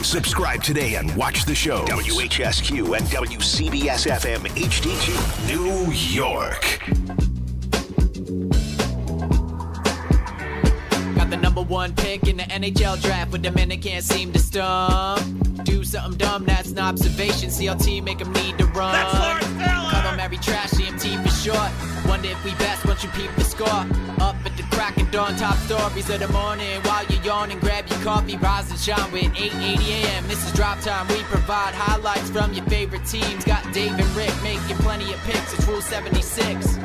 Subscribe today and watch the show. WHSQ and WCBS-FM HD2, New York. Got the number one pick in the NHL draft, but the men they can't seem to stump. Do something dumb, that's an observation. CLT make them need to run. That's Lawrence Taylor! Cut them every trash, CMT for short. Wonder if we best once you peep the score. Up at the crack of dawn, top stories of the morning. While you're yawning, grab your coffee, rise and shine with 8:80 a.m. This is Drop Time. We provide highlights from your favorite teams. Got Dave and Rick making plenty of picks. It's Rule 76.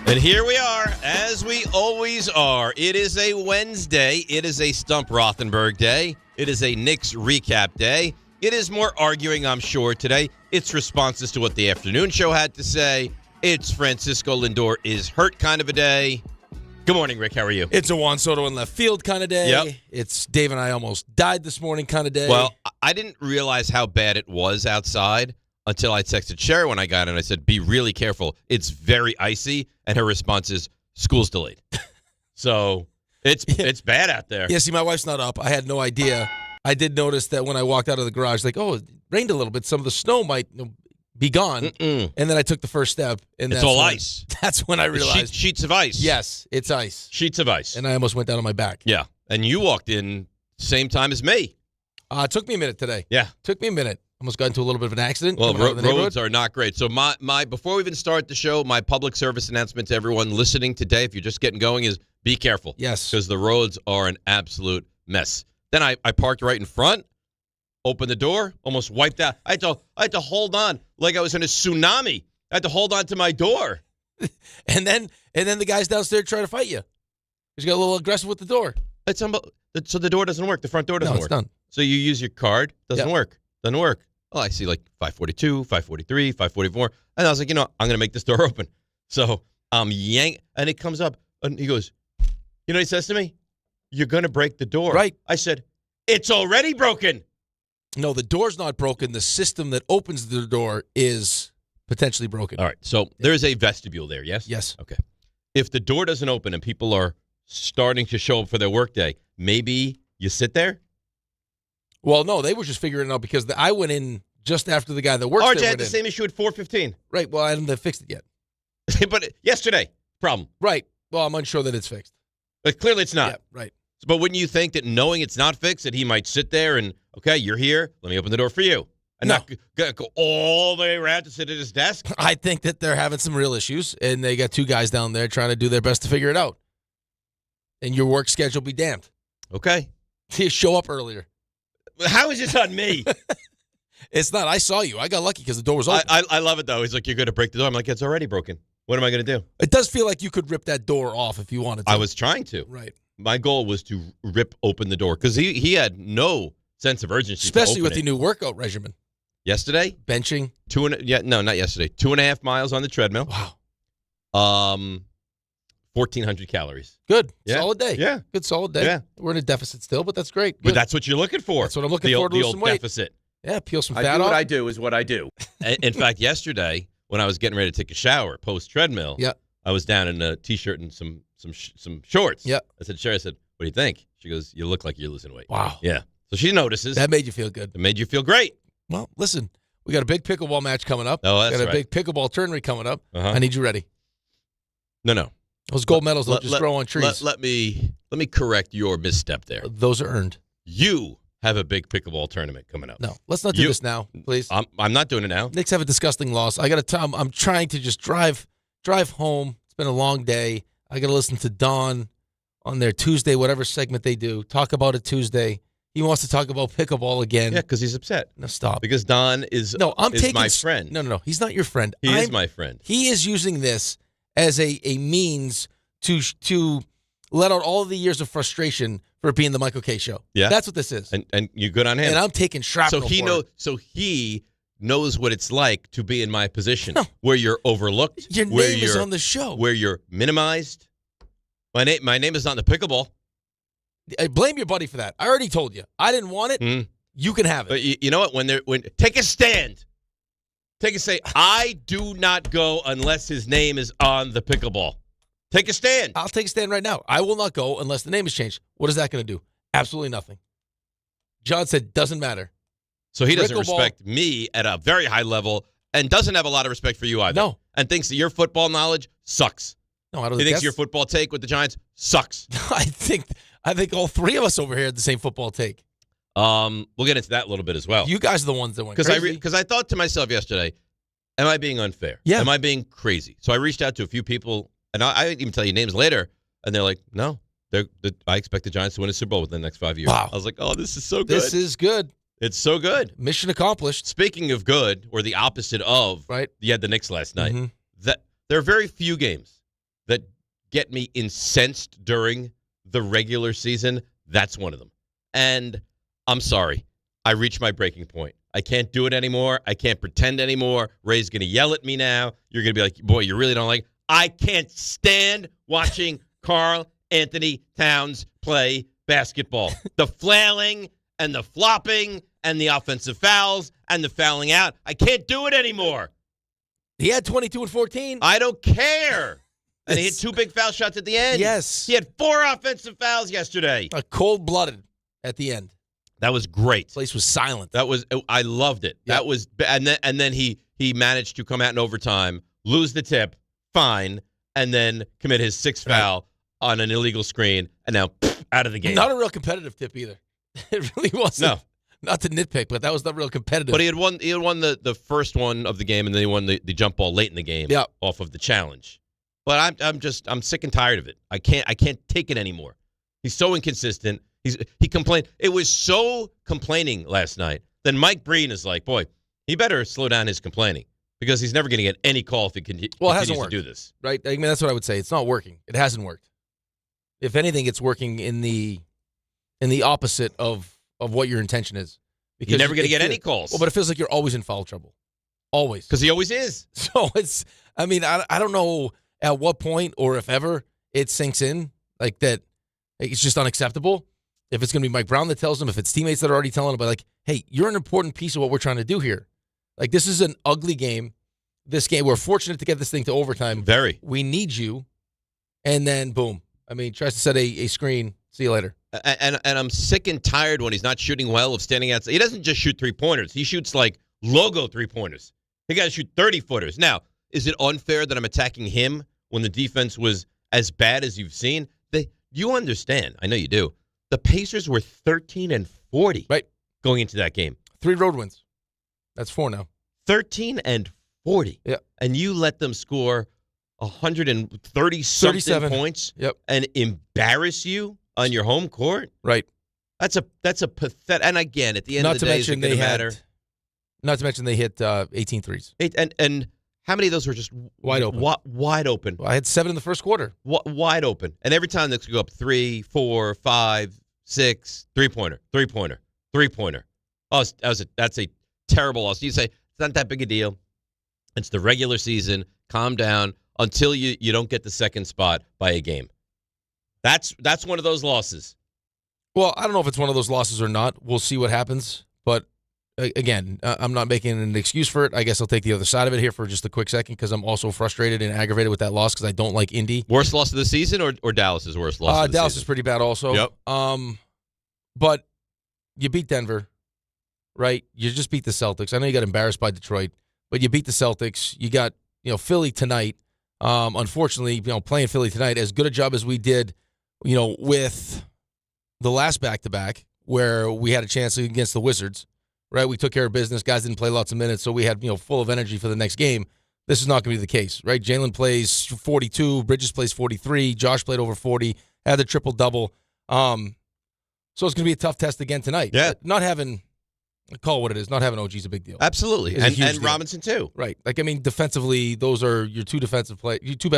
And here we are, as we always are. It is a Wednesday. It is a Stump Rothenberg day. It is a Knicks recap day. It is more arguing, I'm sure, today. It's responses to what the afternoon show had to say. It's Francisco Lindor is hurt kind of a day. Good morning, Rick. How are you? It's a Juan Soto in left field kind of day. Yep. It's Dave and I almost died this morning kind of day. Well, I didn't realize how bad it was outside until I texted Sherry when I got in. I said, be really careful. It's very icy. And her response is, school's delayed. So it's bad out there. Yeah, see, my wife's not up. I had no idea. I did notice that when I walked out of the garage, like, oh, it rained a little bit. Some of the snow might be gone. And then I took the first step. And it's all ice. That's when I realized. Sheets of ice. Yes, it's ice. Sheets of ice. And I almost went down on my back. Yeah. And you walked in same time as me. It took me a minute today. Yeah. Took me a minute. Almost got into a little bit of an accident. Well, roads are not great. So my before we even start the show, my public service announcement to everyone listening today, if you're just getting going, is be careful. Yes. Because the roads are an absolute mess. Then I parked right in front, opened the door, almost wiped out. I had to hold on like I was in a tsunami. I had to hold on to my door. and then the guys downstairs try to fight you. He's got a little aggressive with the door. So the door doesn't work. The front door doesn't work. No, it's done. So you use your card. Doesn't work. Doesn't work. Oh, I see like 542, 543, 544. And I was like, I'm going to make this door open. So I'm yank, and it comes up, and he goes, you know what he says to me? You're going to break the door. Right. I said, it's already broken. No, the door's not broken. The system that opens the door is potentially broken. All right. So there's a vestibule there, yes? Yes. Okay. If the door doesn't open and people are starting to show up for their workday, maybe you sit there? Well, no, they were just figuring it out because I went in just after the guy that works there RJ went had the in. same issue at 4:15. Right. Well, I haven't fixed it yet. But yesterday, problem. Right. Well, I'm unsure that it's fixed. But clearly it's not. Yeah, right. But wouldn't you think that knowing it's not fixed, that he might sit there and, okay, you're here, let me open the door for you. And not go all the way around to sit at his desk? I think that they're having some real issues, and they got two guys down there trying to do their best to figure it out. And your work schedule be damned. Okay. You show up earlier. How is this on me? It's not. I saw you. I got lucky because the door was open. I love it, though. He's like, you're going to break the door. I'm like, it's already broken. What am I going to do? It does feel like you could rip that door off if you wanted to. I was trying to. Right. My goal was to rip open the door because he had no sense of urgency. Especially with the new workout regimen. Yesterday? Benching. Not yesterday. 2.5 miles on the treadmill. Wow. 1,400 calories. Good. Yeah. Solid day. Yeah. Good solid day. Yeah. We're in a deficit still, but that's great. Good. But that's what you're looking for. That's what I'm looking for, to the lose old some weight. deficit. Yeah, peel some fat off. What I do is what I do. In fact, yesterday, when I was getting ready to take a shower post-treadmill, I was down in a T-shirt and some shorts. Yeah. I said, Sherry, what do you think? She goes, you look like you're losing weight. Wow. Yeah. So she notices. That made you feel good. It made you feel great. Well, listen, we got a big pickleball match coming up. Oh, that's got a right. big pickleball tournament coming up. Uh-huh. I need you ready. No. Those gold medals don't just grow on trees. Let me correct your misstep there. Those are earned. You have a big pickleball tournament coming up. No, let's not do this now, please. I'm not doing it now. Knicks have a disgusting loss. I got to tell. I'm trying to just drive home. It's been a long day. I got to listen to Don on their Tuesday, whatever segment they do. Talk about it Tuesday. He wants to talk about pickleball again. Yeah, because he's upset. No, stop. Because Don is my friend. No. He's not your friend. He is my friend. He is using this as a means to let out all the years of frustration for it being the Michael K. Show. Yeah. That's what this is. And you're good on him. And I'm taking shrapnel for it. So he knows what it's like to be in my position, No. where you're overlooked. Your where name is on the show. Where you're minimized. My name is not in the pickleball. I blame your buddy for that. I already told you. I didn't want it. Mm. You can have it. But you know what? When take a stand. Take a say. I do not go unless his name is on the pickleball. Take a stand. I'll take a stand right now. I will not go unless the name is changed. What is that going to do? Absolutely nothing. John said, doesn't matter. So he doesn't Rickleball- respect me at a very high level and doesn't have a lot of respect for you either. No. And thinks that your football knowledge sucks. No, I don't He think thinks your football take with the Giants sucks. I think all three of us over here had the same football take. We'll get into that a little bit as well. You guys are the ones that went crazy. Because I thought to myself yesterday, am I being unfair? Yeah. Am I being crazy? So I reached out to a few people, and I didn't even tell you names later, and they're like, no, I expect the Giants to win a Super Bowl within the next 5 years. Wow. I was like, oh, this is so good. This is good. It's so good. Mission accomplished. Speaking of good, or the opposite of, Right. You had the Knicks last night. Mhm. That there are very few games that get me incensed during the regular season. That's one of them. And I'm sorry. I reached my breaking point. I can't do it anymore. I can't pretend anymore. Ray's going to yell at me now. You're going to be like, boy, you really don't like it. I can't stand watching Carl Anthony Towns play basketball. The flailing and the flopping and the offensive fouls and the fouling out. I can't do it anymore. He had 22 and 14. I don't care. And he hit 2 big foul shots at the end. Yes. He had 4 offensive fouls yesterday. Cold-blooded at the end. That was great. Place was silent. I loved it. Yep. That was, and then he managed to come out in overtime, lose the tip, fine, and then commit his 6th foul on an illegal screen, and now out of the game. Not a real competitive tip either. It really wasn't. No. Not to nitpick, but that was not real competitive. But he had won the first one of the game, and then he won the jump ball late in the game off of the challenge. But I'm sick and tired of it. I can't take it anymore. He's so inconsistent. He complained. It was so complaining last night. Then Mike Breen is like, boy, he better slow down his complaining because he's never going to get any call if he continues to do this. Right? I mean, that's what I would say. It's not working. It hasn't worked. If anything, it's working in the opposite of what your intention is. Because you're never going to get any calls. Well, but it feels like you're always in foul trouble. Always. Because he always is. So it's, I mean, I don't know at what point or if ever it sinks in like that it's just unacceptable. If it's going to be Mike Brown that tells him, if it's teammates that are already telling him, but like, hey, you're an important piece of what we're trying to do here. Like, this is an ugly game. This game, we're fortunate to get this thing to overtime. Very. We need you. And then, boom. I mean, tries to set a screen. See you later. And I'm sick and tired when he's not shooting well of standing outside. He doesn't just shoot 3-pointers. He shoots like logo 3-pointers. He got to shoot 30-footers. Now, is it unfair that I'm attacking him when the defense was as bad as you've seen? You understand. I know you do. The Pacers were 13-40 going into that game. 3 road wins. That's 4 now. 13-40. Yeah. And you let them score 130-something points and embarrass you on your home court? Right. That's a pathetic. And again, at the end of the day, it's going to matter. Not to mention they hit 18 threes. And how many of those were just wide open? Wide open. Well, I had 7 in the first quarter. Wide open. And every time they could go up 3, 4, 5, 6, 3-pointer, 3-pointer, 3-pointer. Oh, that's a terrible loss. You say, it's not that big a deal. It's the regular season. Calm down until you don't get the second spot by a game. That's one of those losses. Well, I don't know if it's one of those losses or not. We'll see what happens. But, again, I'm not making an excuse for it. I guess I'll take the other side of it here for just a quick second because I'm also frustrated and aggravated with that loss because I don't like Indy. Worst loss of the season or Dallas's worst loss of the Dallas season? is pretty bad also. Yep. But you beat Denver, right? You just beat the Celtics. I know you got embarrassed by Detroit, but you beat the Celtics. You got, Philly tonight. Unfortunately, playing Philly tonight, as good a job as we did, with the last back-to-back where we had a chance against the Wizards, right? We took care of business. Guys didn't play lots of minutes, so we had, full of energy for the next game. This is not going to be the case, right? Jalen plays 42. Bridges plays 43. Josh played over 40. Had the triple-double. So it's going to be a tough test again tonight. Yeah. Not having, call it what it is, not having OG is a big deal. Absolutely. It's a huge And deal. Robinson, too. Right. defensively, those are your two best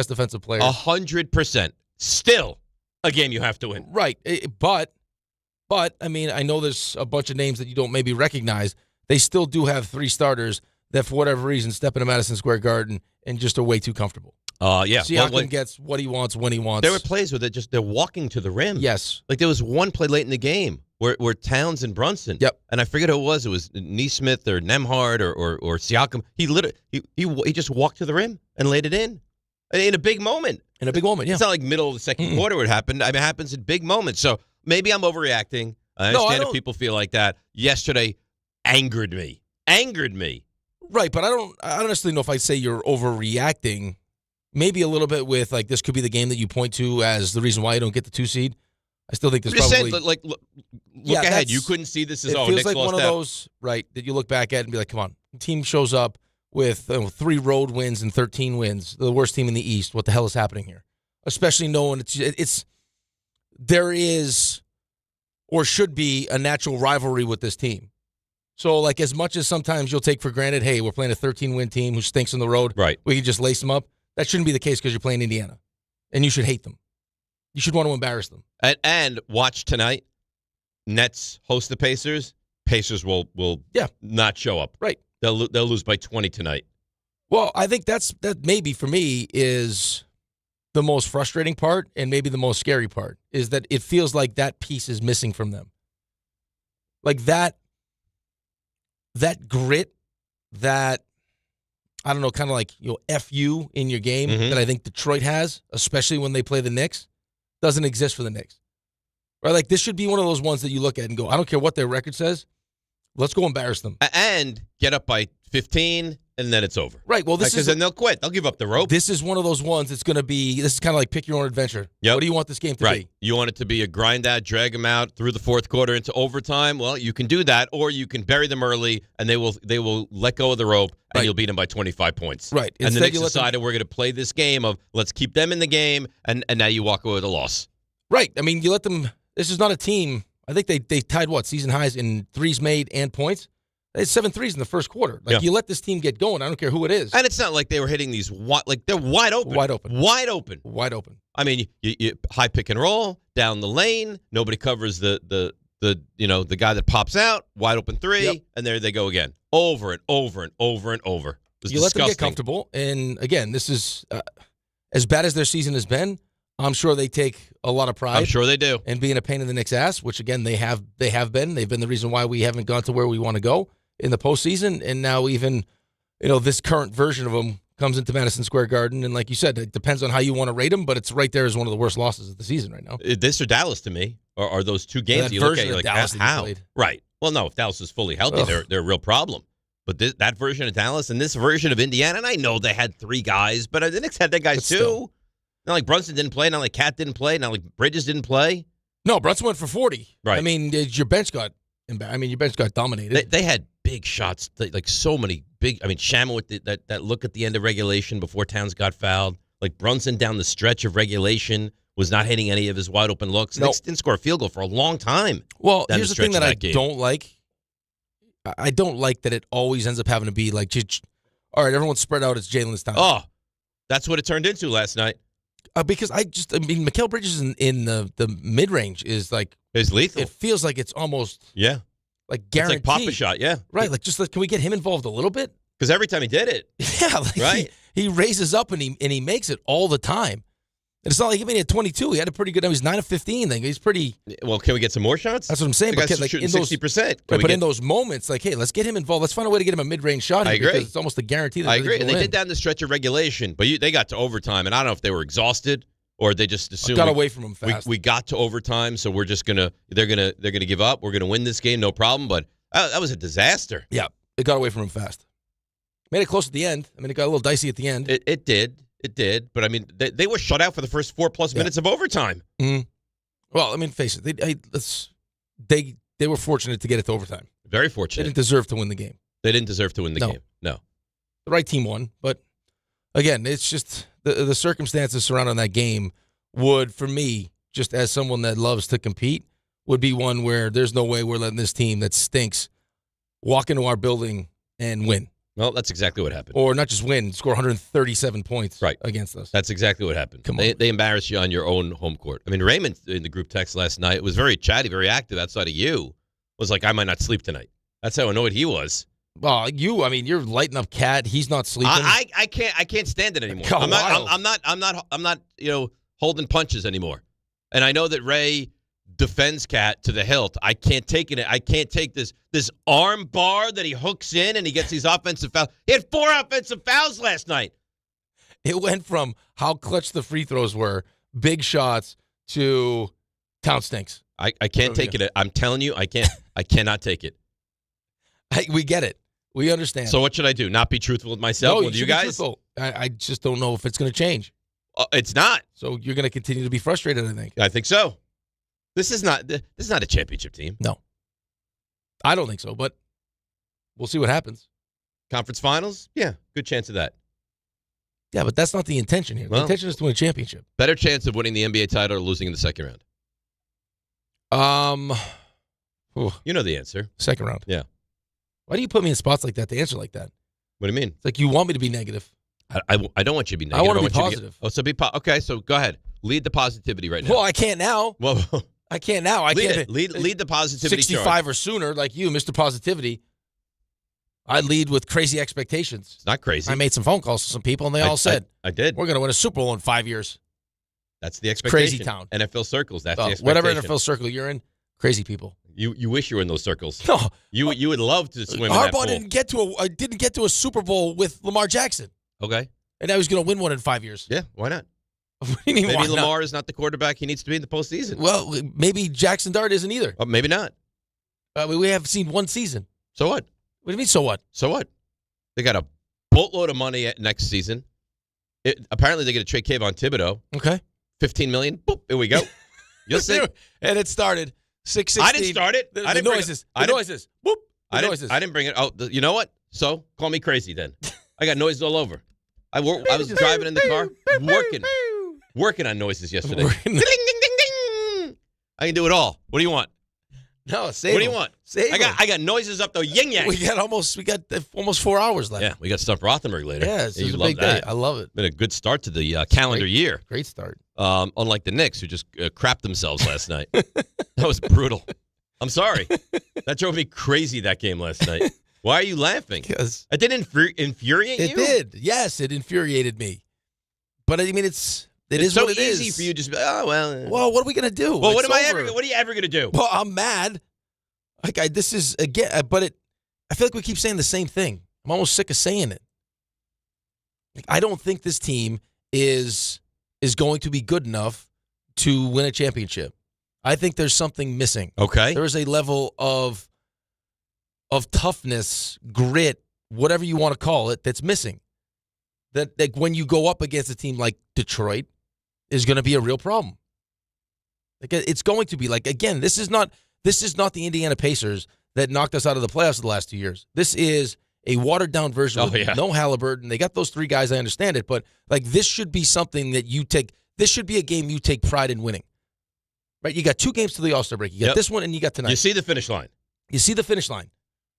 defensive players. 100%. Still a game you have to win. Right. But, I mean, I know there's a bunch of names that you don't maybe recognize. They still do have 3 starters that, for whatever reason, step into Madison Square Garden and just are way too comfortable. Yeah. Siakam gets what he wants when he wants. There were plays where they're walking to the rim. Yes. Like there was one play late in the game where Towns and Brunson. Yep. And I forget who it was. It was Nesmith or Nemhard or Siakam. He just walked to the rim and laid it in a big moment. In a big moment, yeah. It's not like middle of the second quarter it happened. I mean, it happens in big moments. So maybe I'm overreacting. I understand if people feel like that. Yesterday angered me. Right, but I don't honestly know if I'd say you're overreacting. Maybe a little bit with, like, this could be the game that you point to as the reason why you don't get the 2 seed. I still think there's probably... Saying, like, look ahead. You couldn't see this as, it feels Knicks like lost one of out. those, right, that you look back at and be like, come on. The team shows up with 3 road wins and 13 wins, the worst team in the East. What the hell is happening here? Especially knowing there is or should be a natural rivalry with this team. So, like, as much as sometimes you'll take for granted, hey, we're playing a 13-win team who stinks on the road. Right. We can just lace them up. That shouldn't be the case because you're playing Indiana. And you should hate them. You should want to embarrass them. And watch tonight. Nets host the Pacers. Pacers will not show up. Right. They'll lose by 20 tonight. Well, I think that maybe for me is the most frustrating part and maybe the most scary part is that it feels like that piece is missing from them. Like that grit, that, I don't know, kind of like, F you in your game that I think Detroit has, especially when they play the Knicks, doesn't exist for the Knicks. Right? Like, this should be one of those ones that you look at and go, I don't care what their record says. Let's go embarrass them. And get up by 15, and then it's over. Right. Well, because then they'll quit. They'll give up the rope. This is one of those ones that's going to be, this is kind of like pick your own adventure. Yep. What do you want this game to be? You want it to be a grind out, drag them out through the fourth quarter into overtime? Well, you can do that, or you can bury them early, and they will let go of the rope, and you'll beat them by 25 points. Right. And the Knicks decided we're going to play this game of let's keep them in the game, and now you walk away with a loss. Right. I mean, you let them, this is not a team, I think they tied, season highs in threes made and points? They had 7 threes in the first quarter. You let this team get going. I don't care who it is. And it's not like they were hitting these, they're wide open. Wide open. I mean, you high pick and roll, down the lane. Nobody covers the guy that pops out, wide open 3, and there they go again. Over and over and over and over. You let them get comfortable. And, again, this is, as bad as their season has been, I'm sure they take a lot of pride. I'm sure they do. And being a pain in the Knicks' ass, which, again, they have been. They've been the reason why we haven't gone to where we want to go in the postseason, and now even, this current version of them comes into Madison Square Garden, and like you said, it depends on how you want to rate them, but it's right there as one of the worst losses of the season right now. This or Dallas to me are those two games you look at, you're like, how? Right. Well, no, if Dallas is fully healthy, they're a real problem. But that version of Dallas and this version of Indiana, and I know they had 3 guys, but the Knicks had their guys too. Not like Brunson didn't play, not like Cat didn't play, not like Bridges didn't play. No, Brunson went for 40. Right. I mean, your bench got dominated. They had big shots, like so many big. I mean, Shamma with that look at the end of regulation before Towns got fouled. Like Brunson down the stretch of regulation was not hitting any of his wide open looks. Nope. Knicks didn't score a field goal for a long time. Well, here's the thing that I don't like. I don't like that it always ends up having to be like, all right, everyone's spread out. It's Jalen's time. Oh, that's what it turned into last night. Because Mikal Bridges in the mid range is like lethal. It feels like it's almost like guaranteed. It's like pop a shot, right. Like can we get him involved a little bit? Because every time he did it, right, he raises up and he makes it all the time. And it's not like he had 22. He had a pretty good. He was 9 of 15. Like he's pretty. Well, can we get some more shots? That's what I'm saying. The guy's shooting 60%. But in those moments, like, hey, let's get him involved. Let's find a way to get him a mid-range shot. I agree. Because it's almost a guarantee. That I agree. And they did down the stretch of regulation, but they got to overtime, and I don't know if they were exhausted or they just assumed got away from him fast. We got to overtime, so we're just they're gonna give up. We're gonna win this game, no problem. But that was a disaster. Yeah, it got away from him fast. Made it close at the end. I mean, it got a little dicey at the end. It did. It did, but I mean, they were shut out for the first 4+ minutes of overtime. Mm-hmm. Well, I mean, face it, they were fortunate to get it to overtime. Very fortunate. They didn't deserve to win the game. They didn't deserve to win the game. No, the right team won, but again, it's just the circumstances surrounding that game would, for me, just as someone that loves to compete, would be one where there's no way we're letting this team that stinks walk into our building and win. Well, that's exactly what happened. Or not just win, score 137 points against us. That's exactly what happened. They embarrassed you on your own home court. I mean, Raymond in the group text last night was very chatty, very active outside of you. Was like, I might not sleep tonight. That's how annoyed he was. Well, you're lighting up Cat. He's not sleeping. I can't stand it anymore. I'm not holding punches anymore. And I know that Ray defends Cat to the hilt. I can't take it. I can't take this arm bar that he hooks in and he gets these offensive fouls. He had 4 offensive fouls last night. It went from how clutch the free throws were, big shots, to Town stinks. I can't take it. I'm telling you, I can't. I cannot take it. We get it. We understand. So what should I do? Not be truthful with myself? No, with you guys? I just don't know if it's going to change. It's not. So you're going to continue to be frustrated, I think. I think so. This is not a championship team. No. I don't think so, but we'll see what happens. Conference finals? Yeah, good chance of that. Yeah, but that's not the intention here. The intention is to win a championship. Better chance of winning the NBA title or losing in the second round? You know the answer. Second round. Yeah. Why do you put me in spots like that to answer like that? What do you mean? It's like you want me to be negative. I don't want you to be negative. I want to be positive. So be okay, so go ahead. Lead the positivity right now. Well, I can't now. Well, I can't now. I can't lead the positivity 65 charge. or sooner, like you, Mr. Positivity. I lead with crazy expectations. It's not crazy. I made some phone calls to some people, and they all said, I did. We're going to win a Super Bowl in 5 years. That's the expectation. Crazy town. NFL circles, that's the expectation. Whatever NFL circle you're in, crazy people. You wish you were in those circles. No. You would love to swim in that pool. Harbaugh didn't get to a Super Bowl with Lamar Jackson. Okay. And now he's going to win one in 5 years. Yeah, why not? What do you mean, Maybe Lamar is not the quarterback he needs to be in the postseason. Well, maybe Jackson Dart isn't either. Maybe not. We have seen one season. So what? What do you mean, so what? So what? They got a boatload of money next season. Apparently, they get to trade Kayvon Thibodeau. Okay. $15 million. Boop, here we go. You'll see. And it started 6:16. I didn't start it. The noises. The noises. Boop. The noises. I didn't bring it. Oh, you know what? So call me crazy then. I got noises all over. I was driving in the car, working on noises yesterday. Ding, ding, ding, ding. I can do it all. What do you want? No, save What do you want? Save I got noises up the yin yang. We got almost 4 hours left. Yeah, we got Stump Rothenberg later. Yeah, it's you a love big that. day. I love it. Been a good start to the calendar year. Great start. Unlike the Knicks, who just crapped themselves last night. That was brutal. I'm sorry. That drove me crazy, that game last night. Why are you laughing? Because it didn't infuriate you? It did. Yes, it infuriated me. But I mean, it's so what it is. easy for you to just be, oh, well. Well, what are we going to do? Well, what are you ever going to do? Well, I'm mad. Like, this is, again, but I feel like we keep saying the same thing. I'm almost sick of saying it. Like, I don't think this team is going to be good enough to win a championship. I think there's something missing. Okay. There is a level of toughness, grit, whatever you want to call it, that's missing. That like when you go up against a team like Detroit is going to be a real problem. Like it's going to be like, again, this is not the Indiana Pacers that knocked us out of the playoffs the last 2 years. This is a watered down version with no Halliburton. They got those 3 guys, I understand it, but like this should be something that you take. This should be a game you take pride in winning. Right? You got 2 games to the All-Star break. You got this one and you got tonight. You see the finish line.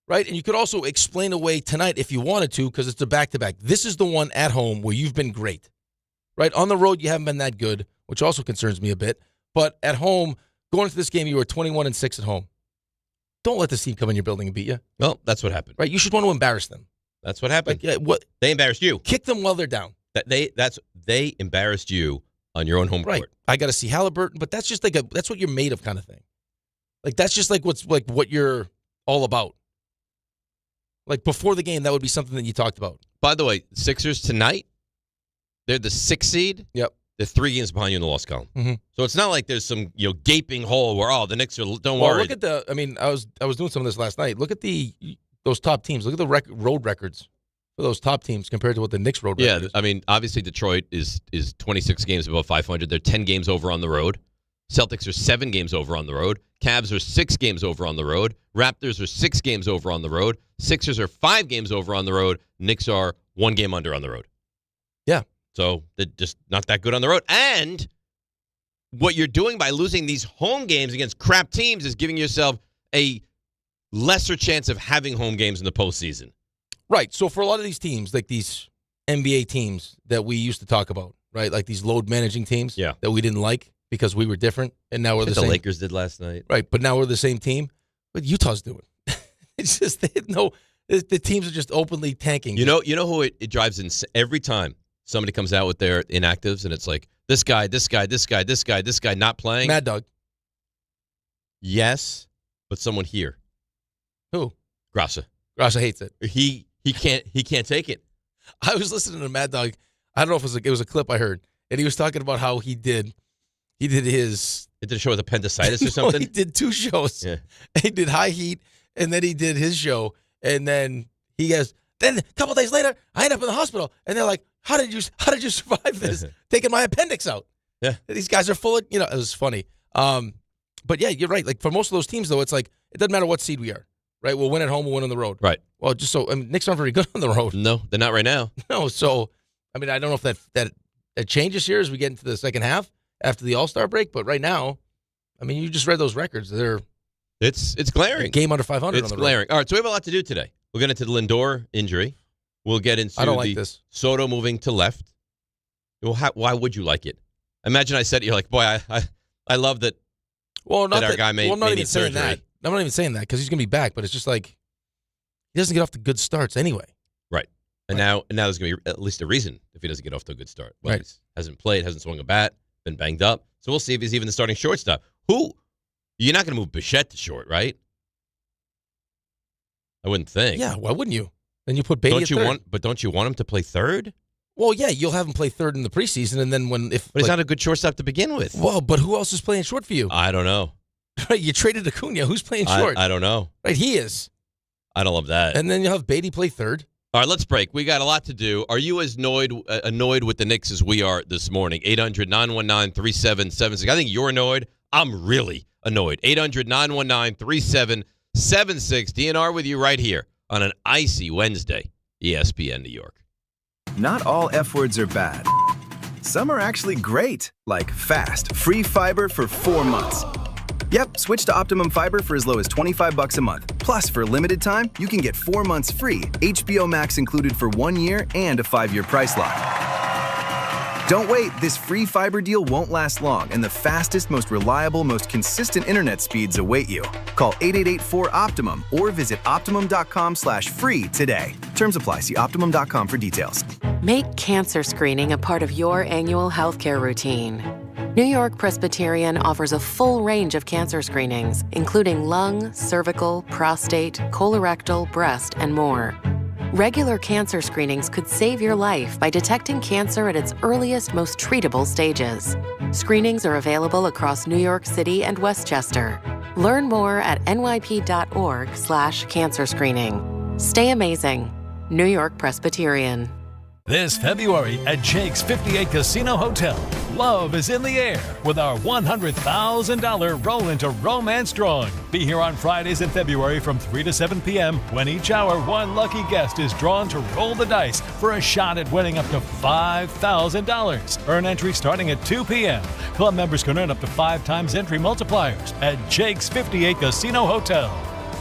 Right? And you could also explain away tonight if you wanted to, because it's a back-to-back. This is the one at home where you've been great. Right? On the road, you haven't been that good, which also concerns me a bit. But at home, going into this game, you were 21-6 at home. Don't let this team come in your building and beat you. Well, that's what happened. Right? You should want to embarrass them. That's what happened. Like, what? They embarrassed you. Kick them while they're down. They embarrassed you on your own home court. I got to see Halliburton, but that's just like that's what you're made of kind of thing. Like that's just like what you're all about. Like before the game, that would be something that you talked about. By the way, Sixers tonight, they're the 6th seed. Yep. They're 3 games behind you in the loss column. Mm-hmm. So it's not like there's some gaping hole where the Knicks are. Don't well, worry. Look at I was doing some of this last night. Look at those top teams. Look at the road records for those top teams compared to what the Knicks road record is. I mean, obviously Detroit is 26 games above 500. They're 10 games over on the road. Celtics are 7 games over on the road. Cavs are 6 games over on the road. Raptors are 6 games over on the road. Sixers are 5 games over on the road. Knicks are 1 game under on the road. Yeah. So they're just not that good on the road. And what you're doing by losing these home games against crap teams is giving yourself a lesser chance of having home games in the postseason. Right. So for a lot of these teams, like these NBA teams that we used to talk about, right, like these load managing teams that we didn't like because we were different, and now we're the same. The Lakers did last night. Right, but now we're the same team. But Utah's doing. It's just the teams are just openly tanking. You know who it drives in every time somebody comes out with their inactives, and it's like this guy not playing. Mad Dog. Yes, but someone here. Who? Grassa. Grassa hates it. He can't take it. I was listening to Mad Dog. I don't know if it was a clip I heard, and he was talking about how he did He did his. He did a show with appendicitis or No, something? he did 2 shows. Yeah. He did High Heat, and then he did his show, and then he goes. Then a couple days later, I end up in the hospital, and they're like, "How did you survive this? Taking my appendix out." Yeah. These guys are full of, it was funny. But yeah, you're right. Like for most of those teams, though, it's like it doesn't matter what seed we are, right? We'll win at home, we'll win on the road, Right? Well, just so Knicks aren't very good on the road. No, they're not right now. No, so I mean, I don't know if that changes here as we get into the second half after the All-Star break, but right now, I mean, you just read those records. It's glaring. A game under 500 It's on the glaring. road. All right, so we have a lot to do today. We'll get into the Lindor injury. We'll get into I don't like this. Soto moving to left. Well, why would you like it? Imagine I said you're like, boy, I love that. Well, not that our guy made not even surgery. saying that. I'm not even saying that because he's going to be back, but it's just like he doesn't get off to good starts anyway. Right. And now there's going to be at least a reason if he doesn't get off to a good start. Well, Right. he hasn't played, hasn't swung a bat, been banged up. So we'll see if he's even the starting shortstop. You're not going to move Bichette to short, right? I wouldn't think. Yeah, why wouldn't you? Then you put Beatty at third. Don't you want him to play third? Well, yeah, you'll have him play third in the preseason, and then But he's not a good shortstop to begin with. Well, but who else is playing short for you? I don't know. Right, you traded Acuna. Who's playing short? I don't know. Right, he is. I don't love that. And then you'll have Beatty play third. All right, let's break. We got a lot to do. Are you as annoyed with the Knicks as we are this morning? 800-919-3776. I think you're annoyed. I'm really annoyed. 800-919-3776. DNR with you right here on an icy Wednesday, ESPN New York. Not all F words are bad. Some are actually great, like fast, free fiber for 4 months. Yep, switch to Optimum Fiber for as low as $25 a month. Plus, for a limited time, you can get 4 months free, HBO Max included for 1 year, and a 5-year price lock. Don't wait, this free fiber deal won't last long, and the fastest, most reliable, most consistent internet speeds await you. Call 888-4-OPTIMUM or visit Optimum.com/free today. Terms apply. See Optimum.com for details. Make cancer screening a part of your annual healthcare routine. New York Presbyterian offers a full range of cancer screenings, including lung, cervical, prostate, colorectal, breast, and more. Regular cancer screenings could save your life by detecting cancer at its earliest, most treatable stages. Screenings are available across New York City and Westchester. Learn more at nyp.org/cancer screening. Stay amazing. New York Presbyterian. This February at Jake's 58 Casino Hotel, love is in the air with our $100,000 Roll into Romance drawing. Be here on Fridays in February from 3 to 7 p.m. when each hour one lucky guest is drawn to roll the dice for a shot at winning up to $5,000. Earn entry starting at 2 p.m. Club members can earn up to 5 times entry multipliers at Jake's 58 Casino Hotel.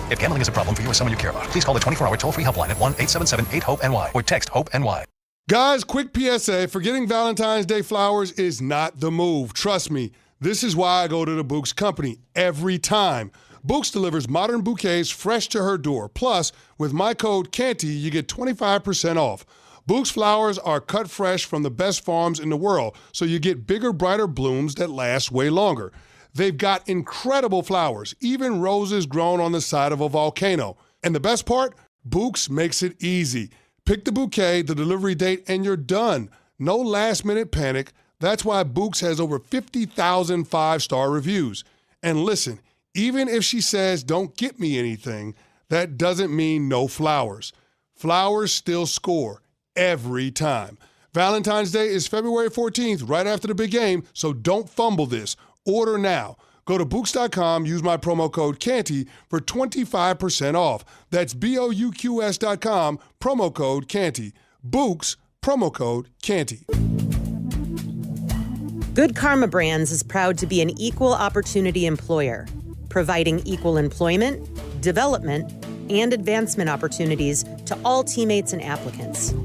If gambling is a problem for you or someone you care about, please call the 24-hour toll-free helpline at 1-877-8-HOPE-NY or text HOPE-NY. Guys, quick PSA, forgetting Valentine's Day flowers is not the move. Trust me, this is why I go to the Bouqs company every time. Bouqs delivers modern bouquets fresh to her door. Plus, with my code CANTY, you get 25% off. Bouqs flowers are cut fresh from the best farms in the world, so you get bigger, brighter blooms that last way longer. They've got incredible flowers, even roses grown on the side of a volcano. And the best part? Bouqs makes it easy. Pick the bouquet, the delivery date, and you're done. No last-minute panic. That's why Bouqs has over 50,000 five-star reviews. And listen, even if she says, don't get me anything, that doesn't mean no flowers. Flowers still score every time. Valentine's Day is February 14th, right after the big game, so don't fumble this. Order now. Go to Bouqs.com, use my promo code CANTY for 25% off. That's BOUQS.com, promo code CANTY. Bouqs, promo code CANTY. Good Karma Brands is proud to be an equal opportunity employer, providing equal employment, development, and advancement opportunities to all teammates and applicants.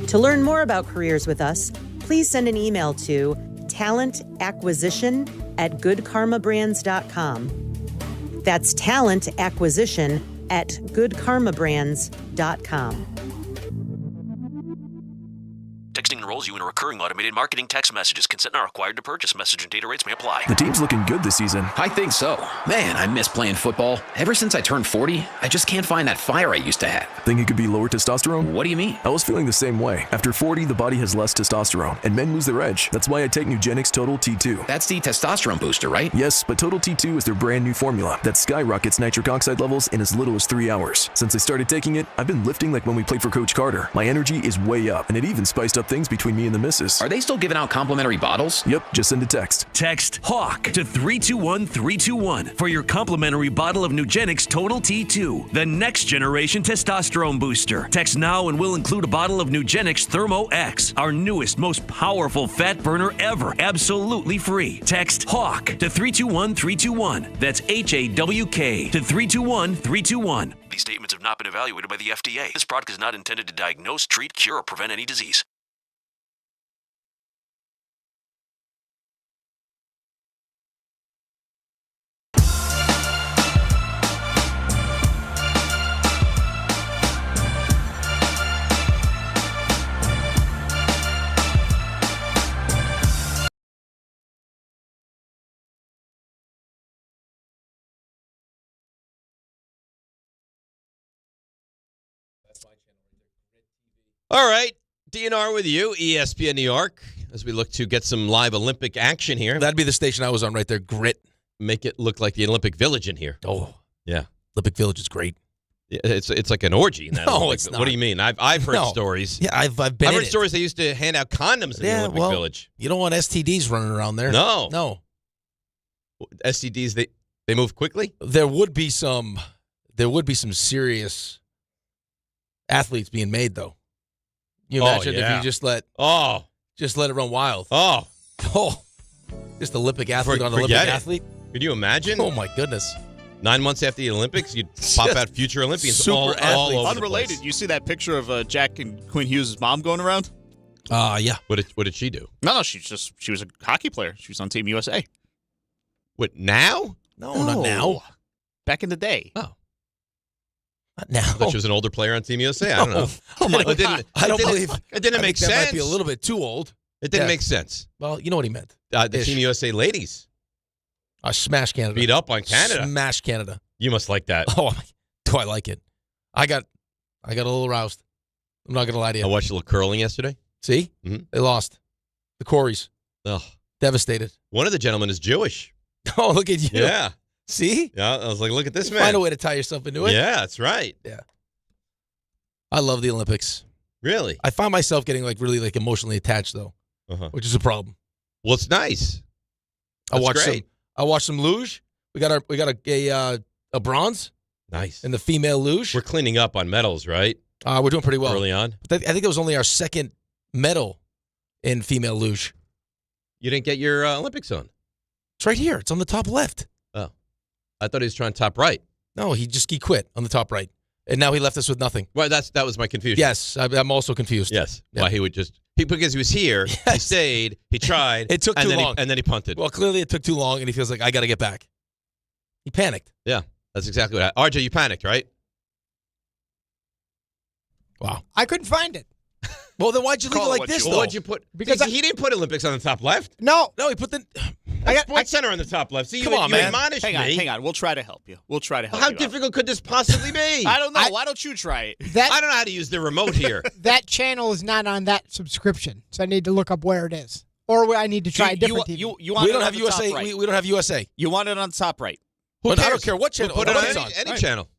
To learn more about careers with us, please send an email to talentacquisition@goodkarmabrands.com. That's talentacquisition@goodkarmabrands.com. Texting enrolls you in a recurring automated marketing text text messages. Consent not required to purchase. Message and data rates may apply. The team's looking good this season. I think so. Man, I miss playing football. Ever since I turned 40, I just can't find that fire I used to have. Think it could be lower testosterone? What do you mean? I was feeling the same way. After 40, the body has less testosterone, and men lose their edge. That's why I take Nugenix Total T2. That's the testosterone booster, right? Yes, but Total T2 is their brand new formula that skyrockets nitric oxide levels in as little as 3 hours. Since I started taking it, I've been lifting like when we played for Coach Carter. My energy is way up, and it even spiced up things between me and the missus. Are they still giving out complimentary bottles? Yep, just send a text. Text HAWK to 321-321 for your complimentary bottle of Nugenix Total T2, the next generation testosterone booster. Text now and we'll include a bottle of Nugenix Thermo X, our newest, most powerful fat burner ever, absolutely free. Text HAWK to 321-321. That's HAWK to 321-321. These statements have not been evaluated by the FDA. This product is not intended to diagnose, treat, cure, or prevent any disease. All right, DNR with you, ESPN New York, as we look to get some live Olympic action here. That'd be the station I was on right there, Grit. Make it look like the Olympic Village in here. Oh, yeah. Olympic Village is great. Yeah, it's like an orgy in that. No, Olympic, it's not. What do you mean? I've heard stories. Yeah, I've been I've in heard stories they used to hand out condoms in the Olympic Village. You don't want STDs running around there. No. STDs, they move quickly? There would be some serious athletes being made, though. You imagine if you just let it run wild. Just Olympic athlete on Olympic athlete. Could you imagine? Oh my goodness! 9 months after the Olympics, you'd pop out future Olympians all over Unrelated. the place. You see that picture of Jack and Quinn Hughes' mom going around? Yeah. What did she do? No, she was a hockey player. She was on Team USA. What, now? No, not now. Back in the day. Oh. Not now. I thought she was an older player on Team USA. I don't know. Oh my God. It didn't make sense. That might be a little bit too old. It didn't make sense. Well, you know what he meant. The Team USA ladies. Smash Canada. Beat up on Canada. Smash Canada. You must like that. Oh, do I like it? I got a little roused. I'm not going to lie to you. I watched a little curling yesterday. See? Mm-hmm. They lost. The Coreys. Ugh. Devastated. One of the gentlemen is Jewish. Oh, look at you. Yeah. See? Yeah, I was like, look at this man. Find a way to tie yourself into it. Yeah, that's right. Yeah. I love the Olympics. Really? I find myself getting really emotionally attached though, which is a problem. Well, it's nice. I watched some luge. We got a bronze. Nice. In the female luge. We're cleaning up on medals, right? We're doing pretty well early on. I think it was only our second medal in female luge. You didn't get your Olympics on. It's right here. It's on the top left. Oh, I thought he was trying top right. No, he quit on the top right. And now he left us with nothing. Well, that was my confusion. Yes, I'm also confused. Yes. Yeah. Why he would because he was here, he stayed, he tried. It took too long. And then he punted. Well, clearly it took too long, and he feels like, I got to get back. He panicked. Yeah, that's exactly what happened. RJ, you panicked, right? Wow. I couldn't find it. Well, then why'd you leave it like this, though? What'd you put? Because he didn't put Olympics on the top left. No, he put the... Sports Center on the top left. See, Come on, you man. admonished me. Hang on. We'll try to help you. How difficult could this possibly be? I don't know. Why don't you try it? I don't know how to use the remote here. That channel is not on that subscription, so I need to look up where it is. Or I need to try a different TV. You want we don't have USA. Right. We don't have USA. You want it on the top right. I don't care what channel. We'll put it on any channel.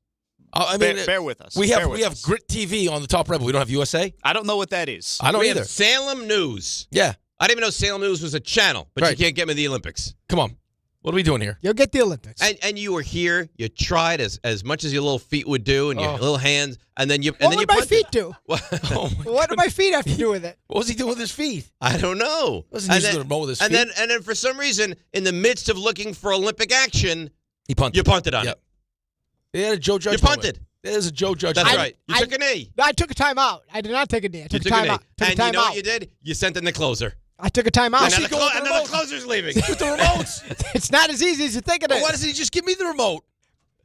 I mean, bear with us. We have Grit TV on the top right, but we don't have USA. I don't know what that is. I don't we either. Have Salem News. Yeah. I didn't even know Salem News was a channel, but you can't get me the Olympics. Come on. What are we doing here? You'll get the Olympics. And you were here. You tried as much as your little feet would do and your little hands, and then you. What would my feet do? What do my feet have to do with it? What was he doing with his feet? I don't know. Wasn't using the remote with his feet. And then for some reason, in the midst of looking for Olympic action, he punted. You punted on it. They had a Joe Judge. You punted. There's a Joe Judge. That's right. You took a knee. I took a timeout. I did not take a knee. I took a timeout. And you know what you did? You sent in the closer. I took a timeout. And then the closer's leaving. With the remotes. It's not as easy as you think it is. Why doesn't he just give me the remote?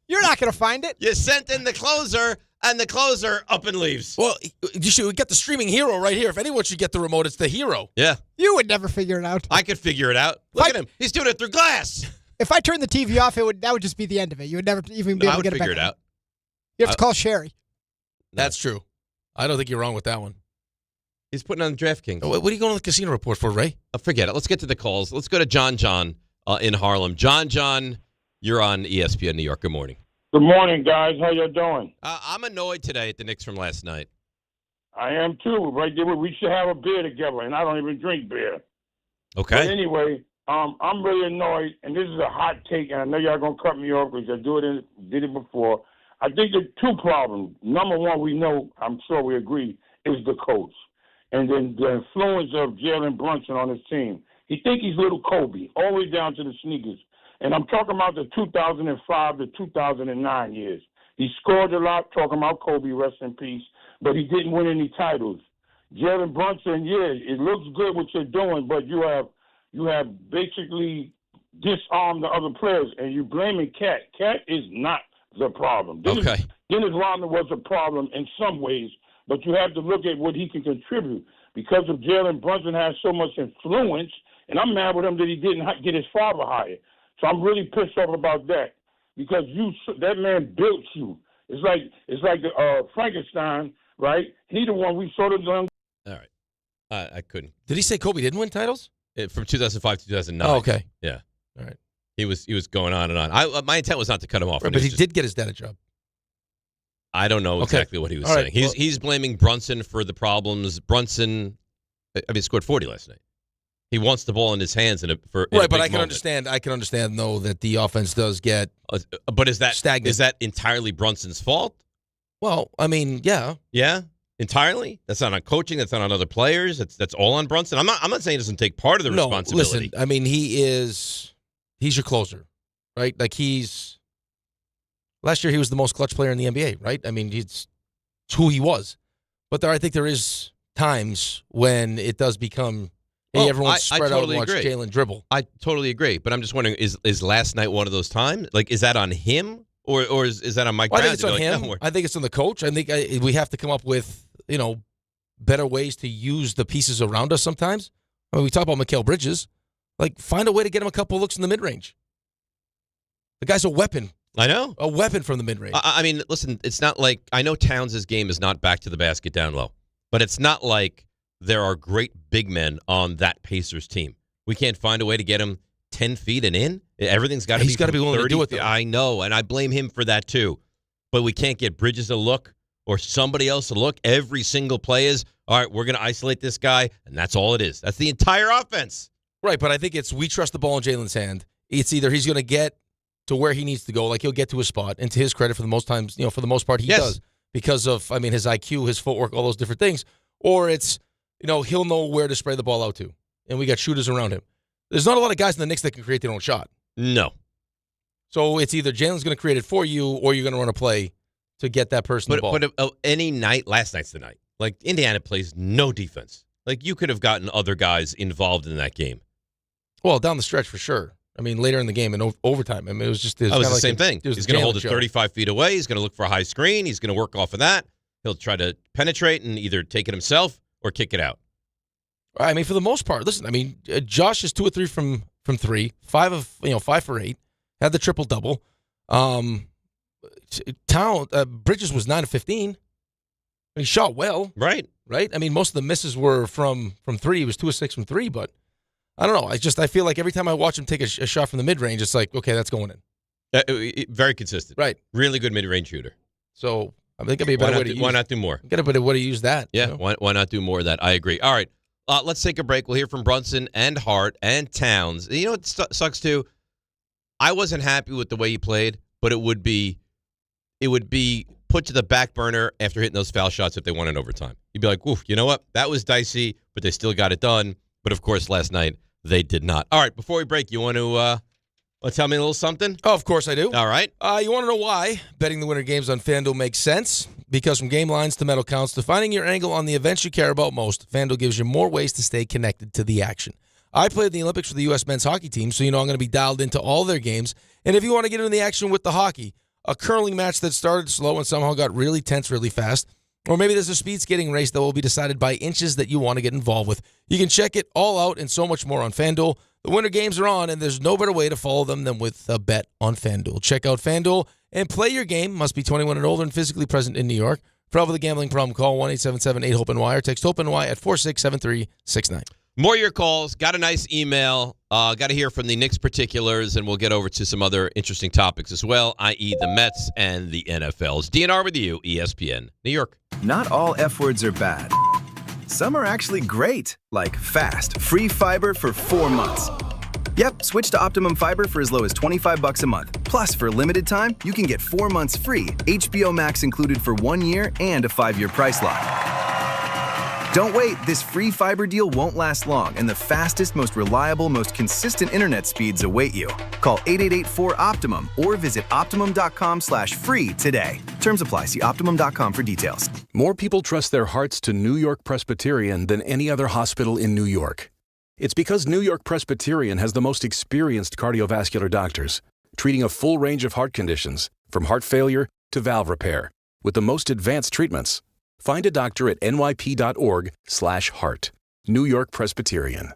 You're not going to find it. You sent in the closer, and the closer up and leaves. Well, you should get the streaming hero right here. If anyone should get the remote, it's the hero. Yeah. You would never figure it out. I could figure it out. Look at him. He's doing it through glass. If I turned the TV off, that would just be the end of it. You would never even be able to get it back. I would figure it out. You have to call Sherry. That's true. I don't think you're wrong with that one. He's putting on DraftKings. What are you going to the casino report for, Ray? Forget it. Let's get to the calls. Let's go to John in Harlem. John, you're on ESPN New York. Good morning. Good morning, guys. How you doing? I'm annoyed today at the Knicks from last night. I am too. Right there, we should have a beer together, and I don't even drink beer. Okay. But anyway, I'm really annoyed, and this is a hot take, and I know y'all gonna cut me off because I did it before. I think there's two problems. Number one, we know, I'm sure we agree, is the coach, and then the influence of Jalen Brunson on his team. He think he's little Kobe, all the way down to the sneakers. And I'm talking about the 2005 to 2009 years. He scored a lot, talking about Kobe, rest in peace, but he didn't win any titles. Jalen Brunson, yeah, it looks good what you're doing, but you have basically disarmed the other players, and you're blaming Cat. Cat is not the problem. Dennis Rodman was a problem in some ways, but you have to look at what he can contribute. Because of Jalen Brunson has so much influence, and I'm mad with him that he didn't get his father hired. So I'm really pissed off about that because that man built you. It's like Frankenstein, right? He the one we sort of done. All right. I couldn't. Did he say Kobe didn't win titles? From 2005 to 2009. Oh, okay. Yeah. All right. He was going on and on. My intent was not to cut him off. Right, but he did get his dad a job. I don't know exactly what he was saying. He's blaming Brunson for the problems. Brunson, scored 40 last night. He wants the ball in his hands but I can understand though that the offense does get. But is that stagnant? Is that entirely Brunson's fault? Well, yeah. Yeah, entirely. That's not on coaching. That's not on other players. That's all on Brunson. I'm not saying he doesn't take part of the responsibility. Listen, he's your closer, right? Like last year he was the most clutch player in the NBA, right? It's who he was. But I think there is times when it does become. Hey, everyone spread out and watch Jalen dribble. I totally agree, but I'm just wondering: is last night one of those times? Like, is that on him, or is that on Mike Brown? I think it's on him. I think it's on the coach. I think we have to come up with better ways to use the pieces around us. Sometimes we talk about Mikal Bridges, like find a way to get him a couple looks in the mid range. The guy's a weapon. I know, a weapon from the mid range. Listen, it's not like I know Towns' game is not back to the basket down low, but it's not like there are great big men on that Pacers team. We can't find a way to get him 10 feet and in. Everything's got to be. He's got to be willing to do it. I know, and I blame him for that too. But we can't get Bridges a look or somebody else a look. Every single play is all right. We're going to isolate this guy, and that's all it is. That's the entire offense. Right, but I think we trust the ball in Jalen's hand. It's either he's going to get to where he needs to go, like he'll get to his spot, and to his credit, for the most times, for the most part, he does because of his IQ, his footwork, all those different things. Or it's he'll know where to spray the ball out to. And we got shooters around him. There's not a lot of guys in the Knicks that can create their own shot. No. So it's either Jalen's going to create it for you or you're going to run a play to get that person the ball. But any night, last night's the night. Like, Indiana plays no defense. Like, you could have gotten other guys involved in that game. Well, down the stretch for sure. Later in the game in overtime. It was just... It was the same thing. He's going to hold it 35 feet away. He's going to look for a high screen. He's going to work off of that. He'll try to penetrate and either take it himself or kick it out. For the most part, listen. Josh is 2 or 3 from 3, 5 for 8, had the triple double. Bridges was 9 of 15. He shot well, right. Most of the misses were from 3. He was 2 of 6 from 3, but I don't know. I feel like every time I watch him take a shot from the mid range, it's like, okay, that's going in. Very consistent, right? Really good mid range shooter. So I think it'd be a better way to use. Why not do more? Get a better way to use that. Yeah. Why not do more of that? I agree. All right. Let's take a break. We'll hear from Brunson and Hart and Towns. You know what sucks too? I wasn't happy with the way he played, but it would be put to the back burner after hitting those foul shots if they won in overtime. You'd be like, "Oof, you know what? That was dicey, but they still got it done." But of course, last night they did not. All right. Before we break, you want to tell me a little something? Oh, of course I do. All right. You want to know why betting the winter games on FanDuel makes sense? Because from game lines to medal counts to finding your angle on the events you care about most, FanDuel gives you more ways to stay connected to the action. I played the Olympics for the U.S. men's hockey team, so I'm going to be dialed into all their games. And if you want to get into the action with the hockey, a curling match that started slow and somehow got really tense really fast. Or maybe there's a speed skating race that will be decided by inches that you want to get involved with. You can check it all out and so much more on FanDuel. The Winter Games are on, and there's no better way to follow them than with a bet on FanDuel. Check out FanDuel and play your game. Must be 21 and older and physically present in New York. For help with a gambling problem, call 1-877-8-HOPE-NY or text HOPE-NY at 467369. More of your calls. Got a nice email. Got to hear from the Knicks particulars, and we'll get over to some other interesting topics as well, i.e. the Mets and the NFL's. DNR with you, ESPN, New York. Not all F words are bad. Some are actually great, like fast, free fiber for 4 months. Yep, switch to Optimum Fiber for as low as $25 a month. Plus, for a limited time, you can get 4 months free, HBO Max included for 1 year, and a 5-year price lock. Don't wait, this free fiber deal won't last long, and the fastest, most reliable, most consistent internet speeds await you. Call 888-4-OPTIMUM or visit Optimum.com/free today. Terms apply. See Optimum.com for details. More people trust their hearts to New York Presbyterian than any other hospital in New York. It's because New York Presbyterian has the most experienced cardiovascular doctors, treating a full range of heart conditions, from heart failure to valve repair, with the most advanced treatments. Find a doctor at nyp.org/heart. New York Presbyterian.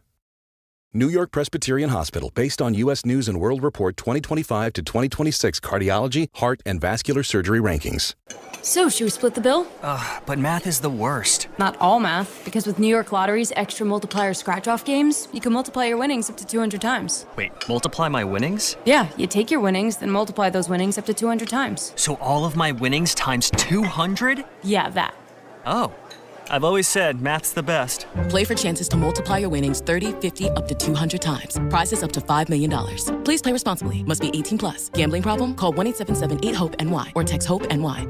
New York Presbyterian Hospital, based on U.S. News & World Report 2025 to 2026 cardiology, heart, and vascular surgery rankings. So, should we split the bill? But math is the worst. Not all math, because with New York Lottery's extra multiplier scratch-off games, you can multiply your winnings up to 200 times. Wait, multiply my winnings? Yeah, you take your winnings, then multiply those winnings up to 200 times. So all of my winnings times 200? Yeah, that. Oh. I've always said math's the best. Play for chances to multiply your winnings 30, 50, up to 200 times. Prizes up to $5 million. Please play responsibly. Must be 18 plus. Gambling problem? Call 1-877-8-HOPE-NY or text HOPE-NY.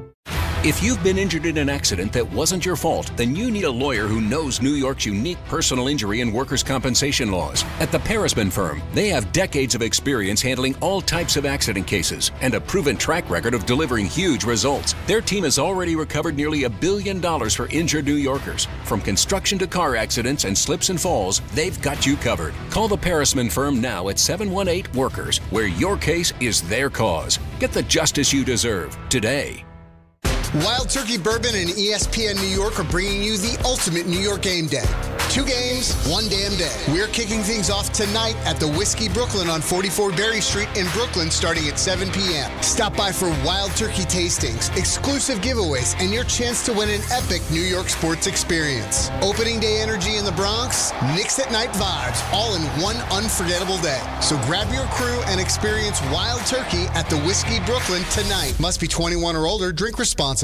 If you've been injured in an accident that wasn't your fault, then you need a lawyer who knows New York's unique personal injury and workers' compensation laws. At the Parisman Firm, they have decades of experience handling all types of accident cases and a proven track record of delivering huge results. Their team has already recovered nearly $1 billion for injured New Yorkers. From construction to car accidents and slips and falls, they've got you covered. Call the Parisman Firm now at 718-WORKERS, where your case is their cause. Get the justice you deserve today. Wild Turkey Bourbon and ESPN New York are bringing you the ultimate New York game day. 2 games, 1 damn day. We're kicking things off tonight at the Whiskey Brooklyn on 44 Berry Street in Brooklyn starting at 7 p.m. Stop by for Wild Turkey tastings, exclusive giveaways, and your chance to win an epic New York sports experience. Opening day energy in the Bronx, Knicks at night vibes, all in one unforgettable day. So grab your crew and experience Wild Turkey at the Whiskey Brooklyn tonight. Must be 21 or older. Drink responsibly.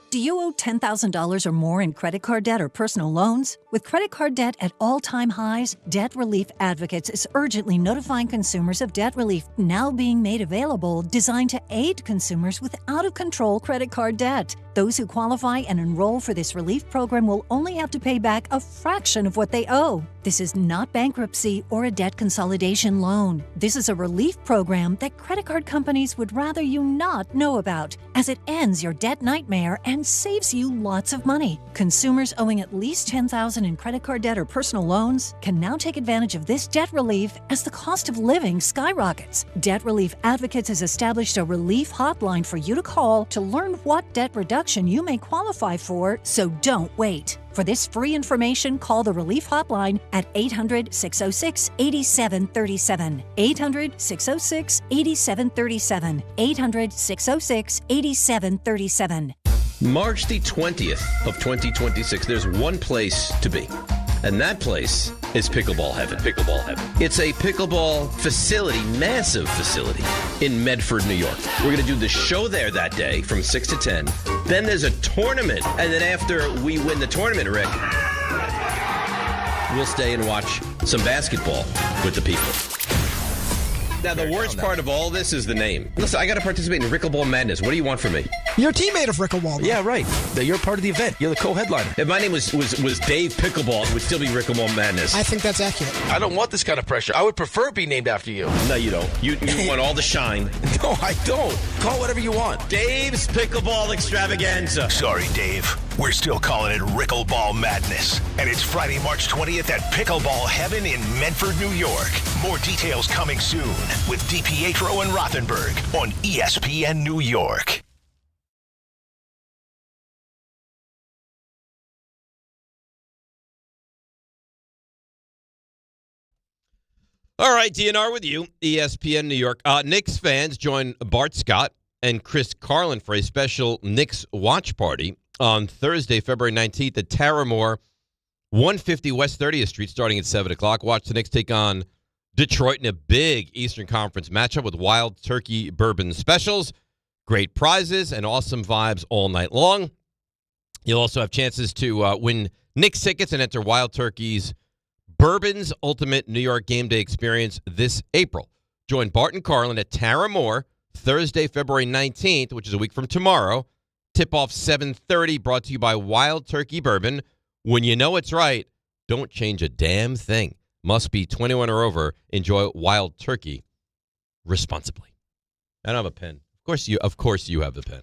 Do you owe $10,000 or more in credit card debt or personal loans? With credit card debt at all-time highs, Debt Relief Advocates is urgently notifying consumers of debt relief now being made available, designed to aid consumers with out-of-control credit card debt. Those who qualify and enroll for this relief program will only have to pay back a fraction of what they owe. This is not bankruptcy or a debt consolidation loan. This is a relief program that credit card companies would rather you not know about, as it ends your debt nightmare and saves you lots of money. Consumers owing at least $10,000 in credit card debt or personal loans can now take advantage of this debt relief as the cost of living skyrockets. Debt Relief Advocates has established a relief hotline for you to call to learn what debt reduction you may qualify for, so don't wait. For this free information, call the Relief Hotline at 800-606-8737. 800-606-8737. 800-606-8737. March the 20th of 2026, there's one place to be. And that place is Pickleball Heaven. Pickleball Heaven. It's a pickleball facility, massive facility in Medford, New York. We're going to do the show there that day from 6 to 10. Then there's a tournament. And then after we win the tournament, Rick, we'll stay and watch some basketball with the people. Now, the worst part of all this is the name. Listen, I got to participate in Rickleball Madness. What do you want from me? You're a teammate of Rickleball. Yeah, right. You're part of the event. You're the co-headliner. If my name was Dave Pickleball, it would still be Rickleball Madness. I think that's accurate. I don't want this kind of pressure. I would prefer it be named after you. No, you don't. You want all the shine. No, I don't. Call whatever you want. Dave's Pickleball Extravaganza. Sorry, Dave. We're still calling it Rickleball Madness. And it's Friday, March 20th at Pickleball Heaven in Medford, New York. More details coming soon with DiPietro and Rothenberg on ESPN New York. All right, DNR with you, ESPN New York. Knicks fans join Bart Scott and Chris Carlin for a special Knicks watch party on Thursday, February 19th at Taramore, 150 West 30th Street, starting at 7 o'clock. Watch the Knicks take on Detroit in a big Eastern Conference matchup with Wild Turkey Bourbon specials, great prizes, and awesome vibes all night long. You'll also have chances to win Knicks tickets and enter Wild Turkey's Bourbon's Ultimate New York Game Day Experience this April. Join Bart and Carlin at Taramore Thursday, February 19th, which is a week from tomorrow. Tip-off 7:30, brought to you by Wild Turkey Bourbon. When you know it's right, don't change a damn thing. Must be 21 or over. Enjoy Wild Turkey responsibly. I don't have a pen. Of course you have the pen.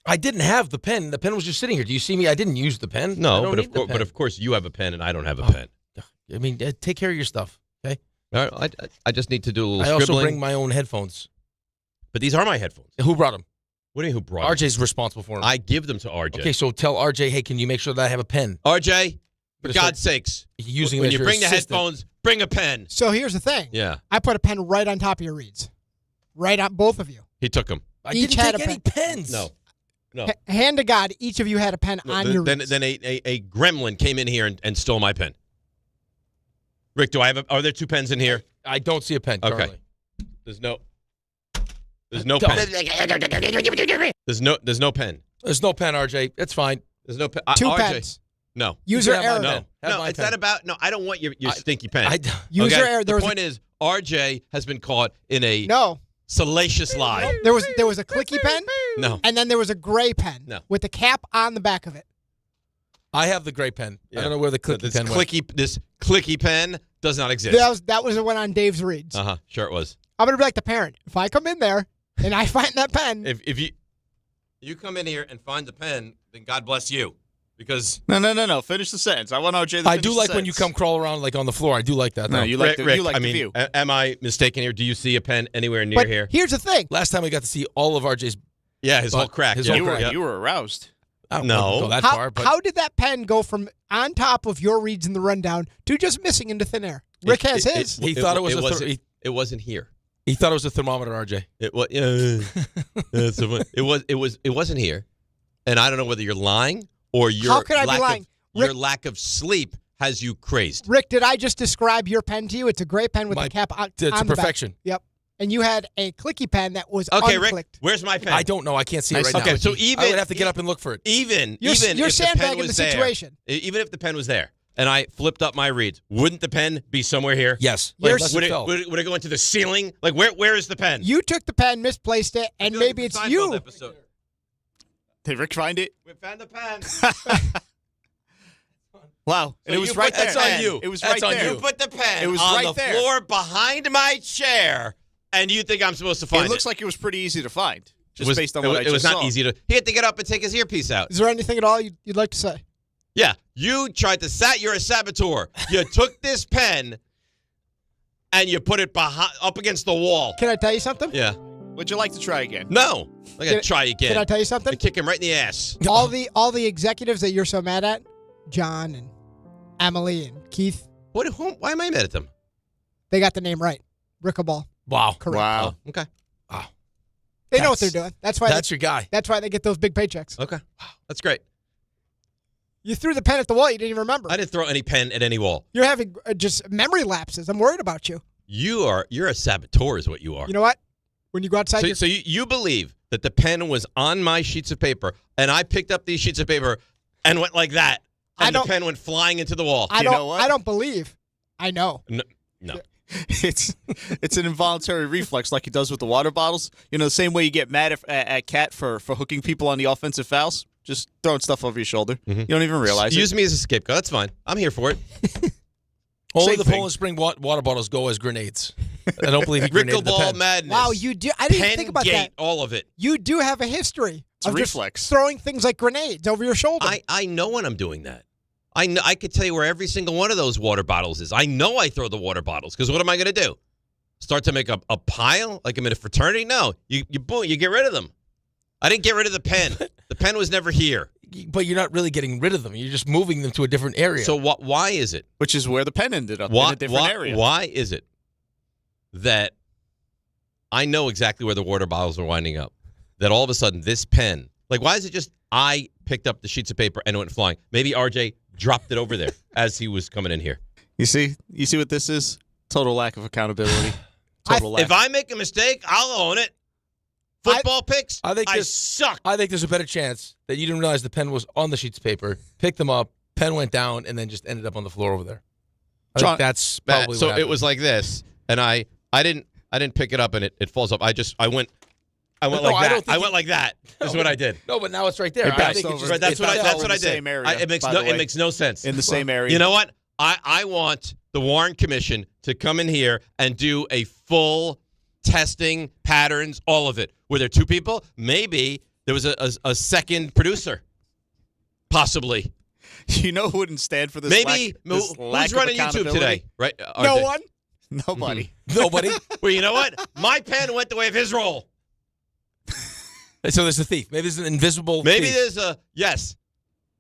I didn't have the pen. The pen was just sitting here. Do you see me? I didn't use the pen. No, but of course you have a pen and I don't have a pen. I mean, take care of your stuff, okay? All right, I just need to do a little I scribbling. also bring my own headphones. But these are my headphones. Who brought them? What do you mean who brought them? RJ's responsible for them. I give them to RJ. Okay, so tell RJ, hey, can you make sure that I have a pen? RJ, for God's sakes, using when as you your bring the assistant. headphones, bring a pen. So here's the thing. Yeah. I put a pen right on top of your reeds. Right on both of you. He took them. I Each didn't had take a any pen. pens. No. Hand to God, each of you had a pen on your reeds. Then a gremlin came in here and stole my pen. Rick, are there two pens in here? I don't see a pen currently. Okay. There's no pen. There's no pen. There's no pen, RJ. It's fine. There's no pen. Two RJ. pens. No. User error. No, it's not about. No, I don't want your stinky pen. User error. The point is, RJ has been caught in a salacious lie. There was a clicky pen. No. And then there was a gray pen. No. With the cap on the back of it. I have the gray pen. Yeah. I don't know where the clicky pen went. This clicky pen does not exist. That was the one on Dave's reeds. Sure it was. I'm gonna be like the parent. If I come in there and I find that pen, if you come in here and find the pen, then God bless you, because No. Finish the sentence. I want RJ to I finish do the like when sentence. you come crawl around like on the floor. I do like that. No, though. you like Rick, the view. Am I mistaken here? Do you see a pen anywhere near but here? here's the thing. Last time we got to see all of RJ's. Yeah, his whole crack. His Yeah. whole crack. You were aroused. I don't No. go that How, far, but how did that pen go from on top of your reeds in the rundown to just missing into thin air? Rick has his. he thought it was it wasn't here. He thought it was a thermometer, RJ. It was. It wasn't here, and I don't know whether you're lying or How could I be lying? Your lack of sleep has you crazed. Rick, did I just describe your pen to you? It's a gray pen with a cap on It's a on the back. perfection. Yep. And you had a clicky pen that was Okay, unclicked. Rick, where's my pen? I don't know. I can't see it right now. Okay, so even I would have to get up and look for it. Even You're if the pen sandbagging was the there, situation. even if the pen was there, and I flipped up my reeds, wouldn't the pen be somewhere here? Yes. You're- Unless Would it it, fell. would it go into the ceiling? Like where is the pen? You took the pen, misplaced it, and maybe it's you. Episode. Did Rick find it? We found the pen. Wow. And it was right there. That's on you. It was That's right on there. you. Put the pen It was on right the there. floor behind my chair, and you think I'm supposed to find it? It looks like it was pretty easy to find, just based on it what was, I it just was saw. not easy to. He had to get up and take his earpiece out. Is there anything at all you'd like to say? Yeah, you tried to you're a saboteur. You took this pen and you put it up against the wall. Can I tell you something? Yeah. Would you like to try again? No. I got to try again. Can I tell you something? And kick him right in the ass. All the executives that you're so mad at, John and Emily and Keith, Why am I mad at them? they got the name right. Rickleball. Wow. Correct. Wow. Oh, okay. Wow. They know what they're doing. That's why. That's your guy. That's why they get those big paychecks. Okay. That's great. You threw the pen at the wall. You didn't even remember. I didn't throw any pen at any wall. You're having just memory lapses. I'm worried about you. You're a saboteur is what you are. You know what? When you go outside, So you believe that the pen was on my sheets of paper, and I picked up these sheets of paper and went like that, and the pen went flying into the wall. I don't believe. I know. No. It's an involuntary reflex like he does with the water bottles. You know, the same way you get mad at Cat for hooking people on the offensive fouls. Just throwing stuff over your shoulder. You don't even realize it. Use me as a scapegoat. That's fine. I'm here for it. Only the Poland Spring water bottles go as grenades. I don't believe he grenaded the Rickleball pen. Madness. Wow, you do. I didn't Pen think about gate, that. all of it. You do have a history of reflex. just throwing things like grenades over your shoulder. I know when I'm doing that. I could tell you where every single one of those water bottles is. I know I throw the water bottles because what am I going to do? Start to make a pile like I'm in a fraternity? No, you get rid of them. I didn't get rid of the pen. The pen was never here. But you're not really getting rid of them. You're just moving them to a different area. So why is it? Which is where the pen ended up, in a different area. Why is it that I know exactly where the water bottles are winding up? That all of a sudden this pen, like why is it just I picked up the sheets of paper and it went flying? Maybe RJ dropped it over there as he was coming in here. You see what this is? Total lack of accountability. If I make a mistake, I'll own it. Football picks, I suck. I think there's a better chance that you didn't realize the pen was on the sheets of paper, picked them up, pen went down, and then just ended up on the floor over there. I think that's probably so what happened. it was like this, and I didn't pick it up, and it falls up. I went like that. I went like that. Is what I did. No, but now it's right there. That's what I did. It makes no sense. In the same area. You know what? I want the Warren Commission to come in here and do a full testing, patterns, all of it. Were there two people? Maybe there was a second producer. Possibly. You know who wouldn't stand for this? Maybe this lack who's of running YouTube today? Right? No one. Nobody. Nobody. Well, you know what? My pen went the way of his roll. So there's a thief. Maybe there's an invisible Maybe thief.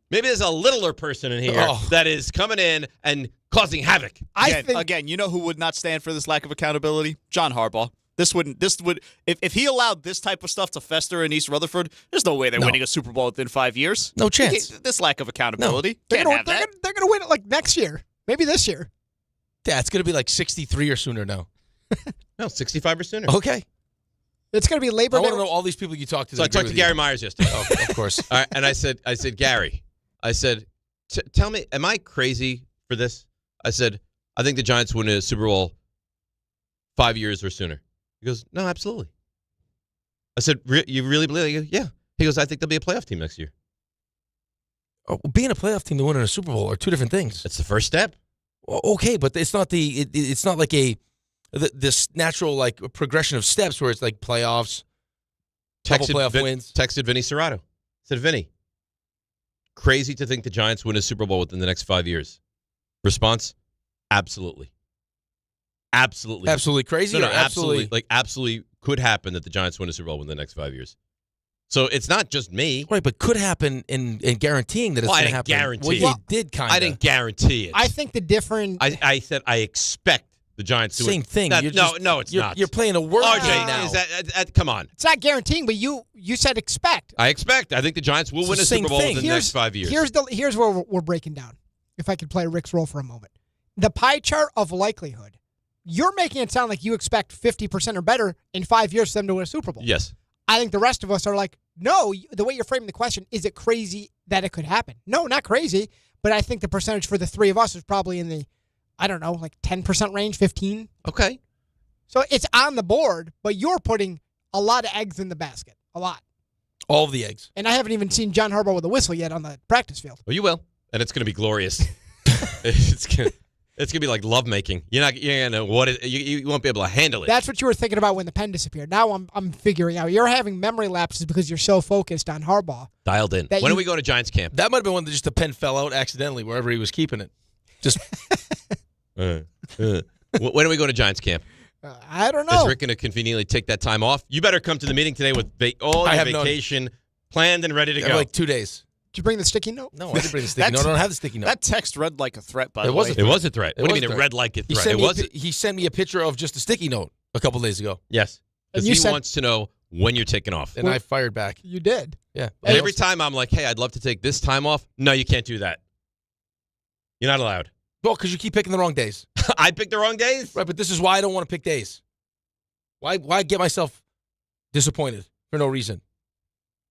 Maybe there's a littler person in here that is coming in and causing havoc. Again, you know who would not stand for this lack of accountability? John Harbaugh. This would if he allowed this type of stuff to fester in East Rutherford, there's no way they're winning a Super Bowl within 5 years. No chance. This lack of accountability. They're Can't going have that. to win it like next year. Maybe this year. Yeah, it's going to be like 63 or sooner now. No, 65 or sooner. Okay. It's going to be Labor I Day. want to know all these people you talked to. So I talked to Gary Myers yesterday. Oh, of course. All right, and I said, Gary, tell me, am I crazy for this? I said, I think the Giants win a Super Bowl 5 years or sooner. He goes, no, absolutely. I said, you really believe it? He goes, yeah. He goes, I think they'll be a playoff team next year. Oh, being a playoff team to winning a Super Bowl are two different things. That's the first step. Well, okay, but it's not it's not like this natural like progression of steps where it's like playoffs, couple playoff wins. Texted Vinny Serrato. Said, Vinny, crazy to think the Giants win a Super Bowl within the next 5 years. Response, absolutely. Absolutely. Absolutely crazy? No, or absolutely. Absolutely could happen that the Giants win a Super Bowl within the next 5 years. So it's not just me. Right, but could happen in guaranteeing that it's going to happen. I didn't guarantee well, it. you did kind of. I didn't guarantee it. I think the difference. I said I expect the Giants to win. Same thing. No, it's not. You're playing a word RJ, game now. Is that, come on. It's not guaranteeing, but you said expect. I expect. I think the Giants will win a Super Bowl within the next 5 years. Here's where we're breaking down. If I could play Rick's role for a moment. The pie chart of likelihood. You're making it sound like you expect 50% or better in 5 years for them to win a Super Bowl. Yes. I think the rest of us are like, no, the way you're framing the question, is it crazy that it could happen? No, not crazy, but I think the percentage for the three of us is probably in the, I don't know, like 10% range, 15. Okay. So it's on the board, but you're putting a lot of eggs in the basket. A lot. All of the eggs. And I haven't even seen John Harbaugh with a whistle yet on the practice field. Well, you will, and it's going to be glorious. It's gonna be like lovemaking. You won't be able to handle it. That's what you were thinking about when the pen disappeared. Now I'm figuring out you're having memory lapses because you're so focused on Harbaugh. Dialed in. When are we going to Giants camp? That might have been when just the pen fell out accidentally wherever he was keeping it. Just. When are we going to Giants camp? I don't know. Is Rick going to conveniently take that time off? You better come to the meeting today with all your vacation planned and ready to go. Like 2 days. Did you bring the sticky note? No, I didn't bring the sticky note. I don't have the sticky note. That text read like a threat, by the way. It was a threat. What do you mean it read like a threat? He sent me a picture of just a sticky note a couple days ago. Yes. Because he wants to know when you're taking off. And I fired back. You did? Yeah. And every time I'm like, hey, I'd love to take this time off. No, you can't do that. You're not allowed. Well, because you keep picking the wrong days. I pick the wrong days? Right, but this is why I don't want to pick days. Why get myself disappointed for no reason?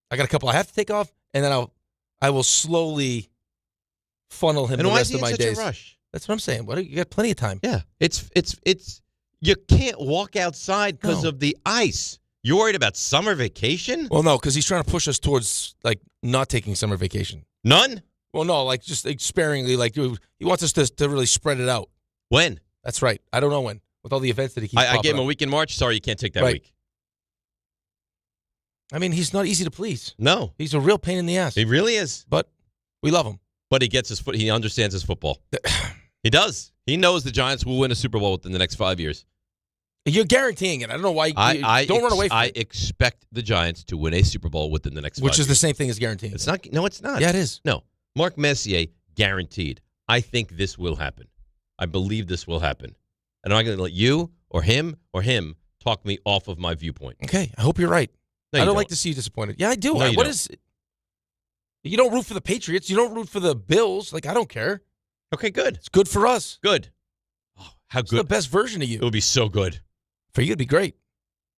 I got a couple I have to take off, and then I will slowly funnel him the rest of my days. Such a rush? That's what I'm saying. You got plenty of time. Yeah, it's You can't walk outside because of the ice. You're worried about summer vacation? Well, no, because he's trying to push us towards like not taking summer vacation. None? Well, no, like just like, sparingly. Like he wants us to really spread it out. When? That's right. I don't know when. With all the events that he keeps I gave him up. a week in March. Sorry, you can't take that week. I mean, he's not easy to please. No. He's a real pain in the ass. He really is. But we love him. But he gets his foot. He understands his football. He does. He knows the Giants will win a Super Bowl within the next 5 years. You're guaranteeing it. I don't know why. Don't run away from it. I expect the Giants to win a Super Bowl within the next 5 years. Which is the same thing as guaranteeing. It's not. No, it's not. Yeah, it is. No. Mark Messier, guaranteed. I think this will happen. I believe this will happen. And I'm not going to let you or him talk me off of my viewpoint. Okay. I hope you're right. No, I don't like to see you disappointed. Yeah, I do. No, What is it? You don't root for the Patriots. You don't root for the Bills. Like, I don't care. Okay, good. It's good for us. Good. Oh, how It's good. the best version of you. It would be so good. For you, it'd be great.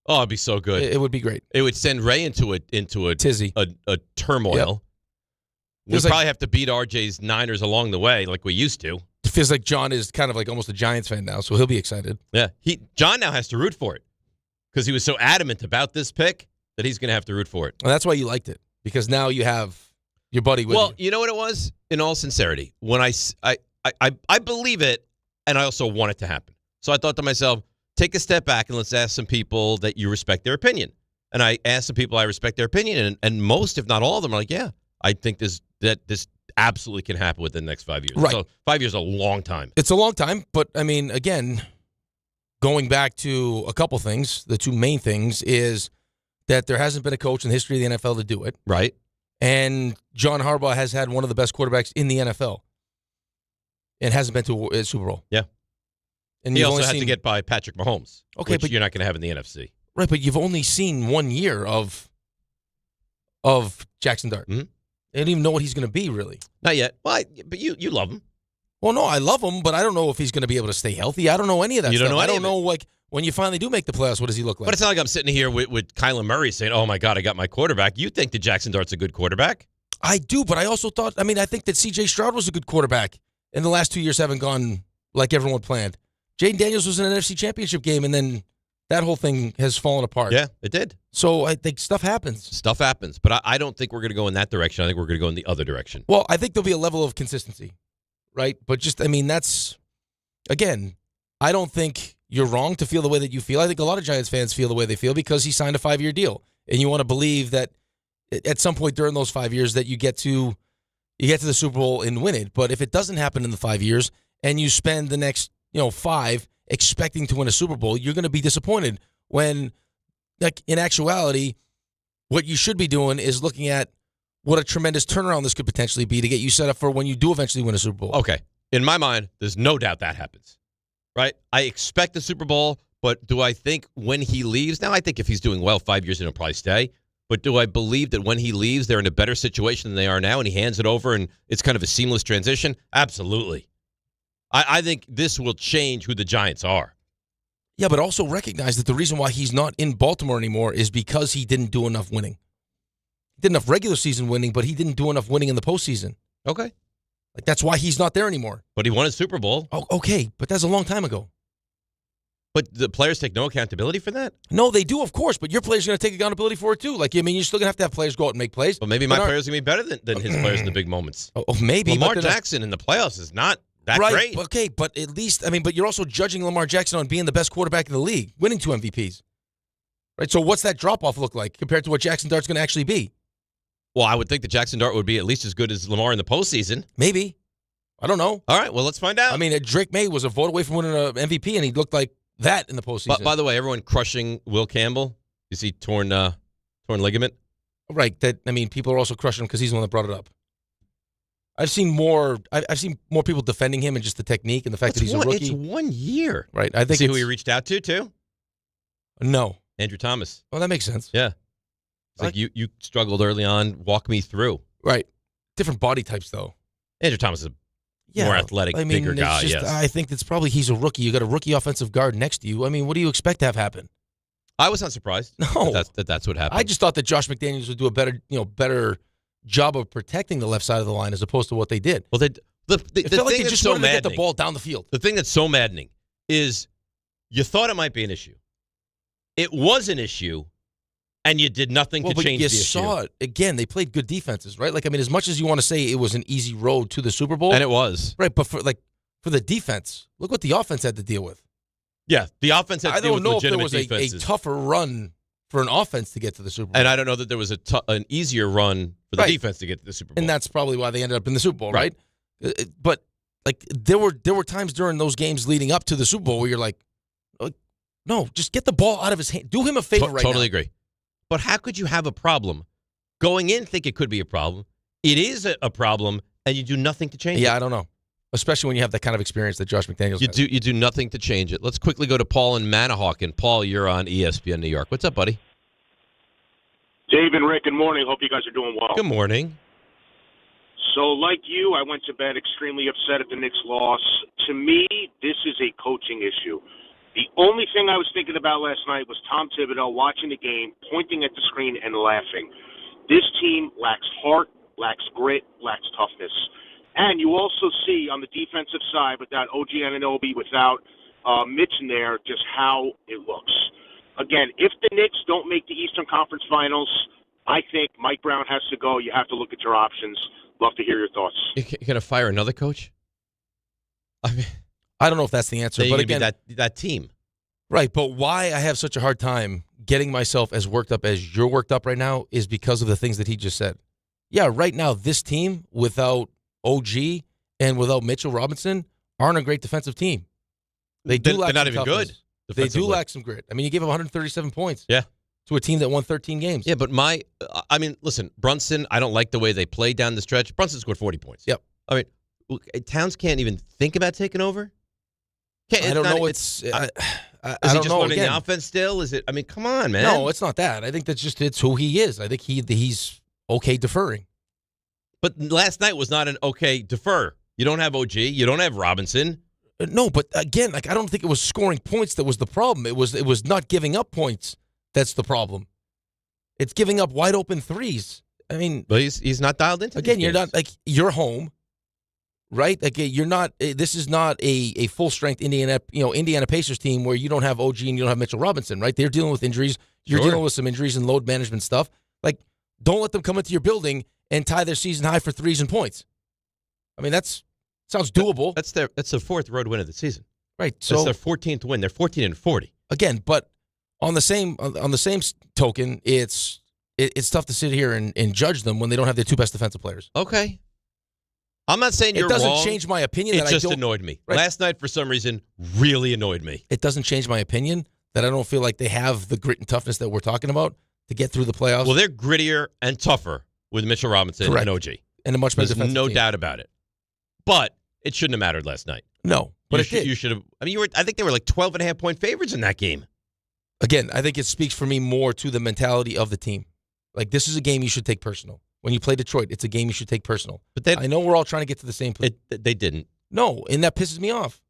Oh, it'd be so good. It would be great. It would send Ray into a tizzy, a turmoil. We'll Feels like- probably have to beat RJ's Niners along the way, like we used to. It feels like John is kind of like almost a Giants fan now, so he'll be excited. Yeah, John now has to root for it because he was so adamant about this pick that he's going to have to root for it. Well, that's why you liked it, because now you have your buddy with Well, you. you know what it was? In all sincerity, when I believe it, and I also want it to happen. So I thought to myself, take a step back and let's ask some people that you respect their opinion. And I asked some people I respect their opinion, and most, if not all of them, are like, yeah, I think this absolutely can happen within the next 5 years. Right. So 5 years is a long time. It's a long time, but I mean, again, going back to a couple things, the two main things is that there hasn't been a coach in the history of the NFL to do it. Right. And John Harbaugh has had one of the best quarterbacks in the NFL and hasn't been to a Super Bowl. Yeah. And he you've also only had seen, to get by Patrick Mahomes, which but you're not going to have in the NFC. Right, but you've only seen 1 year of Jackson Dart. Mm-hmm. They don't even know what he's going to be, really. Not yet. Well, but you love him. Well, no, I love him, but I don't know if he's going to be able to stay healthy. I don't know any of that You stuff. don't know I any don't of know, like, when you finally do make the playoffs, what does he look like? But it's not like I'm sitting here with Kyler Murray saying, oh, my God, I got my quarterback. You think that Jackson Dart's a good quarterback? I do, but I also thought, I think that C.J. Stroud was a good quarterback, and the last 2 years haven't gone like everyone planned. Jaden Daniels was in an NFC Championship game, and then that whole thing has fallen apart. Yeah, it did. So I think stuff happens. Stuff happens, but I don't think we're going to go in that direction. I think we're going to go in the other direction. Well, I think there'll be a level of consistency, right? But just, that's, again, I don't think you're wrong to feel the way that you feel. I think a lot of Giants fans feel the way they feel because he signed a 5-year deal, and you want to believe that at some point during those 5 years that you get to the Super Bowl and win it. But if it doesn't happen in the 5 years and you spend the next 5 expecting to win a Super Bowl, you're going to be disappointed when, like, in actuality, what you should be doing is looking at what a tremendous turnaround this could potentially be to get you set up for when you do eventually win a Super Bowl. Okay. In my mind, there's no doubt that happens, right? I expect the Super Bowl, but do I think when he leaves? Now, I think if he's doing well 5 years, he'll probably stay. But do I believe that when he leaves, they're in a better situation than they are now and he hands it over and it's kind of a seamless transition? Absolutely. I think this will change who the Giants are. Yeah, but also recognize that the reason why he's not in Baltimore anymore is because he didn't do enough winning. He did enough regular season winning, but he didn't do enough winning in the postseason. Okay. Like, that's why he's not there anymore. But he won a Super Bowl. Oh, okay, but that's a long time ago. But the players take no accountability for that? No, they do, of course, but your players are going to take accountability for it, too. Like, you're still going to have players go out and make plays. But maybe my players are going to be better than his players in the big moments. Oh, maybe. Lamar Jackson in the playoffs is not that right, great. Okay, but at least, but you're also judging Lamar Jackson on being the best quarterback in the league, winning 2 MVPs. Right, so what's that drop-off look like compared to what Jackson Dart's going to actually be? Well, I would think that Jackson Dart would be at least as good as Lamar in the postseason. Maybe. I don't know. All right, well, let's find out. Drake May was a vote away from winning an MVP, and he looked like that in the postseason. But by the way, everyone crushing Will Campbell. You see torn ligament? Right. People are also crushing him because he's the one that brought it up. I've seen more people defending him and just the technique and the fact that he's a rookie. It's 1 year. Right. I think see who he reached out to, too? No. Andrew Thomas. Oh, that makes sense. Yeah. It's like you struggled early on. Walk me through. Right. Different body types, though. Andrew Thomas is a more athletic, bigger guy, yes. I think that's probably he's a rookie. You got a rookie offensive guard next to you. What do you expect to have happen? I was not surprised. No. That's what happened. I just thought that Josh McDaniels would do a better job of protecting the left side of the line as opposed to what they did. Well, the it felt like thing they that's just so wanted to maddening, get the ball down the field. The thing that's so maddening is You thought it might be an issue. It was an issue, and you did nothing to change the issue. You saw it. Again, they played good defenses, right? Like, I mean, as much as you want to say it was an easy road to the Super Bowl. And it was. Right, but for the defense, look what the offense had to deal with. Yeah, the offense had to deal with legitimate defenses. I don't know if there was a tougher run for an offense to get to the Super Bowl. And I don't know that there was an easier run for the defense to get to the Super Bowl. And that's probably why they ended up in the Super Bowl, right? But like there were times during those games leading up to the Super Bowl where you're like, no, just get the ball out of his hand. Do him a favor right now. Totally agree. But how could you have a problem going in, think it could be a problem? It is a problem, and you do nothing to change it. Yeah, I don't know. Especially when you have that kind of experience that Josh McDaniels has. You do nothing to change it. Let's quickly go to Paul in Manahawkin. Paul, you're on ESPN New York. What's up, buddy? Dave and Rick, good morning. Hope you guys are doing well. Good morning. So, like you, I went to bed extremely upset at the Knicks' loss. To me, this is a coaching issue. The only thing I was thinking about last night was Tom Thibodeau watching the game, pointing at the screen and laughing. This team lacks heart, lacks grit, lacks toughness. And you also see on the defensive side, without OG Anunoby, without Mitch in there, just how it looks. Again, if the Knicks don't make the Eastern Conference Finals, I think Mike Brown has to go. You have to look at your options. Love to hear your thoughts. You're going to fire another coach? I mean, I don't know if that's the answer. But again, that team. Right, but why I have such a hard time getting myself as worked up as you're worked up right now is because of the things that he just said. Yeah, right now, this team without OG and without Mitchell Robinson aren't a great defensive team. They're not even good. They do lack some grit. I mean, you gave up 137 points to a team that won 13 games. Yeah, but listen, Brunson, I don't like the way they played down the stretch. Brunson scored 40 points. Yep. I mean, Towns can't even think about taking over? I don't know. Is he just learning the offense still? Is it? I mean, come on, man. No, it's not that. I think it's who he is. I think he's okay deferring. But last night was not an okay defer. You don't have OG. You don't have Robinson. No, but again, I don't think it was scoring points that was the problem. It was not giving up points that's the problem. It's giving up wide open threes. I mean, but he's not dialed into. Again, you're not you're home. Right? Like you're not. This is not a full strength Indiana Pacers team where you don't have OG and you don't have Mitchell Robinson. Right? They're dealing with injuries. You're dealing with some injuries and load management stuff. Like, don't let them come into your building and tie their season high for threes and points. I mean, sounds doable. That's their fourth road win of the season. Right. So that's their 14th win. They're 14-40 again. But on the same token, it's tough to sit here and judge them when they don't have their two best defensive players. Okay. I'm not saying you're wrong. It doesn't change my opinion. It just annoyed me. Right. Last night, for some reason, really annoyed me. It doesn't change my opinion that I don't feel like they have the grit and toughness that we're talking about to get through the playoffs. Well, they're grittier and tougher with Mitchell Robinson and OG. And a much better defensive There's no team. doubt about it. But it shouldn't have mattered last night. No, but it did. You should have. I mean, I think they were like 12.5-point favorites in that game. Again, I think it speaks for me more to the mentality of the team. Like, this is a game you should take personal. When you play Detroit, it's a game you should take personal. But I know we're all trying to get to the same place. They didn't. No, and that pisses me off.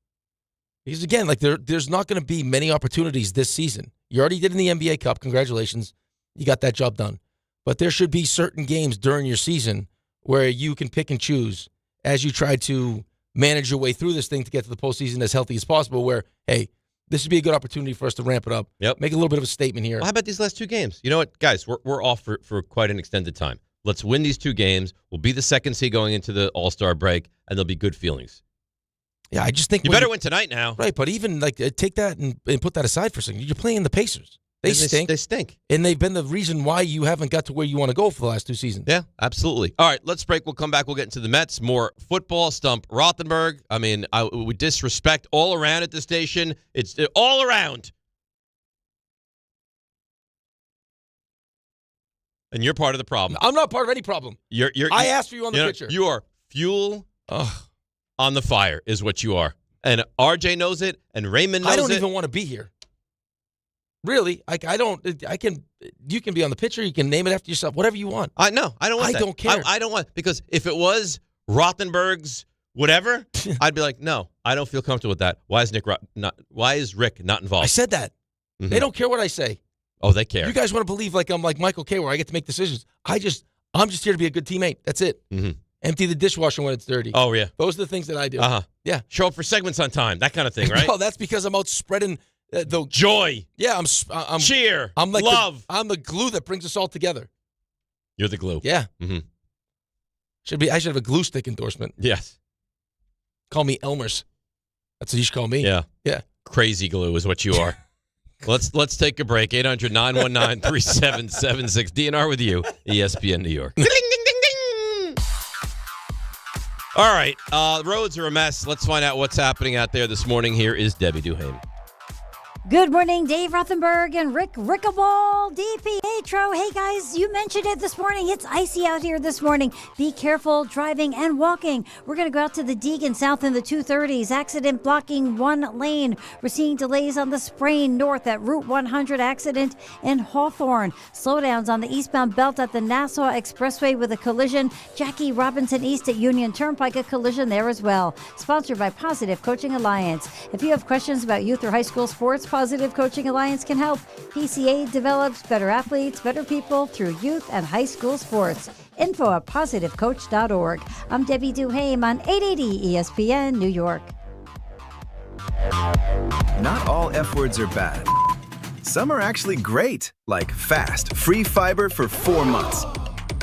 Because, again, like there's not going to be many opportunities this season. You already did in the NBA Cup. Congratulations. You got that job done. But there should be certain games during your season where you can pick and choose as you try to manage your way through this thing to get to the postseason as healthy as possible where, hey, this would be a good opportunity for us to ramp it up. Yep. Make a little bit of a statement here. Well, how about these last two games? You know what, guys, we're off for quite an extended time. Let's win these two games. We'll be the second seed going into the All-Star break, and there'll be good feelings. Yeah, I just think you better win tonight now. Right, but even take that and put that aside for a second. You're playing the Pacers. They stink. They stink. And they've been the reason why you haven't got to where you want to go for the last two seasons. Yeah, absolutely. All right, let's break. We'll come back. We'll get into the Mets. More football. Stump Rothenberg. I mean, we disrespect all around at the station. It's all around. And you're part of the problem. I'm not part of any problem. I asked for you on the picture. You are fuel on the fire is what you are. And RJ knows it, and Raymond knows it. I don't even want to be here. Really, you can be on the picture. You can name it after yourself, whatever you want. I don't want that. I don't care. I don't want, because if it was Rothenberg's whatever, I'd be like, no, I don't feel comfortable with that. Why is Rick not involved? I said that. Mm-hmm. They don't care what I say. Oh, they care. You guys want to believe like I'm like Michael Kay, where I get to make decisions. I'm just here to be a good teammate. That's it. Mm-hmm. Empty the dishwasher when it's dirty. Oh, yeah. Those are the things that I do. Uh-huh. Yeah. Show up for segments on time, that kind of thing, right? No, that's because I'm out spreading The joy. Yeah, I'm cheer. I'm like love. I'm the glue that brings us all together. You're the glue. Yeah. Mm-hmm. I should have a glue stick endorsement. Yes. Call me Elmer's. That's what you should call me. Yeah. Yeah. Crazy glue is what you are. Let's take a break. 800-919-3776. DNR with you, ESPN New York. Ding, ding, ding, ding. All right. The roads are a mess. Let's find out what's happening out there this morning. Here is Debbie Duhame. Good morning, Dave Rothenberg and Rickleball, DiPietro. Hey, guys, you mentioned it this morning. It's icy out here this morning. Be careful driving and walking. We're going to go out to the Deegan South in the 230s. Accident blocking one lane. We're seeing delays on the Sprain North at Route 100 accident in Hawthorne. Slowdowns on the eastbound belt at the Nassau Expressway with a collision. Jackie Robinson East at Union Turnpike, a collision there as well. Sponsored by Positive Coaching Alliance. If you have questions about youth or high school sports, Positive Coaching Alliance can help. PCA develops better athletes, better people through youth and high school sports. Info at positivecoach.org. I'm Debbie Duhame on 880 ESPN New York. Not all F words are bad. Some are actually great, like fast, free fiber for 4 months.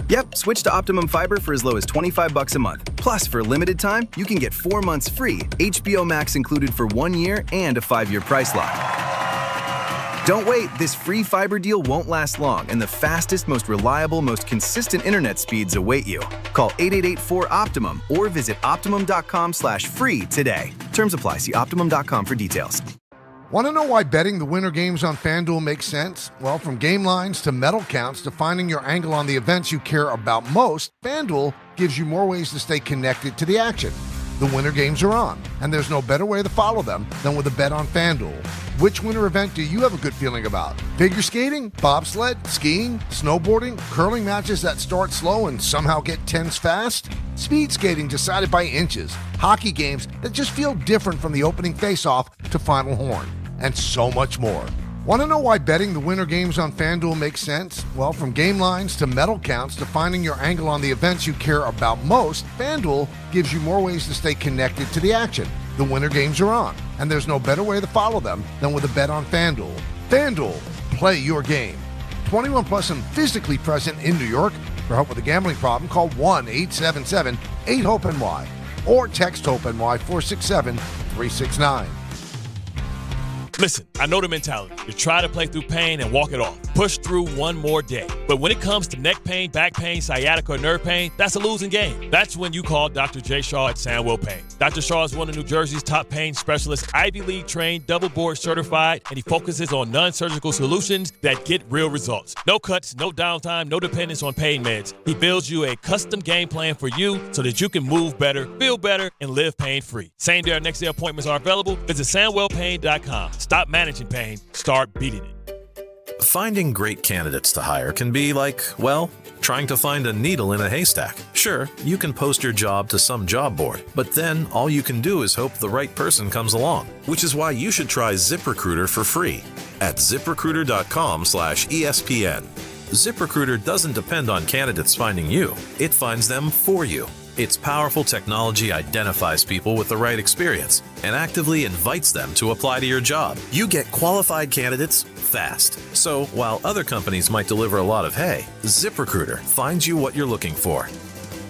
Yep, switch to Optimum Fiber for as low as $25 a month. Plus, for a limited time, you can get 4 months free, HBO Max included for 1 year, and a 5-year price lock. Don't wait, this free fiber deal won't last long, and the fastest, most reliable, most consistent internet speeds await you. Call 888-4-OPTIMUM or visit Optimum.com/free today. Terms apply. See Optimum.com for details. Want to know why betting the winter games on FanDuel makes sense? Well, from game lines to medal counts to finding your angle on the events you care about most, FanDuel gives you more ways to stay connected to the action. The winter games are on, and there's no better way to follow them than with a bet on FanDuel. Which winter event do you have a good feeling about? Figure skating, bobsled, skiing, snowboarding, curling matches that start slow and somehow get tense fast? Speed skating decided by inches, hockey games that just feel different from the opening face-off to final horn, and so much more. Want to know why betting the winter games on FanDuel makes sense? Well, from game lines to medal counts to finding your angle on the events you care about most, FanDuel gives you more ways to stay connected to the action. The winter games are on, and there's no better way to follow them than with a bet on FanDuel. FanDuel, play your game. 21 plus and physically present in New York. For help with a gambling problem, call 1-877-8-HOPE-NY or text HOPE-NY 467-369. Listen, I know the mentality. You try to play through pain and walk it off. Push through one more day. But when it comes to neck pain, back pain, sciatica, or nerve pain, that's a losing game. That's when you call Dr. J. Shaw at Sandwell Pain. Dr. Shaw is one of New Jersey's top pain specialists, Ivy League trained, double board certified, and he focuses on non-surgical solutions that get real results. No cuts, no downtime, no dependence on pain meds. He builds you a custom game plan for you so that you can move better, feel better, and live pain-free. Same day or next day appointments are available. Visit SandwellPain.com. Stop managing pain. Start beating it. Finding great candidates to hire can be like, well, trying to find a needle in a haystack. Sure, you can post your job to some job board, but then all you can do is hope the right person comes along, which is why you should try ZipRecruiter for free at ZipRecruiter.com/ESPN. ZipRecruiter doesn't depend on candidates finding you. It finds them for you. Its powerful technology identifies people with the right experience and actively invites them to apply to your job. You get qualified candidates fast. So while other companies might deliver a lot of hay, ZipRecruiter finds you what you're looking for.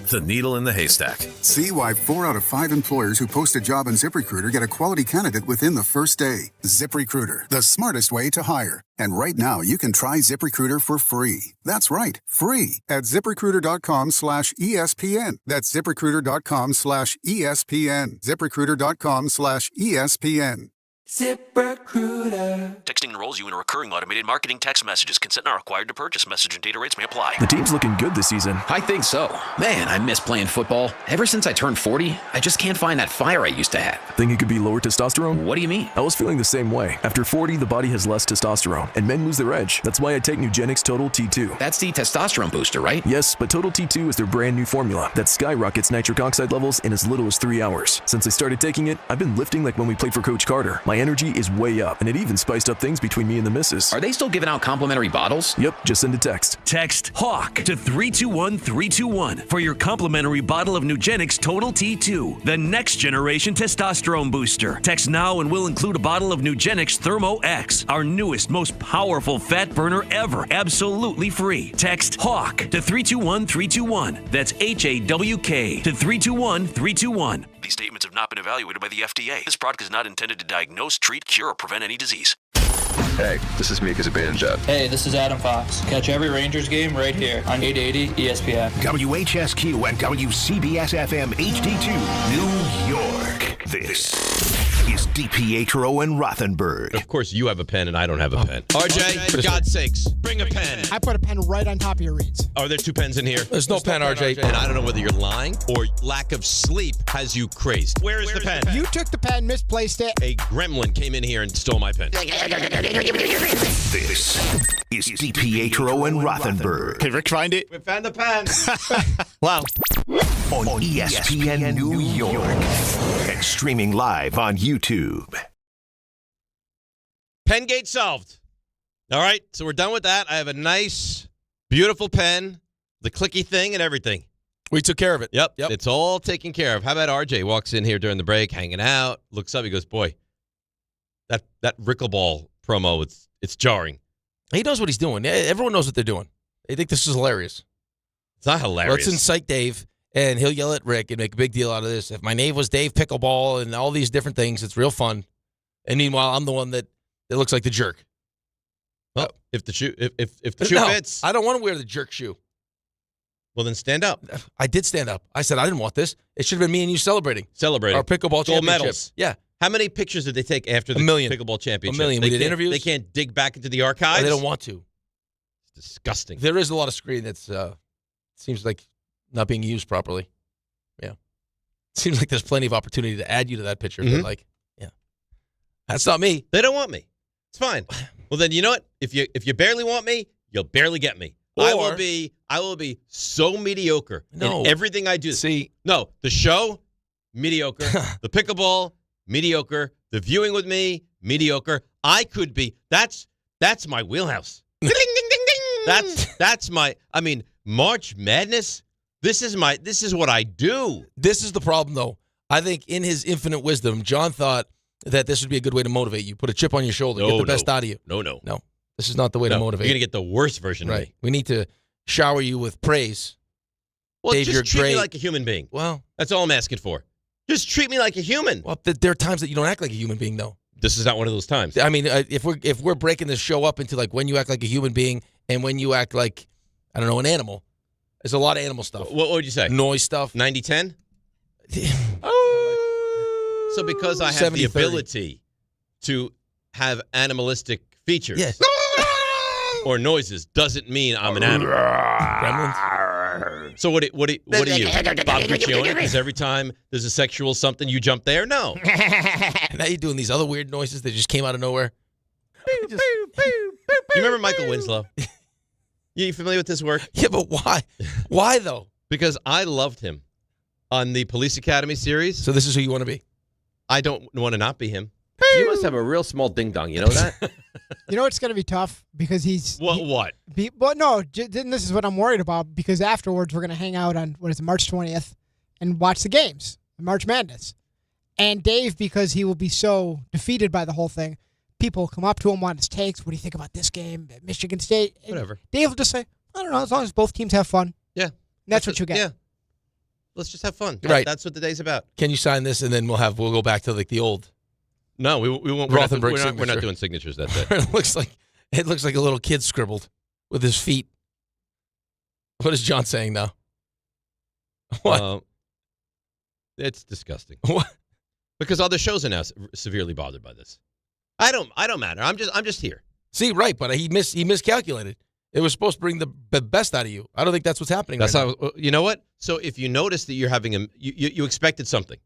The needle in the haystack. See why 4 out of 5 employers who post a job on ZipRecruiter get a quality candidate within the first day. ZipRecruiter, the smartest way to hire. And right now, you can try ZipRecruiter for free. That's right, free at ZipRecruiter.com/ESPN. That's ZipRecruiter.com/ESPN. ZipRecruiter.com/ESPN. ZipRecruiter. Texting enrolls you in recurring automated marketing text messages. Consent not required to purchase. Message and data rates may apply. The team's looking good this season. I think so. Man, I miss playing football. Ever since I turned 40, I just can't find that fire I used to have. Think it could be lower testosterone? What do you mean? I was feeling the same way. After 40, the body has less testosterone, and men lose their edge. That's why I take Nugenix Total T2. That's the testosterone booster, right? Yes, but Total T2 is their brand new formula that skyrockets nitric oxide levels in as little as 3 hours. Since I started taking it, I've been lifting like when we played for Coach Carter. My My energy is way up, and it even spiced up things between me and the missus. Are they still giving out complimentary bottles? Yep, just send a text. Text HAWK to 321-321 for your complimentary bottle of Nugenix Total T2, the next generation testosterone booster. Text now and we'll include a bottle of Nugenix Thermo X, our newest, most powerful fat burner ever, absolutely free. Text HAWK to 321-321. That's HAWK to 321-321. These statements have not been evaluated by the FDA. This product is not intended to diagnose, treat, cure, or prevent any disease. Hey, this is Mika Zibanejad. Hey, this is Adam Fox. Catch every Rangers game right here on 880 ESPN. WHSQ and WCBS-FM HD2, New York. This is DiPietro and Rothenberg. Of course, you have a pen and I don't have a pen. RJ, for God's sakes, bring a pen. I put a pen right on top of your reeds. Are there 2 pens in here? There's no pen, RJ. And I don't know whether you're lying or lack of sleep has you crazy. Where is the pen? You took the pen, misplaced it. A gremlin came in here and stole my pen. This is DiPietro and Rothenberg. Hey, Rick, find it. We found the pen. Wow. On ESPN New York. And streaming live on YouTube. Pen gate solved. All right, so we're done with that. I have a nice, beautiful pen, the clicky thing and everything. We took care of it. Yep. It's all taken care of. How about RJ walks in here during the break, hanging out, looks up, he goes, boy, that Rickleball promo, it's jarring. He knows what he's doing. Everyone knows what they're doing. They think this is hilarious. It's not hilarious. Let's incite Dave, and he'll yell at Rick and make a big deal out of this. If my name was Dave Pickleball and all these different things, it's real fun. And meanwhile, I'm the one that looks like the jerk. Well, if the shoe fits. I don't want to wear the jerk shoe. Well, then stand up. I did stand up. I said I didn't want this. It should have been me and you celebrating our pickleball gold championship. Medals. Yeah. How many pictures did they take after the pickleball championship? 1 million. We did interviews. They can't dig back into the archives. They don't want to. It's disgusting. There is a lot of screen that's seems like not being used properly. Yeah. Seems like there's plenty of opportunity to add you to that picture. Mm-hmm. But that's not me. They don't want me. It's fine. Well, then you know what? If you barely want me, you'll barely get me. Or, I will be so mediocre in everything I do. See, no, the show, mediocre. The pickleball, mediocre. The viewing with me, mediocre. I could be. That's my wheelhouse. Ding, ding, ding, ding. That's my. I mean, March Madness. This is what I do. This is the problem, though. I think in his infinite wisdom, John thought that this would be a good way to motivate you. Put a chip on your shoulder. Get the best out of you. No. This is not the way to motivate. You're going to get the worst version of me. We need to shower you with praise. Well, Dave, just you're treat great. me like a human being. Well, that's all I'm asking for. Just treat me like a human. Well, there are times that you don't act like a human being, though. This is not one of those times. I mean, if we're breaking this show up into like when you act like a human being and when you act like, I don't know, an animal, there's a lot of animal stuff. What would you say? Noise stuff. 90-10? So because I have the ability to have animalistic features or noises doesn't mean I'm an animal. So what are you, Bob Guccione? Because every time there's a sexual something, you jump there? No. Now you're doing these other weird noises that just came out of nowhere. You remember Michael Winslow? You familiar with his work? Yeah, but why? Why, though? Because I loved him on the Police Academy series. So this is who you want to be? I don't want to not be him. You must have a real small ding-dong. You know that? You know it's going to be tough because he's... What? Well, no, this is what I'm worried about because afterwards we're going to hang out on, March 20th and watch the games, March Madness. And Dave, because he will be so defeated by the whole thing, people will come up to him, want his takes. What do you think about this game at Michigan State? And whatever. Dave will just say, I don't know, as long as both teams have fun. Yeah. And that's what you get. Yeah. Let's just have fun. Right. That's what the day's about. Can you sign this and then we'll go back to like the old... No, we won't. We're not doing signatures that day. It looks like a little kid scribbled with his feet. What is John saying now? What? It's disgusting. What? Because other shows are now severely bothered by this. I don't matter. I'm just here. See, right, but he miscalculated. It was supposed to bring the best out of you. I don't think that's what's happening. That's how. You know what? So if you notice that you're having you expected something.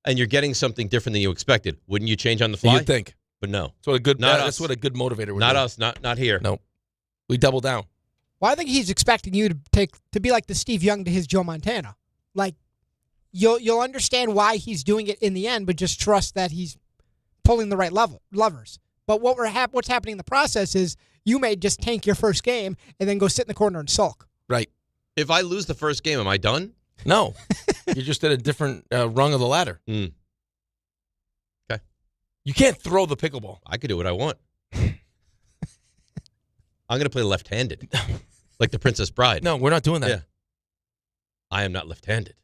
And you're getting something different than you expected. Wouldn't you change on the fly? You'd think. But no. That's what a good motivator would do. Not us. Not here. No. We double down. Well, I think he's expecting you to be like the Steve Young to his Joe Montana. Like, you'll understand why he's doing it in the end, but just trust that he's pulling the right levers. But what's happening in the process is you may just tank your first game and then go sit in the corner and sulk. Right. If I lose the first game, am I done? No. You're just at a different rung of the ladder. Okay. You can't throw the pickleball. I could do what I want. I'm going to play left-handed, like the Princess Bride. No, we're not doing that. Yeah. I am not left-handed.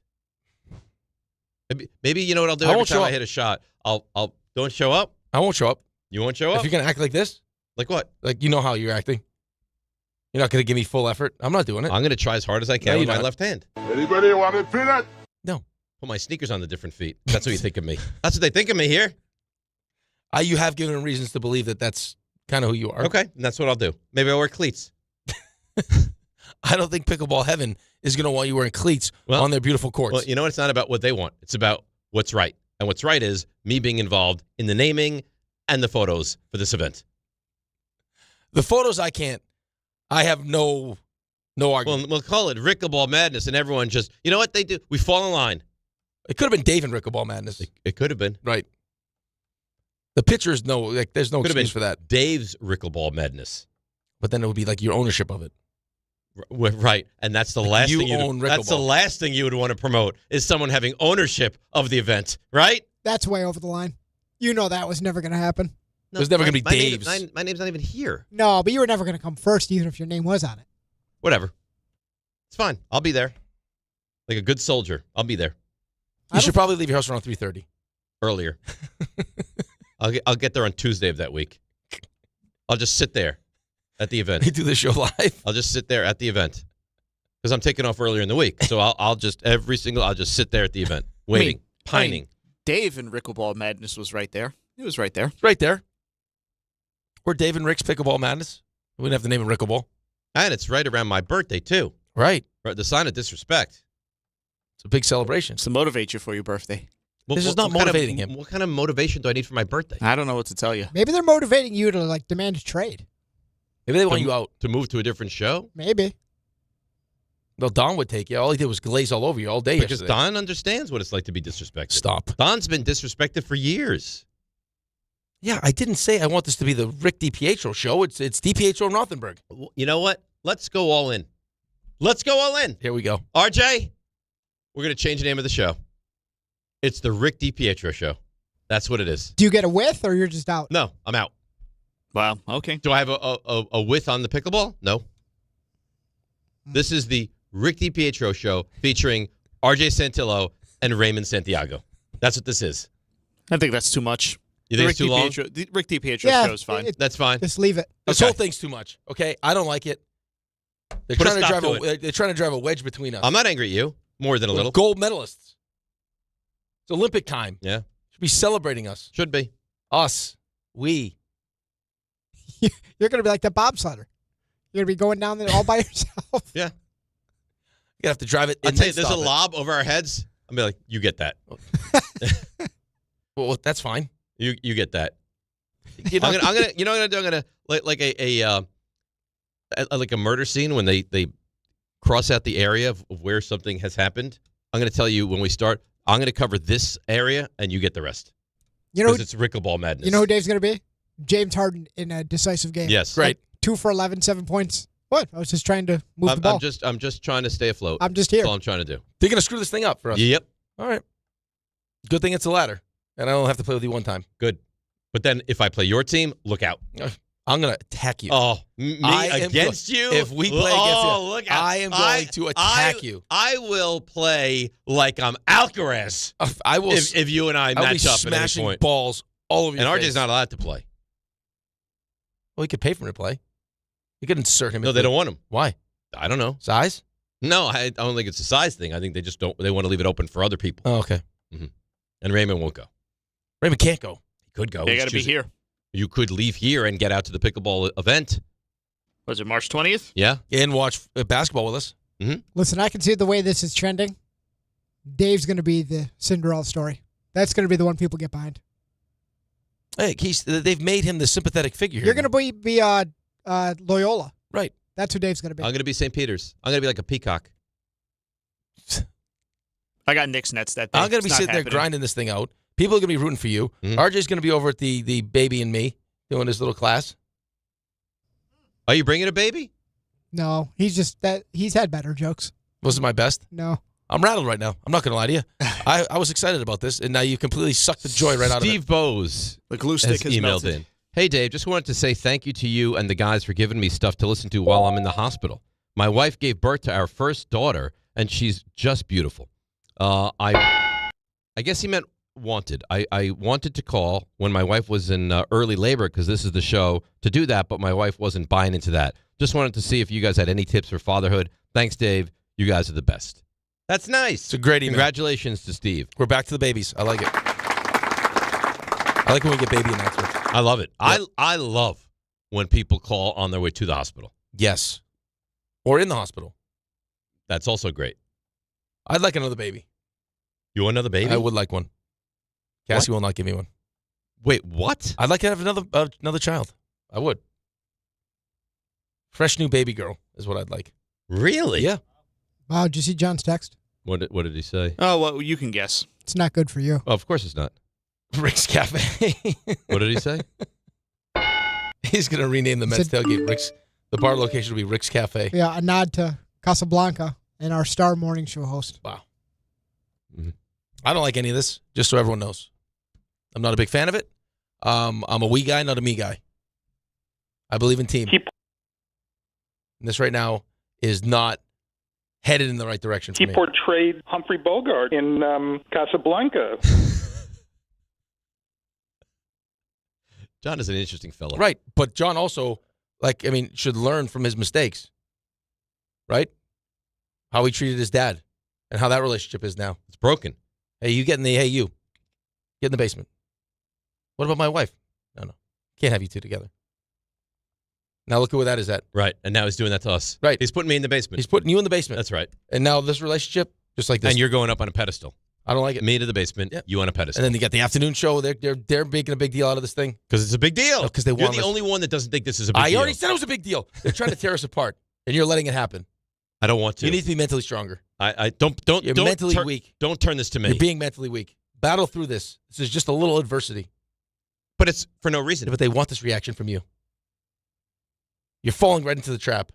Maybe you know what I'll do I every won't time show I up. hit a shot? I'll don't show up. I won't show up. You won't show up? If you're going to act like this? Like what? Like, you know how you're acting. You're not going to give me full effort. I'm not doing it. I'm going to try as hard as I can with my left hand. Anybody want a peanut? No. Put my sneakers on the different feet. That's what you think of me. That's what they think of me here. You have given them reasons to believe that that's kind of who you are. Okay, and that's what I'll do. Maybe I'll wear cleats. I don't think Pickleball Heaven is going to want you wearing cleats on their beautiful courts. Well, you know what? It's not about what they want. It's about what's right. And what's right is me being involved in the naming and the photos for this event. The photos I can't. I have no argument. Well, we'll call it Rickleball Madness, and everyone just, you know what they do? We fall in line. It could have been Dave and Rickleball Madness. It could have been. Right. The pitchers, there's no Could have excuse been for that. Dave's Rickleball Madness. But then it would be like your ownership of it. Right, and that's the last thing that's the Rickleball. last thing you would want to promote is someone having ownership of the event, right? That's way over the line. You know that was never going to happen. No, there's never going to be Dave's. My name's not even here. No, but you were never going to come first, even if your name was on it. Whatever. It's fine. I'll be there. Like a good soldier. I'll be there. You should probably leave your house around 3:30. Earlier. I'll get there on Tuesday of that week. I'll just sit there at the event. You do the show live? I'll just sit there at the event. Because I'm taking off earlier in the week. So I'll just sit there at the event, waiting, pining. Dave and Rickleball Madness was right there. It was right there. It's right there. Or Dave and Rick's Pickleball Madness. We didn't have to name it Rickleball. And it's right around my birthday, too. Right. The sign of disrespect. It's a big celebration. It's to motivate you for your birthday. This is not motivating him. What kind of motivation do I need for my birthday? I don't know what to tell you. Maybe they're motivating you to demand a trade. Maybe they want you out. To move to a different show? Maybe. Well, Don would take you. All he did was glaze all over you all day Because yesterday. Don understands what it's like to be disrespected. Stop. Don's been disrespected for years. Yeah, I didn't say I want this to be the Rick DiPietro show. It's DiPietro and Rothenberg. You know what? Let's go all in. Let's go all in. Here we go. RJ, we're going to change the name of the show. It's the Rick DiPietro show. That's what it is. Do you get a with or you're just out? No, I'm out. Wow. Okay. Do I have a with on the pickleball? No. This is the Rick DiPietro show featuring RJ Santillo and Raymond Santiago. That's what this is. I think that's too much. You think Rick it's too long? The Rick DiPietro show is fine. That's fine. Just leave it. This whole thing's too much. Okay, I don't like it. They're Put a trying to stop drive to it. they're trying to drive a wedge between us. I'm not angry at you. More than a little. Gold medalists. It's Olympic time. Yeah. Should be celebrating us. Should be. Us. We. You're going to be like the bobsledder. You're going to be going down there all by yourself. Yeah. You're going to have to drive it in. I'll tell you, there's a lob over our heads. I'm be like, you get that. Well, that's fine. You get that. You know, I'm gonna you know what I'm gonna do? I'm gonna like a murder scene when they cross out the area of where something has happened. I'm gonna tell you when we start. I'm gonna cover this area and you get the rest. You know, because it's Rickleball Madness. You know who Dave's going to be? James Harden in a decisive game. Yes, right. 2 for 11, 7 points. What? I was just trying to move the ball. I'm just trying to stay afloat. I'm just here. That's all I'm trying to do. They're going to screw this thing up for us. Yep. All right. Good thing it's a ladder, and I don't have to play with you one time. Good. But then if I play your team, look out. I'm going to attack you. Oh, me against you? If we play against you, look out. I am going to attack you. I will play like I'm Alcaraz. I will. If you and I match up at any smashing point. balls all over your And face. RJ's not allowed to play. Well, he could pay for him to play. You could insert him. No, they don't want him. Why? I don't know. Size? No, I don't think it's a size thing. I think they just don't. They want to leave it open for other people. Oh, okay. Mm-hmm. And Raymond won't go. Raymond can't go. He could go. They got to be here. You could leave here and get out to the pickleball event. Was it March 20th? Yeah. And watch basketball with us. Mm-hmm. Listen, I can see the way this is trending. Dave's going to be the Cinderella story. That's going to be the one people get behind. Hey, they've made him the sympathetic figure here. You're going to be Loyola. Right. That's who Dave's going to be. I'm going to be St. Peter's. I'm going to be like a peacock. I got Knicks Nets that day. I'm going to be It's not sitting there happening. grinding this thing out. People are going to be rooting for you. Mm-hmm. RJ's going to be over at the Baby and Me doing his little class. Are you bringing a baby? No, he's had better jokes. Was it my best? No. I'm rattled right now. I'm not going to lie to you. I was excited about this, and now you completely sucked the joy right out of it. Steve Bose The glue stick has emailed melted. in. Hey, Dave, just wanted to say thank you to you and the guys for giving me stuff to listen to while I'm in the hospital. My wife gave birth to our first daughter, and she's just beautiful. I guess he meant wanted. I wanted to call when my wife was in early labor because this is the show to do that, but my wife wasn't buying into that. Just wanted to see if you guys had any tips for fatherhood. Thanks, Dave. You guys are the best. That's nice. It's a great email. Congratulations to Steve. We're back to the babies. I like it. I like when we get baby announcements. I love it. Yep. I love when people call on their way to the hospital. Yes. Or in the hospital. That's also great. I'd like another baby. You want another baby? I would like one. Cassie will not give me one. Wait, what? I'd like to have another child. I would. Fresh new baby girl is what I'd like. Really? Yeah. Wow, did you see John's text? What did he say? Oh, well, you can guess. It's not good for you. Oh, of course it's not. Rick's Cafe. What did he say? He's going to rename the Mets tailgate Rick's. The bar location will be Rick's Cafe. Yeah, a nod to Casablanca and our star morning show host. Wow. Mm-hmm. I don't like any of this, just so everyone knows. I'm not a big fan of it. I'm a we guy, not a me guy. I believe in team. And this right now is not headed in the right direction for me. He portrayed Humphrey Bogart in Casablanca. John is an interesting fellow. Right, but John also, should learn from his mistakes. Right? How he treated his dad and how that relationship is now. It's broken. Hey, you get in the basement. What about my wife? No. Can't have you two together. Now look at where that is at. Right, and now he's doing that to us. Right. He's putting me in the basement. He's putting you in the basement. That's right. And now this relationship, just like this. And you're going up on a pedestal. I don't like it. Me to the basement, Yep. you on a pedestal. And then you got the afternoon show. They're making a big deal out of this thing. Because it's a big deal. Because they You're want the us. only one that doesn't think this is a big deal. I already said it was a big deal. They're trying to tear us apart, and you're letting it happen. I don't want to. You need to be mentally stronger. I don't. You're mentally weak. Don't turn this to me. You're being mentally weak. Battle through this. This is just a little adversity. But it's for no reason. But they want this reaction from you. You're falling right into the trap.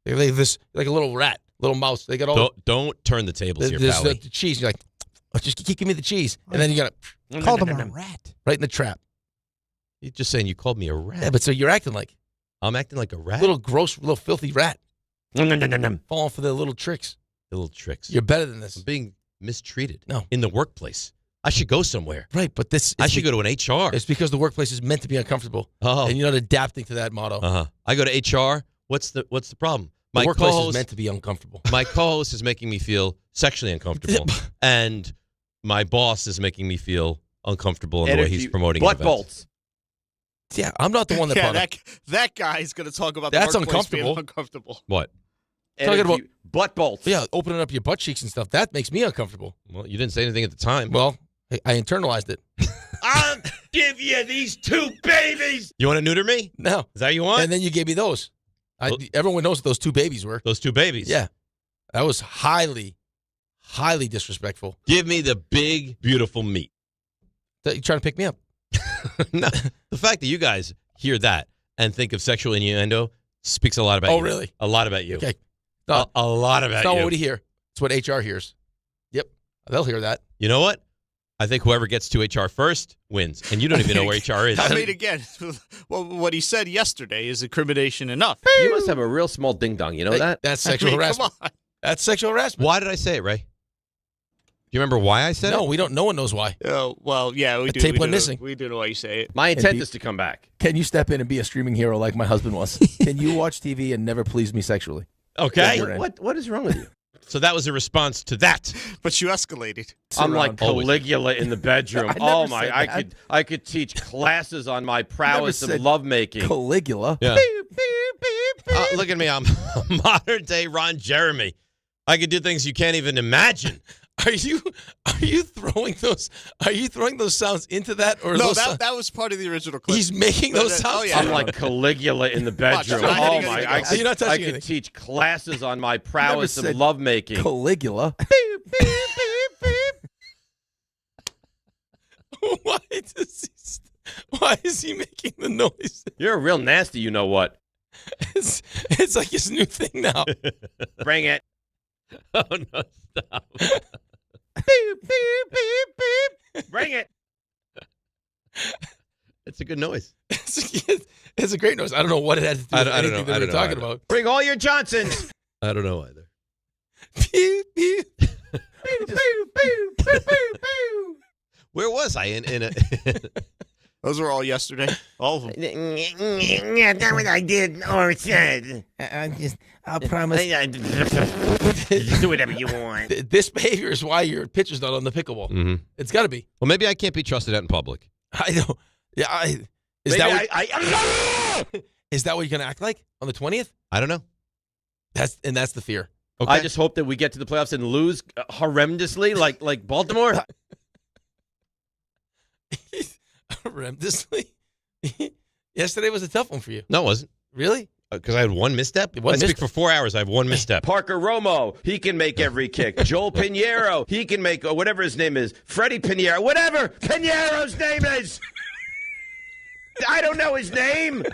They're this like a little rat, little mouse. They got all. Don't turn the tables here, There's Pally. the cheese. You're like, just keep me the cheese, and then you got to call them a rat. Right in the trap. You're just saying you called me a rat. Yeah, but so you're acting like I'm acting like a rat. little gross, little filthy rat. Falling for the little tricks. The little tricks. You're better than this. I'm being mistreated. No. In the workplace. I should go somewhere. Right, but I should go to an HR. It's because the workplace is meant to be uncomfortable. Oh. And you're not adapting to that motto. Uh-huh. I go to HR. What's the problem? The workplace is meant to be uncomfortable. My co-host is making me feel sexually uncomfortable. And my boss is making me feel uncomfortable in the way he's promoting butt events. bolts. Yeah, I'm not the one that brought it. that guy's going to talk about That's the workplace being uncomfortable. uncomfortable. What? Talking about butt bolts. Yeah, opening up your butt cheeks and stuff. That makes me uncomfortable. Well, you didn't say anything at the time. Well, I internalized it. I'll give you these two babies. You want to neuter me? No. Is that what you want? And then you gave me those. Everyone knows what those two babies were. Those two babies? Yeah. That was highly, highly disrespectful. Give me the big, beautiful meat. You trying to pick me up? No. The fact that you guys hear that and think of sexual innuendo speaks a lot about you. Oh, really? A lot about you. Okay. No, a lot about you. It's not what we hear. It's what HR hears. Yep. They'll hear that. You know what? I think whoever gets to HR first wins, and you don't even know where HR is. I mean, again, well, what he said yesterday is incrimination enough. You must have a real small ding dong. You know that? That's sexual harassment. Come on. That's sexual harassment. Why did I say it, Ray? Do you remember why I said it? No, we don't. No one knows why. Well, yeah, we The do. tape we went do missing. We do know why you say it. My intent is to come back. Can you step in and be a streaming hero like my husband was? Can you watch TV and never please me sexually? Okay. What is wrong with you? So that was a response to that. But you escalated. I'm like Always. Caligula in the bedroom. I never said that. I could teach classes on my prowess of said lovemaking. Caligula. Yeah. Look at me. I'm modern day Ron Jeremy. I could do things you can't even imagine. Are you throwing those sounds into that or No, those that was part of the original clip. He's making those sounds. Oh, yeah. I'm like Caligula in the bedroom. Watch, Oh my! You're not touching I could anything. teach classes on my prowess of said lovemaking. Caligula. Why is he making the noise? You're a real nasty, you know what? It's like his new thing now. Bring it. Oh, no, stop. Beep, beep, beep, beep. Bring it. It's a good noise. It's a great noise. I don't know what it had to do with anything that we're talking about. Bring all your Johnsons. I don't know either. Beep, beep. Where was I in a? Those were all yesterday. All of them. Yeah, that's what I did or said. I'll promise. Do whatever you want. This behavior is why your pitcher's not on the pickleball. Mm-hmm. It's got to be. Well, maybe I can't be trusted out in public. I know. Yeah, is that what you're going to act like on the 20th? I don't know. That's the fear. Okay. I just hope that we get to the playoffs and lose horrendously, like Baltimore. Horrendously. Yesterday was a tough one for you. No, it wasn't. Really? Because I had one misstep. I speak for 4 hours. I have one misstep. Parker Romo, he can make every kick. Joel Pinheiro, he can make whatever his name is. Freddie Pinheiro, whatever Pinheiro's name is. I don't know his name.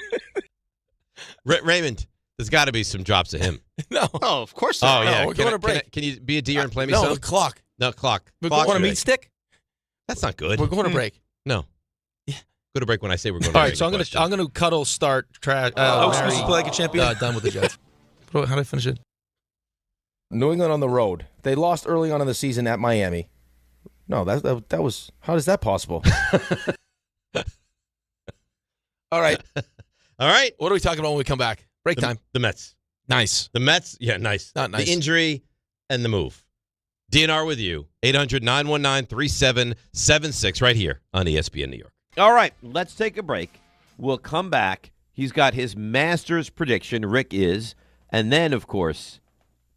Raymond, there's got to be some drops to him. No. Oh, of course. Oh, yeah. We're going to break. Can you be a deer and play me no, some? No, the clock. No, clock. We're going to meat stick? That's not good. We're going to break. No. Yeah. Go to break when I say we're going to All break. All right, so I'm going to cuddle, start, trash. Supposed to play like a champion? Done with the Jets. How did I finish it? New England on the road. They lost early on in the season at Miami. No, that was. How is that possible? All right. All right. What are we talking about when we come back? Break time. The Mets. Nice. The Mets. Yeah, nice. Not nice. The injury and the move. DNR with you. 800-919-3776 right here on ESPN New York. All right. Let's take a break. We'll come back. He's got his Masters prediction. Rick is. And then, of course,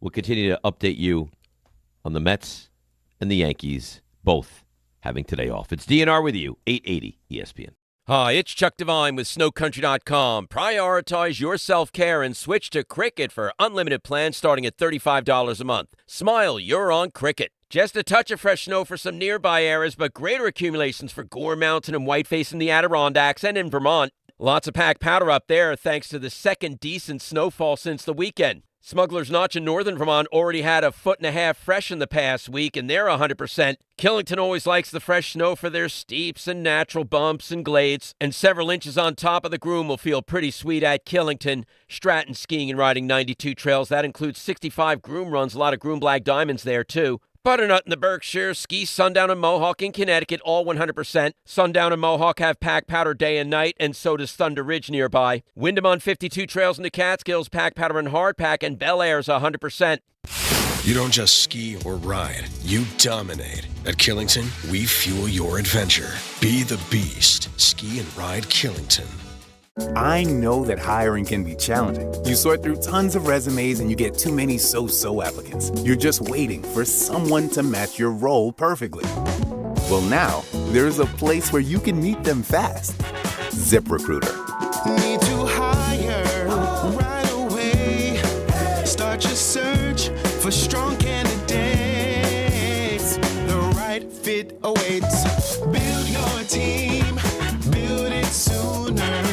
we'll continue to update you on the Mets and the Yankees, both having today off. It's DNR with you. 880 ESPN. Hi, it's Chuck Devine with SnowCountry.com. Prioritize your self-care and switch to Cricket for unlimited plans starting at $35 a month. Smile, you're on Cricket. Just a touch of fresh snow for some nearby areas, but greater accumulations for Gore Mountain and Whiteface in the Adirondacks and in Vermont. Lots of packed powder up there thanks to the second decent snowfall since the weekend. Smuggler's Notch in northern Vermont already had 1.5 feet fresh in the past week, and they're 100%. Killington always likes the fresh snow for their steeps and natural bumps and glades, and several inches on top of the groom will feel pretty sweet at Killington. Stratton Skiing and Riding 92 trails. That includes 65 groom runs, a lot of groom black diamonds there, too. Butternut in the Berkshires, Ski Sundown and Mohawk in Connecticut, all 100%. Sundown and Mohawk have pack powder day and night, and so does Thunder Ridge nearby. Wyndham on 52 trails in the Catskills, pack powder and hard pack, and Bel Air's 100%. You don't just ski or ride, you dominate. At Killington, we fuel your adventure. Be the beast. Ski and ride Killington. I know that hiring can be challenging. You sort through tons of resumes and you get too many so-so applicants. You're just waiting for someone to match your role perfectly. Well, now, there's a place where you can meet them fast. ZipRecruiter. Need to hire right away. Start your search for strong candidates. The right fit awaits. Build your team. Build it sooner.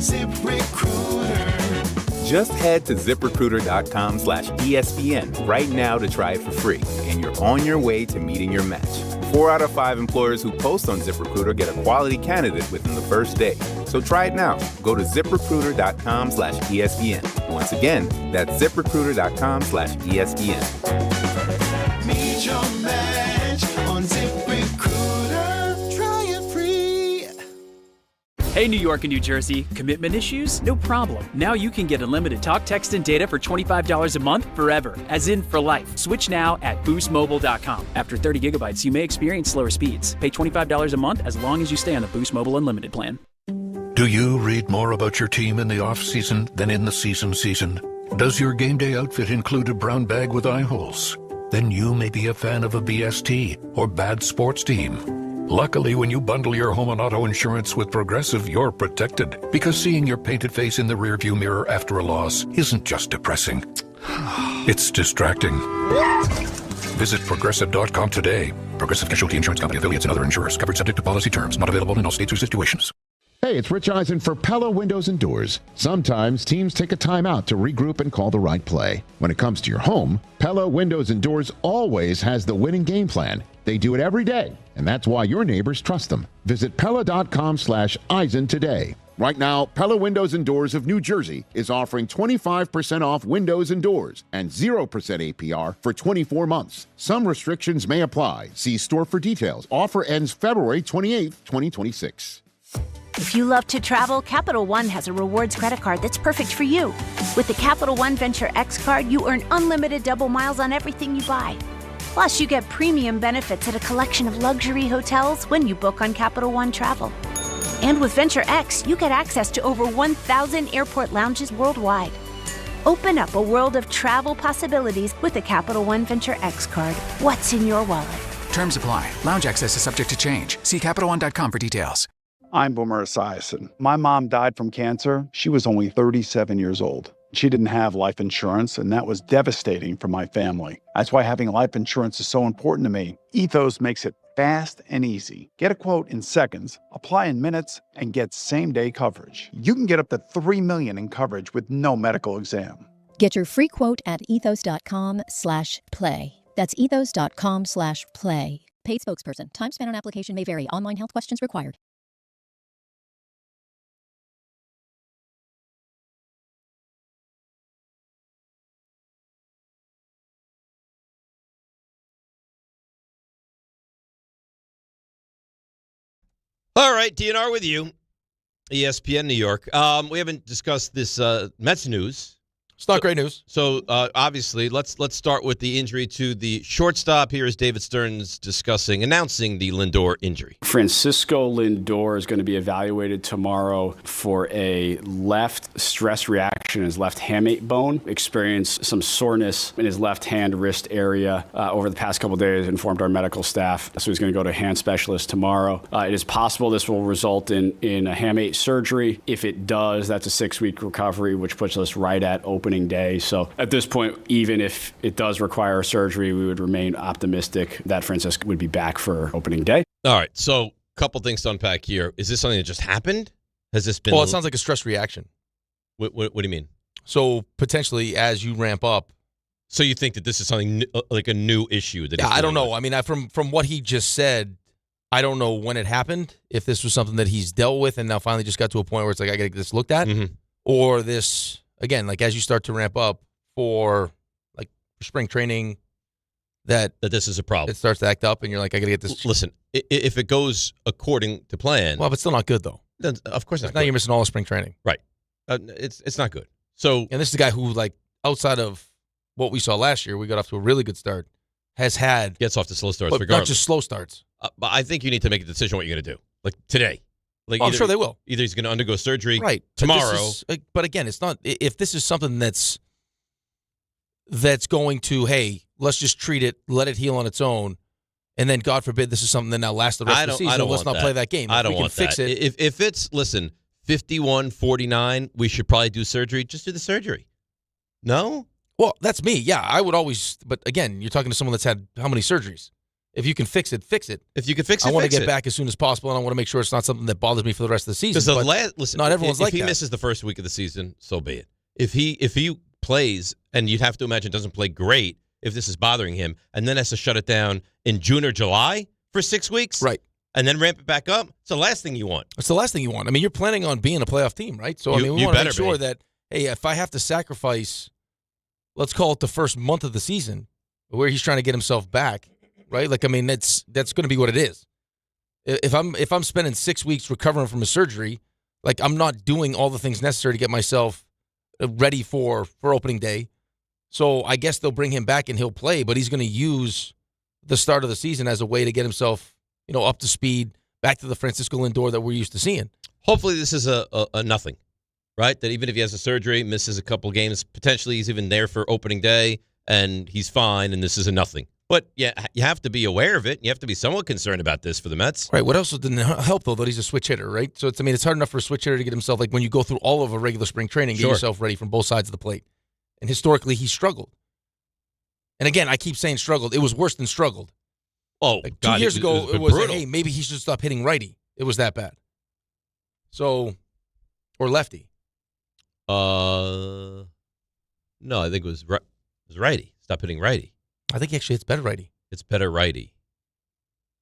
ZipRecruiter. Just head to ZipRecruiter.com/ESPN right now to try it for free, and you're on your way to meeting your match. 4 out of 5 employers who post on ZipRecruiter get a quality candidate within the first day. So try it now. Go to ZipRecruiter.com/ESPN. Once again, that's ZipRecruiter.com/ESPN. Meet your match on ZipRecruiter. Try it free. Hey, New York and New Jersey, commitment issues? No problem. Now you can get unlimited talk, text, and data for $25 a month forever, as in for life. Switch now at boostmobile.com. After 30 gigabytes, you may experience slower speeds. Pay $25 a month as long as you stay on the Boost Mobile Unlimited plan. Do you read more about your team in the off-season than in the season? Does your game day outfit include a brown bag with eye holes? Then you may be a fan of a BST or bad sports team. Luckily, when you bundle your home and auto insurance with Progressive, you're protected. Because seeing your painted face in the rearview mirror after a loss isn't just depressing. It's distracting. Visit Progressive.com today. Progressive Casualty Insurance Company, affiliates, and other insurers. Covered subject to policy terms. Not available in all states or situations. Hey, it's Rich Eisen for Pella Windows and Doors. Sometimes teams take a timeout to regroup and call the right play. When it comes to your home, Pella Windows and Doors always has the winning game plan. They do it every day, and that's why your neighbors trust them. Visit Pella.com/Eisen today. Right now, Pella Windows and Doors of New Jersey is offering 25% off windows and doors and 0% APR for 24 months. Some restrictions may apply. See store for details. Offer ends February 28th, 2026. If you love to travel, Capital One has a rewards credit card that's perfect for you. With the Capital One Venture X card, you earn unlimited double miles on everything you buy. Plus, you get premium benefits at a collection of luxury hotels when you book on Capital One Travel. And with Venture X, you get access to over 1,000 airport lounges worldwide. Open up a world of travel possibilities with the Capital One Venture X card. What's in your wallet? Terms apply. Lounge access is subject to change. See CapitalOne.com for details. I'm Boomer Esiason. My mom died from cancer. She was only 37 years old. She didn't have life insurance, and that was devastating for my family. That's why having life insurance is so important to me. Ethos makes it fast and easy. Get a quote in seconds, apply in minutes, and get same-day coverage. You can get up to $3 million in coverage with no medical exam. Get your free quote at ethos.com/play. That's ethos.com/play. Paid spokesperson. Time spent on application may vary. Online health questions required. All right, DNR with you, ESPN New York. We haven't discussed this Mets news. It's not great news. So obviously, let's start with the injury to the shortstop. Here is David Stearns announcing the Lindor injury. Francisco Lindor is going to be evaluated tomorrow for a left stress reaction in his left hamate bone. Experienced some soreness in his left hand wrist area over the past couple of days, informed our medical staff. So he's going to go to a hand specialist tomorrow. It is possible this will result in a hamate surgery. If it does, that's a 6-week recovery, which puts us right at opening day. So at this point, even if it does require surgery, we would remain optimistic that Francisco would be back for opening day. All right. So a couple things to unpack here. Is this something that just happened? Has this been? Well, it sounds like a stress reaction. What do you mean? So potentially as you ramp up. So you think that this is something like a new issue? That I don't know. I mean, from what he just said, I don't know when it happened. If this was something that he's dealt with and now finally just got to a point where it's like, I got to get this looked at. Mm-hmm. Or this... Again, like as you start to ramp up for like spring training, that this is a problem. It starts to act up, and you're like, I got to get this. Listen, if it goes according to plan, well, but still not good though. Then of course not. Now you're missing all the spring training, right? It's not good. So, and this is a guy who, like, outside of what we saw last year, we got off to a really good start. Gets off to slow starts, but regardless. Not just slow starts. But I think you need to make a decision what you're going to do, like today. Like I'm sure they will. Either he's going to undergo surgery tomorrow. But again, it's not. If this is something that's going to, hey, let's just treat it, let it heal on its own, and then God forbid this is something that now lasts the rest of the season. Let's not play that game. I don't want want that. Fix it. If it's 51-49, we should probably do surgery. Just do the surgery. No. Well, that's me. Yeah, I would always. But again, you're talking to someone that's had how many surgeries? If you can fix it, fix it. If you can fix it, I want to get back as soon as possible, and I want to make sure it's not something that bothers me for the rest of the season. Listen, not everyone's like that. If he misses the first week of the season, so be it. If he plays, and you'd have to imagine doesn't play great if this is bothering him, and then has to shut it down in June or July for 6 weeks, right? And then ramp it back up. It's the last thing you want. It's the last thing you want. I mean, you're planning on being a playoff team, right? So we want to make sure that, hey, if I have to sacrifice, let's call it the first month of the season, where he's trying to get himself back. Right, like I mean, that's going to be what it is. If I'm spending 6 weeks recovering from a surgery, like I'm not doing all the things necessary to get myself ready for opening day. So I guess they'll bring him back and he'll play, but he's going to use the start of the season as a way to get himself, up to speed, back to the Francisco Lindor that we're used to seeing. Hopefully, this is a nothing, right? That even if he has a surgery, misses a couple games, potentially he's even there for opening day and he's fine, and this is a nothing. But yeah, you have to be aware of it. You have to be somewhat concerned about this for the Mets. Right. What else didn't help, though, that he's a switch hitter, right? So it's hard enough for a switch hitter to get himself, like when you go through all of a regular spring training, get yourself ready from both sides of the plate. And historically, he struggled. And again, I keep saying struggled. It was worse than struggled Oh, Like God, 2 years ago, it was brutal. hey, maybe he should stop hitting righty. It was that bad. So, or lefty. No, I think it was righty. Stop hitting righty. I think actually it's better righty. It's better righty.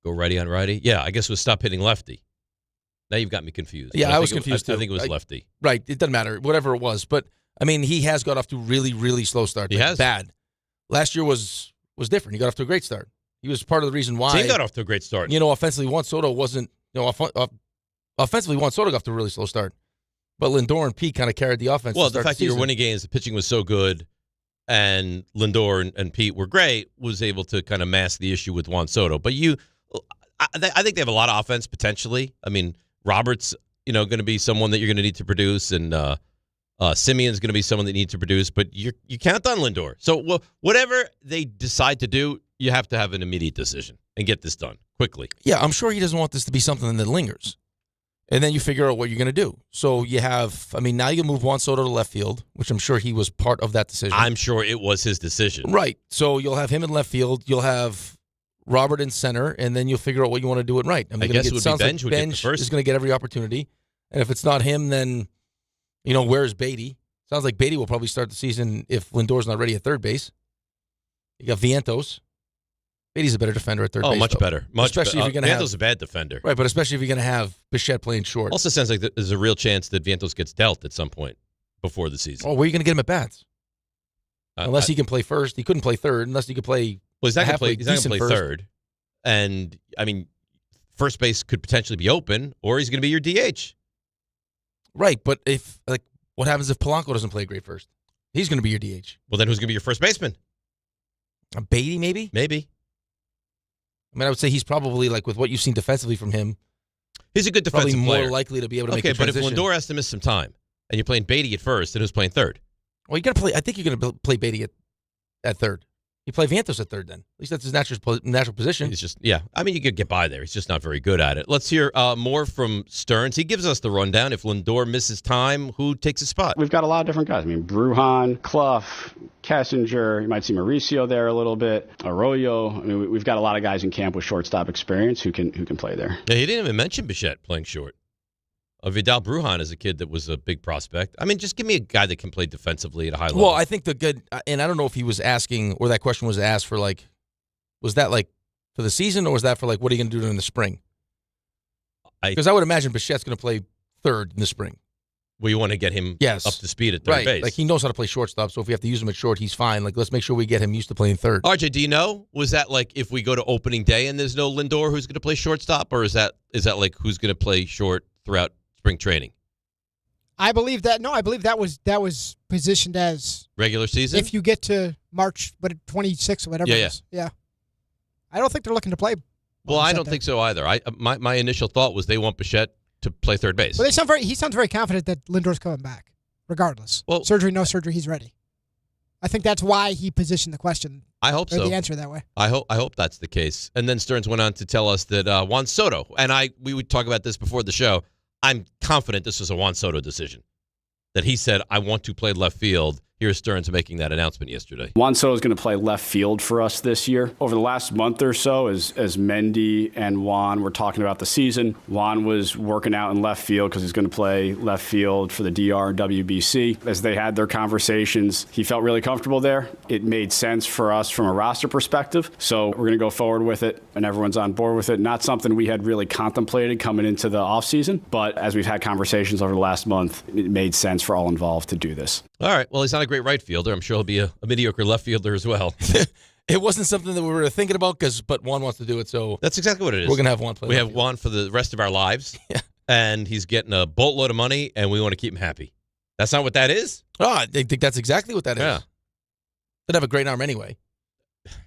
Go righty on righty. Yeah, I guess it was stop hitting lefty. Now you've got me confused. Yeah, But I was think confused too. I think it was lefty. Right. It doesn't matter. Whatever it was. But, I mean, he has got off to really, really slow start. He has. Bad. Last year was different. He got off to a great start. He was part of the reason why. He got off to a great start. Offensively, Juan Soto wasn't, offensively, Juan Soto got off to a really slow start. But Lindor and Pete kind of carried the offense. Well, the fact that you were winning games, the pitching was so good, and Lindor and Pete were great, was able to kind of mask the issue with Juan Soto. But I think they have a lot of offense potentially. I mean, Robert's, going to be someone that you're going to need to produce, and Simeon's going to be someone that needs to produce. But you count on Lindor. So whatever they decide to do, you have to have an immediate decision and get this done quickly. Yeah, I'm sure he doesn't want this to be something that lingers. And then you figure out what you're going to do. So you have, now you can move Juan Soto to left field, which I'm sure he was part of that decision. I'm sure it was his decision. Right. So you'll have him in left field. You'll have Robert in center, and then you'll figure out what you want to do it right. I guess it would be Benj would get the first. Is going to get every opportunity. And if it's not him, then, where's Beatty? Sounds like Beatty will probably start the season if Lindor's not ready at third base. You got Vientos. Beatty's a better defender at third base. Oh, much better. Especially if you're going to have Vientos a bad defender. Right, but especially if you're going to have Bichette playing short. Also sounds like there's a real chance that Vientos gets dealt at some point before the season. Oh, where are you going to get him at bats? Unless he can play first. He couldn't play third unless he could play. Well, he's not going to play third. And, first base could potentially be open, or he's going to be your DH. Right, but what happens if Polanco doesn't play great first? He's going to be your DH. Well, then who's going to be your first baseman? Beatty, maybe? Maybe. I would say he's probably, with what you've seen defensively from him, he's a good defensive probably player. more likely to be able to make a transition. Okay, but if Lindor has to miss some time, and you're playing Beatty at first, then who's playing third? Well, you got to play. I think you're going to play Beatty at third. You play Vientos at third then. At least that's his natural position. He's just, you could get by there. He's just not very good at it. Let's hear more from Stearns. He gives us the rundown. If Lindor misses time, who takes his spot? We've got a lot of different guys. Brujan, Clough, Kessinger. You might see Mauricio there a little bit. Arroyo. We've got a lot of guys in camp with shortstop experience who can play there. Yeah, he didn't even mention Bichette playing short. Vidal Brujan is a kid that was a big prospect. Just give me a guy that can play defensively at a high level. Well, I think and I don't know if he was asking, or that question was asked for, was that for the season, or was that for what are you going to do during the spring? Because I would imagine Bichette's going to play third in the spring. Well, you want to get him up to speed at third base. He knows how to play shortstop, so if we have to use him at short, he's fine. Let's make sure we get him used to playing third. RJ, do you know? Was that if we go to opening day and there's no Lindor, who's going to play shortstop, or is that who's going to play short throughout spring training? I believe that. No, I believe that was positioned as regular season. If you get to March, 26 or whatever. Yeah. I don't think they're looking to play. Well, I don't think so either. My initial thought was they want Bichette to play third base. Well, he sounds very confident that Lindor's coming back, regardless. Well, surgery, no surgery, he's ready. I think that's why he positioned the question. I hope so. The answer that way. I hope that's the case. And then Stearns went on to tell us that Juan Soto, and we would talk about this before the show. I'm confident this was a Juan Soto decision. That he said, I want to play left field. Here's Stearns making that announcement yesterday. Juan Soto is going to play left field for us this year. Over the last month or so, as Mendy and Juan were talking about the season, Juan was working out in left field because he's going to play left field for the DR and WBC. As they had their conversations, he felt really comfortable there. It made sense for us from a roster perspective. So we're going to go forward with it, and everyone's on board with it. Not something we had really contemplated coming into the offseason, but as we've had conversations over the last month, it made sense for all involved to do this. All right. Well, he's not a great right fielder. I'm sure he'll be a mediocre left fielder as well. It wasn't something that we were thinking about, but Juan wants to do it. So that's exactly what it is. We're going to have Juan play. We have Juan for the rest of our lives. Yeah. And he's getting a boatload of money, and we want to keep him happy. That's not what that is? Oh, I think that's exactly what that is. Yeah. They'd have a great arm anyway.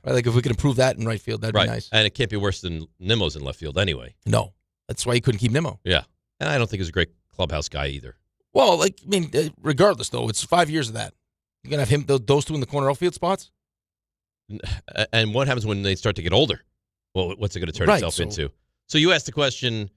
Right, if we could improve that in right field, that'd be nice. And it can't be worse than Nimmo's in left field anyway. No. That's why you couldn't keep Nimmo. Yeah. And I don't think he's a great clubhouse guy either. Well, regardless, though, it's 5 years of that. You're going to have him, those two in the corner outfield spots? And what happens when they start to get older? Well, what's it going to turn itself into? So you asked the question,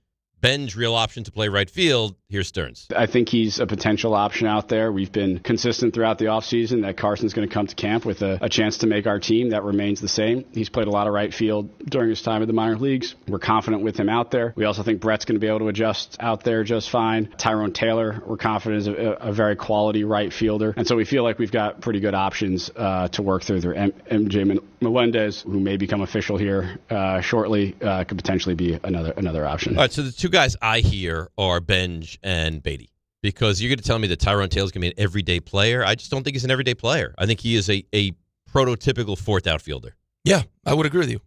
Benj real option to play right field? Here's Stearns. I think he's a potential option out there. We've been consistent throughout the offseason that Carson's going to come to camp with a chance to make our team. That remains the same. He's played a lot of right field during his time in the minor leagues. We're confident with him out there. We also think Brett's going to be able to adjust out there just fine. Tyrone Taylor, we're confident, is a very quality right fielder. And so we feel like we've got pretty good options to work through there. MJ Melendez, who may become official here shortly, could potentially be another option. All right, so the two guys I hear are Benj and Beatty, because you're going to tell me that Tyrone Taylor's going to be an everyday player. I just don't think he's an everyday player. I think he is a prototypical fourth outfielder. Yeah, I would agree with you.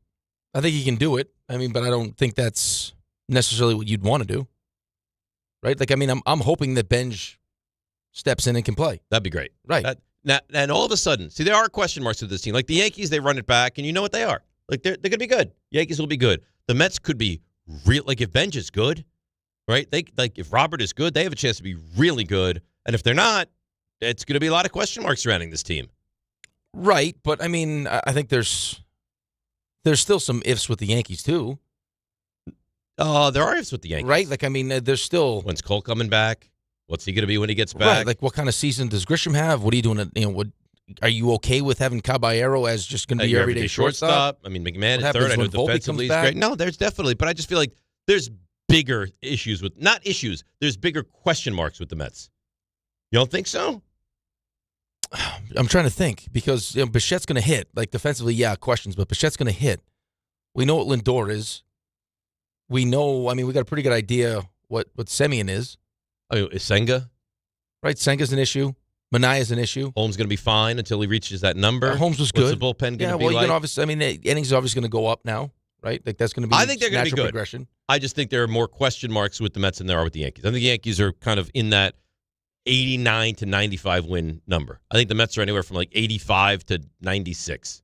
I think he can do it. I mean, but I don't think that's necessarily what you'd want to do, right? Like, I mean, I'm hoping that Benj steps in and can play. That'd be great. Right. Now, and all of a sudden, see, there are question marks with this team. Like the Yankees, they run it back, and you know what they are. Like, they're going to be good. Yankees will be good. The Mets could be real. Like, if Benj is good, right? If Robert is good, they have a chance to be really good. And if they're not, it's going to be a lot of question marks surrounding this team. Right, but I mean, I think there's still some ifs with the Yankees too. There are ifs with the Yankees, right? Like, I mean, there's still. When's Cole coming back? What's he going to be when he gets back? Right, like what kind of season does Grisham have? What are you doing? Are you okay with having Caballero as just going to be your everyday shortstop? I mean, McMahon at third. I know defensively is great. No, there's definitely, but I just feel like there's bigger issues with, not issues, there's bigger question marks with the Mets. You don't think so? I'm trying to think, because Bichette's going to hit. Like, defensively, yeah, questions, but Bichette's going to hit. We know what Lindor is. We know, I mean, we got a pretty good idea what Semien is. I mean, is Senga? Right, Senga's an issue. Manaya's an issue. Holmes going to be fine until he reaches that number. Holmes was good. What's the bullpen going to be like? like? Obviously, I mean, the innings are obviously going to go up now, right? Like, that's going to be I think they're going to be good. Progression. I just think there are more question marks with the Mets than there are with the Yankees. I think the Yankees are kind of in that 89 to 95 win number. I think the Mets are anywhere from like 85 to 96.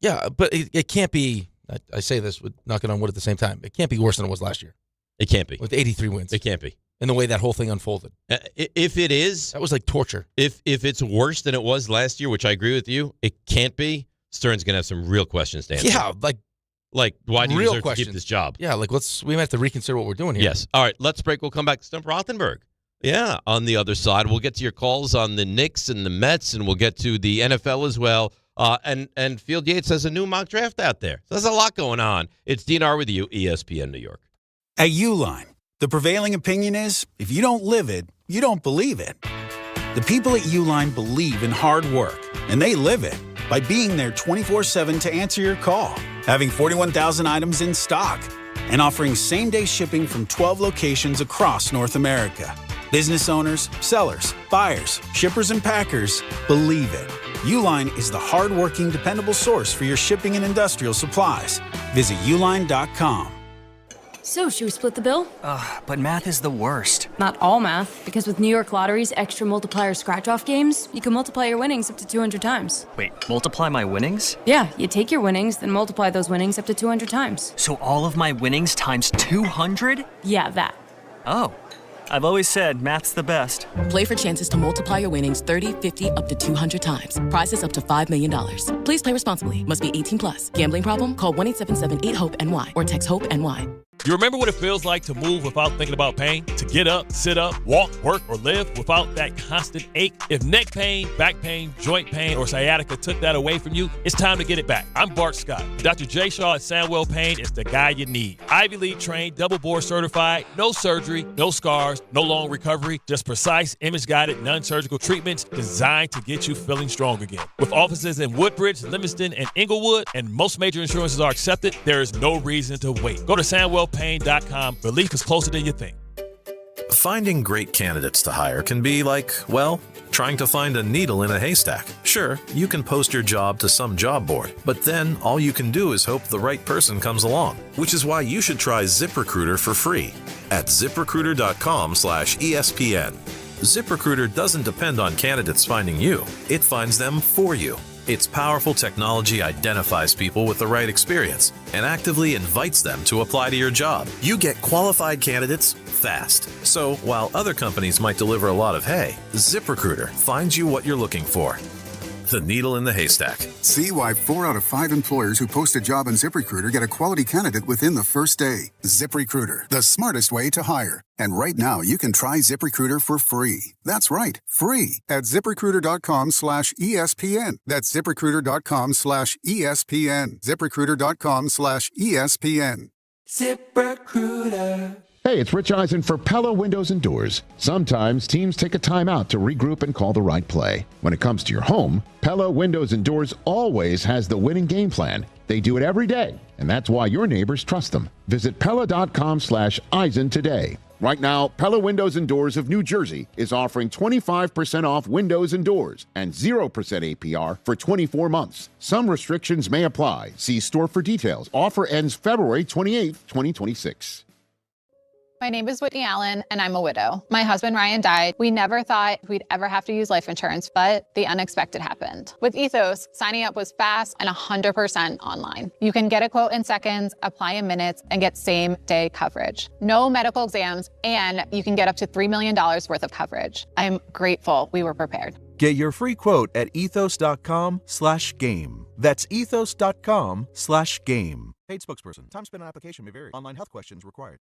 Yeah, but it can't be, I say this with knocking on wood at the same time, it can't be worse than it was last year. It can't be. With 83 wins. It can't be. In the way that whole thing unfolded. If it is. That was like torture. If it's worse than it was last year, which I agree with you, it can't be. Stern's going to have some real questions to answer. Yeah, like why do you real deserve questions. to keep this job? Yeah, like we might have to reconsider what we're doing here. Yes. All right, let's break. We'll come back to Stump Rothenberg. Yeah, on the other side. We'll get to your calls on the Knicks and the Mets, and we'll get to the NFL as well. And Field Yates has a new mock draft out there. So there's a lot going on. It's DNR with you, ESPN New York. At Uline, the prevailing opinion is, if you don't live it, you don't believe it. The people at Uline believe in hard work, and they live it by being there 24/7 to answer your call, having 41,000 items in stock, and offering same-day shipping from 12 locations across North America. Business owners, sellers, buyers, shippers, and packers believe it. Uline is the hard-working, dependable source for your shipping and industrial supplies. Visit uline.com. So, should we split the bill? But math is the worst. Not all math, because with New York Lottery's extra multiplier scratch-off games, you can multiply your winnings up to 200 times. Wait, multiply my winnings? Yeah, you take your winnings, then multiply those winnings up to 200 times. So all of my winnings times 200? Yeah, that. Oh. I've always said math's the best. Play for chances to multiply your winnings 30, 50, up to 200 times. Prizes up to $5 million. Please play responsibly. Must be 18 plus. Gambling problem? Call 1-877-8-HOPE-NY or text HOPE-NY. You remember what it feels like to move without thinking about pain? To get up, sit up, walk, work, or live without that constant ache? If neck pain, back pain, joint pain, or sciatica took that away from you, it's time to get it back. I'm Bart Scott. Dr. J. Shaw at Sandwell Pain is the guy you need. Ivy League trained, double board certified, no surgery, no scars, no long recovery, just precise, image-guided, non-surgical treatments designed to get you feeling strong again. With offices in Woodbridge, Livingston, and Inglewood, and most major insurances are accepted, there is no reason to wait. Go to SandwellPain.com. Relief is closer than you think. Finding great candidates to hire can be like, well, trying to find a needle in a haystack. Sure, you can post your job to some job board, but then all you can do is hope the right person comes along, which is why you should try ZipRecruiter for free at ZipRecruiter.com/ESPN. ZipRecruiter doesn't depend on candidates finding you. It finds them for you. Its powerful technology identifies people with the right experience and actively invites them to apply to your job. You get qualified candidates fast. So while other companies might deliver a lot of hay, ZipRecruiter finds you what you're looking for. the needle in the haystack. See why 4 out of 5 employers who post a job on ZipRecruiter get a quality candidate within the first day. ZipRecruiter, the smartest way to hire. And right now, you can try ZipRecruiter for free. That's right, free at ZipRecruiter.com/ESPN. That's ZipRecruiter.com/ESPN. ZipRecruiter.com/ESPN. ZipRecruiter. Hey, it's Rich Eisen for Pella Windows and Doors. Sometimes teams take a timeout to regroup and call the right play. When it comes to your home, Pella Windows and Doors always has the winning game plan. They do it every day, and that's why your neighbors trust them. Visit Pella.com/Eisen today. Right now, Pella Windows and Doors of New Jersey is offering 25% off windows and doors and 0% APR for 24 months. Some restrictions may apply. See store for details. Offer ends February 28th, 2026. My name is Whitney Allen, and I'm a widow. My husband, Ryan, died. We never thought we'd ever have to use life insurance, but the unexpected happened. With Ethos, signing up was fast and 100% online. You can get a quote in seconds, apply in minutes, and get same-day coverage. No medical exams, and you can get up to $3 million worth of coverage. I'm grateful we were prepared. Get your free quote at ethos.com/game. That's ethos.com/game. Paid spokesperson. Time spent on application may vary. Online health questions required.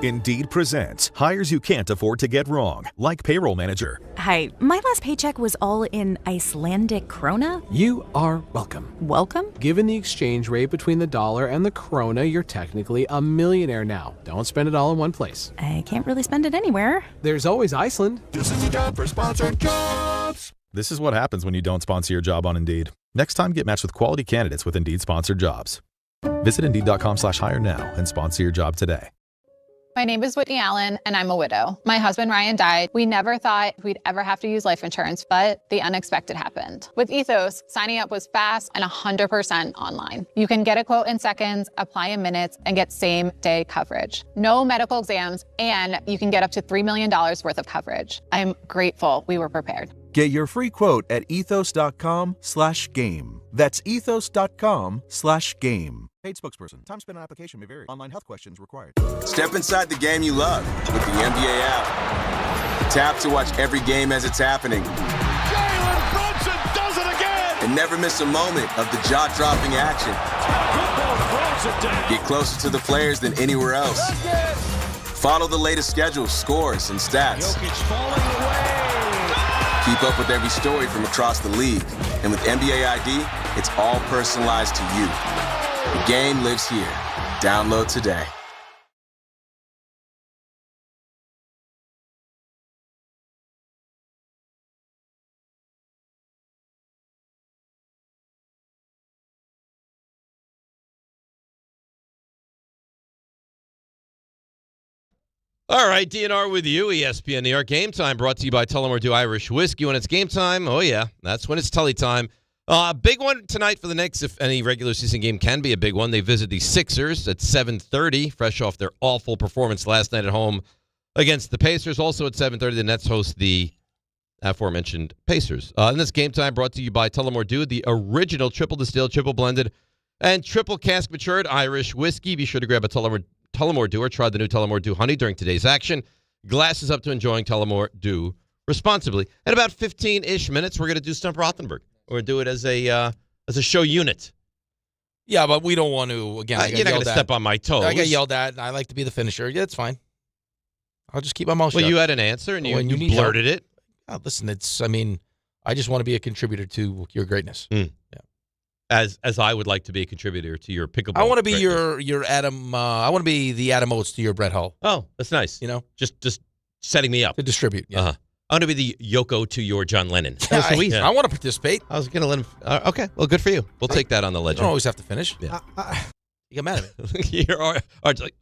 Indeed presents hires you can't afford to get wrong, like payroll manager. Hi, my last paycheck was all in Icelandic krona. You are welcome. Welcome? Given the exchange rate between the dollar and the krona, you're technically a millionaire now. Don't spend it all in one place. I can't really spend it anywhere. There's always Iceland. This is a job for sponsored jobs. This is what happens when you don't sponsor your job on Indeed. Next time, get matched with quality candidates with Indeed sponsored jobs. Visit Indeed.com/hire now and sponsor your job today. My name is Whitney Allen, and I'm a widow. My husband, Ryan, died. We never thought we'd ever have to use life insurance, but the unexpected happened. With Ethos, signing up was fast and 100% online. You can get a quote in seconds, apply in minutes, and get same-day coverage. No medical exams, and you can get up to $3 million worth of coverage. I'm grateful we were prepared. Get your free quote at ethos.com/game. That's ethos.com/game. Paid spokesperson. Time spent on application may vary. Online health questions required. Step inside the game you love with the NBA app. Tap to watch every game as it's happening. Jalen Brunson does it again! And never miss a moment of the jaw-dropping action. Get closer to the players than anywhere else. Follow the latest schedules, scores, and stats. Keep up with every story from across the league. And with NBA ID, it's all personalized to you. The game lives here. Download today. All right, DNR with you, ESPN New York. Game Time brought to you by Tullamore Dew Irish Whiskey. When it's game time, oh yeah, that's when it's Tully time. Big one tonight for the Knicks, if any regular season game can be a big one. They visit the Sixers at 7:30, fresh off their awful performance last night at home against the Pacers. Also at 7:30, the Nets host the aforementioned Pacers. And this Game Time brought to you by Tullamore Dew, the original triple distilled, triple blended, and triple cask matured Irish whiskey. Be sure to grab a Tullamore Dew or try the new Tullamore Dew Honey during today's action. Glasses up to enjoying Tullamore Dew responsibly. In about 15-ish minutes, we're going to do Stump Rothenberg. We're going to do it as a show unit. Yeah, but we don't want to, again, you're not going to step on my toes. I got yelled at. I like to be the finisher. Yeah, it's fine. I'll just keep my mouth shut. Well, you had an answer, and you blurted it. Oh, listen, I just want to be a contributor to your greatness. Yeah. As I would like to be a contributor to your pickleball. I want to be your Adam. I want to be the Adam Oates to your Brett Hull. Oh, that's nice. You know, just setting me up to distribute. Yeah. I want to be the Yoko to your John Lennon. Yeah, I want to participate. I was going to let him. Okay, well, good for you. We'll take that on the ledger. You don't always have to finish. Yeah. You get mad at me. You're like.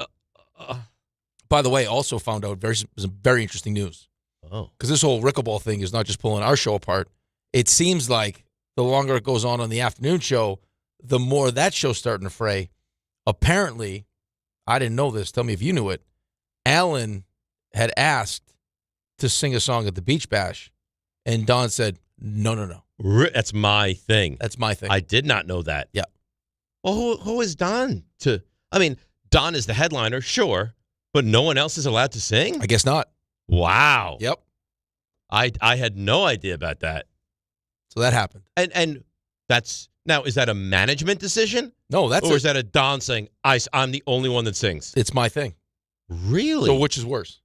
By the way, also found out some very interesting news. Oh, because this whole Rickleball thing is not just pulling our show apart. It seems like the longer it goes on the afternoon show, the more that show's starting to fray. Apparently, I didn't know this. Tell me if you knew it. Alan had asked to sing a song at the Beach Bash, and Don said, no. That's my thing. That's my thing. I did not know that. Yeah. Well, who is Don to? I mean, Don is the headliner, sure, but no one else is allowed to sing? I guess not. Wow. Yep. I had no idea about that. So that happened. And that's now, is that a management decision? No, or is that a Don saying, I'm the only one that sings? It's my thing. Really? So which is worse?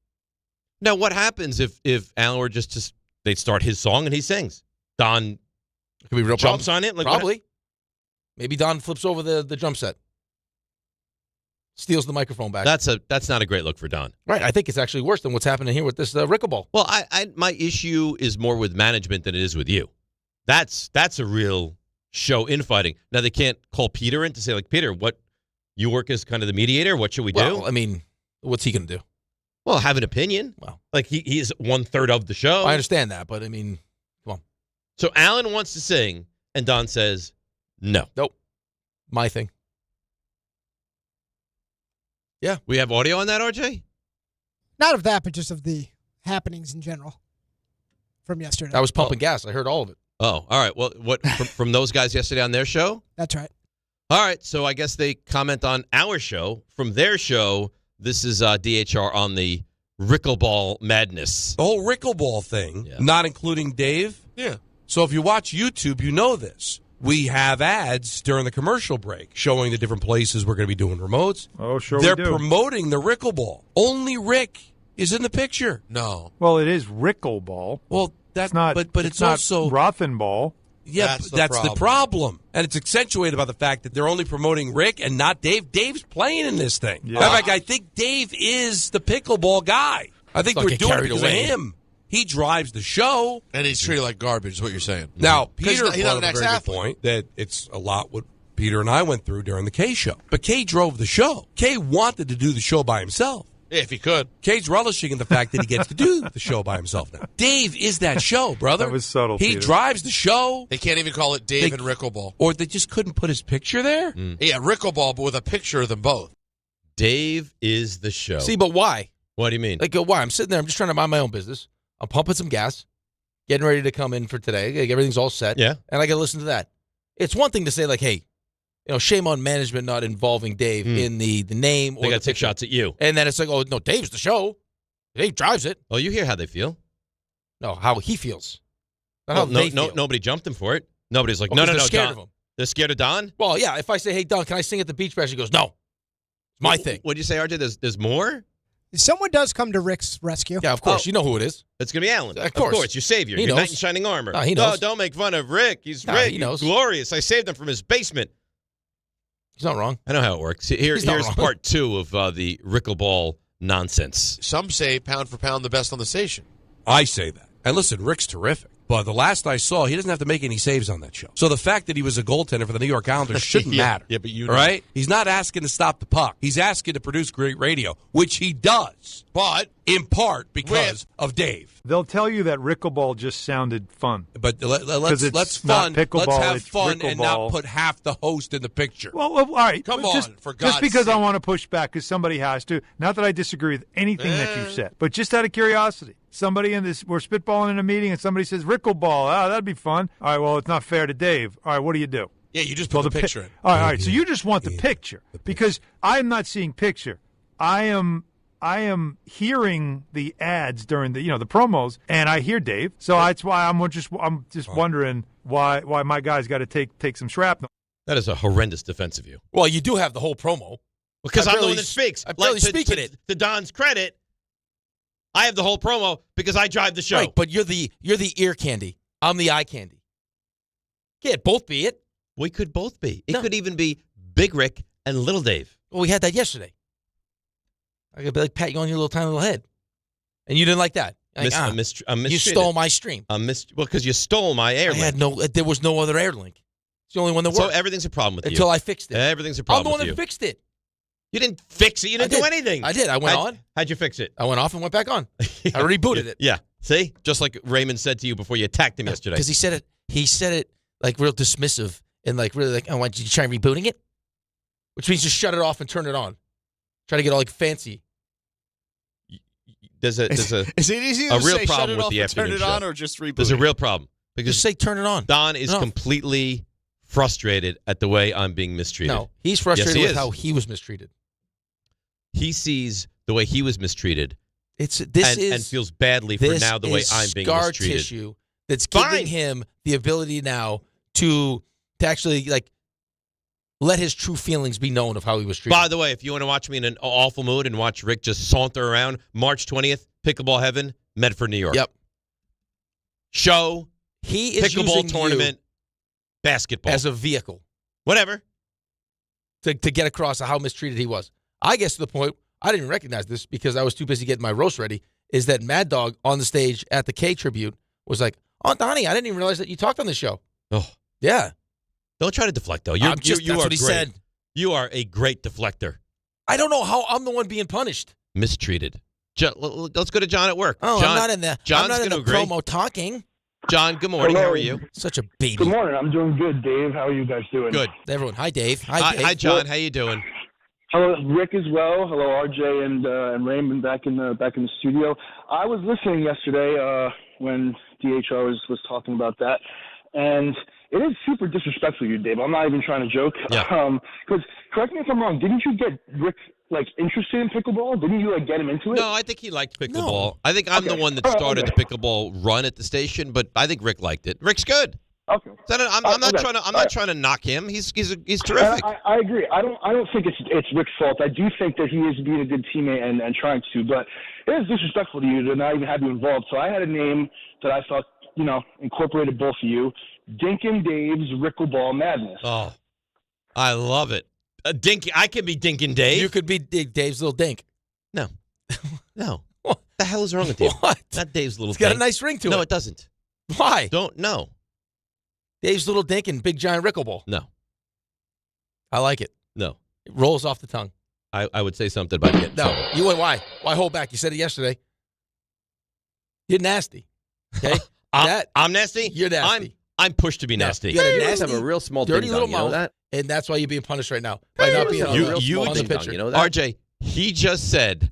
Now, what happens if Alan were just they'd start his song and he sings? Don could be real jumps problem. on it? Like Probably. Maybe Don flips over the drum set. Steals the microphone back. That's not a great look for Don. Right. I think it's actually worse than what's happening here with this Rickleball. Well, my issue is more with management than it is with you. That's a real show infighting. Now, they can't call Peter in to say, like, Peter, what you work as kind of the mediator. What should we do? Well, I mean, what's he going to do? Well, have an opinion. Well, like he's 1/3 of the show. I understand that, but I mean, come on. So Alan wants to sing, and Don says, no. Nope. My thing. Yeah. We have audio on that, RJ? Not of that, but just of the happenings in general from yesterday. I was pumping gas. I heard all of it. Oh, all right. Well, what from those guys yesterday on their show? That's right. All right. So I guess they comment on our show. From their show, this is DHR on the Rickleball Madness. The whole Rickleball thing, not including Dave. Yeah. So if you watch YouTube, you know this. We have ads during the commercial break showing the different places we're going to be doing remotes. Oh, sure They're we do. promoting the Rickleball. Only Rick is in the picture. No. Well, it is Rickleball. Well, that's not. But it's not also Rothenball. Yeah, that's the problem. And it's accentuated by the fact that they're only promoting Rick and not Dave. Dave's playing in this thing. Yeah. Matter of fact, I think Dave is the pickleball guy. I think Don't we're get doing it carried because away. of him. He drives the show. And he's treated like garbage, is what you're saying. Now, 'Cause Peter he's brought not up an a very good ex-athlete. point that it's a lot what Peter and I went through during the K show. But Kay drove the show. Kay wanted to do the show by himself. Yeah, if he could. Kay's relishing in the fact that he gets to do the show by himself now. Dave is that show, brother. That was subtle, He Peter. drives the show. They can't even call it Dave and Rickleball. Or they just couldn't put his picture there? Yeah, Rickleball, but with a picture of them both. Dave is the show. See, but why? What do you mean? Like, why? I'm sitting there. I'm just trying to mind my own business. I'm pumping some gas, getting ready to come in for today. Like, everything's all set. Yeah. And I got to listen to that. It's one thing to say, like, hey, shame on management not involving Dave in the name or They got the to take picture. shots at you. And then it's like, oh, no, Dave's the show. Dave drives it. Oh, you hear how they feel. No, how he feels. Not how Well, they feel. nobody jumped him for it. Nobody's like, Well, no, 'cause no, they're no, scared Don. of him. They're scared of Don? Well, yeah, if I say, hey, Don, can I sing at the beach bash? He goes, no. It's my thing. What'd you say, RJ? There's more? Someone does come to Rick's rescue. Yeah, of course. You know who it is. It's going to be Alan. Of course. Your savior. He Your knows. knight in shining armor. He knows. No, don't make fun of Rick. He's Nah, Rick. he knows. He's glorious. I saved him from his basement. He's not wrong. I know how it works. He's not Here's wrong. part 2 of the Rickleball nonsense. Some say pound for pound the best on the station. I say that. And listen, Rick's terrific. But the last I saw, he doesn't have to make any saves on that show. So the fact that he was a goaltender for the New York Islanders shouldn't Yeah, matter. yeah, but you know. Right? He's not asking to stop the puck. He's asking to produce great radio, which he does. But in part because of Dave. They'll tell you that Rickleball just sounded fun. But 'Cause it's let's not fun. pickleball, Let's have it's fun and not Rickleball. put half the host in the picture. Well, all right. Come Just- on, for God's Just because I sake. want to push back, because somebody has to. Not that I disagree with anything that you said, but just out of curiosity. Somebody in this, we're spitballing in a meeting, and somebody says, Rickleball, that'd be fun. All right, well, it's not fair to Dave. All right, what do you do? Yeah, you just put the picture in. All right, so you just want the picture, because I'm not seeing picture. I am hearing the ads during the the promos, and I hear Dave. So that's why I'm just wondering why my guy's got to take some shrapnel. That is a horrendous defense of you. Well, you do have the whole promo. Because I I'm the barely- one that speaks. I barely speak in it. To Don's credit, I have the whole promo because I drive the show. Right, but you're the ear candy. I'm the eye candy. Can't both be it. We could both be. It could even be Big Rick and Little Dave. Well, we had that yesterday. I could be like, pat you on your little tiny little head. And you didn't like that. Like, I'm you mistreated. stole my stream. Well, because you stole my air link. There was no other air link. It's the only one that So worked. ever's a problem with you. Until I fixed it. Everything's a I'm problem the one with that you. fixed it. You didn't fix it. You didn't do anything. I did. I went on. How'd you fix it? I went off and went back on. I rebooted it. Yeah. See? Just like Raymond said to you before you attacked him yesterday. Because he said it like real dismissive and like really like, oh, why did you try rebooting it? Which means just shut it off and turn it on. Try to get all like fancy. There's a Is it easy a to real say problem shut it with off the and turn afternoon it on show. or just reboot There's a it? real problem. Because Just say turn it on. Don is No. completely frustrated at the way I'm being mistreated. No, he's frustrated Yes, he with is. how he was mistreated. He sees the way he was mistreated It's and feels badly for now the way I'm being scar mistreated. tissue that's giving him the ability now to actually let his true feelings be known of how he was treated. By the way, if you want to watch me in an awful mood and watch Rick just saunter around, March 20th, Pickleball Heaven, Medford, New York. Yep. Show, he is pickleball using tournament, basketball. as a vehicle. Whatever. To get across how mistreated he was. I guess to the point, I didn't recognize this because I was too busy getting my roast ready, is that Mad Dog on the stage at the K Tribute was like, "Oh, Donnie, I didn't even realize that you talked on the show." Oh. Yeah. Don't try to deflect, though. That's what he said. You are a great deflector. I don't know how I'm the one being punished. Mistreated. Let's go to John at work. Oh, John, I'm not in the, John's I'm not in the agree. promo talking. John, good morning. Hello. How are you? Such a baby. Good morning. I'm doing good, Dave. How are you guys doing? Good. Everyone. Hi, Dave. Hi, Dave. Hi, John. How you doing? Hello, Rick as well. Hello, RJ and Raymond back in the studio. I was listening yesterday when DHR was talking about that, and it is super disrespectful of you, Dave. I'm not even trying to joke. Yeah. Because correct me if I'm wrong. Didn't you get Rick interested in pickleball? Didn't you get him into it? No, I think he liked pickleball. I think I'm the one that started the pickleball run at the station, but I think Rick liked it. Rick's good. Okay. So I'm not trying to knock him. He's terrific. I agree. I don't think it's Rick's fault. I do think that he is being a good teammate and trying to, but it is disrespectful to you to not even have you involved. So I had a name that I thought incorporated both of you. Dink and Dave's Rickleball Madness. Oh, I love it. Dink. I could be Dink and Dave. You could be Dave's little dink. No. What the hell is wrong with you? What? Not Dave's little It's dink. got a nice ring to it. No, it doesn't. Why? Don't. No. Dave's little dink and big giant Rickleball. No. I like it. No. It rolls off the tongue. I would say something about it. No. You went, why? Why hold back? You said it yesterday. You're nasty. Okay? I'm nasty? You're nasty. I'm pushed to be nasty. You got a You nasty, have a real small dirty ding little dong, you know mouth, that? and that's why you're being punished right now by not being on the picture. You know that? RJ, he just said,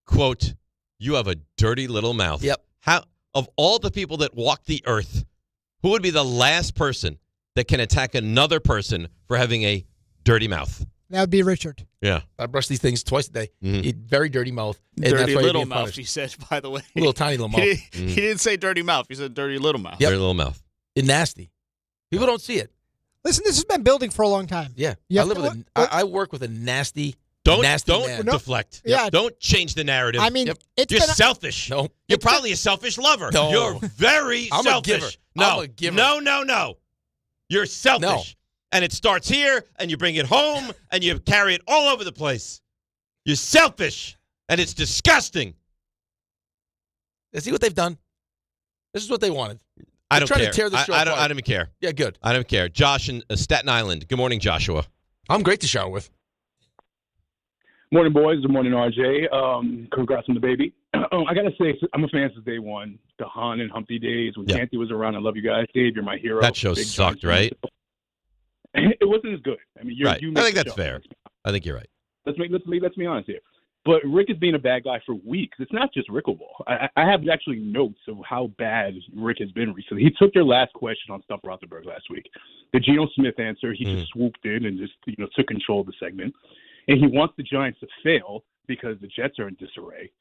quote, "You have a dirty little mouth." Yep. How of all the people that walk the earth, who would be the last person that can attack another person for having a dirty mouth? That would be Richard. Yeah. I brush these things twice a day. Very dirty mouth. And Dirty that's why you're little being mouth, punished. he said, by the way. Little tiny little mouth. He didn't say dirty mouth. He said dirty little mouth. Yep. Dirty little mouth. It's nasty. People don't see it. Listen, this has been building for a long time. Yeah. You I have live to- with I work with a nasty Don't man. deflect. Yeah. Don't change the narrative. I mean, it's You're been selfish. No. You're probably a selfish lover. No. You're very I'm a selfish. giver. No. I'm a giver. No. You're selfish. No. And it starts here, and you bring it home, and you carry it all over the place. You're selfish, and it's disgusting. See what they've done? This is what they wanted. I They're don't trying care. to tear the show I don't apart. even care. Yeah, good. I don't care. Josh in Staten Island. Good morning, Joshua. I'm great to shower with. Morning, boys. Good morning, RJ. Congrats on the baby. I got to say, I'm a fan since day one. The Han and Humpty days when Canty was around. I love you guys. Dave, you're my hero. That show Big sucked, John. right? It wasn't as good. I mean, Right. you I make think the that's show. fair. I think you're right. Let's be honest here. But Rick has been a bad guy for weeks. It's not just Rickleball. I have actually notes of how bad Rick has been recently. He took your last question on Stump Rothenberg last week. The Geno Smith answer, he just swooped in and just took control of the segment. And he wants the Giants to fail because the Jets are in disarray.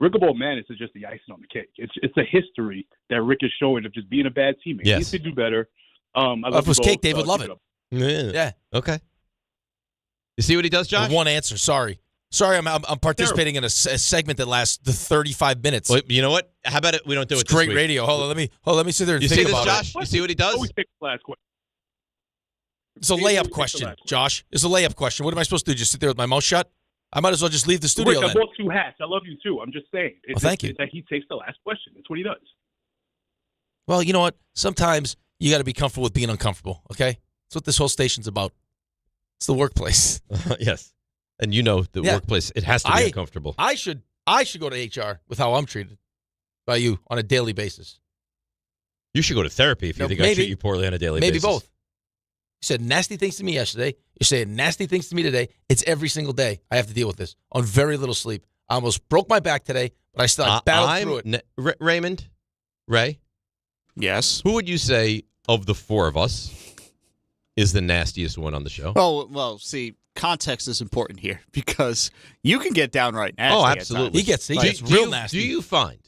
Rickleball Madness is just the icing on the cake. It's a history that Rick is showing of just being a bad teammate. Yes. He needs to do better. I love If it was you cake, both. Dave would love Keep it. up. Yeah. Okay. You see what he does, Josh? One answer. Sorry, I'm participating in a segment that lasts 35 minutes. Well, you know what? How about it? We don't do It's it this great week. radio. Hold on, let me sit there and You think see this, about Josh? it. You see what he does? Always pick the last question. It's a layup question, Josh. It's a layup question. What am I supposed to do? Just sit there with my mouth shut? I might as well just leave the studio Rick, I then. bought two hats. I love you too. I'm just saying. Thank you. It's that he takes the last question. That's what he does. Well, you know what? Sometimes you got to be comfortable with being uncomfortable, okay? That's what this whole station's about. It's the workplace. Yes. And you know the workplace, it has to be uncomfortable. I should go to HR with how I'm treated by you on a daily basis. You should go to therapy if you think I treat you poorly on a daily basis. Maybe both. You said nasty things to me yesterday. You're saying nasty things to me today. It's every single day I have to deal with this on very little sleep. I almost broke my back today, but I still battled through it. Raymond, Ray? Yes? Who would you say of the four of us is the nastiest one on the show? Oh, well, see, context is important here because you can get downright nasty. Oh, at absolutely. times. He gets real nasty. Do you find,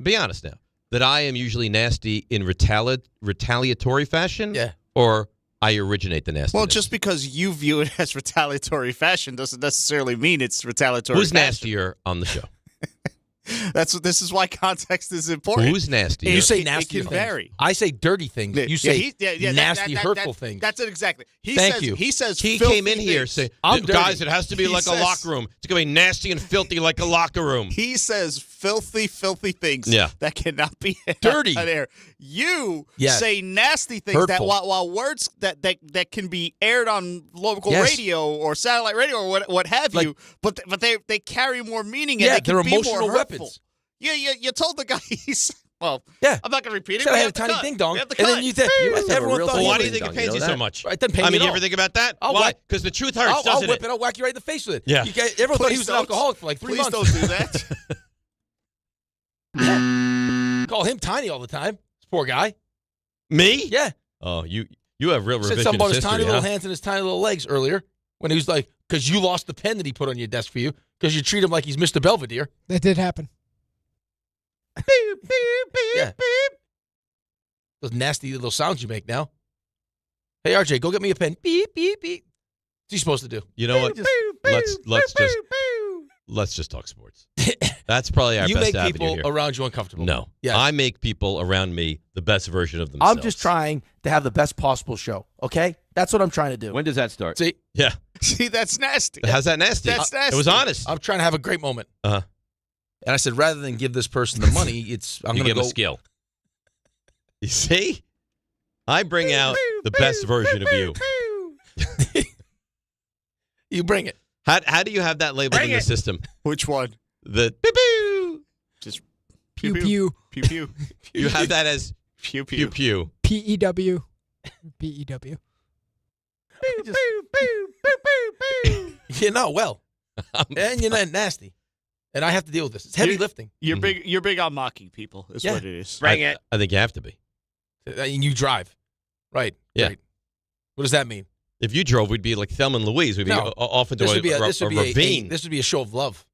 be honest now, that I am usually nasty in retaliatory fashion? Yeah. Or I originate the nastiness? Well, just because you view it as retaliatory fashion doesn't necessarily mean it's retaliatory Who's fashion. nastier on the show? This is why context is important. Who's nastier? You say It nasty can things. vary. I say dirty things. You say nasty, hurtful things. That's it exactly. Thank you. He says He filthy came in here things. saying, I'm guys, dirty. it has to be He like says- a locker room. It's going to be nasty and filthy like a locker room. He says filthy things Yeah. that cannot be Dirty. on air. You Yes. say nasty things that Hurtful. while words that can be aired on local Yes. radio or satellite radio or what have Like- you, but they carry more meaning Yeah, and they can they're be emotional more hurtful. weapons. You told the guy I'm Yeah. not going to repeat it. Said We I have had a to tiny cut. ding dong, We have to and then cut. you think everyone thought Well, he why was do you think it pains you so much? Right, it doesn't pain I me mean, at you all. ever think about that? I'll Why? whack- Because the truth hurts, I'll doesn't whip it? it. I'll whack you right in the face with it. Yeah. Everyone thought he Please was an don't. alcoholic for like 3 Please months. don't do that. Call him tiny all the time. This poor guy. Me? Yeah. Oh, you have real Said revisionist something about his history, tiny little huh? hands and his tiny little legs earlier when he was like, because you lost the pen that he put on your desk for you because you treat him like he's Mr. Belvedere. That did happen. Yeah. Those nasty little sounds you make now. Hey, RJ, go get me a pen. Beep, beep, beep. What's he supposed to do? You know what? Let's just talk sports. That's probably our You best make avenue people here. around you uncomfortable. No. Yes. I make people around me the best version of themselves. I'm just trying to have the best possible show, okay? That's what I'm trying to do. When does that start? See? Yeah. See, that's nasty. How's that nasty? That's nasty. It was honest. I'm trying to have a great moment. Uh-huh. And I said, rather than give this person the money, I'm You going to give go. a skill. You see? I bring out the best version of you. You bring it. How do you have that labeled in the system? Which one? The pew-pew. Just Pew pew. pew pew. You have that as pew pew pew. PEW. PEW. You're not well. And you're not nasty. And I have to deal with this. It's heavy lifting. You're big. You're big on mocking people. Is Yeah. what it is. I think you have to be. And you drive. Right. Yeah. Right. What does that mean? If you drove, we'd be like Thelma and Louise. We'd be No. off into This a would be a ravine. this would be a show of love,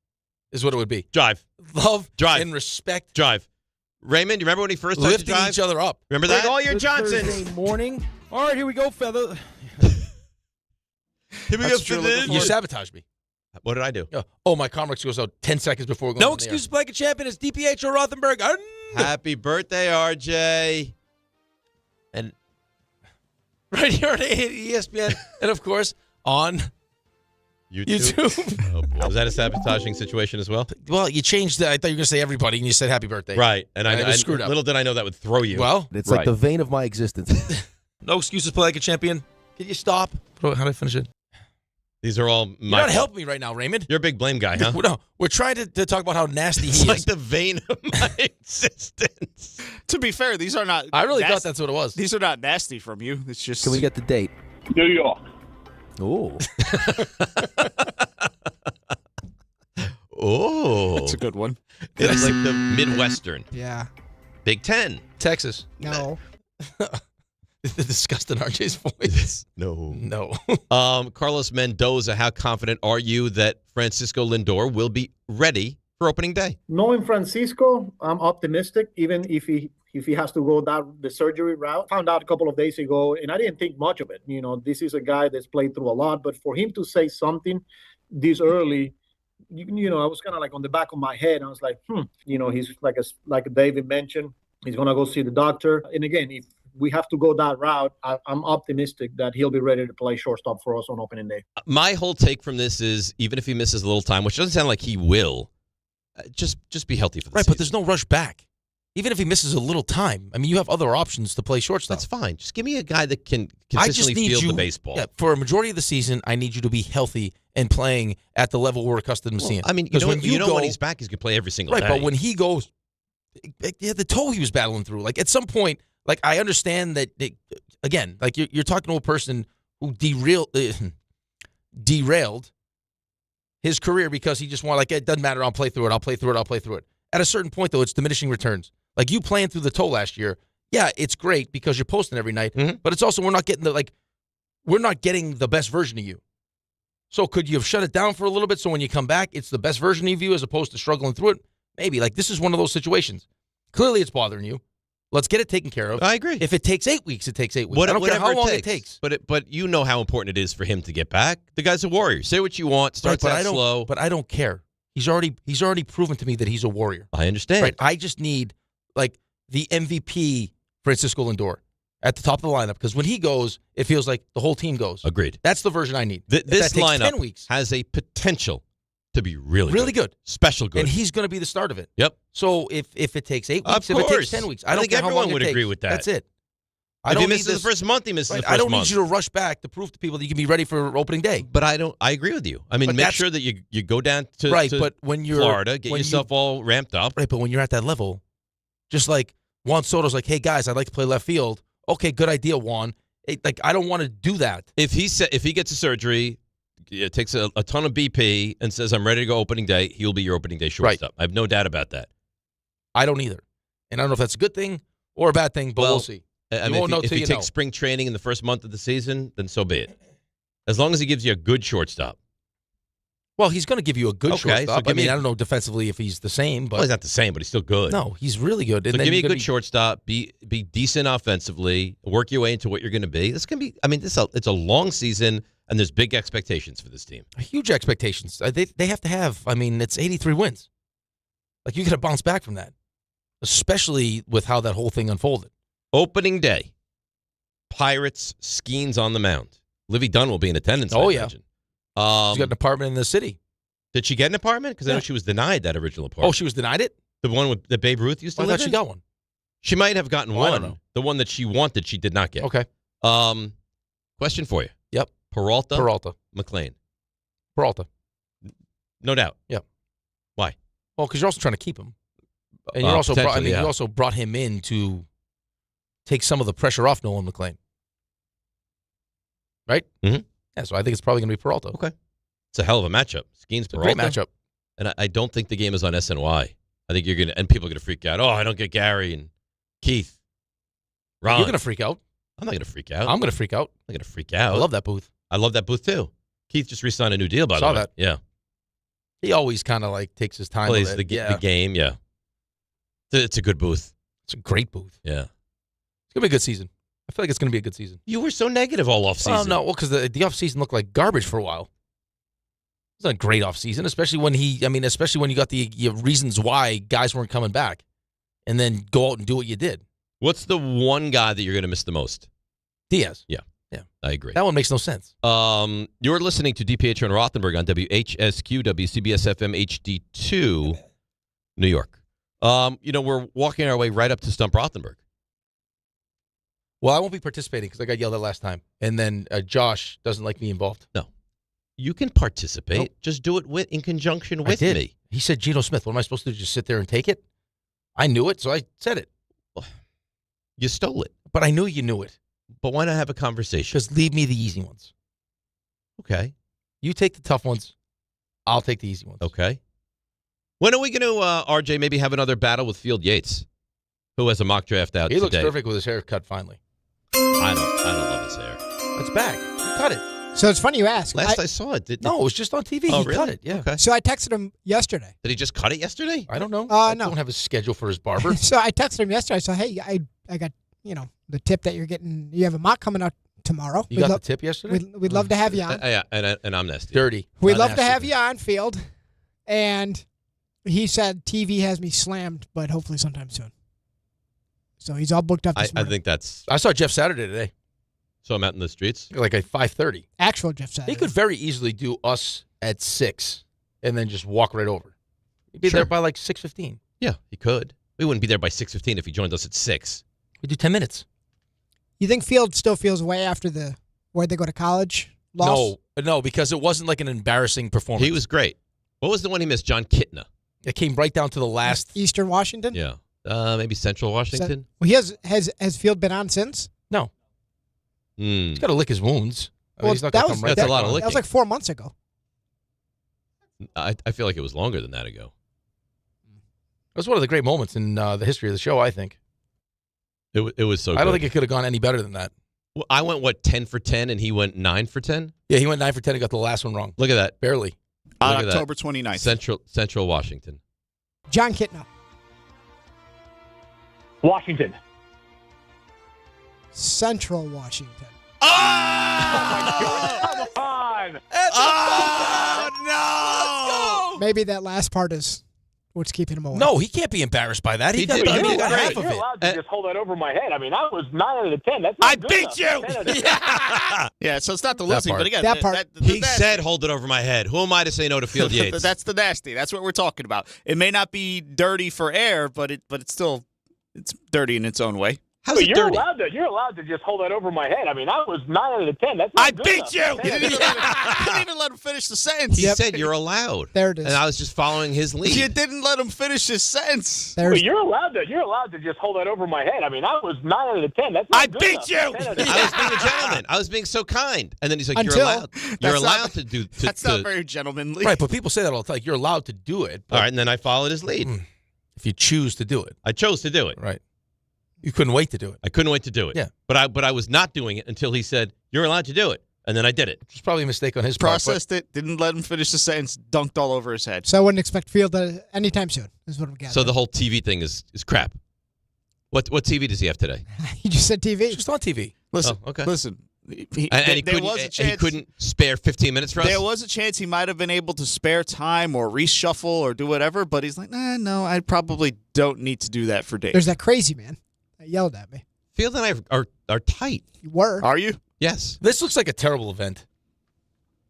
is what it would be. Drive. Love, Drive. and respect. Drive. Raymond, you remember when he first started to Lifting drive? each other up. Remember Bring that? all your Johnsons. Morning. All right, here we go, fella. Here we go, That's true. Fernand. Looking You forward- sabotaged me. What did I do? Oh, my car goes out 10 seconds before we're going No on the excuses, like a champion. It's DiPietro Rothenberg. Happy birthday, RJ. And right here on ESPN. And, of course, on YouTube. Oh, boy. Was that a sabotaging situation as well? Well, you changed that. I thought you were going to say everybody, and you said happy birthday. Right. And I I just screwed up. Little did I know that would throw you. Well, It's like the vein of my existence. no excuses, play like a champion. Can you stop? How do I finish it? These are all You're my not fault. helping me right now, Raymond. You're a big blame guy, huh? No, we're trying to talk about how nasty It's he like is. the vein of my existence. To be fair, these are not. I really nasty. thought that's what it was. These are not nasty from you. It's just. Can we get the date? New York. Ooh. Oh. That's a good one. It's like the Midwestern. Yeah. Big Ten. Texas. No. The disgust in RJ's voice. No. No. Carlos Mendoza, how confident are you that Francisco Lindor will be ready for opening day? Knowing Francisco, I'm optimistic, even if he has to go the surgery route. Found out a couple of days ago, and I didn't think much of it. You know, this is a guy that's played through a lot, but for him to say something this early, you know, I was kind of like on the back of my head. I was like, you know, he's like David mentioned, he's going to go see the doctor. And again, if we have to go that route, I'm optimistic that he'll be ready to play shortstop for us on opening day. My whole take from this is, even if he misses a little time, which doesn't sound like he will, just be healthy for the Right, season. but there's no rush back. Even if he misses a little time, I mean, you have other options to play shortstop. That's fine. Just give me a guy that can I just consistently need field you, the baseball. Yeah, for a majority of the season, I need you to be healthy and playing at the level we're accustomed to seeing. I mean, you 'Cause know, when you go, when he's back, he's going to play every single right, day. but when he goes, yeah, the toe he was battling through, like at some point, like I understand that, again, like you're talking to a person who derailed his career because he just wanted, like, it doesn't matter, I'll play through it. At a certain point, though, it's diminishing returns. Like you playing through the toe last year, yeah, it's great because you're posting every night, but it's also we're not getting the best version of you. So could you have shut it down for a little bit so when you come back, it's the best version of you as opposed to struggling through it? Maybe. Like this is one of those situations. Clearly, it's bothering you. Let's get it taken care of. I agree. If it takes 8 weeks, it takes 8 weeks. I don't care Whatever how long it takes. But you know how important it is for him to get back. The guy's a warrior. Say what you want. Starts out slow. But I don't care. He's already proven to me that he's a warrior. I understand. Right? I just need like the MVP Francisco Lindor at the top of the lineup, because when he goes, it feels like the whole team goes. Agreed. That's the version I need. This takes lineup 10 weeks. has a potential to be really good. Special good. And he's going to be the start of it. Yep. So if it takes 8 Of weeks, if it takes course. 10 weeks, I I don't think care how everyone long would it takes. agree with that. That's it. If he misses the first month, he misses the first month. I don't need you to rush back to prove to people that you can be ready for opening day. But I agree with you. I mean, make sure that you go down to but when you're Florida, get yourself all ramped up. Right, but when you're at that level, just like Juan Soto's like, hey guys, I'd like to play left field. Okay, good idea, Juan. Like, I don't want to do that. If he gets a surgery, takes a ton of BP, and says, I'm ready to go opening day, he'll be your opening day shortstop. I have no doubt about that. I don't either. And I don't know if that's a good thing or a bad thing, but we'll see. I mean, if he takes spring training in the first month of the season, then so be it. As long as he gives you a good shortstop. Well, he's going to give you a good shortstop. So I don't know defensively if he's the same. But he's not the same, but he's still good. No, he's really good. So give me a good shortstop. Be decent offensively. Work your way into what you're going to be. This can be. I mean, it's a long season, and there's big expectations for this team. Huge expectations. They have to have. I mean, it's 83 wins. Like, you got to bounce back from that, especially with how that whole thing unfolded. Opening day, Pirates Skeens on the mound. Livy Dunn will be in attendance. Oh, I yeah. imagine. She's got an apartment in the city. Did she get an apartment? Because I know she was denied that original apartment. Oh, she was denied it? The one that Babe Ruth used to live in? I thought she got one. She might have gotten I one. don't know. The one that she wanted, she did not get. Okay. Question for you. Yep. Peralta. McLean. Peralta. No doubt. Yep. Why? Well, because you're also trying to keep him. And you're also brought, potentially, you also brought him in to take some of the pressure off Nolan McLean. Right? Mm-hmm. Yeah, so I think it's probably going to be Peralta. Okay. It's a hell of a matchup. Skeens Peralta. Great matchup. And I don't think the game is on SNY. I think and people are going to freak out. Oh, I don't get Gary and Keith. Ron. You're going to freak out. I'm not going to freak out. I'm going to freak out. I'm going to freak out. I love that booth. I love that booth, too. Keith just re-signed a new deal, by the way. Saw that. Yeah. He always kind of like takes his time. Plays with the game, yeah. It's a good booth. It's a great booth. Yeah. It's going to be a good season. I feel like it's going to be a good season. You were so negative all offseason. Oh, no, because the offseason looked like garbage for a while. It's not a great offseason, especially when you got the reasons why guys weren't coming back, and then go out and do what you did. What's the one guy that you're going to miss the most? Diaz. Yeah. I agree. That one makes no sense. You're listening to DiPietro and Rothenberg on WHSQ, WCBS FM HD2, New York. We're walking our way right up to Stump Rothenberg. Well, I won't be participating because I got yelled at last time. And then Josh doesn't like me involved. No. You can participate. Nope. Just do it in conjunction with me. He said Geno Smith. What am I supposed to do? Just sit there and take it? I knew it, so I said it. You stole it. But I knew you knew it. But why not have a conversation? Just leave me the easy ones. Okay. You take the tough ones. I'll take the easy ones. Okay. When are we going to, RJ, maybe have another battle with Field Yates, who has a mock draft out today? He looks perfect with his hair cut finally. I don't love his hair. It's back. He cut it. So it's funny you ask. Last I saw it. No, it was just on TV. Oh, He really? cut it, yeah. Okay. So I texted him yesterday. Did he just cut it yesterday? I don't know. No. don't have a schedule for his barber. So I texted him yesterday. So, hey, I got, the tip that you're getting. You have a mock coming out tomorrow. You got the tip yesterday? We'd love to have you on. Yeah, and I'm nasty. Dirty. We'd love to have you on, Field. And he said TV has me slammed, but hopefully sometime soon. So he's all booked up this morning. I think that's... I saw Jeff Saturday today. So I'm out in the streets? Like at 5:30. Actual Jeff Saturday. He could very easily do us at 6 and then just walk right over. He'd be there by like 6:15. Yeah, he could. We wouldn't be there by 6:15 if he joined us at 6. We'd do 10 minutes. You think Field still feels way after where they go to college loss? No, because it wasn't like an embarrassing performance. He was great. What was the one he missed? John Kitna. It came right down to the last. Eastern Washington? Yeah. Maybe Central Washington. Well, has Field been on since? No. He's got to lick his wounds. He's not that come right that's a lot of That licking. was like 4 months ago. I feel like it was longer than that ago. It was one of the great moments in the history of the show, I think. It was so good. I don't think it could have gone any better than that. Well, I went, 10 for 10, and he went 9 for 10? Yeah, he went 9 for 10 and got the last one wrong. Look at that. Barely. On October 29th. Central Washington. John Kitna. Washington. Central Washington. Come on! Oh, no! Maybe that last part is what's keeping him away. No, he can't be embarrassed by that. He got half of You're it. allowed to just hold that over my head. I mean, I was 9 out of 10. That's not I good beat enough. you! 10 out of 10. Yeah, so it's not the That losing, part. but again, That part. He said, hold it over my head. Who am I to say no to Field Yates? That's the nasty. That's what we're talking about. It may not be dirty for air, but it's still dirty in its own way. How's But it you're dirty? allowed to just hold that over my head. I mean, I was 9 out of 10. That's not I good beat enough. you! You didn't even let him finish the sentence. He said you're allowed. There it is. And I was just following his lead. You didn't let him finish his sentence. But you're allowed to just hold that over my head. I mean, I was 9 out of 10. That's not I good beat enough. you! 10 out of 10. I was being a gentleman. I was being so kind. And then he's like, Until- you're allowed. You're That's not- allowed to do That's not very gentlemanly. Right, but people say that all the time. You're allowed to do it. But All right, and then I followed his lead. if you choose to do it. I chose to do it. Right. You couldn't wait to do it. I couldn't wait to do it. Yeah. But I was not doing it until he said, you're allowed to do it. And then I did it. It's probably a mistake on his part. Processed it, didn't let him finish the sentence, dunked all over his head. So I wouldn't expect Field anytime soon, is what I'm gathering. So the whole TV thing is crap. What TV does he have today? You just said TV. It's just on TV. Listen, Oh, okay. listen. And There was a chance. he couldn't spare 15 minutes for us? There was a chance he might have been able to spare time or reshuffle or do whatever, but he's like, no, I probably don't need to do that for Dave. There's that crazy man that yelled at me. Field and I are tight. You were. Are you? Yes. This looks like a terrible event.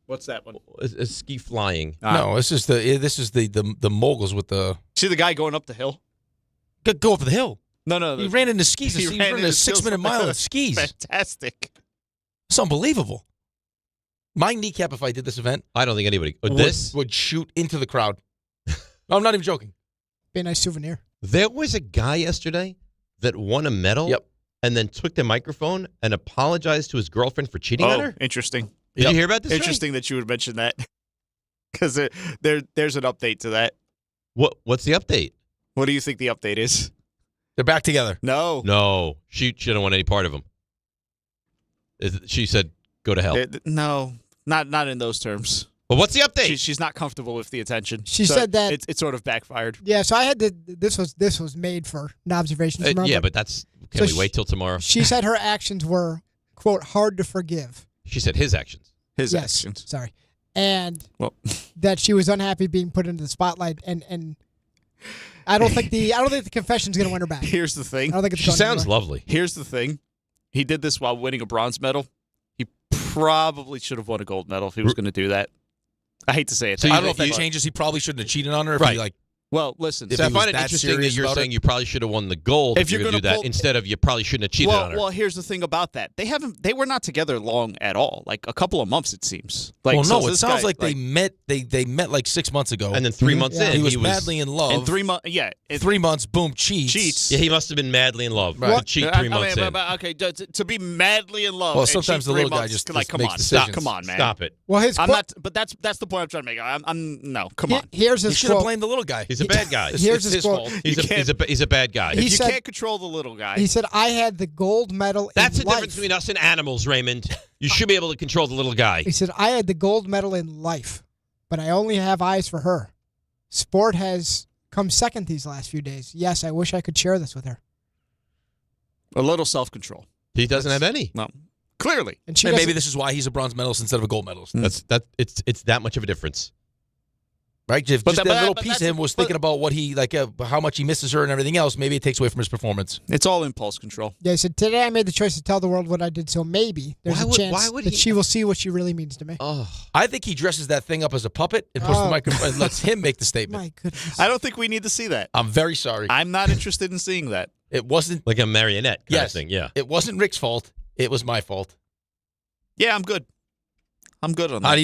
What's that one? A ski flying. No, this is the moguls with the See the guy going up the hill? go up the hill. No. He ran into skis. He ran into a 6-minute mile of skis. Fantastic. It's unbelievable. My kneecap, if I did this event, I don't think anybody. This would shoot into the crowd. No, I'm not even joking. Be a nice souvenir. There was a guy yesterday that won a medal. Yep. And then took the microphone and apologized to his girlfriend for cheating on her. Interesting. Did you hear about this? Interesting that you would mention that. Because there's an update to that. What's the update? What do you think the update is? They're back together. No. She shouldn't want any part of him. She said, "Go to hell." No, not in those terms. Well, what's the update? She's not comfortable with the attention. She said that it sort of backfired. Yeah, so I had this was made for an observation from her. Yeah, but that's. Can we wait till tomorrow? She said her actions were, quote, hard to forgive. She said his actions. His Yes, actions. sorry. And that she was unhappy being put into the spotlight, and I don't think the confession's gonna win her back. Here's the thing. I don't think it's She going sounds anywhere. lovely. Here's the thing. He did this while winning a bronze medal. He probably should have won a gold medal if he was going to do that. I hate to say it. So I don't know if that changes. He probably shouldn't have cheated on her. If Right. He, like, Well, listen. If So I he was find it that interesting that serious you're about saying it. you probably should have won the gold if you're going to do that pull- instead of you probably shouldn't have cheated on her. Well, here's the thing about that. They were not together long at all. Like a couple of months, it seems. Like, well, no, so it this sounds guy, like they met. They met like 6 months ago, And then 3 months in, he was he was- madly in love. in 3 months. Yeah, 3 months, boom, cheats. Yeah, he must have been madly in love. Right. To cheat 3 months in. Okay, to be madly in love. Well, and sometimes cheat the 3 little guy months, just like, come makes on, decisions. come on, man. Stop it. Well, his I'm quote, not. But that's the point I'm trying to make. I'm come on. Here's You his should have quote. blamed the little guy. He's a bad guy. Here's It's his his quote. fault. He's a bad guy. He If you said- can't control the little guy, He said, "I had the gold medal That's in the life." difference between us and animals, Raymond. You should be able to control the little guy. He said, "I had the gold medal in life, but I only have eyes for her. Sport has come second these last few days. Yes, I wish I could share this with her." a little self-control. He doesn't have any. No, clearly. And she And maybe doesn't- this is why he's a bronze medalist instead of a gold medalist. It's that much of a difference. Right? If But just that- that but little that- piece of that's- him was but- thinking about what he how much he misses her and everything else. Maybe it takes away from his performance. It's all impulse control. Yeah, he said, "Today I made the choice to tell the world what I did, so maybe there's Why a would- chance why would that he- she will see what she really means to me." Oh, I think he dresses that thing up as a puppet and puts the Oh. microphone and lets him make the statement. My goodness. I don't think we need to see that. I'm very sorry. I'm not interested in seeing that. It wasn't. like a marionette kind of Yes. thing. Yeah. It wasn't Rick's fault. It was my fault. Yeah, I'm good. I'm good on that. How do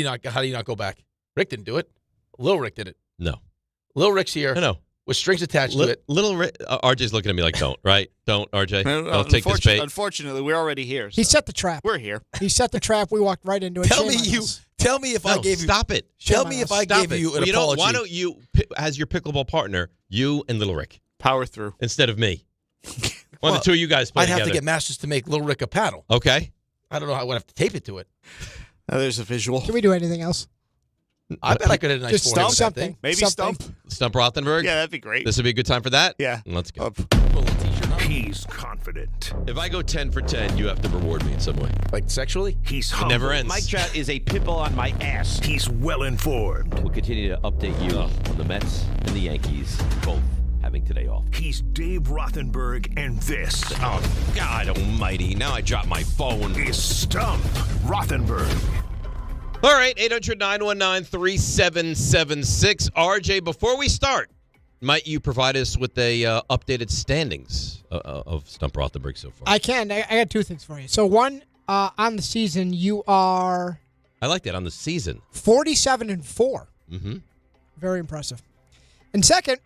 you not go back? Rick didn't do it. Lil Rick did it. No. Lil Rick's here. I know. With strings attached to it. Little RJ's looking at me like, don't, right? Don't, RJ. No, Don't take this bait. Unfortunately, we're already here. He so set the trap. We're here. He set the trap. We walked right into it. Tell Shame me on you. us. Tell me if I No, gave you. stop it. Tell Shame me on if us. I Stop gave it. you an Well, apology. why don't you, as your pickleball partner, you and Little Rick, Power through. instead of me? One Well, of the two of you guys play I'd have together. to get Masters to make Lil Rick a paddle. Okay. I don't know how I would have to tape it to it. Now there's a visual. Can we do anything else? I bet I could have a nice Just forehand stump with that thing. something. Maybe Something. Stump. Stump Rothenberg? Yeah, that'd be great. This would be a good time for that? Yeah. Let's go. Pull the t-shirt on. He's confident. If I go 10 for 10, you have to reward me in some way. Like sexually? He's It humble. never ends. Mike Trout is a pitbull on my ass. He's well informed. We'll continue to update you on the Mets and the Yankees, both having today off. He's Dave Rothenberg, and this. Oh, God almighty. Now I dropped my phone. Is Stump Rothenberg. All right, 800-919-3776. RJ, before we start, might you provide us with a updated standings of Stump Rothenberg so far? I can. I got two things for you. So one, on the season, you are I like that, on the season. 47-4. Mm-hmm. Very impressive. And second,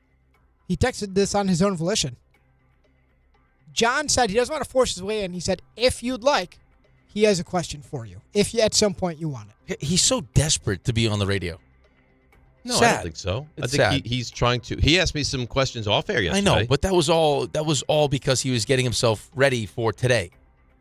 he texted this on his own volition. John said he doesn't want to force his way in. He said, if you'd like, he has a question for you. If you, at some point you want it. He's so desperate to be on the radio. No, I Sad. don't think so. It's I think he's trying to. He asked me some questions off air yesterday. I know, but that was all because he was getting himself ready for today.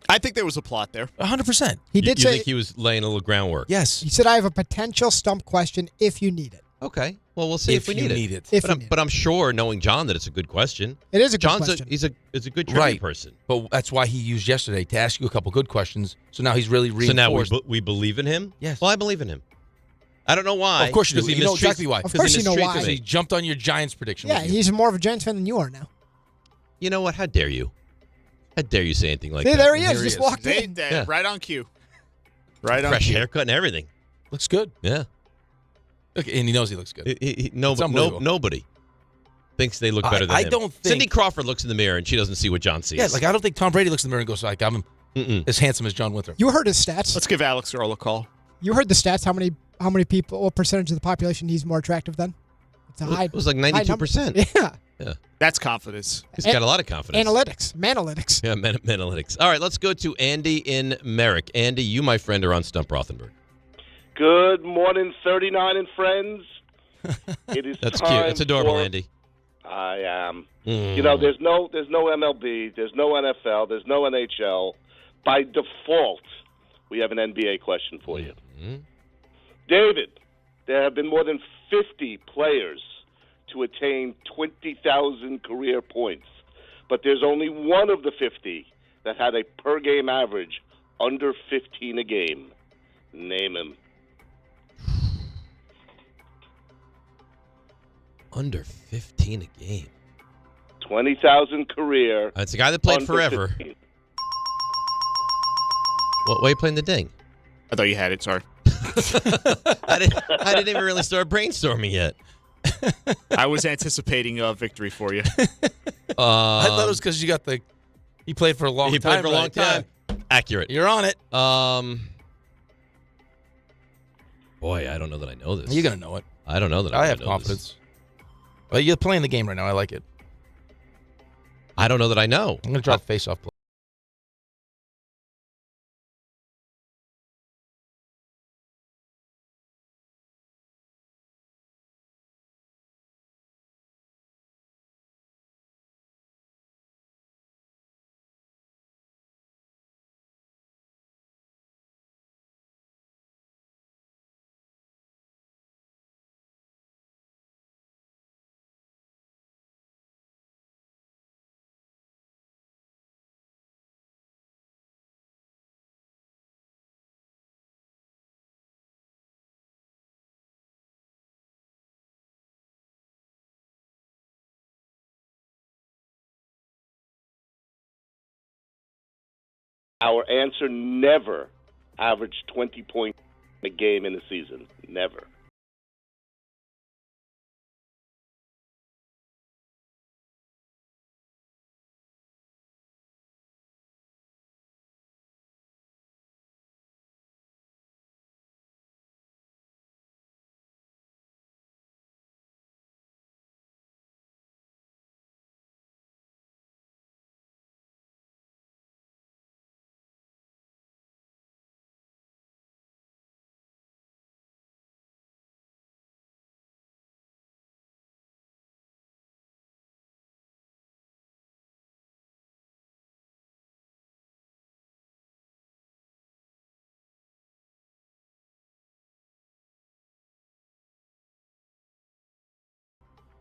I think there was a plot there. 100%. He did you say think he was laying a little groundwork? Yes. he said, I have a potential stump question if you need it. Okay. Well, we'll see if we you need it. If But you I'm, need but I'm sure, knowing John, that it's a good question. It is a good John's question. He's a good trivia Right. person. But that's why he used yesterday to ask you a couple good questions. So now he's really So now reinforced. we believe in him? Yes. Well, I believe in him. I don't know why. Of course you do. 'cause he You know mistreats- exactly why. Of course he you know mistreats why. me. He jumped on your Giants prediction. Yeah, with you. he's more of a Giants fan than you are now. You know what? How dare you? How dare you say anything like See, that? there he is. Here Just walked in. Yeah. Right on cue. Right on Fresh cue. haircut and everything. Looks good. Yeah. Okay, and he knows he looks good. Nobody thinks they look better than I him. don't think- Cindy Crawford looks in the mirror and she doesn't see what John sees. Yeah, like I don't think Tom Brady looks in the mirror and goes like, I'm as handsome as John Winthrop. You heard his stats. Let's give Alex Earl a call. You heard the stats. How many people? What percentage of the population he's more attractive than? It's a high. It was like high number. 92%. Yeah. Yeah. That's confidence. He's got a lot of confidence. Manalytics. Yeah, Manalytics. All right, let's go to Andy in Merrick. Andy, you, my friend, are on Stump Rothenberg. Good morning, 39 and friends. It is That's time cute. That's adorable, for- Andy. I am. You know, there's no MLB, there's no NFL, there's no NHL. By default, we have an NBA question for you. David, there have been more than 50 players to attain 20,000 career points, but there's only one of the 50 that had a per-game average under 15 a game. Name him. Under 15 a game. 20,000 career. It's a guy that played under forever. 15. Why are you playing the ding? I thought you had it. Sorry. I didn't even really start brainstorming yet. I was anticipating a victory for you. I thought it was because you got he played for a long time. He played for a long right? time. Yeah. Accurate. You're on it. Boy, I don't know that I know this. You're going to know it. I don't know that I I have know confidence. This. Well, you're playing the game right now. I like it. I don't know that I know. I'm going to drop face-off play. Our answer never averaged 20 points a game in a season. Never.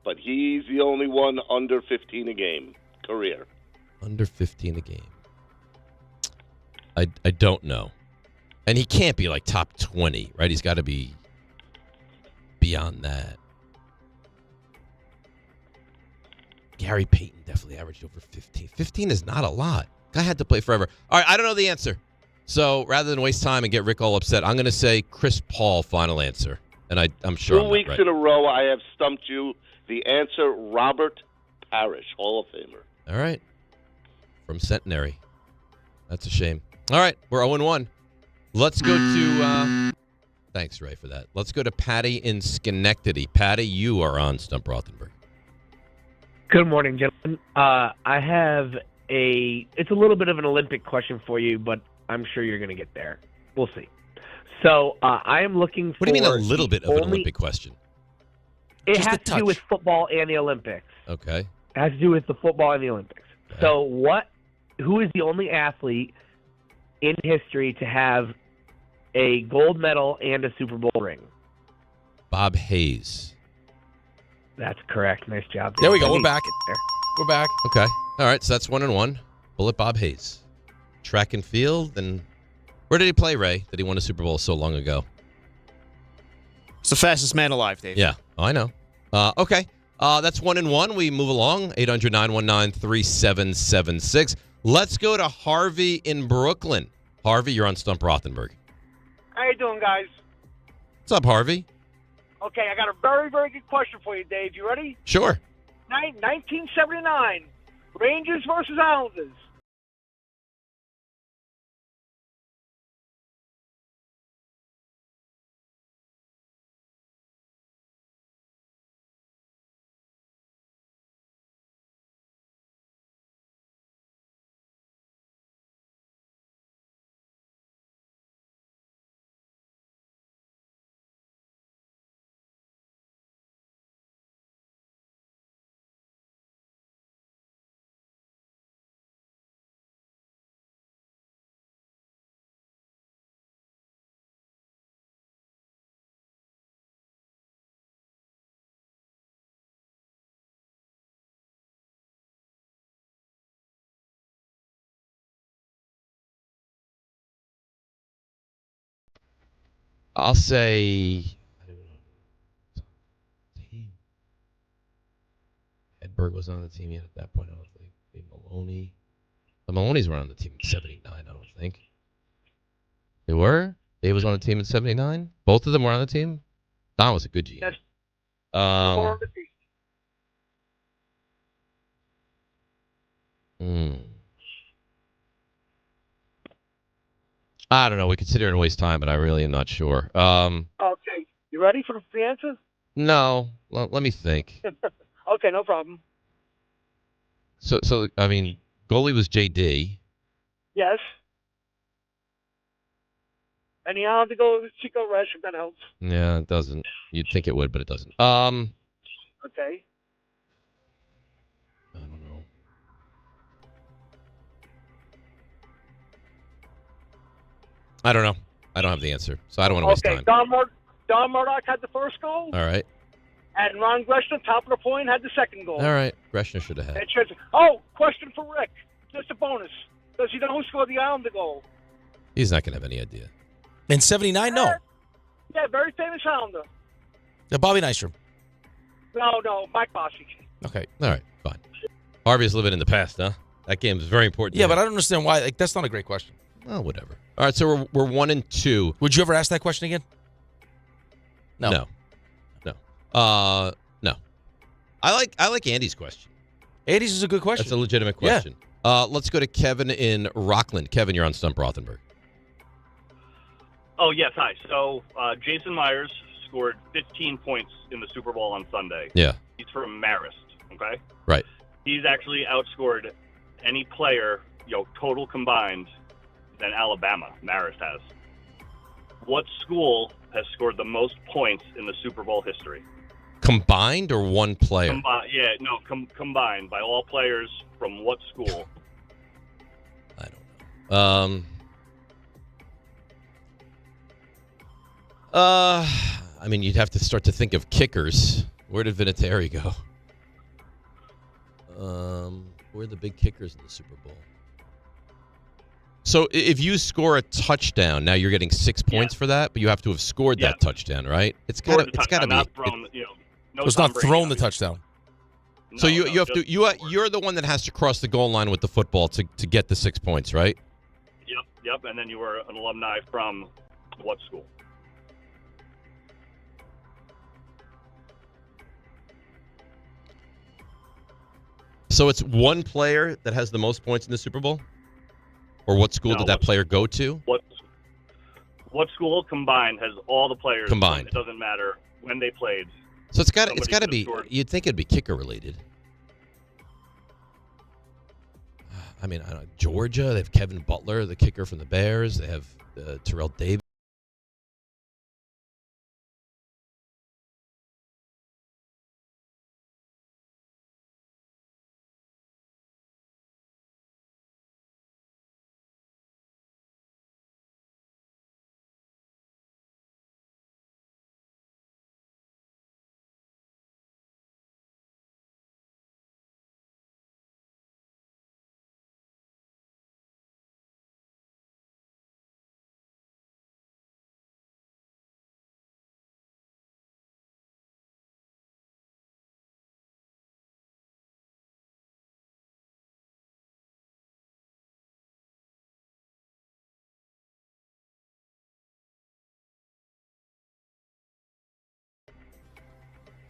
But he's the only one under 15 a game, career. Under 15 a game. I don't know. And he can't be like top 20, right? He's got to be beyond that. Gary Payton definitely averaged over 15. 15 is not a lot. Guy had to play forever. All right, I don't know the answer. So rather than waste time and get Rick all upset, I'm going to say Chris Paul, final answer. And I'm sure 2 I'm weeks right. in a row, I have stumped you. The answer, Robert Parrish, Hall of Famer. All right. From Centenary. That's a shame. All right, we're 0-1. Let's go to... thanks, Ray, for that. Let's go to Patty in Schenectady. Patty, you are on Stump Rothenberg. Good morning, gentlemen. I have it's a little bit of an Olympic question for you, but I'm sure you're going to get there. We'll see. So I am looking for... What do you mean a little bit of an Olympic question? It has to do with football and the Olympics. Okay. It has to do with the football and the Olympics. Okay. So who is the only athlete in history to have a gold medal and a Super Bowl ring? Bob Hayes. That's correct. Nice job. There we go. We're back. We're back. Okay. All right, so that's 1-1. Bullet Bob Hayes. Track and field. And where did he play, Ray, that he won a Super Bowl so long ago? It's the fastest man alive, Dave. Yeah. Oh, I know. Okay. That's 1-1. We move along. 800-919-3776. Let's go to Harvey in Brooklyn. Harvey, you're on Stump Rothenberg. How you doing, guys? What's up, Harvey? Okay, I got a very, very good question for you, Dave. You ready? Sure. 1979, Rangers versus Islanders. I'll say... Edberg was on the team yet at that point, I don't think. Maybe Maloney. The Maloney's were on the team in 79, I don't think. They were? Dave was on the team in 79? Both of them were on the team? Don was a good GM. Yes. I don't know. We consider it a waste of time, but I really am not sure. Okay, you ready for the answer? No. Let me think. Okay, no problem. So I mean, goalie was JD. Yes. And the Islanders go with Chico Resch, if that helps. Yeah, it doesn't. You'd think it would, but it doesn't. Okay. I don't know. I don't know. I don't have the answer, so I don't want to waste time. Don Murdoch had the first goal. All right. And Ron Gresham, top of the point, had the second goal. All right. Gresham should have had. Question for Rick. Just a bonus. Does he know who scored the Islander goal? He's not going to have any idea. In 79, no. Yeah, very famous Islander. Bobby Nystrom. No, Mike Bossy. Okay. All right, fine. Harvey's living in the past, huh? That game is very important. Yeah, but I don't understand why. Like, that's not a great question. Oh, whatever. All right, so we're 1-2. Would you ever ask that question again? No. No. No. I like Andy's question. Andy's is a good question. That's a legitimate question. Yeah. Let's go to Kevin in Rockland. Kevin, you're on Stump Rothenberg. Oh, yes. Hi. So Jason Myers scored 15 points in the Super Bowl on Sunday. Yeah. He's from Marist, okay? Right. He's actually outscored any player, total combined, than Alabama, Marist has. What school has scored the most points in the Super Bowl history? Combined or one player? Combined by all players from what school? I don't know. I mean, you'd have to start to think of kickers. Where did Vinatieri go? Who are the big kickers in the Super Bowl? So if you score a touchdown, now you're getting 6 points for that, but you have to have scored that touchdown, right? It's got to be. Not thrown, no it's Tom not Brady, thrown the touchdown. So you're the one that has to cross the goal line with the football to get the 6 points, right? Yep. And then you were an alumni from what school? So it's one player that has the most points in the Super Bowl? Or what school did that player go to? What school combined has all the players? Combined. It doesn't matter when they played. So it's got to be. You'd think it'd be kicker related. I mean, I don't know, Georgia. They have Kevin Butler, the kicker from the Bears. They have Terrell Davis.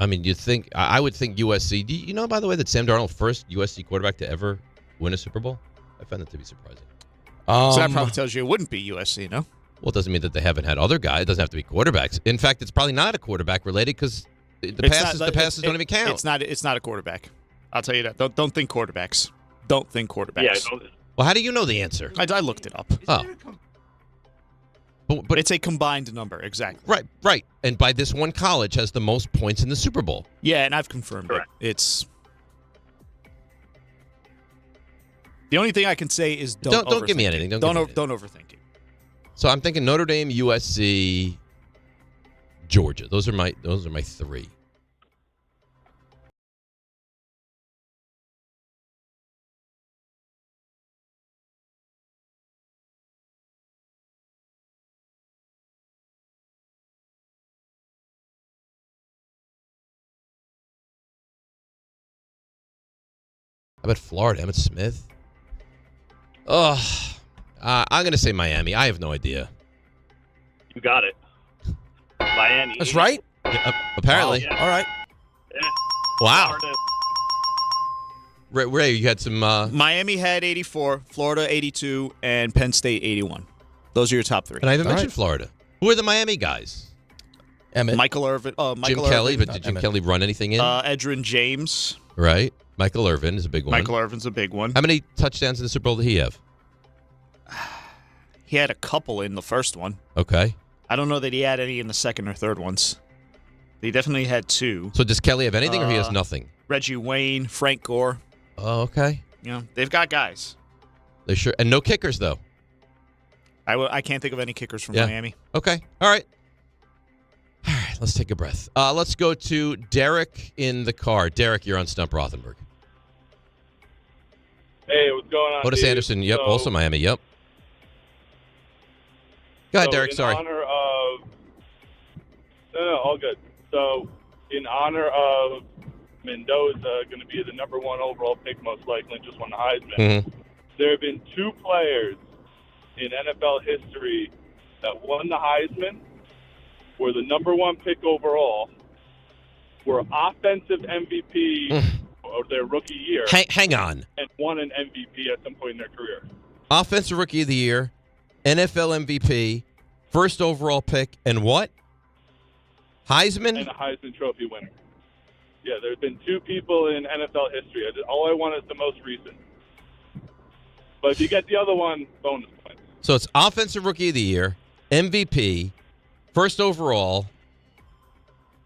I mean, I would think USC. Do you know, by the way, that Sam Darnold, first USC quarterback to ever win a Super Bowl? I found that to be surprising. So that probably tells you it wouldn't be USC, no? Well, it doesn't mean that they haven't had other guys. It doesn't have to be quarterbacks. In fact, it's probably not a quarterback related because the passes don't even count. It's not a quarterback. I'll tell you that. Don't think quarterbacks. Don't think quarterbacks. Yeah. Well, how do you know the answer? I looked it up. Oh. But it's a combined number, exactly. Right. And by this one college has the most points in the Super Bowl. Yeah, and I've confirmed it. It's the only thing I can say is don't give me anything. Don't overthink it. So I'm thinking Notre Dame, USC, Georgia. Those are my three. How about Florida? Emmitt Smith? I'm going to say Miami. I have no idea. You got it. Miami. That's right? Yeah, apparently. Oh, yeah. All right. Yeah. Wow. Ray, you had some... Miami had 84, Florida 82, and Penn State 81. Those are your top three. And I even mentioned Florida. Who are the Miami guys? Emmett. Michael Irvin. Jim Kelly, but did Jim Kelly run anything in? Edgerrin James. Right. Michael Irvin is a big one. Michael Irvin's a big one. How many touchdowns in the Super Bowl did he have? He had a couple in the first one. Okay. I don't know that he had any in the second or third ones. He definitely had two. So does Kelly have anything or he has nothing? Reggie Wayne, Frank Gore. Oh, okay. You know, they've got guys. They sure. And no kickers, though. I can't think of any kickers from Miami. Okay. All right. All right. Let's take a breath. Let's go to Derek in the car. Derek, you're on Stump Rothenberg. Hey, what's going on? Otis Anderson. Yep. Also Miami. Yep. Go ahead, Derek. Sorry. Honor of no, all good. So, in honor of Mendoza, going to be the number one overall pick, most likely, just won the Heisman. Mm-hmm. There have been two players in NFL history that won the Heisman, were the number one pick overall, were offensive MVP of their rookie year. Hang on. And won an MVP at some point in their career. Offensive Rookie of the Year, NFL MVP, first overall pick, and what? Heisman? And a Heisman Trophy winner. Yeah, there's been two people in NFL history. All I want is the most recent. But if you get the other one, bonus points. So it's Offensive Rookie of the Year, MVP, first overall,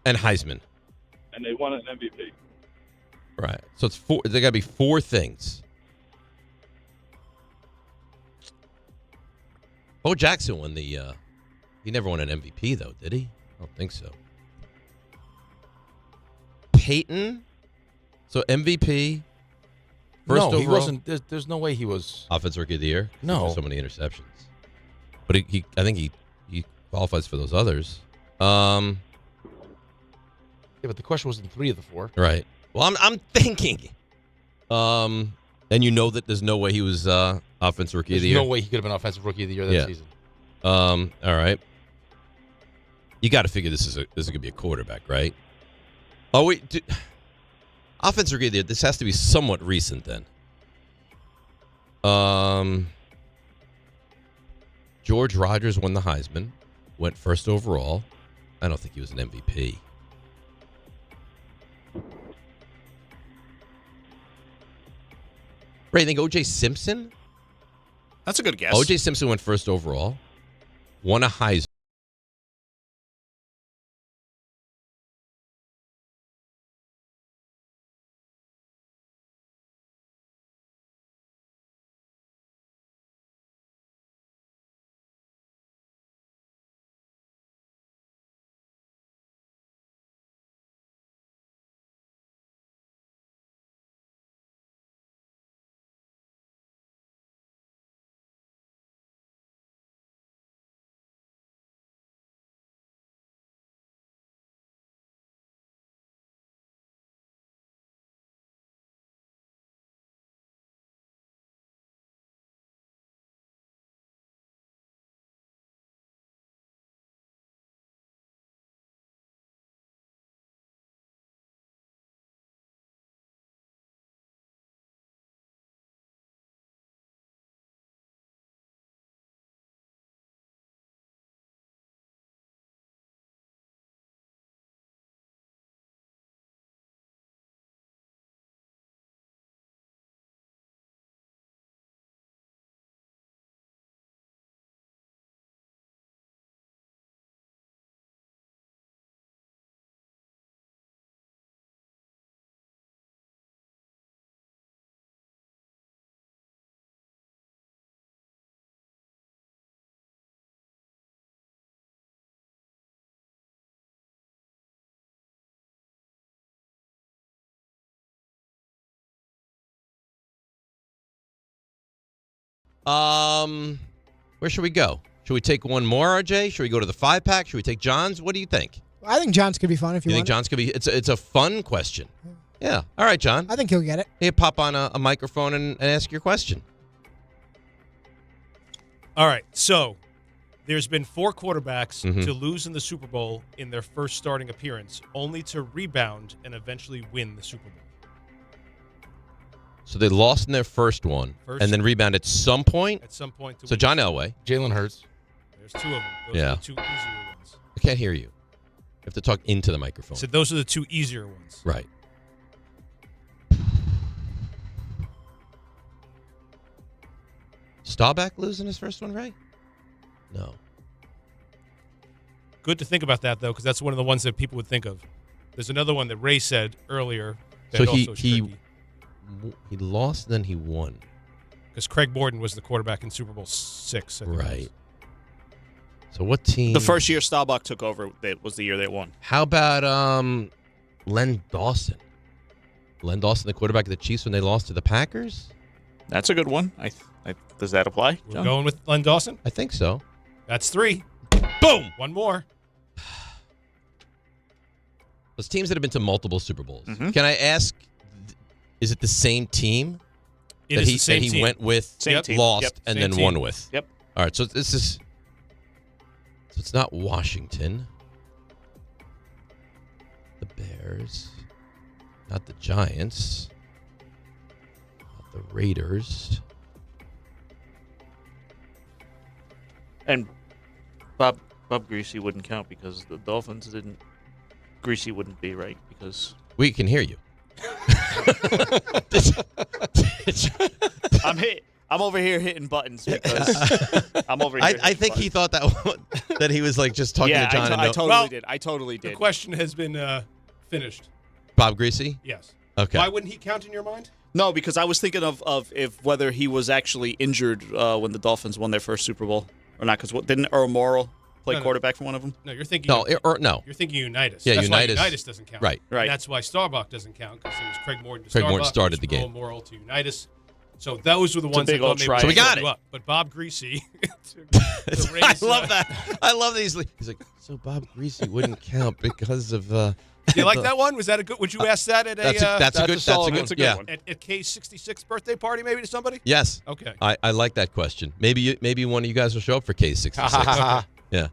and Heisman. And they won an MVP. Right. So it's four. There got to be four things. Bo Jackson won the. He never won an MVP though, did he? I don't think so. Peyton. So MVP, First no, overall? he wasn't. There's no way he was. Offensive Rookie of the Year? No. So many interceptions. But I think he qualifies for those others. Yeah, but the question wasn't 3 of the 4. Right. Well, I'm thinking. And you know that there's no way he was Offensive Rookie of the Year. There's no way he could have been Offensive Rookie of the Year that season. All right. You got to figure this is going to be a quarterback, right? Oh, wait. Offensive Rookie of the Year, this has to be somewhat recent then. George Rogers won the Heisman, went first overall. I don't think he was an MVP. Ray, you think O.J. Simpson? That's a good guess. O.J. Simpson went first overall, won a Heisman. Where should we go? Should we take one more, RJ? Should we go to the 5-pack? Should we take John's? What do you think? I think John's could be fun if you want. You think John's could be? It's a fun question. Yeah. All right, John. I think he'll get it. Hey, pop on a microphone and ask your question. All right. So there's been 4 quarterbacks Mhm. to lose in the Super Bowl in their first starting appearance, only to rebound and eventually win the Super Bowl. So they lost in their first one and then rebound at some point? At some point. So John Elway. Jalen Hurts. There's 2 of them. Those Yeah. are the 2 easier ones. I can't hear you. You have to talk into the microphone. So those are the 2 easier ones. Right. Staubach losing his first one, Ray? No. Good to think about that, though, because that's one of the ones that people would think of. There's another one that Ray said earlier that So also is tricky. he lost, then he won. Because Craig Borden was the quarterback in Super Bowl 6. I think it was. Right. So what team? The first year Staubach took over, that was the year they won. How about Len Dawson? Len Dawson, the quarterback of the Chiefs when they lost to the Packers? That's a good one. Does that apply? We're John? going with Len Dawson? I think so. That's 3. Boom! One more. Those teams that have been to multiple Super Bowls. Mhm. Can I ask, is it the same team It that is he the same that he team. went with, Same team. lost, Yep. and Same then team. won with? Yep. All right, so this is. So it's not Washington. The Bears. Not the Giants. Not the Raiders. And Bob Greasy wouldn't count because the Dolphins didn't. Greasy wouldn't be right because We can hear you. I'm over here hitting buttons because I'm over here. I think he thought that he was like just talking Yeah, to John. I and totally did. I totally did. The question has been finished. Bob Greasy? Yes. Okay. Why wouldn't he count in your mind? No, because I was thinking of if whether he was actually injured when the Dolphins won their first Super Bowl or not. Because didn't Earl Morrall play quarterback for one of them? No, you're thinking. No, You're thinking Unitas. Yeah, that's Unitas. Why Unitas doesn't count. Right. And that's why Starbuck doesn't count because it was Craig Morton to Craig Starbuck. Morton started the it was game. Will Morrill to Unitas. So those were the It's a ones that big thought old maybe triangle. So we got would it. go up. But Bob Greasy. I love that. I love these. He's like, so Bob Greasy wouldn't count because of. Do you like that one? Was that a good? Would you ask that at That's a good one. At Kay's 66th birthday party, maybe to somebody? Yes. Okay. I like that question. Maybe one of you guys will show up for K's 66. Yeah.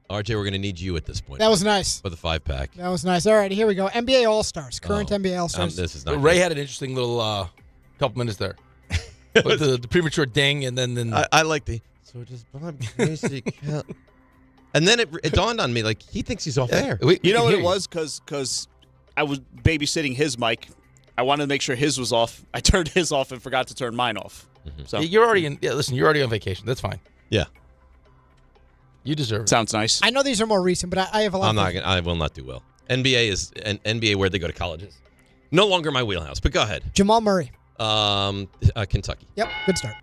RJ, we're going to need you at this point. That was nice. For the 5-pack. That was nice. All right, here we go. NBA All-Stars. Current NBA All-Stars. This is not Ray good. had an interesting little couple minutes there. With the premature ding, and then I like the. So does Bob Greasy count? And then it dawned on me, like, he thinks he's off air. You know what it was? Because I was babysitting his mic. I wanted to make sure his was off. I turned his off and forgot to turn mine off. So you're already in. Yeah, listen, you're already on vacation. That's fine. Yeah. You deserve it. Sounds nice. I know these are more recent, but I have a lot. I will not do well. NBA where they go to colleges. No longer my wheelhouse. But go ahead. Jamal Murray. Kentucky. Yep, good start.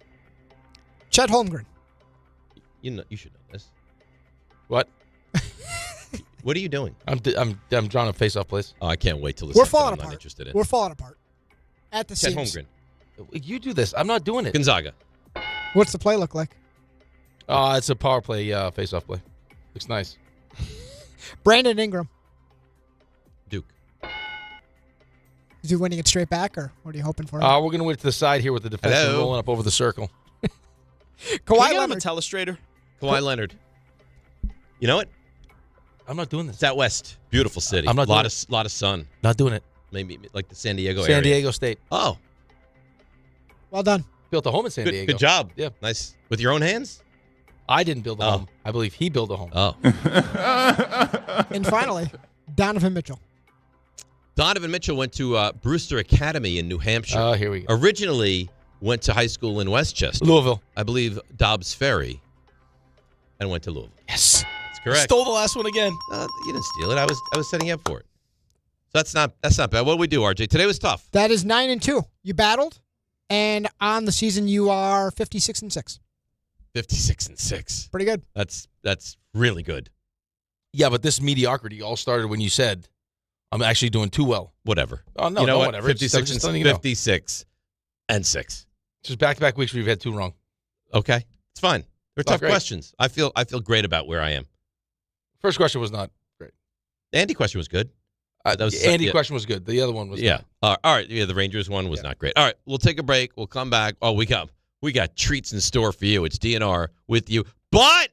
Chet Holmgren. You should know this. What? What are you doing? I'm drawing a face-off, please. Oh, I can't wait to listen. We're to falling I'm apart. not interested in. We're falling apart. At the Chet seams. Holmgren. You do this. I'm not doing it. Gonzaga. What's the play look like? It's a power play, face-off play. Looks nice. Brandon Ingram. Duke. Is he winning it straight back, or what are you hoping for? We're going to win it to the side here with the defense Hello. rolling up over the circle. Kawhi Leonard. Leonard. A telestrator? Kawhi Leonard. You know what? I'm not doing this. It's out west. Beautiful city. I'm not doing lot of sun. Not doing it. Maybe like the San Diego area. San Diego State. Oh. Well done. Built a home in San Diego. Good job. Yeah. Nice. With your own hands? I didn't build a home. I believe he built a home. Oh. And finally, Donovan Mitchell. Donovan Mitchell went to Brewster Academy in New Hampshire. Oh, here we go. Originally went to high school in Westchester. Louisville. I believe Dobbs Ferry. And went to Louisville. Yes. That's correct. Stole the last one again. You didn't steal it. I was setting you up for it. So that's not bad. What did we do, RJ? Today was tough. That is 9-2. You battled, and on the season you are 56-6. 56-6. Pretty good. That's really good. Yeah, but this mediocrity all started when you said, I'm actually doing too well. Whatever. Oh, no, you know no, what? whatever. 56 Just and letting you know. 56 and 6. Just back-to-back weeks where you've had two wrong. Okay. It's fine. They're Not tough great. questions. I feel great about where I am. First question was not great. The Andy question was good. Andy question was good. The other one was not. All right. Yeah, the Rangers one was not great. All right, we'll take a break. We'll come back. Oh, we got treats in store for you. It's DNR with you. But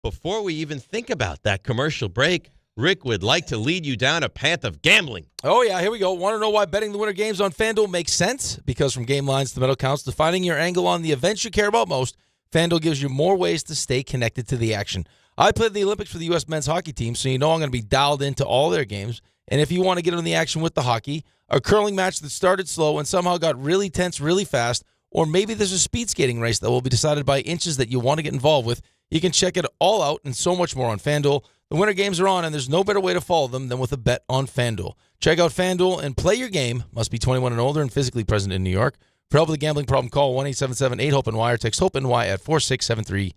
before we even think about that commercial break, Rick would like to lead you down a path of gambling. Oh, yeah, here we go. Want to know why betting the winter games on FanDuel makes sense? Because from game lines to medal counts to finding your angle on the events you care about most, FanDuel gives you more ways to stay connected to the action. I played the Olympics for the U.S. men's hockey team, so you know I'm going to be dialed into all their games. And if you want to get on the action with the hockey, a curling match that started slow and somehow got really tense really fast, or maybe there's a speed skating race that will be decided by inches that you want to get involved with, you can check it all out and so much more on FanDuel. The winter games are on, and there's no better way to follow them than with a bet on FanDuel. Check out FanDuel and play your game. Must be 21 and older and physically present in New York. For help with a gambling problem, call 1-877-8-HOPE-NY or text HOPE-NY at 467-369.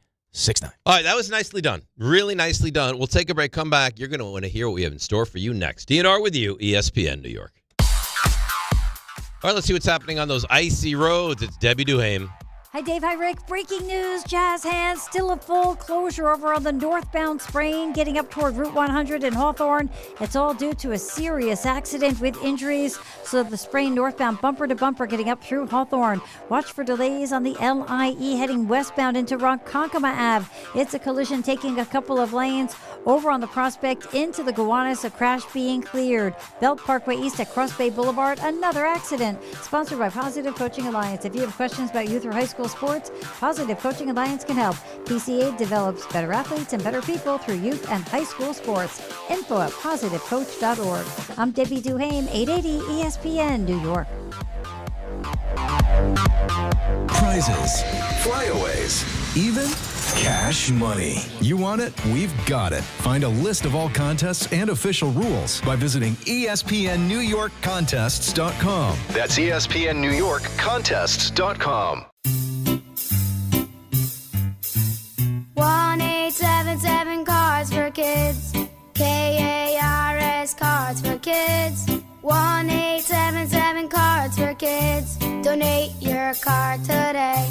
All right, that was nicely done. Really nicely done. We'll take a break, come back. You're going to want to hear what we have in store for you next. DNR with you, ESPN New York. All right, let's see what's happening on those icy roads. It's Debbie Duhame. Hi, Dave. Hi, Rick. Breaking news. Jazz hands still a full closure over on the northbound Sprain, getting up toward Route 100 in Hawthorne. It's all due to a serious accident with injuries. So the Sprain northbound bumper to bumper getting up through Hawthorne. Watch for delays on the LIE heading westbound into Ronkonkoma Ave. It's a collision taking a couple of lanes. Over on the Prospect into the Gowanus, a crash being cleared. Belt Parkway East at Cross Bay Boulevard, another accident. Sponsored by Positive Coaching Alliance. If you have questions about youth or high school sports, Positive Coaching Alliance can help. PCA develops better athletes and better people through youth and high school sports. Info at positivecoach.org. I'm Debbie Duhame, 880 ESPN, New York. Prizes, flyaways, even cash money. You want it? We've got it. Find a list of all contests and official rules by visiting ESPNNewYorkContests.com. That's ESPNNewYorkContests.com. Donate your car today.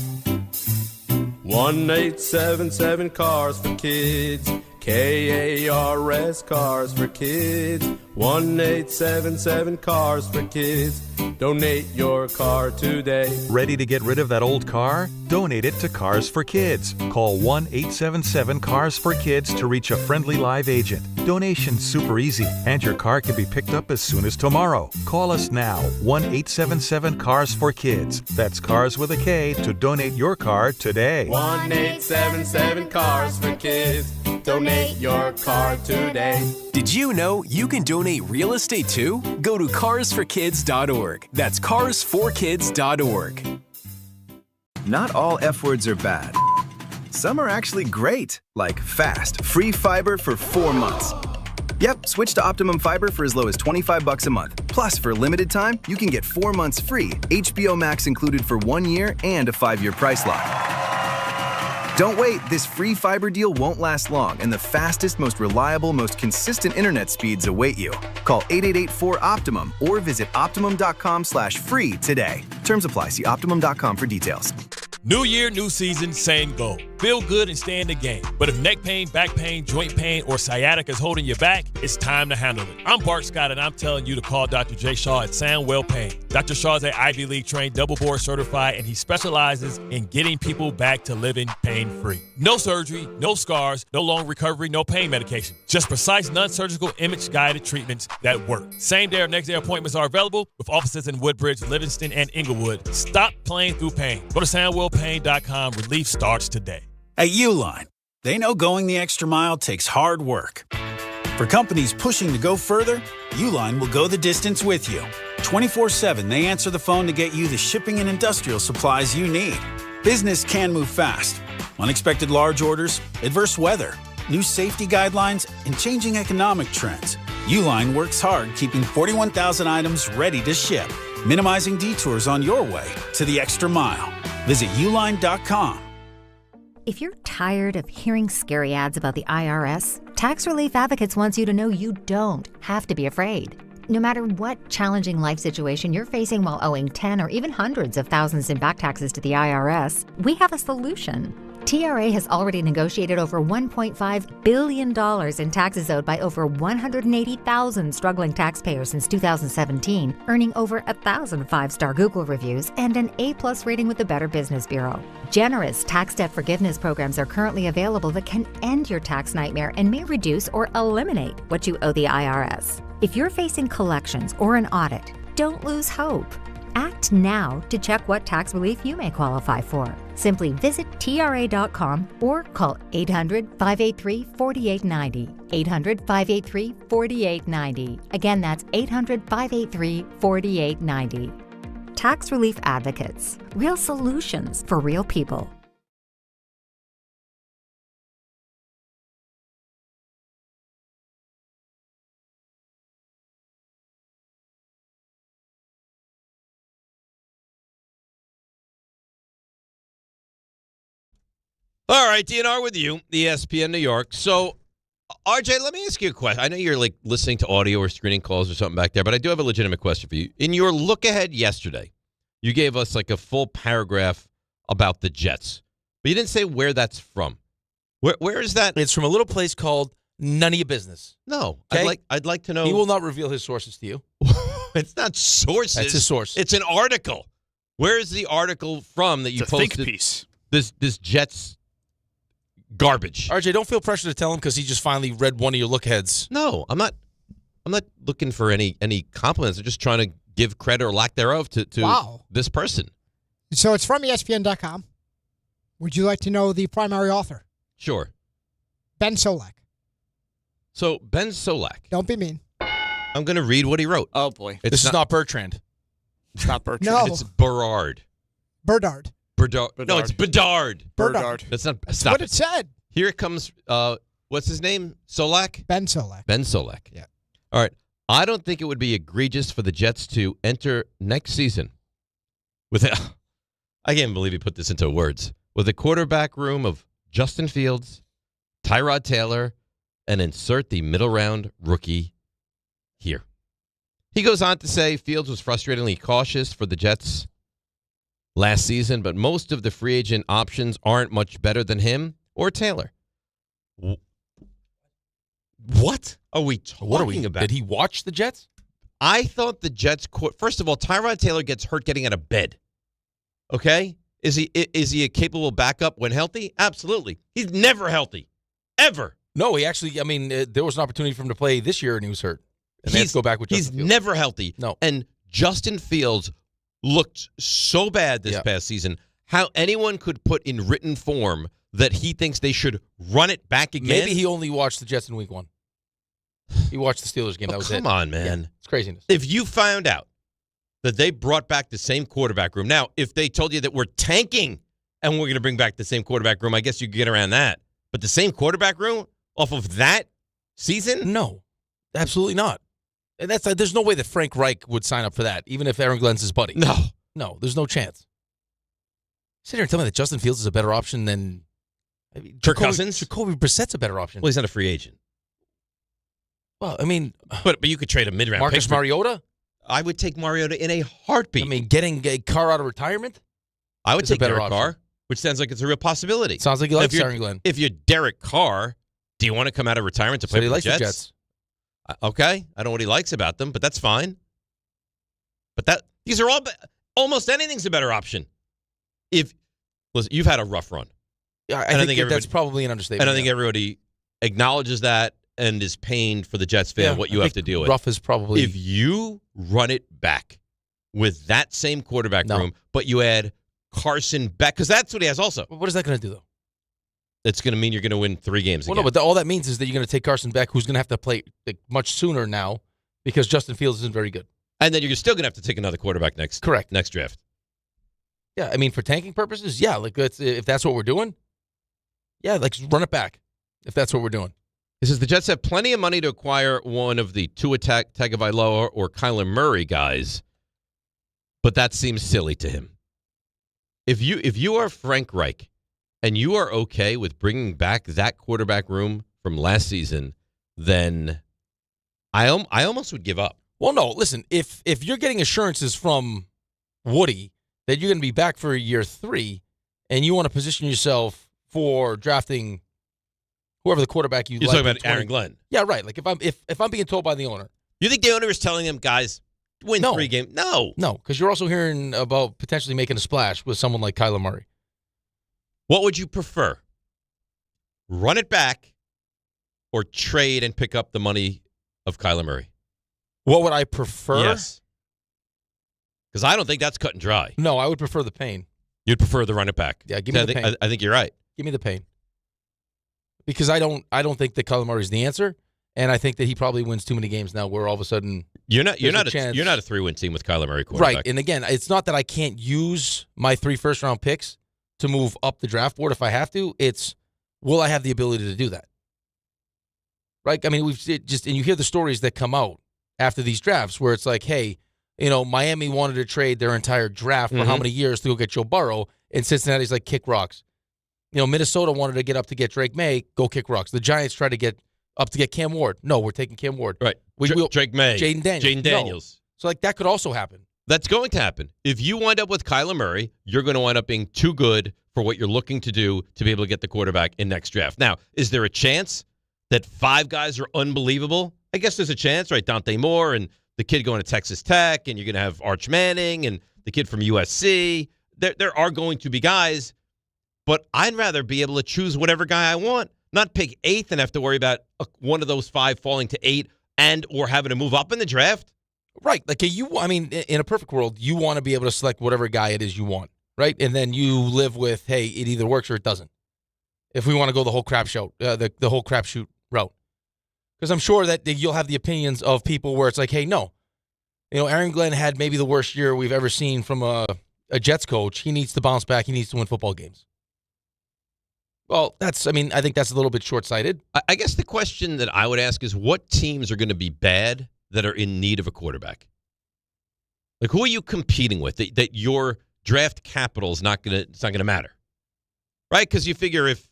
1-877 Cars for Kids. KARS Cars for Kids. 1-877 Cars for Kids. Donate your car today. Ready to get rid of that old car? Donate it to Cars for Kids. Call 1-877-CARS-FOR-KIDS to reach a friendly live agent. Donation's super easy, and your car can be picked up as soon as tomorrow. Call us now, 1-877-CARS-FOR-KIDS. That's Cars with a K to donate your car today. 1-877 Cars for Kids. Donate your car today. Did you know you can donate real estate too? Go to carsforkids.org. That's carsforkids.org. Not all F words are bad. Some are actually great, like fast, free fiber for 4 months. Yep, switch to Optimum Fiber for as low as $25 a month. Plus, for a limited time, you can get 4 months free, HBO Max included for 1 year, and a 5-year price lock. Don't wait, this free fiber deal won't last long, and the fastest, most reliable, most consistent internet speeds await you. Call 888-4-OPTIMUM or visit Optimum.com/free today. Terms apply. See Optimum.com for details. New year, new season, same goal. Feel good and stay in the game. But if neck pain, back pain, joint pain, or sciatica is holding you back, it's time to handle it. I'm Bart Scott, and I'm telling you to call Dr. J. Shaw at Sandwell Pain. Dr. Shaw is an Ivy League trained, double board certified, and he specializes in getting people back to living pain-free. No surgery, no scars, no long recovery, no pain medication. Just precise, non-surgical, image-guided treatments that work. Same day or next day appointments are available with offices in Woodbridge, Livingston, and Inglewood. Stop playing through pain. Go to SandwellPain.com. Relief starts today. At Uline, they know going the extra mile takes hard work. For companies pushing to go further, Uline will go the distance with you. 24/7, they answer the phone to get you the shipping and industrial supplies you need. Business can move fast. Unexpected large orders, adverse weather, new safety guidelines, and changing economic trends. Uline works hard keeping 41,000 items ready to ship, minimizing detours on your way to the extra mile. Visit uline.com. If you're tired of hearing scary ads about the IRS, Tax Relief Advocates wants you to know you don't have to be afraid. No matter what challenging life situation you're facing while owing 10 or even hundreds of thousands in back taxes to the IRS, we have a solution. TRA has already negotiated over $1.5 billion in taxes owed by over 180,000 struggling taxpayers since 2017, earning over 1,000 5-star Google reviews and an A+ rating with the Better Business Bureau. Generous tax debt forgiveness programs are currently available that can end your tax nightmare and may reduce or eliminate what you owe the IRS. If you're facing collections or an audit, don't lose hope. Act now to check what tax relief you may qualify for. Simply visit TRA.com or call 800-583-4890. 800-583-4890. Again, that's 800-583-4890. Tax Relief Advocates. Real solutions for real people. All right, DNR with you, ESPN New York. So, RJ, let me ask you a question. I know you're like listening to audio or screening calls or something back there, but I do have a legitimate question for you. In your look ahead yesterday, you gave us like a full paragraph about the Jets, but you didn't say where that's from. Where is that? It's from a little place called None of Your Business. No, Okay? I'd like to know. He will not reveal his sources to you. It's not sources. That's his source. It's an article. Where is the article from that you It's a posted? think piece. This Jets garbage. RJ, don't feel pressure to tell him because he just finally read one of your look heads. No, I'm not looking for any compliments. I'm just trying to give credit or lack thereof to this person. So it's from ESPN.com. Would you like to know the primary author? Sure. Ben Solak. So Ben Solak. Don't be mean. I'm going to read what he wrote. Oh, boy. This is not Bertrand. It's not Bertrand. No. It's Berard. Berdard. Bedard. No, it's Bedard. Berdard. That's not. That's Stop what it said. Here it comes. What's his name? Solak? Ben Solak. Ben Solak. Yeah. All right. I don't think it would be egregious for the Jets to enter next season with a, I can't believe he put this into words, with a quarterback room of Justin Fields, Tyrod Taylor, and insert the middle round rookie here. He goes on to say Fields was frustratingly cautious for the Jets last season, but most of the free agent options aren't much better than him or Taylor. What are we talking about? Did he watch the Jets? I thought the Jets first of all, Tyrod Taylor gets hurt getting out of bed. Okay? Is he a capable backup when healthy? Absolutely. He's never healthy. Ever. No, he actually, there was an opportunity for him to play this year and he was hurt. And they had to go back with Justin Fields. He's never healthy. No. And Justin Fields looked so bad this past season. How anyone could put in written form that he thinks they should run it back again. Maybe he only watched the Jets in week 1. He watched the Steelers game. That was it. Come on, man. Yeah, it's craziness. If you found out that they brought back the same quarterback room. Now, if they told you that we're tanking and we're going to bring back the same quarterback room, I guess you could get around that. But the same quarterback room off of that season? No, absolutely not. And there's no way that Frank Reich would sign up for that, even if Aaron Glenn's his buddy. No, there's no chance. Sit here and tell me that Justin Fields is a better option than Kirk Cousins? Jacoby Brissett's a better option. Well, he's not a free agent. Well, but you could trade a mid-round Marcus pick Mariota? I would take Mariota in a heartbeat. Getting a Carr out of retirement? I would take Derek Carr, which sounds like it's a real possibility. Sounds like he likes Aaron Glenn. If you're Derek Carr, do you want to come out of retirement to play for the Jets? The Jets? Okay. I don't know what he likes about them, but that's fine. But these are all almost anything's a better option. Listen, you've had a rough run. Yeah, I think that's probably an understatement. And I think everybody acknowledges that and is pained for the Jets fan what you have to deal with. Rough is probably... If you run it back with that same quarterback room, but you add Carson Beck, because that's what he has also. What is that going to do, though? It's going to mean you're going to win 3 games again. No, but all that means is that you're going to take Carson Beck, who's going to have to play much sooner now because Justin Fields isn't very good. And then you're still going to have to take another quarterback next draft. Yeah, for tanking purposes, if that's what we're doing, run it back if that's what we're doing. He says the Jets have plenty of money to acquire one of the Tua Tagovailoa or Kyler Murray guys, but that seems silly to him. If you are Frank Reich and you are okay with bringing back that quarterback room from last season, then I almost would give up. Well, no, listen, if you're getting assurances from Woody that you're going to be back for year 3 and you want to position yourself for drafting whoever the quarterback You're talking about Aaron Glenn. Yeah, right. Like if I'm being told by the owner. You think the owner is telling him, guys, win 3 games? No. No, because you're also hearing about potentially making a splash with someone like Kyler Murray. What would you prefer? Run it back or trade and pick up the money of Kyler Murray? What would I prefer? Yes. Because I don't think that's cut and dry. No, I would prefer the pain. You'd prefer the run it back. Yeah, give me the pain. I think you're right. Give me the pain. Because I don't think that Kyler Murray is the answer, and I think that he probably wins too many games now where all of a sudden you're not a 3-win team with Kyler Murray quarterback. Right. And again, it's not that I can't use my 3 first-round picks to move up the draft board if I have to. It's will I have the ability to do that? Right? And you hear the stories that come out after these drafts where it's like, hey, Miami wanted to trade their entire draft for how many years to go get Joe Burrow, and Cincinnati's like, kick rocks. Minnesota wanted to get up to get Drake May, go kick rocks. The Giants tried to get up to get Cam Ward. No, we're taking Cam Ward. Right. Drake May. Jaden Daniels. No. So that could also happen. That's going to happen. If you wind up with Kyler Murray, you're going to wind up being too good for what you're looking to do to be able to get the quarterback in next draft. Now, is there a chance that 5 guys are unbelievable? I guess there's a chance, right? Dante Moore and the kid going to Texas Tech, and you're going to have Arch Manning and the kid from USC. There are going to be guys, but I'd rather be able to choose whatever guy I want, not pick 8th and have to worry about one of those 5 falling to 8 and or having to move up in the draft. Right. Like in a perfect world, you want to be able to select whatever guy it is you want, right? And then you live with, hey, it either works or it doesn't. If we want to go the whole crapshoot, the whole crapshoot route. Because I'm sure that you'll have the opinions of people where it's like, hey, no. Aaron Glenn had maybe the worst year we've ever seen from a Jets coach. He needs to bounce back. He needs to win football games. Well, I think that's a little bit short-sighted. I guess the question that I would ask is what teams are going to be bad that are in need of a quarterback? Like, who are you competing with that your draft capital is not going to matter? Right? Because you figure if,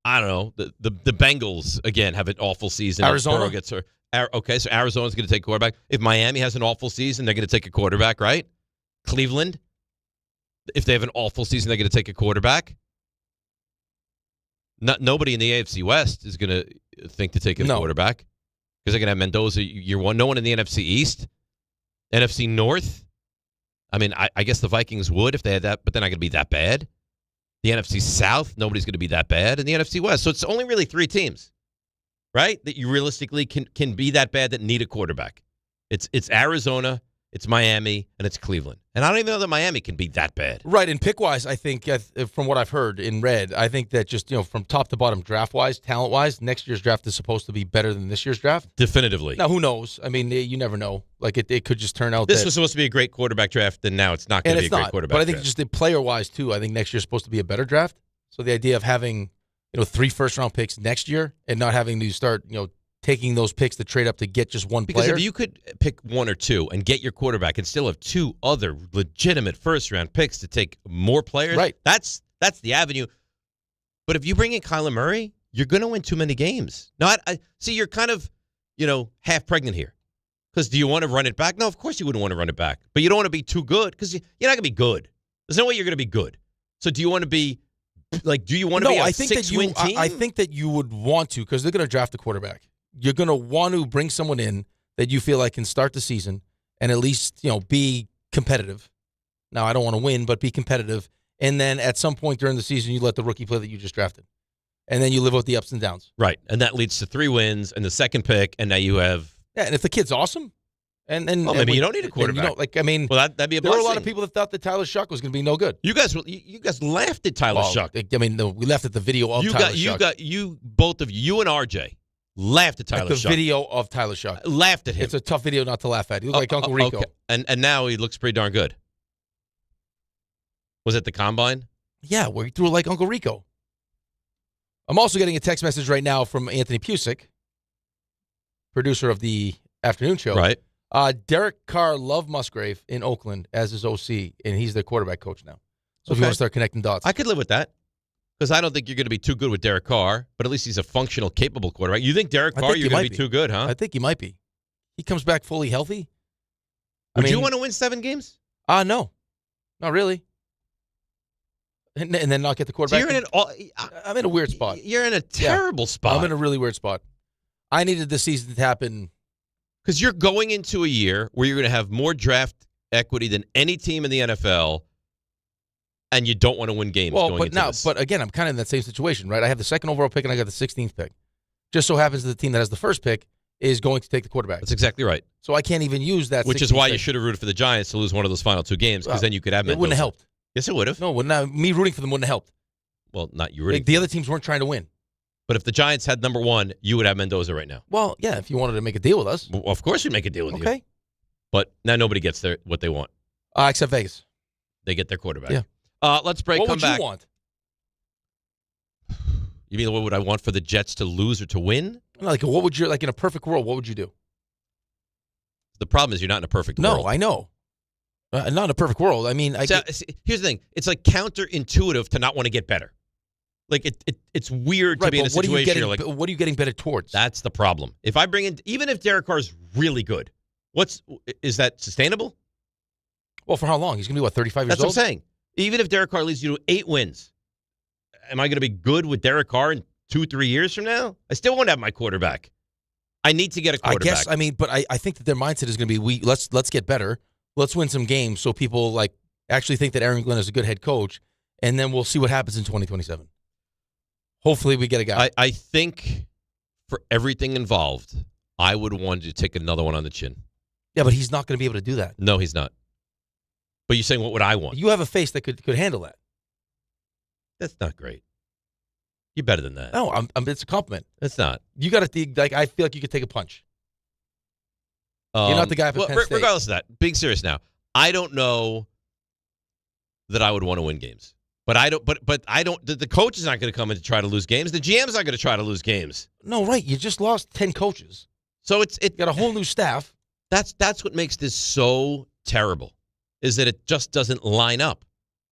I don't know, the Bengals, again, have an awful season. Arizona. Okay, so Arizona's going to take a quarterback. If Miami has an awful season, they're going to take a quarterback, right? Cleveland. If they have an awful season, they're going to take a quarterback. Nobody in the AFC West is going to think to take a quarterback because they're going to have Mendoza year one. No one in the NFC East, NFC North. I mean, I guess the Vikings would if they had that, but they're not going to be that bad. The NFC South, nobody's going to be that bad. And the NFC West. So it's only really 3 teams, right, that you realistically can be that bad that need a quarterback. It's Arizona, it's Miami, and it's Cleveland. And I don't even know that Miami can be that bad. Right, and pick-wise, I think, from what I've heard and read, I think that just, from top to bottom, draft-wise, talent-wise, next year's draft is supposed to be better than this year's draft. Definitively. Now, who knows? I mean, you never know. Like, it could just turn out This was supposed to be a great quarterback draft, and now it's not going to be a great quarterback draft. But I think draft. just the player-wise, too, I think next year's supposed to be a better draft. So the idea of having, 3 first-round picks next year and not having to start, taking those picks to trade up to get just one player. Because if you could pick 1 or 2 and get your quarterback and still have 2 other legitimate first-round picks to take more players, right? That's the avenue. But if you bring in Kyler Murray, you're going to win too many games. No, I see you're kind of, half pregnant here. Because do you want to run it back? No, of course you wouldn't want to run it back. But you don't want to be too good because you're not going to be good. There's no way you're going to be good. So do you want to be do you want to be a 6-win team? I think that you would want to because they're going to draft a quarterback. You're going to want to bring someone in that you feel like can start the season and at least, be competitive. Now, I don't want to win, but be competitive. And then at some point during the season, you let the rookie play that you just drafted. And then you live with the ups and downs. Right. And that leads to 3 wins and the second pick, and now you have... Yeah, and if the kid's awesome... maybe you don't need a quarterback. Well, that'd be a blessing. There were a lot of people that thought that Tyler Shuck was going to be no good. You guys laughed at Tyler Shuck. We laughed at the video of Tyler Shuck. Both of you and RJ laughed at Tyler Shuck. The video of Tyler Shuck. Laughed at him. It's a tough video not to laugh at. He looked like Uncle Rico. Okay. And now he looks pretty darn good. Was it the Combine? Yeah, where he threw it like Uncle Rico. I'm also getting a text message right now from Anthony Pusick, producer of the afternoon show. Right. Derek Carr loved Musgrave in Oakland as his OC, and he's their quarterback coach now. So if you want to start connecting dots. I could live with that because I don't think you're going to be too good with Derek Carr, but at least he's a functional, capable quarterback. You think Derek Carr, you're going to be too good, huh? I think he might be. He comes back fully healthy. Would you want to win 7 games? No. Not really. And then not get the quarterback. So I'm in a weird spot. You're in a terrible spot. I'm in a really weird spot. I needed the season to happen. Because you're going into a year where you're going to have more draft equity than any team in the NFL, and you don't want to win games going into this. But again, I'm kind of in that same situation, right? I have the 2nd overall pick, and I got the 16th pick. Just so happens that the team that has the 1st pick is going to take the quarterback. That's exactly right. So I can't even use that. Which is why you should have rooted for the Giants to lose one of those final 2 games, because then you could have Mendoza. It wouldn't have helped. Yes, it would have. No, me rooting for them wouldn't have helped. Well, not you rooting. The other teams weren't trying to win. But if the Giants had number 1, you would have Mendoza right now. Well, yeah, if you wanted to make a deal with us. Well, of course we'd make a deal with you. Okay. But now nobody gets what they want. Except Vegas. They get their quarterback. Yeah. Let's break. What Come would back. you want? You mean what would I want for the Jets to lose or to win? Like, what would you, in a perfect world, what would you do? The problem is you're not in a perfect world. No, I know. Not in a perfect world. I mean, here's the thing. It's like counterintuitive to not want to get better. Like, it's weird to be in a situation you're like, what are you getting better towards? That's the problem. If I bring in, even if Derek Carr is really good, is that sustainable? Well, for how long? He's going to be, 35 years old? That's what I'm saying. Even if Derek Carr leads you to 8 wins, am I going to be good with Derek Carr in 2-3 years from now? I still won't have my quarterback. I need to get a quarterback. I guess, but I think that their mindset is going to be, let's get better. Let's win some games so people, actually think that Aaron Glenn is a good head coach, and then we'll see what happens in 2027. Hopefully we get a guy. I think for everything involved, I would want to take another one on the chin. Yeah, but he's not going to be able to do that. No, he's not. But you're saying, what would I want? You have a face that could handle that. That's not great. You're better than that. No, it's a compliment. It's not. You got to, I feel like you could take a punch. You're not the guy for Penn State. Regardless of that, being serious now, I don't know that I would want to win games. But I don't. But I don't. The coach is not going to come in to try to lose games. The GM's not going to try to lose games. No, right. You just lost 10 coaches, so it got a whole new staff. That's what makes this so terrible, is that it just doesn't line up.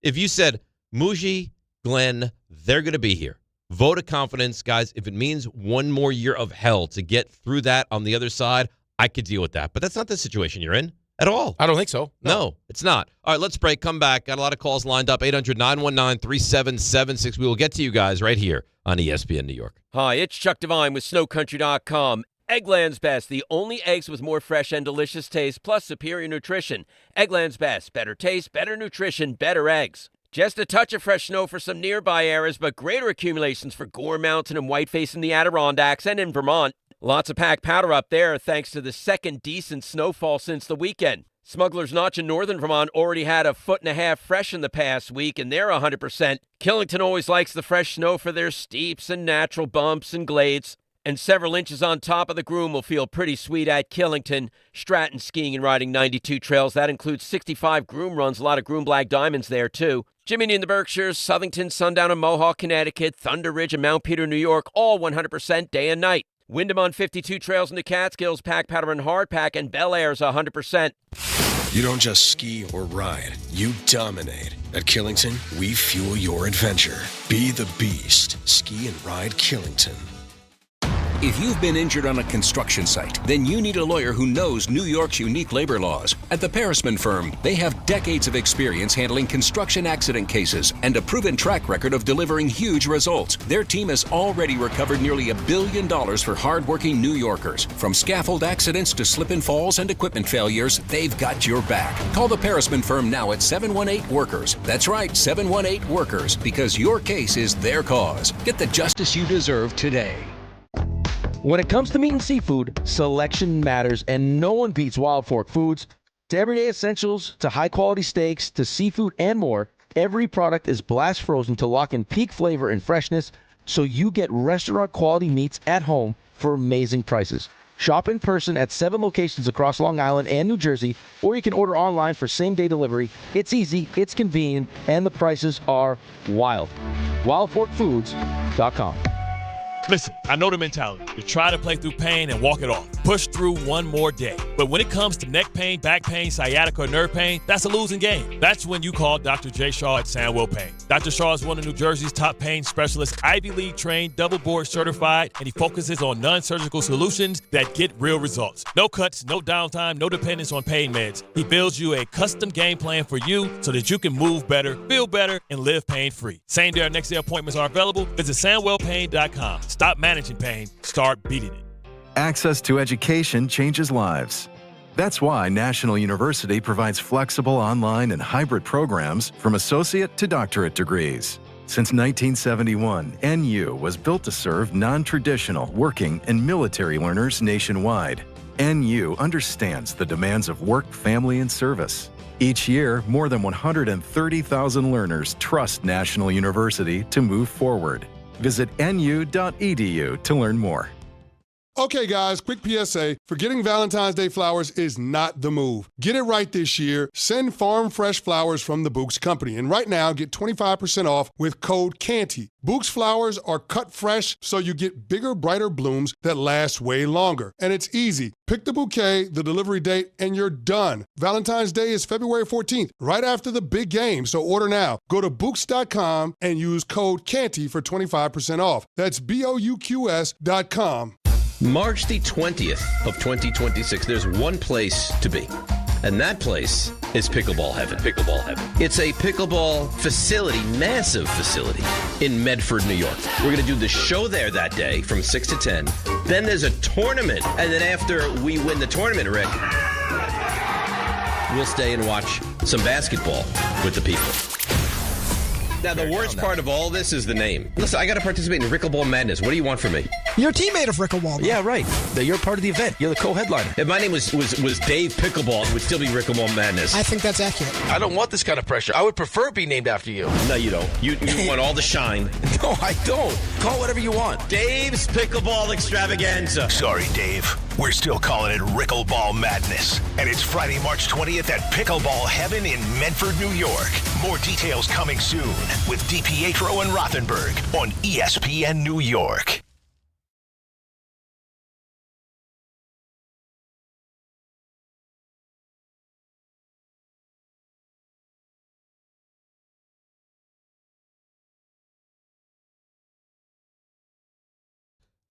If you said Muji, Glenn, they're going to be here. Vote of confidence, guys. If it means one more year of hell to get through that on the other side, I could deal with that. But that's not the situation you're in. At all. I don't think so. No, it's not. All right, let's break. Come back. Got a lot of calls lined up. 800-919-3776. We will get to you guys right here on ESPN New York. Hi, it's Chuck Devine with SnowCountry.com. Eggland's Best, the only eggs with more fresh and delicious taste, plus superior nutrition. Eggland's Best, better taste, better nutrition, better eggs. Just a touch of fresh snow for some nearby areas, but greater accumulations for Gore Mountain and Whiteface in the Adirondacks and in Vermont. Lots of packed powder up there thanks to the second decent snowfall since the weekend. Smuggler's Notch in northern Vermont already had 1.5 feet fresh in the past week, and they're 100%. Killington always likes the fresh snow for their steeps and natural bumps and glades. And several inches on top of the groom will feel pretty sweet at Killington. Stratton Skiing and Riding 92 trails. That includes 65 groom runs, a lot of groom black diamonds there, too. Jiminy in the Berkshires, Southington, Sundown and Mohawk, Connecticut, Thunder Ridge and Mount Peter, New York, all 100% day and night. Wyndham on 52 trails in the Catskills, Pack Powder and Hardpack, and Bel Air's 100%. You don't just ski or ride, you dominate. At Killington, we fuel your adventure. Be the beast. Ski and ride Killington. If you've been injured on a construction site, then you need a lawyer who knows New York's unique labor laws. At the Parisman Firm, they have decades of experience handling construction accident cases and a proven track record of delivering huge results. Their team has already recovered nearly $1 billion for hardworking New Yorkers. From scaffold accidents to slip and falls and equipment failures, they've got your back. Call the Parisman Firm now at 718-WORKERS. That's right, 718-WORKERS, because your case is their cause. Get the justice you deserve today. When it comes to meat and seafood, selection matters, and no one beats Wild Fork Foods. To everyday essentials, to high-quality steaks, to seafood and more, every product is blast frozen to lock in peak flavor and freshness, so you get restaurant-quality meats at home for amazing prices. Shop in person at 7 locations across Long Island and New Jersey, or you can order online for same-day delivery. It's easy, it's convenient, and the prices are wild. WildForkFoods.com. Listen, I know the mentality. You try to play through pain and walk it off. Push through one more day. But when it comes to neck pain, back pain, sciatica, or nerve pain, that's a losing game. That's when you call Dr. J. Shaw at Sandwell Pain. Dr. Shaw is one of New Jersey's top pain specialists, Ivy League trained, double board certified, and he focuses on non-surgical solutions that get real results. No cuts, no downtime, no dependence on pain meds. He builds you a custom game plan for you so that you can move better, feel better, and live pain-free. Same day or next day appointments are available. Visit SandwellPain.com. Stop managing pain. Start beating it. Access to education changes lives. That's why National University provides flexible online and hybrid programs from associate to doctorate degrees. Since 1971, NU was built to serve non-traditional working and military learners nationwide. NU understands the demands of work, family, and service. Each year, more than 130,000 learners trust National University to move forward. Visit nu.edu to learn more. Okay, guys, quick PSA. Forgetting Valentine's Day flowers is not the move. Get it right this year. Send farm fresh flowers from the Books Company. And right now, get 25% off with code CANTY. Books flowers are cut fresh, so you get bigger, brighter blooms that last way longer. And it's easy. Pick the bouquet, the delivery date, and you're done. Valentine's Day is February 14th, right after the big game, so order now. Go to Books.com and use code CANTY for 25% off. That's BOUQS.com. March the 20th of 2026, there's one place to be. And that place is Pickleball Heaven. Pickleball Heaven. It's a pickleball facility, massive facility in Medford, New York. We're going to do the show there that day from 6 to 10. Then there's a tournament. And then after we win the tournament, Rick, we'll stay and watch some basketball with the people. Now, the worst part of all this is the name. Listen, I got to participate in Rickleball Madness. What do you want from me? You're a teammate of Rickleball. Yeah, right. You're part of the event. You're the co-headliner. If my name was Dave Pickleball, it would still be Rickleball Madness. I think that's accurate. I don't want this kind of pressure. I would prefer it be named after you. No, you don't. You want all the shine. No, I don't. Call whatever you want. Dave's Pickleball Extravaganza. Sorry, Dave. We're still calling it Rickleball Madness. And it's Friday, March 20th at Pickleball Heaven in Medford, New York. More details coming soon with DiPietro and Rothenberg on ESPN New York.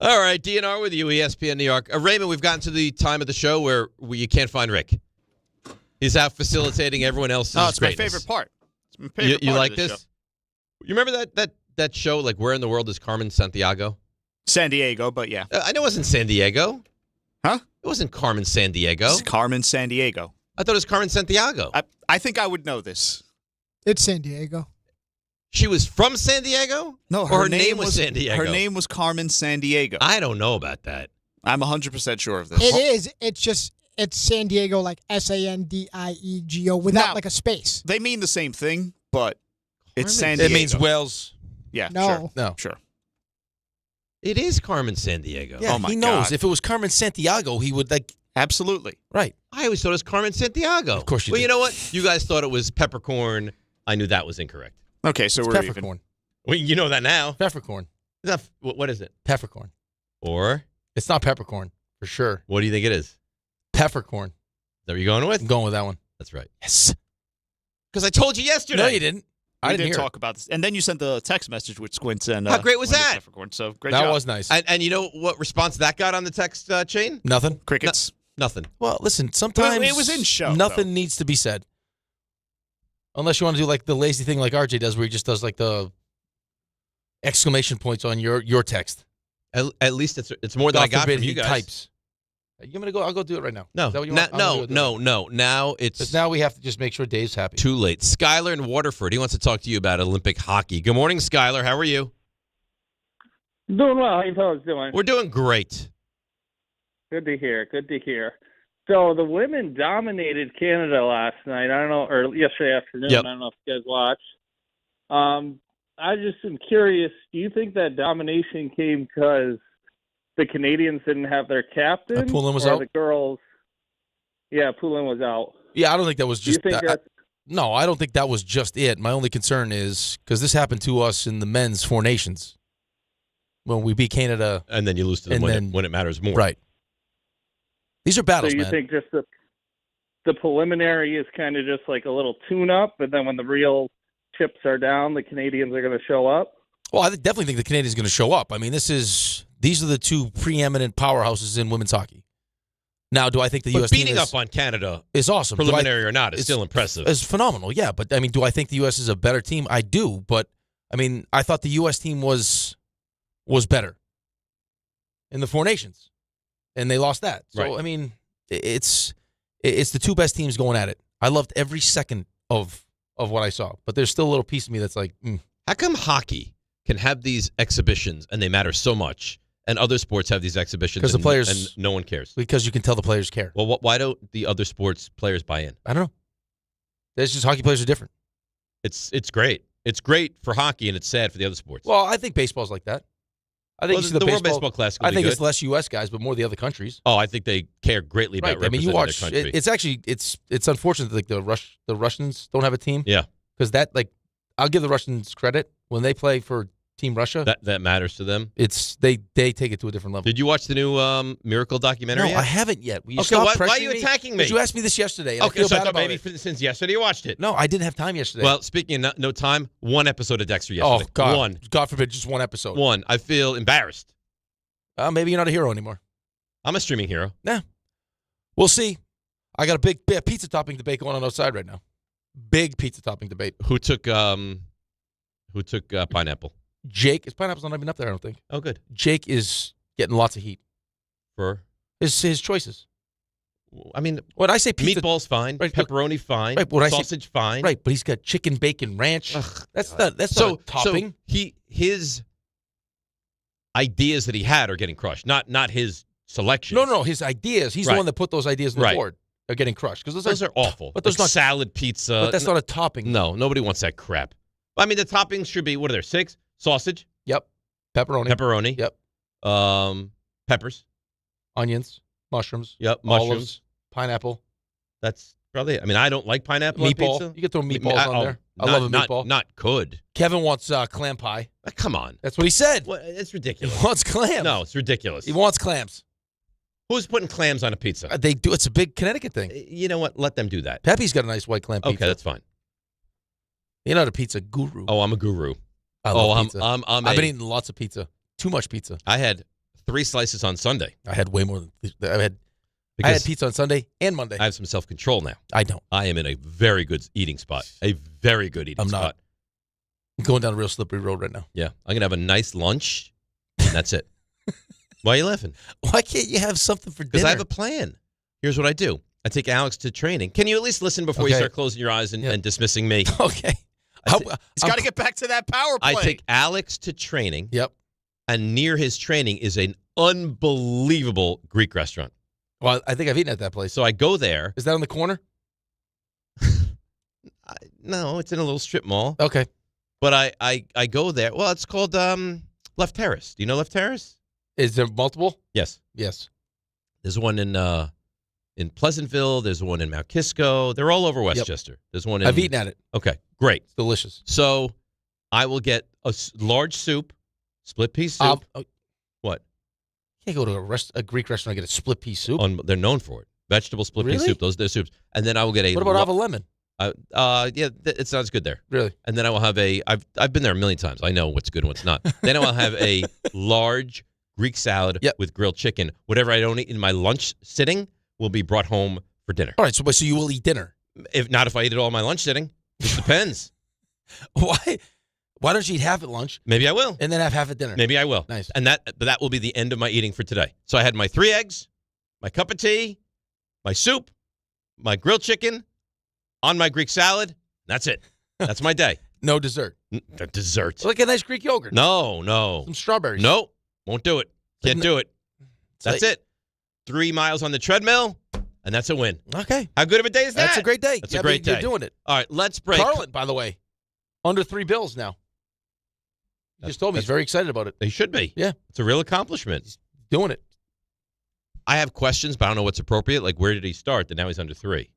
All right, DNR with you, ESPN New York. Raymond, we've gotten to the time of the show where you can't find Rick. He's out facilitating everyone else's Oh, it's greatness. my favorite part. It's my favorite You part like of this this? show. You remember that show, like Where in the World is Carmen Sandiego? Sandiego, but yeah. I know it wasn't Sandiego. Huh? It wasn't Carmen Sandiego. It's Carmen Sandiego. I thought it was Carmen Santiago. I think I would know this. It's San Diego. She was from San Diego? No, her name was San Diego. Her name was Carmen Sandiego. I don't know about that. I'm 100% sure of this. It is. It's San Diego, like Sandiego, without Now, like a space. They mean the same thing, but it's San It Diego. means Wells. Yeah, No. sure. No. Sure. It is Carmen Sandiego. Yeah, Oh, my he knows. God. If it was Carmen Santiago, he would like. Absolutely. Right. I always thought it was Carmen Santiago. Of course you Well, did. you know what? You guys thought it was peppercorn. I knew that was incorrect. Okay, so It's we're peppercorn. Well, you know that now. Peppercorn. It's not, what is it? Peppercorn. Or It's not peppercorn for sure. what do you think it is? Is Peppercorn. that what you're going with? I'm going with that one. That's right. Yes. Because I told you yesterday. No, you didn't. We I didn't did hear talk about this. And then you sent the text message with Squints and How great was Wendy that? Peppercorn. So great That job. was nice. And you know what response that got on the text chain? Nothing. Crickets. Nothing. Well, listen. Sometimes Well, it was in show, Nothing though. needs to be said, unless you want to do like the lazy thing like RJ does, where he just does like the exclamation points on your text. At least it's more than God I got forbid from you he guys. types. You want me to go? I'll go do it right now. No, Is that what you want? I'm gonna go do it. no. Now it's Because now we have to just make sure Dave's happy. too late. Skylar in Waterford. He wants to talk to you about Olympic hockey. Good morning, Skylar. How are you? Doing well. How you fellas doing? We're doing great. Good to hear. Good to hear. So the women dominated Canada last night. I don't know, or yesterday afternoon. Yep. I don't know if you guys watched. I just am curious. Do you think that domination came because the Canadians didn't have their captain? Poulin was or out? The girls. Yeah, Poulin was out. Yeah, I don't think that was Do you just. think that's No, I don't think that was just it. My only concern is because this happened to us in the men's Four Nations when we beat Canada, and then you lose to them when it matters more. Right. These are battles, so you man. think just the preliminary is kind of just like a little tune-up, and then when the real chips are down, the Canadians are going to show up? Well, I definitely think the Canadians are going to show up. I mean, these are the two preeminent powerhouses in women's hockey. Now, do I think the But U.S. team beating up on Canada is awesome? preliminary or not, is still impressive. It's phenomenal, yeah. But I mean, do I think the U.S. is a better team? I do, but I mean, I thought the U.S. team was better in the Four Nations, and they lost that. So Right. I mean, it's the two best teams going at it. I loved every second of what I saw, but there's still a little piece of me that's like, How come hockey can have these exhibitions and they matter so much, and other sports have these exhibitions because the players and no one cares? Because you can tell the players care. Well, why don't the other sports players buy in? I don't know. It's just hockey players are different. It's great. It's great for hockey, and it's sad for the other sports. Well, I think baseball's like that. I think Well, you see the World Baseball Classic will I be think good. it's less U.S. guys, but more the other countries. Oh, I think they care greatly about Right. I mean, representing you watch. their country. It's actually it's unfortunate that like the Russians don't have a team. Yeah. Because that I'll give the Russians credit when they play for Team Russia. That matters to them. It's they take it to a different level. Did you watch the new Miracle documentary? No, yet? I haven't yet. Will you Okay, stop why are pressuring you me? attacking me? 'Cause you asked me this yesterday. And I Okay, feel so I bad thought about maybe it. since yesterday you watched it. No, I didn't have time yesterday. Well, speaking of no time, one episode of Dexter oh yesterday. God, One. God forbid, just one episode. One. I feel embarrassed. Maybe you're not a hero anymore. I'm a streaming hero. Yeah, we'll see. I got a big pizza topping debate going on outside right now. Big pizza topping debate. Who took pineapple? Jake. His pineapple's not even up there, I don't think. Oh, good. Jake is getting lots of heat For his choices. I mean, when I say pizza, meatballs fine, right, pepperoni fine, right, when I say- sausage fine, right? But he's got chicken, bacon, ranch. That's not a topping. So his ideas that he had are getting crushed, not his selection. No, his ideas. He's the Right. one that put those ideas on the Right. board. Are getting crushed because Those are awful. But those like not salad pizza. But that's not a topping. No, nobody wants that crap. I mean, the toppings should be, what are there, 6? Sausage. Yep. Pepperoni. Yep. Peppers. Onions. Mushrooms. Yep. Mushrooms. Olives. Pineapple. That's probably it. I mean, I don't like pineapple on Meatball. pizza. You can throw meatballs on there. I love a meatball. Not good. Kevin wants clam pie. Come on. That's what he said. It's ridiculous. He wants clams. No, it's ridiculous. He wants clams. Who's putting clams on a pizza? They do. It's a big Connecticut thing. You know what? Let them do that. Pepe's got a nice white clam pizza. Okay, that's fine. You're not a pizza guru. Oh, I'm a guru. I love pizza. I've been eating lots of pizza. Too much pizza. I had 3 slices on Sunday. I had way more than I had. I had pizza on Sunday and Monday. I have some self-control now. I don't. I am in a very good eating spot. A very good eating spot. I'm not. I'm going down a real slippery road right now. Yeah. I'm going to have a nice lunch, and that's it. Why are you laughing? Why can't you have something for dinner? Because I have a plan. Here's what I do. I take Alex to training. Can you at least listen before you start closing your eyes and dismissing me? Okay. He's got to get back to that power play. I take Alex to training. Yep. And near his training is an unbelievable Greek restaurant. Well, I think I've eaten at that place. So I go there. Is that on the corner? No, it's in a little strip mall. Okay. But I go there. Well, it's called Left Terrace. Do you know Left Terrace? Is there multiple? Yes. Yes. There's one in Pleasantville. There's one in Mount Kisco. They're all over Westchester. There's one in... I've eaten at it. Okay, great. It's delicious. So I will get a large soup, split piece soup. What? You can't go to a Greek restaurant and get a split pea soup. They're known for it. Vegetable split pea Really? soup. Those are their soups. And then I will get a... What about Ava Lemon? Yeah, it sounds good there. Really? And then I will have I've been there a million times. I know what's good and what's not. Then I will have a large Greek salad with grilled chicken. Whatever I don't eat in my lunch sitting will be brought home for dinner. All right, so you will eat dinner? If I eat it all in my lunch sitting. It depends. Why don't you eat half at lunch? Maybe I will. And then have half at dinner. Maybe I will. Nice. And that will be the end of my eating for today. So I had my 3 eggs, my cup of tea, my soup, my grilled chicken, on my Greek salad. That's it. That's my day. No dessert. Dessert. Like a nice Greek yogurt. No. Some strawberries. No. Won't do it. Can't do it. That's it. 3 miles on the treadmill, and that's a win. Okay. How good of a day is that? That's a great day. That's a great day. You're doing it. All right, let's break. Carlin, by the way, under $3 now. He just told me he's very excited about it. They should be. Yeah. It's a real accomplishment. He's doing it. I have questions, but I don't know what's appropriate. Like, where did he start? That now he's under 3.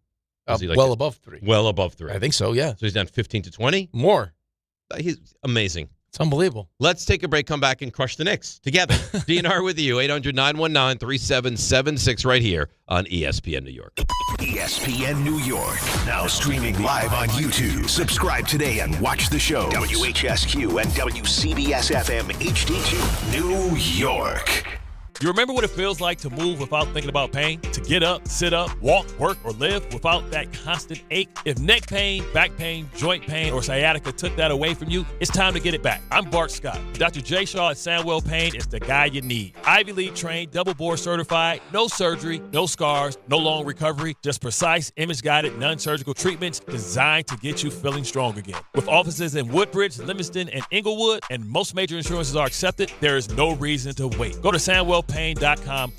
Is he well above 3. Well above 3. I think so, yeah. So he's down 15 to 20? More. He's amazing. It's unbelievable. Let's take a break, come back, and crush the Knicks together. DNR with you, 800-919-3776 right here on ESPN New York. ESPN New York, now streaming live on YouTube. Subscribe today and watch the show. WHSQ and WCBS-FM HD2, New York. You remember what it feels like to move without thinking about pain? To get up, sit up, walk, work, or live without that constant ache? If neck pain, back pain, joint pain, or sciatica took that away from you, it's time to get it back. I'm Bart Scott. Dr. J. Shaw at Sandwell Pain is the guy you need. Ivy League trained, double board certified, no surgery, no scars, no long recovery, just precise, image-guided, non-surgical treatments designed to get you feeling strong again. With offices in Woodbridge, Livingston, and Inglewood, and most major insurances are accepted, there is no reason to wait. Go to SandwellPain.com.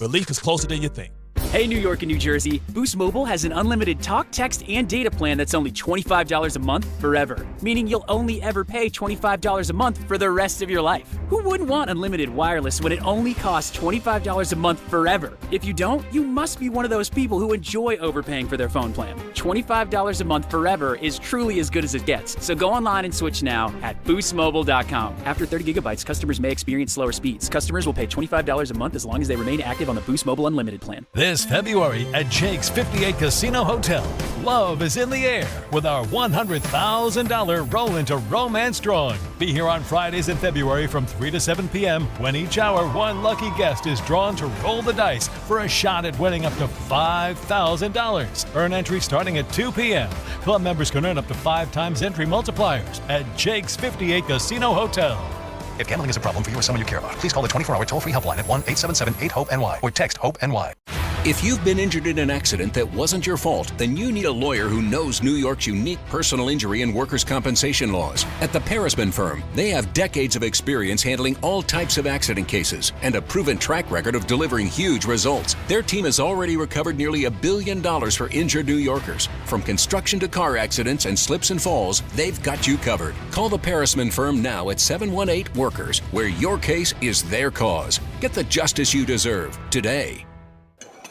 Relief is closer than you think. Hey, New York and New Jersey, Boost Mobile has an unlimited talk, text, and data plan that's only $25 a month forever, meaning you'll only ever pay $25 a month for the rest of your life. Who wouldn't want unlimited wireless when it only costs $25 a month forever? If you don't, you must be one of those people who enjoy overpaying for their phone plan. $25 a month forever is truly as good as it gets. So go online and switch now at boostmobile.com. After 30 gigabytes, customers may experience slower speeds. Customers will pay $25 a month as long as they remain active on the Boost Mobile Unlimited plan. This February at Jake's 58 Casino Hotel, love is in the air with our $100,000 Roll into Romance drawing. Be here on Fridays in February from 3 to 7 p.m. when each hour one lucky guest is drawn to roll the dice for a shot at winning up to $5,000. Earn entry starting at 2 p.m. Club members can earn up to 5 times entry multipliers at Jake's 58 Casino Hotel. If gambling is a problem for you or someone you care about, please call the 24-hour toll-free helpline at 1-877-8-HOPE-NY or text HOPE-NY. If you've been injured in an accident that wasn't your fault, then you need a lawyer who knows New York's unique personal injury and workers' compensation laws. At the Parisman Firm, they have decades of experience handling all types of accident cases and a proven track record of delivering huge results. Their team has already recovered nearly $1 billion for injured New Yorkers. From construction to car accidents and slips and falls, they've got you covered. Call the Parisman Firm now at 718-WORKERS, where your case is their cause. Get the justice you deserve today.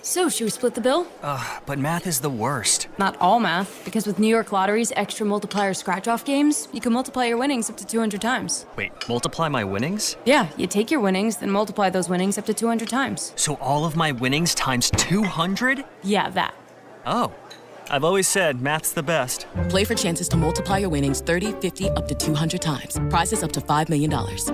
So, should we split the bill? But math is the worst. Not all math, because with New York Lottery's extra multiplier scratch-off games, you can multiply your winnings up to 200 times. Wait, multiply my winnings? Yeah, you take your winnings, then multiply those winnings up to 200 times. So all of my winnings times 200? Yeah, that. Oh. I've always said math's the best. Play for chances to multiply your winnings 30, 50, up to 200 times. Prizes up to $5 million.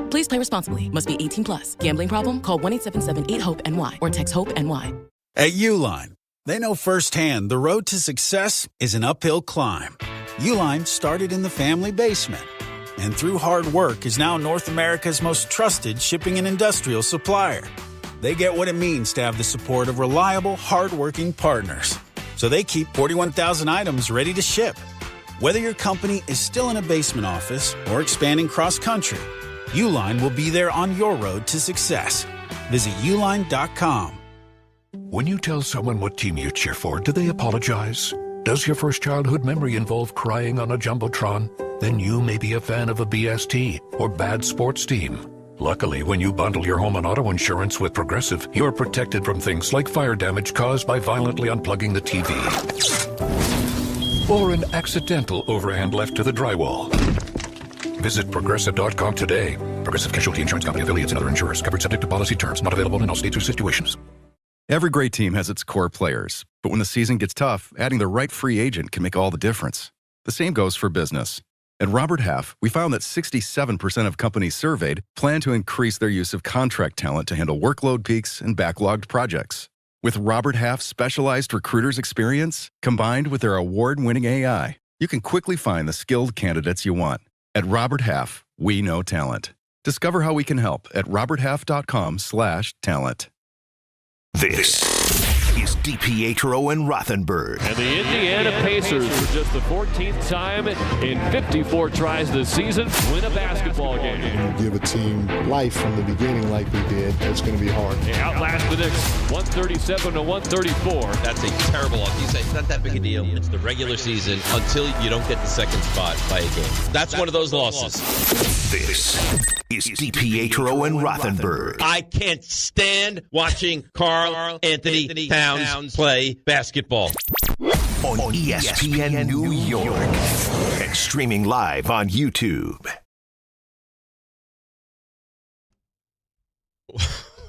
Please play responsibly. Must be 18 plus. Gambling problem? Call 1-877-8-HOPE-NY or text HOPE-NY. At Uline, They know firsthand the road to success is an uphill climb. Uline started in the family basement, and through hard work is now North America's most trusted shipping and industrial supplier. They get what it means to have the support of reliable, hardworking partners. So they keep 41,000 items ready to ship. Whether your company is still in a basement office or expanding cross-country, Uline will be there on your road to success. Visit uline.com. When you tell someone what team you cheer for, do they apologize? Does your first childhood memory involve crying on a Jumbotron? Then you may be a fan of a BST or bad sports team. Luckily, when you bundle your home and auto insurance with Progressive, you're protected from things like fire damage caused by violently unplugging the TV. Or an accidental overhand left to the drywall. Visit Progressive.com today. Progressive Casualty Insurance Company, affiliates, and other insurers. Covered subject to policy terms. Not available in all states or situations. Every great team has its core players. But when the season gets tough, adding the right free agent can make all the difference. The same goes for business. At Robert Half, we found that 67% of companies surveyed plan to increase their use of contract talent to handle workload peaks and backlogged projects. With Robert Half's specialized recruiters' experience, combined with their award-winning AI, you can quickly find the skilled candidates you want. At Robert Half, we know talent. Discover how we can help at roberthalf.com/talent. This is DiPietro and Rothenberg. And the Indiana Pacers, for just the 14th time in 54 tries this season, win a basketball game. When you give a team life from the beginning like we did, it's going to be hard. They outlast the Knicks 137-134. That's a terrible loss. You say it's not that big a deal. It's the regular season until you don't get the second spot by a game. That's one of those losses. This is DiPietro and Rothenberg. I can't stand watching Carl Anthony Towns play basketball. On ESPN New York. And streaming live on YouTube.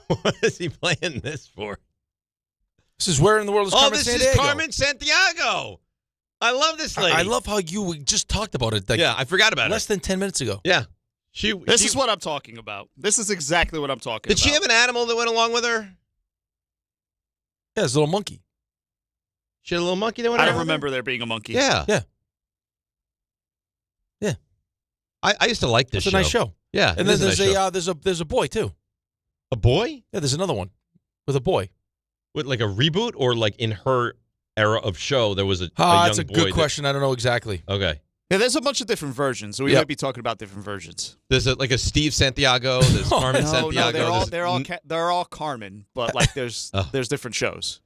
What is he playing this for? This is where in the world is Carmen Sandiego? This is Carmen Sandiego. I love this lady. I love how we just talked about it. Yeah, I forgot about it. Less than 10 minutes ago. Yeah. This is what I'm talking about. This is exactly what I'm talking about. Did she have an animal that went along with her? Yeah, it's a little monkey. She had a little monkey that went I along don't with her? remember there being a monkey. Yeah. Yeah. I used to like this show. It's a nice show. Yeah. And then there's a boy, too. A boy? Yeah, there's another one with a boy. With like a reboot or like in her era of show there was a young boy? That's a good question. I don't know exactly. Okay. Yeah, there's a bunch of different versions, so we might be talking about different versions. There's like a Steve Santiago, there's Carmen Santiago. No, they're all Carmen, but like there's different shows.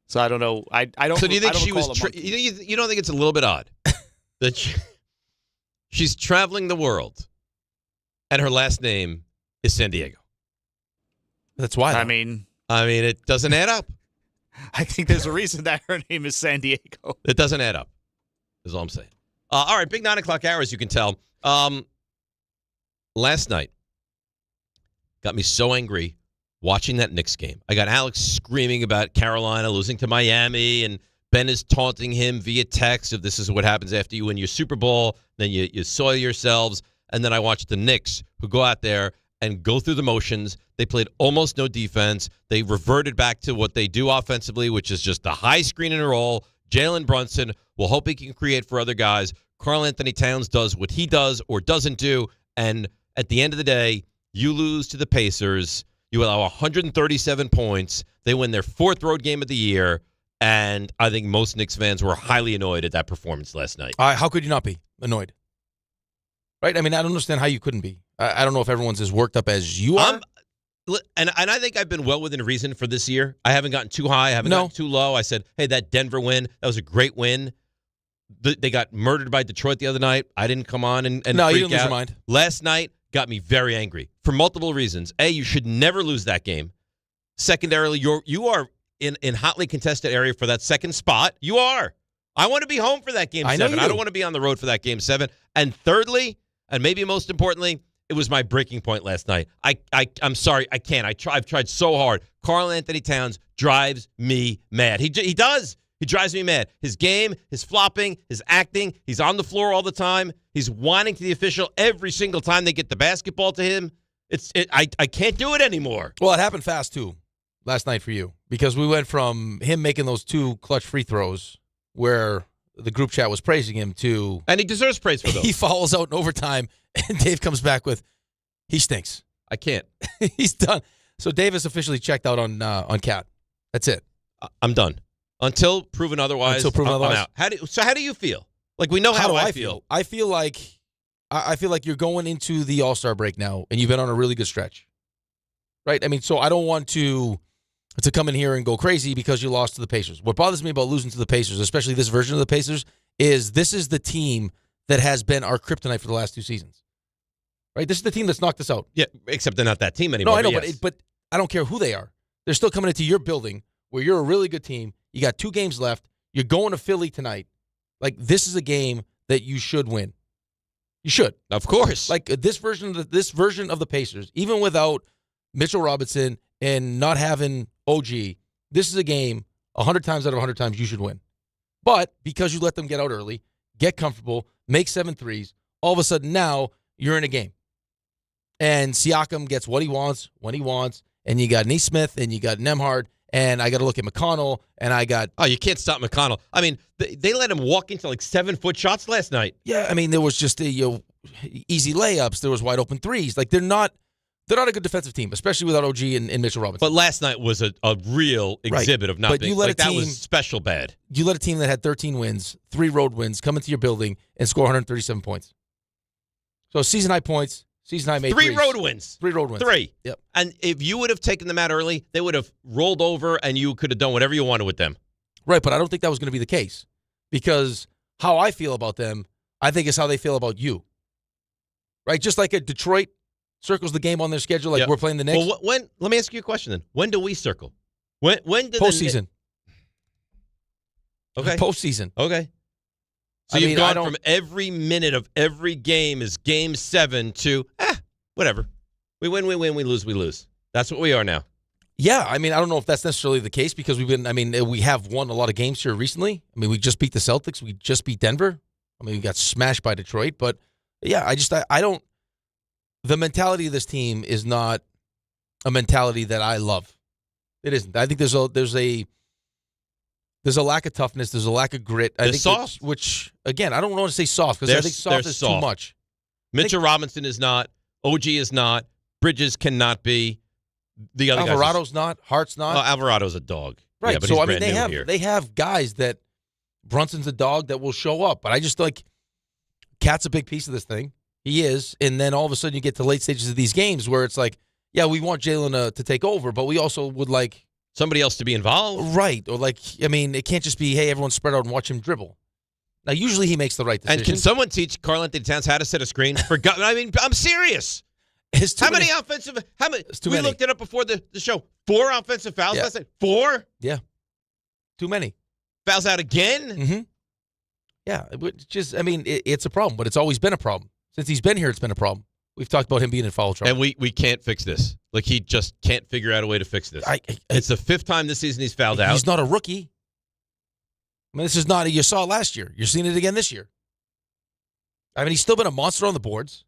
So I don't know. I don't. So do you think she was? You don't think it's a little bit odd that she's traveling the world, and her last name is Sandiego? That's why. I mean, it doesn't add up. I think there's a reason that her name is Sandiego. It doesn't add up. Is all I'm saying. All right, big 9 o'clock hour, as you can tell. Last night got me so angry watching that Knicks game. I got Alex screaming about Carolina losing to Miami, and Ben is taunting him via text of this is what happens after you win your Super Bowl, then you soil yourselves. And then I watched the Knicks, who go out there and go through the motions. They played almost no defense. They reverted back to what they do offensively, which is just a high screen and roll. Jalen Brunson will hope he can create for other guys. Carl Anthony Towns does what he does or doesn't do. And at the end of the day, you lose to the Pacers. You allow 137 points. They win their 4th road game of the year. And I think most Knicks fans were highly annoyed at that performance last night. How could you not be annoyed? Right? I mean, I don't understand how you couldn't be. I don't know if everyone's as worked up as you are. And I think I've been well within reason for this year. I haven't gotten too high. I haven't gotten too low. I said, hey, that Denver win, that was a great win. They got murdered by Detroit the other night. I didn't come on and no, freak you didn't lose out. your mind. Last night got me very angry for multiple reasons. A, you should never lose that game. Secondarily, you are in hotly contested area for that second spot. You are. I want to be home for that game 7. I don't want to be on the road for that game 7. And thirdly, and maybe most importantly, it was my breaking point last night. I'm sorry, I can't. I've tried so hard. Carl Anthony Towns drives me mad. He does. He drives me mad. His game, his flopping, his acting. He's on the floor all the time. He's whining to the official every single time they get the basketball to him. I can't do it anymore. Well, it happened fast too last night for you Because we went from him making those 2 clutch free throws where the group chat was praising him to... And he deserves praise for those. He follows out in overtime, and Dave comes back with, he stinks. I can't. He's done. So Dave is officially checked out on Cat. That's it. I'm done. Until proven otherwise, I'm out. How do you feel? Like, we know how I feel. I feel like you're going into the All-Star break now, and you've been on a really good stretch. Right? I mean, so I don't want to come in here and go crazy because you lost to the Pacers. What bothers me about losing to the Pacers, especially this version of the Pacers, is this is the team that has been our kryptonite for the last 2 seasons. Right? This is the team that's knocked us out. Yeah, except they're not that team anymore. No, I know, yes. but I don't care who they are. They're still coming into your building where you're a really good team. You got 2 games left. You're going to Philly tonight. Like, this is a game that you should win. You should. Of course. Like, this version of the Pacers, even without Mitchell Robinson and not having OG, this is a game 100 times out of 100 times you should win. But because you let them get out early, get comfortable, make 7 threes, all of a sudden now you're in a game. And Siakam gets what he wants when he wants, and you got Nesmith, and you got Nembhard, and I got to look at McConnell, and I got... Oh, you can't stop McConnell. I mean, they let him walk into like 7-foot shots last night. Yeah, I mean, there was just easy layups. There was wide open threes. Like, they're not a good defensive team, especially without OG and Mitchell Robinson. But last night was a real exhibit of not but being... that was special bad. You let a team that had 13 wins, 3 road wins, come into your building and score 137 points. So season-high points... Season I made 3 road wins. 3 road wins. 3. Yep. And if you would have taken them out early, they would have rolled over and you could have done whatever you wanted with them. Right, but I don't think that was going to be the case. Because how I feel about them, I think is how they feel about you. Right? Just like a Detroit circles the game on their schedule like we're playing the Knicks. Well, let me ask you a question then. When do we circle? When did postseason. Okay. Postseason. Okay. So you've gone from every minute of every game is game 7 to, whatever. We win, we lose. That's what we are now. Yeah, I mean, I don't know if that's necessarily the case because we have won a lot of games here recently. I mean, we just beat the Celtics. We just beat Denver. I mean, we got smashed by Detroit. But, yeah, I don't, the mentality of this team is not a mentality that I love. It isn't. I think there's a lack of toughness. There's a lack of grit. They're soft. Which, again, I don't want to say soft because I think soft is too much. Mitchell Robinson is not. OG is not. Bridges cannot be. The other Alvarado's not. Hart's not. Alvarado's a dog. Right. Yeah, but so, he's I mean, brand new here. they have guys that Brunson's a dog that will show up. But I just Cat's a big piece of this thing. He is. And then all of a sudden you get to late stages of these games where it's like, yeah, we want Jalen to take over, but we also would like somebody else to be involved. Right. Or it can't just be, hey, everyone spread out and watch him dribble. Now, usually he makes the right decision. And can someone teach Carlin Towns how to set a screen? I'm serious. How many? We looked it up before the show. 4 offensive fouls last night. 4? Yeah. Too many. Fouls out again? Mm-hmm. Yeah. It's a problem, but it's always been a problem. Since he's been here, it's been a problem. We've talked about him being in foul trouble. And we can't fix this. Like, he just can't figure out a way to fix this. It's the 5th time this season he's fouled out. He's not a rookie. I mean, this is not, you saw it last year. You're seeing it again this year. I mean, he's still been a monster on the boards.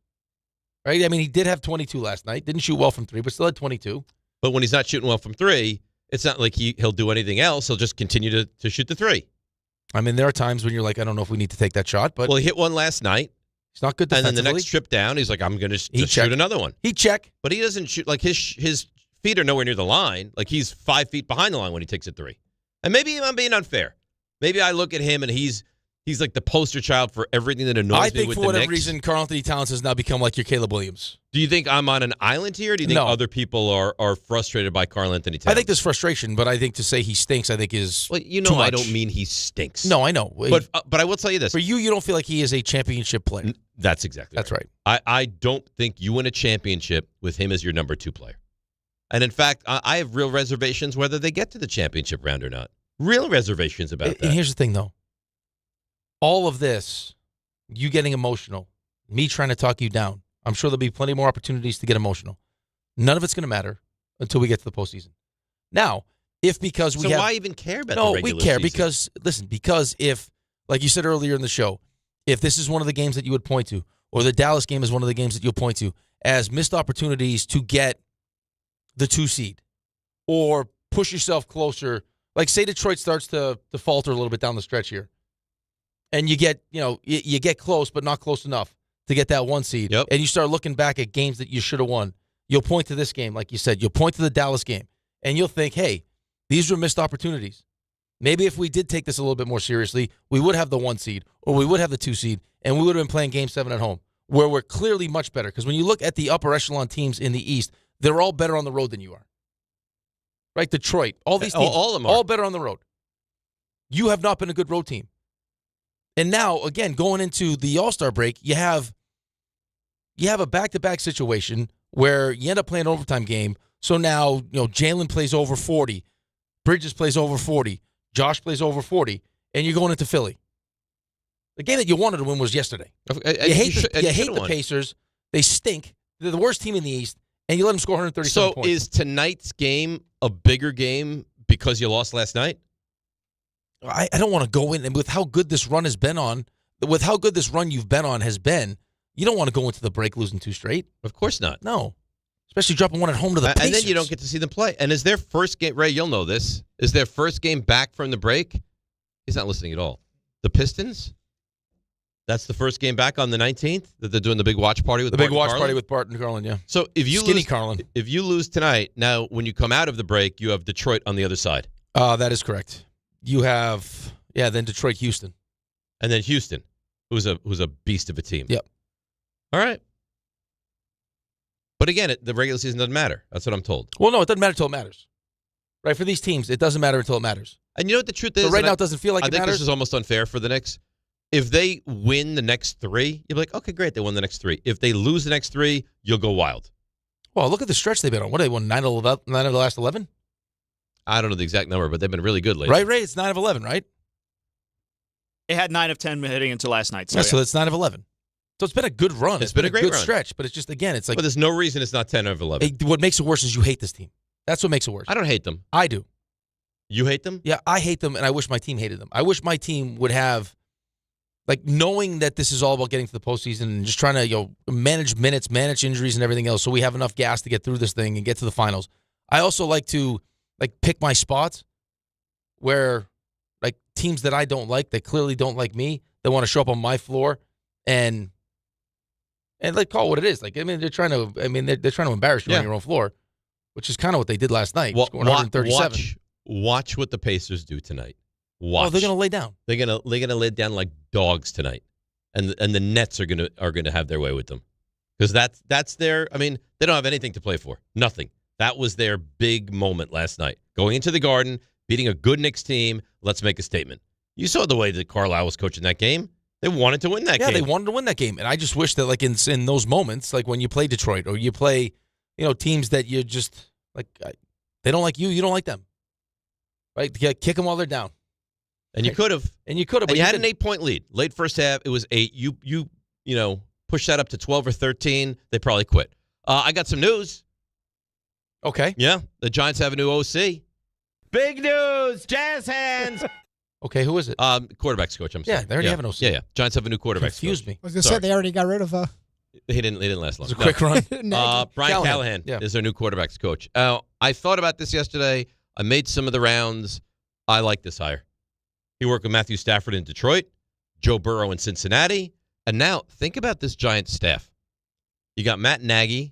Right? I mean, he did have 22 last night. Didn't shoot well from 3, but still had 22. But when he's not shooting well from 3, it's not like he'll do anything else. He'll just continue to shoot the 3. I mean, there are times when you're like, I don't know if we need to take that shot. But well, he hit one last night. He's not good defensively. And then the next trip down, he's like, I'm going to shoot another one. He'd check. But he doesn't shoot. Like, his feet are nowhere near the line. Like, he's 5 feet behind the line when he takes a 3. And maybe I'm being unfair. Maybe I look at him and he's like the poster child for everything that annoys me with the Knicks. I think for whatever reason, Karl-Anthony Towns has now become like your Caleb Williams. Do you think I'm on an island here, or do you think other people are frustrated by Karl-Anthony Towns? I think there's frustration, but I think to say he stinks, I think is too much. I don't mean he stinks. No, I know. But I will tell you this. For you don't feel like he is a championship player. That's exactly That's right. I don't think you win a championship with him as your number 2 player. And in fact, I have real reservations whether they get to the championship round or not. Real reservations about that. And here's the thing, though. All of this, you getting emotional, me trying to talk you down, I'm sure there'll be plenty more opportunities to get emotional. None of it's going to matter until we get to the postseason. Now, So why even care about the regular season? No, we care because if, like you said earlier in the show, if this is one of the games that you would point to, or the Dallas game is one of the games that you'll point to as missed opportunities to get the 2 seed, or push yourself closer. Like, say Detroit starts to falter a little bit down the stretch here, and you get you get close, but not close enough to get that 1 seed, and you start looking back at games that you should have won. You'll point to this game, like you said. You'll point to the Dallas game, and you'll think, hey, these were missed opportunities. Maybe if we did take this a little bit more seriously, we would have the 1 seed, or we would have the 2 seed, and we would have been playing Game 7 at home, where we're clearly much better. Because when you look at the upper echelon teams in the East, they're all better on the road than you are. Right? Detroit, all these teams, all of them are. all better on the road. You have not been a good road team. And now, again, going into the All-Star break, you have a back-to-back situation where you end up playing an overtime game. So now, Jalen plays over 40, Bridges plays over 40, Josh plays over 40, and you're going into Philly. The game that you wanted to win was yesterday. You hate the Pacers. They stink. They're the worst team in the East, and you let them score 137 points. So is tonight's game a bigger game because you lost last night? I don't want to go in, and with how good this run has been on, with how good this run you've been on has been, you don't want to go into the break losing 2 straight. Of course not. No. Especially dropping 1 at home to the Pacers. And then you don't get to see them play. And is their first game, Ray, you'll know this, is their first game back from the break? He's not listening at all. The Pistons? That's the first game back on the 19th that they're doing the big watch party with the Bart big watch Carlin? party with Bart and Carlin, yeah. So if you Skinny lose, Carlin. If you lose tonight, now when you come out of the break, you have Detroit on the other side. That is correct. You have, then Detroit, Houston. And then Houston, who's a beast of a team. Yep. All right. But again, the regular season doesn't matter. That's what I'm told. Well, no, it doesn't matter until it matters. Right? For these teams, it doesn't matter until it matters. And you know what the truth is? So right now, it doesn't feel like it matters. I think this is almost unfair for the Knicks. If they win the next 3, you'll be like, okay, great, they won the next 3. If they lose the next 3, you'll go wild. Well, look at the stretch they've been on. What, they won 9 of the last 11? I don't know the exact number, but they've been really good lately. Right, Ray? It's 9 of 11, right? It had 9 of 10 heading into last night. So, so it's 9 of 11. So it's been a good run. It's been a great good run. stretch, but it's just, again, it's like... But there's no reason it's not 10 of 11. What makes it worse is you hate this team. That's what makes it worse. I don't hate them. I do. You hate them? Yeah, I hate them, and I wish my team hated them. I wish my team would have, knowing that this is all about getting to the postseason and just trying to, manage minutes, manage injuries and everything else so we have enough gas to get through this thing and get to the finals. I also like to, pick my spots where, teams that I don't like, that clearly don't like me, that want to show up on my floor and call it what it is. They're trying to embarrass you on your own floor, which is kind of what they did last night. Well, scoring 137. Watch what the Pacers do tonight. Watch. Oh, they're going to lay down. They're gonna lay down like dogs tonight, and the Nets are gonna have their way with them, because that's their. I mean, they don't have anything to play for. Nothing. That was their big moment last night, going into the Garden, beating a good Knicks team. Let's make a statement. You saw the way that Carlisle was coaching that game. They wanted to win that game. Yeah, they wanted to win that game, and I just wish that in those moments, when you play Detroit or you play, teams that you just they don't like you, you don't like them. Right? Kick them while they're down. And you could have. And you could have. But you had an 8-point lead. Late first half, it was 8. You push that up to 12 or 13. They probably quit. I got some news. Okay. Yeah. The Giants have a new OC. Big news. Jazz hands. Okay, who is it? Quarterback's coach. I'm sorry. Yeah, they already have an OC. Yeah. Giants have a new quarterback's Confused coach. me. I was going to say they already got rid of He didn't last long. It was a quick run. Brian Callahan is their new quarterback's coach. I thought about this yesterday. I made some of the rounds. I like this hire. He worked with Matthew Stafford in Detroit, Joe Burrow in Cincinnati, and now think about this Giants staff. You got Matt Nagy,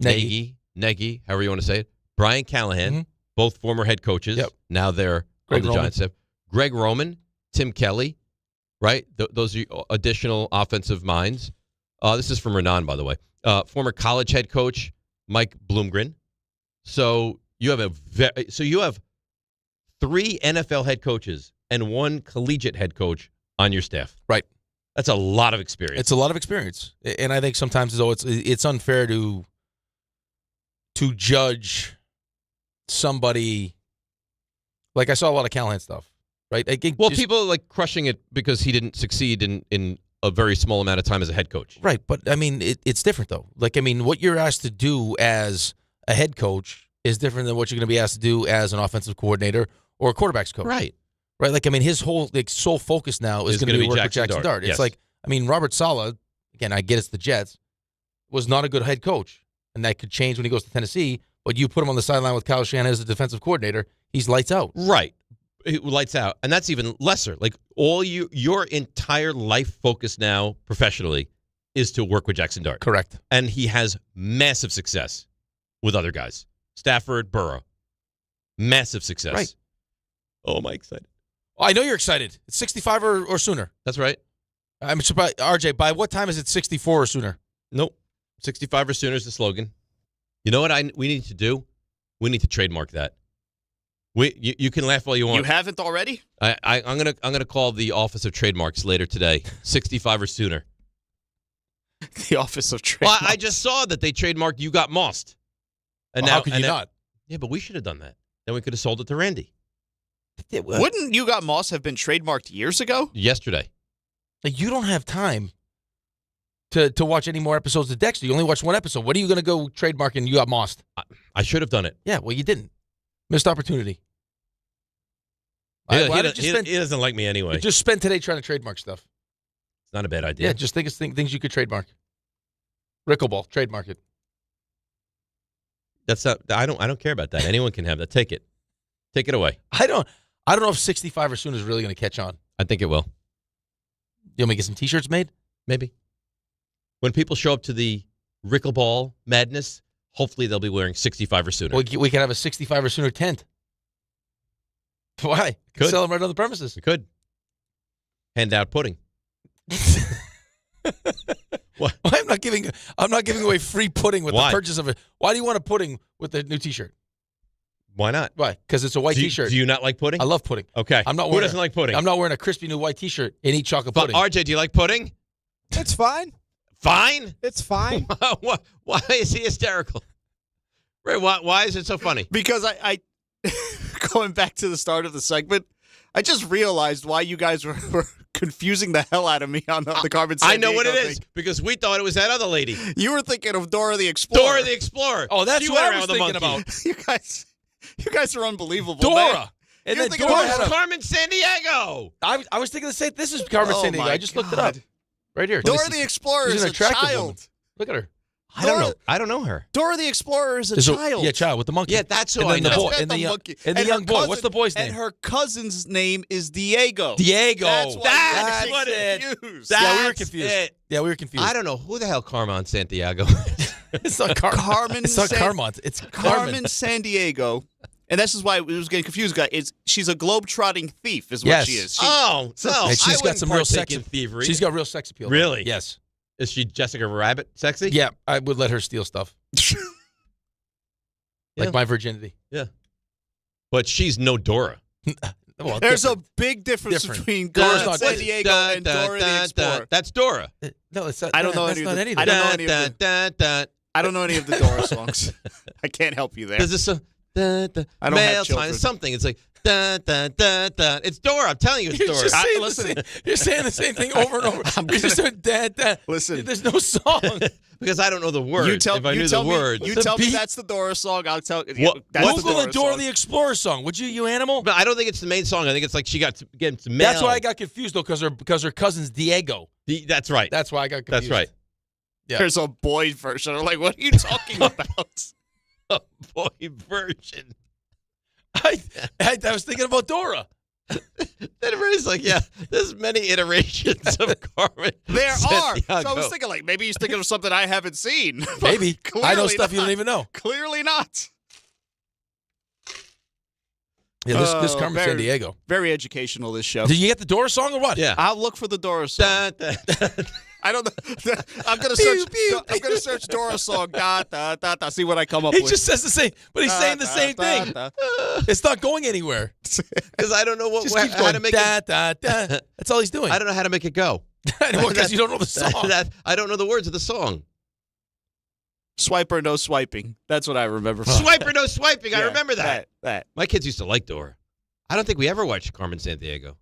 however you want to say it, Brian Callahan, both former head coaches. Yep. Now they're on the Giants staff. Greg Roman, Tim Kelly, right? Those are additional offensive minds. This is from Renan, by the way. Former college head coach Mike Bloomgren. So you have 3 NFL head coaches and 1 collegiate head coach on your staff. Right. That's a lot of experience. It's a lot of experience. And I think sometimes, though, it's unfair to judge somebody. I saw a lot of Callahan stuff, right? People crushing it because he didn't succeed in a very small amount of time as a head coach. Right. But, I mean, it's different, though. What you're asked to do as a head coach is different than what you're going to be asked to do as an offensive coordinator or a quarterback's coach. Right. Right? his whole sole focus now is going to be work with Jackson Dart. Yes. It's Robert Saleh, again, I get it's the Jets, was not a good head coach. And that could change when he goes to Tennessee. But you put him on the sideline with Kyle Shanahan as the defensive coordinator, he's lights out. Right. It lights out. And that's even lesser. Like your entire life focus now professionally is to work with Jackson Dart. Correct. And he has massive success with other guys. Stafford, Burrow. Massive success. Right. Oh, am I excited? Oh, I know you're excited. It's 65 or sooner. That's right. I'm surprised. RJ, by what time is it 64 or sooner? Nope. 65 or sooner is the slogan. You know what we need to do? We need to trademark that. You can laugh all you want. You haven't already? I'm gonna call the Office of Trademarks later today. 65 or sooner. The Office of Trademarks. Well, I just saw that they trademarked "You Got Mossed." And how could you not? Yeah, but we should have done that. Then we could have sold it to Randy. Wouldn't You Got Moss have been trademarked years ago? Yesterday. Like, you don't have time to watch any more episodes of Dexter. You only watch one episode. What are you going to go trademark and You Got Mossed? I should have done it. Yeah, well, you didn't. Missed opportunity. He doesn't like me anyway. Just spend today trying to trademark stuff. It's not a bad idea. Yeah, just think of things you could trademark. Rickleball, trademark it. That's not. I don't care about that. Anyone can have that. Take it. Take it away. I don't know if 65 or sooner is really going to catch on. I think it will. You want me to get some T-shirts made? Maybe. When people show up to the Rickleball Madness, hopefully they'll be wearing 65 or sooner. We can have a 65 or sooner tent. Why? Could sell them right on the premises. We could. Hand out pudding. What? I'm not giving away free pudding with the purchase of it. Why do you want a pudding with the new T-shirt? Why not? Why? Because it's a white T-shirt. Do you not like pudding? I love pudding. Okay. Who doesn't like pudding? I'm not wearing a crispy new white T-shirt and eat chocolate But pudding. RJ, do you like pudding? It's fine. Fine? It's fine. Why is he hysterical? Right? Why is it so funny? Because I going back to the start of the segment, I just realized why you guys were confusing the hell out of me on the Carmen Sandiego I know what it thing. is because we thought it was that other lady. You were thinking of Dora the Explorer. Dora the Explorer. Oh, that's she what went I was around the thinking monkey. about. You guys are unbelievable. Dora. Man. And You're then thinking Dora about had a Carmen Sandiego. I was thinking the same. This is Carmen Oh, Sandiego. my I just looked it up. God. Right here. Dora the Explorer She's is an a attractive child. woman. Look at her. I don't know her. Dora the Explorer is a There's child. child with the monkey. Yeah, that's who and I then know. The boy, That's and the monkey. and the her young boy. cousin- What's the boy's name? And her cousin's name is Diego. Diego. That's why That's you're what it confused. Yeah, we were That's confused. it. Yeah, we were confused. I don't know who the hell Carmen Sandiego is. It's not Carmen. It's not Carmont. It's Carmen Sandiego. And this is why it was getting confused. She's a globe-trotting thief, is what she is. No. And she's got some real sex in thievery. She's got real sex appeal. Really? Yes. Is she Jessica Rabbit sexy? Yeah, I would let her steal stuff. Like my virginity. Yeah. But she's no Dora. Well, There's different. a big difference between Dora's Carmen not Sandiego and Dora the Explorer. That's Dora. No, it's not. I don't know that's any not of the, any of I them. don't know any of the, I don't know any of the Dora songs. I can't help you there. There's this I don't have male children. time something. It's like it's Dora. I'm telling you, it's You're Dora. just saying you're saying the same thing over and over. You're just doing dad. Listen, there's no song. Because I don't know the words. You tell, if I you knew tell the me, words. You The tell me beat- that's the Dora song. I'll tell you. What- That's Google the the Dora song. the Explorer song. Would you animal? But I don't think it's the main song. I think it's like she got some mail. That's why I got confused though, because her cousin's Diego. That's right. That's why I got confused. That's right. Yeah. There's a boy version. I'm like, what are you talking about? A boy version. I was thinking about Dora. Then everybody's like, yeah, there's many iterations of Carmen. There are. So I was Sandiego. thinking, like, maybe he's thinking of something I haven't seen. Maybe. I know Clearly stuff you not. don't even know. Clearly not. Yeah, this Carmen Sandiego. Very educational, this show. Did you get the Dora song or what? Yeah. I'll look for the Dora song. I don't know. I'm gonna search Dora song. Da da da da. See what I come up He with. just says the same, but he's saying the same thing. It's not going anywhere. Because I don't know Just keeps how going to make da it. da da. That's all he's doing. I don't know how to make it go. Because you don't know the song. I don't know the words of the song. Swipe or no swiping. That's what I remember. Swipe or no swiping. I Yeah, remember that. That. My kids used to like Dora. I don't think we ever watched Carmen Sandiego.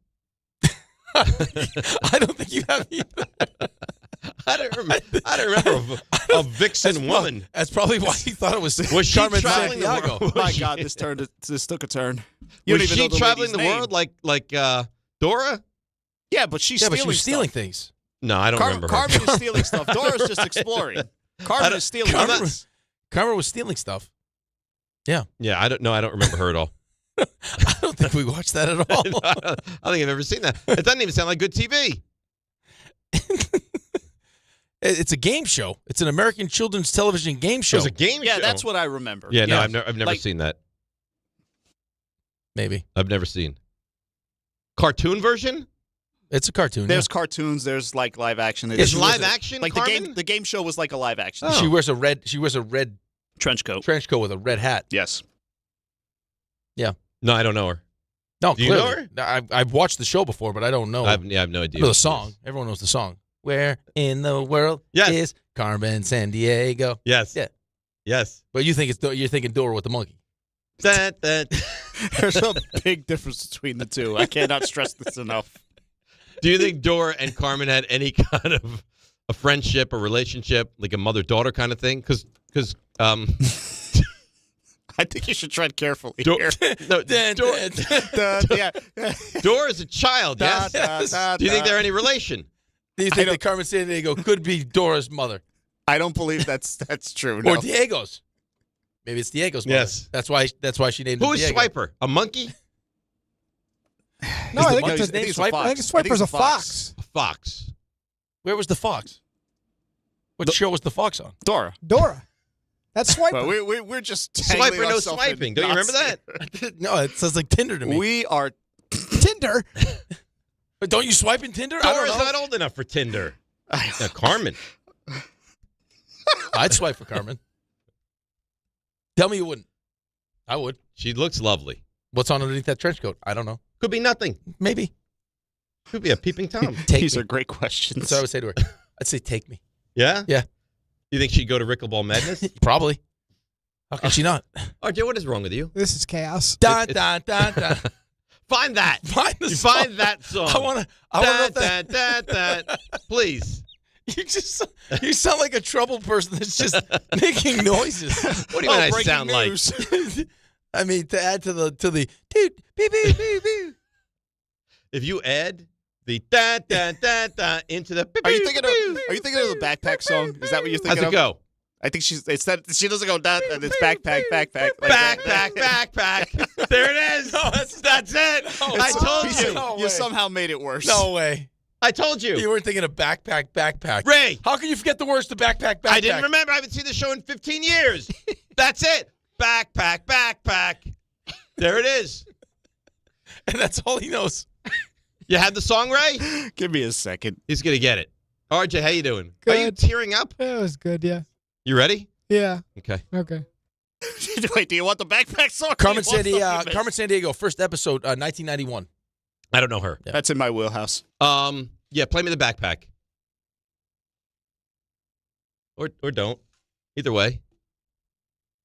I don't think you have either. I don't remember a vixen woman. That's probably why he thought it was she Carmen traveling the Sandiego. world? My God, this took a turn. You Was don't even she know the traveling lady's the name. world like Dora? Yeah, but she's Yeah, but stealing she was stealing stuff. things. No, I don't remember her. Carmen is stealing stuff. Dora's just exploring. Carmen is stealing Carmen, things. Carmen was stealing stuff. Yeah. Yeah, I don't remember her at all. I don't think we watched that at all. I don't think I've ever seen that. It doesn't even sound like good TV. It's a game show. It's an American children's television game show. It's a game show. Yeah, that's what I remember. Yeah, no, I've never seen that. Maybe. I've never seen. Cartoon version? It's a cartoon. There's cartoons. There's like live action. It's live action. Like Carmen? the game show was like a live action. She wears a red trench coat. Trench coat with a red hat. Yes. Yeah. No, I don't know her. No, do you know her? I've watched the show before, but I don't know. I have no idea. I know the song. Everyone knows the song. Where in the world is Carmen Sandiego? Yes. Yeah. Yes. But you're thinking Dora with the monkey. There's a big difference between the two. I cannot stress this enough. Do you think Dora and Carmen had any kind of a friendship or relationship, like a mother-daughter kind of thing? Because I think you should tread carefully here. No, yeah. Dora's a child, yes? Do you think they're any relation? Do you think that Carmen Sandiego could be Dora's mother? I don't believe that's true. No. Or Diego's. Maybe it's Diego's mother. Yes. That's why she named him Who is Diego. Swiper? A monkey? No, I think Swiper's a fox. A fox. Where was the fox? What show was the fox on? Dora. That's Swiper. Well, we're just Swiper, no swiping. Don't you remember that? No, it sounds like Tinder to me. We are Tinder. But don't you swipe in Tinder? Dora's not old enough for Tinder. Now, Carmen. I'd swipe for Carmen. Tell me you wouldn't. I would. She looks lovely. What's on underneath that trench coat? I don't know. Could be nothing. Maybe. Could be a peeping Tom. These are great questions. That's what I would say to her. I'd say, take me. Yeah? Yeah. You think she'd go to Rickleball Madness? Probably. How can she not? RJ, what is wrong with you? This is chaos. Dun, dun, dun, dun. Find that. Find the song. Find that song. I want to. That. Please. You sound like a troubled person that's just making noises. What do you mean I sound news. Like? I mean, to add to the dude, beep, beep, beep, beep. If you add the da into the Are you thinking of the backpack song? Is that what you're thinking of? How's it go? I think it's that she doesn't go that and it's backpack. Like backpack. There it is. No, that's it. No, I told you. No you somehow made it worse. No way. I told you. You weren't thinking of backpack. Ray. How can you forget the words to backpack? I didn't remember. I haven't seen the show in 15 years. That's it. Backpack. There it is. And that's all he knows. You had the song, Ray? Give me a second. He's going to get it. RJ, how you doing? Good. Are you tearing up? It was good, yeah. You ready? Yeah. Okay. Wait, do you want the backpack song? Carmen Sandiego, first episode, 1991. I don't know her. Yeah. That's in my wheelhouse. Yeah, play me the backpack. Or don't. Either way.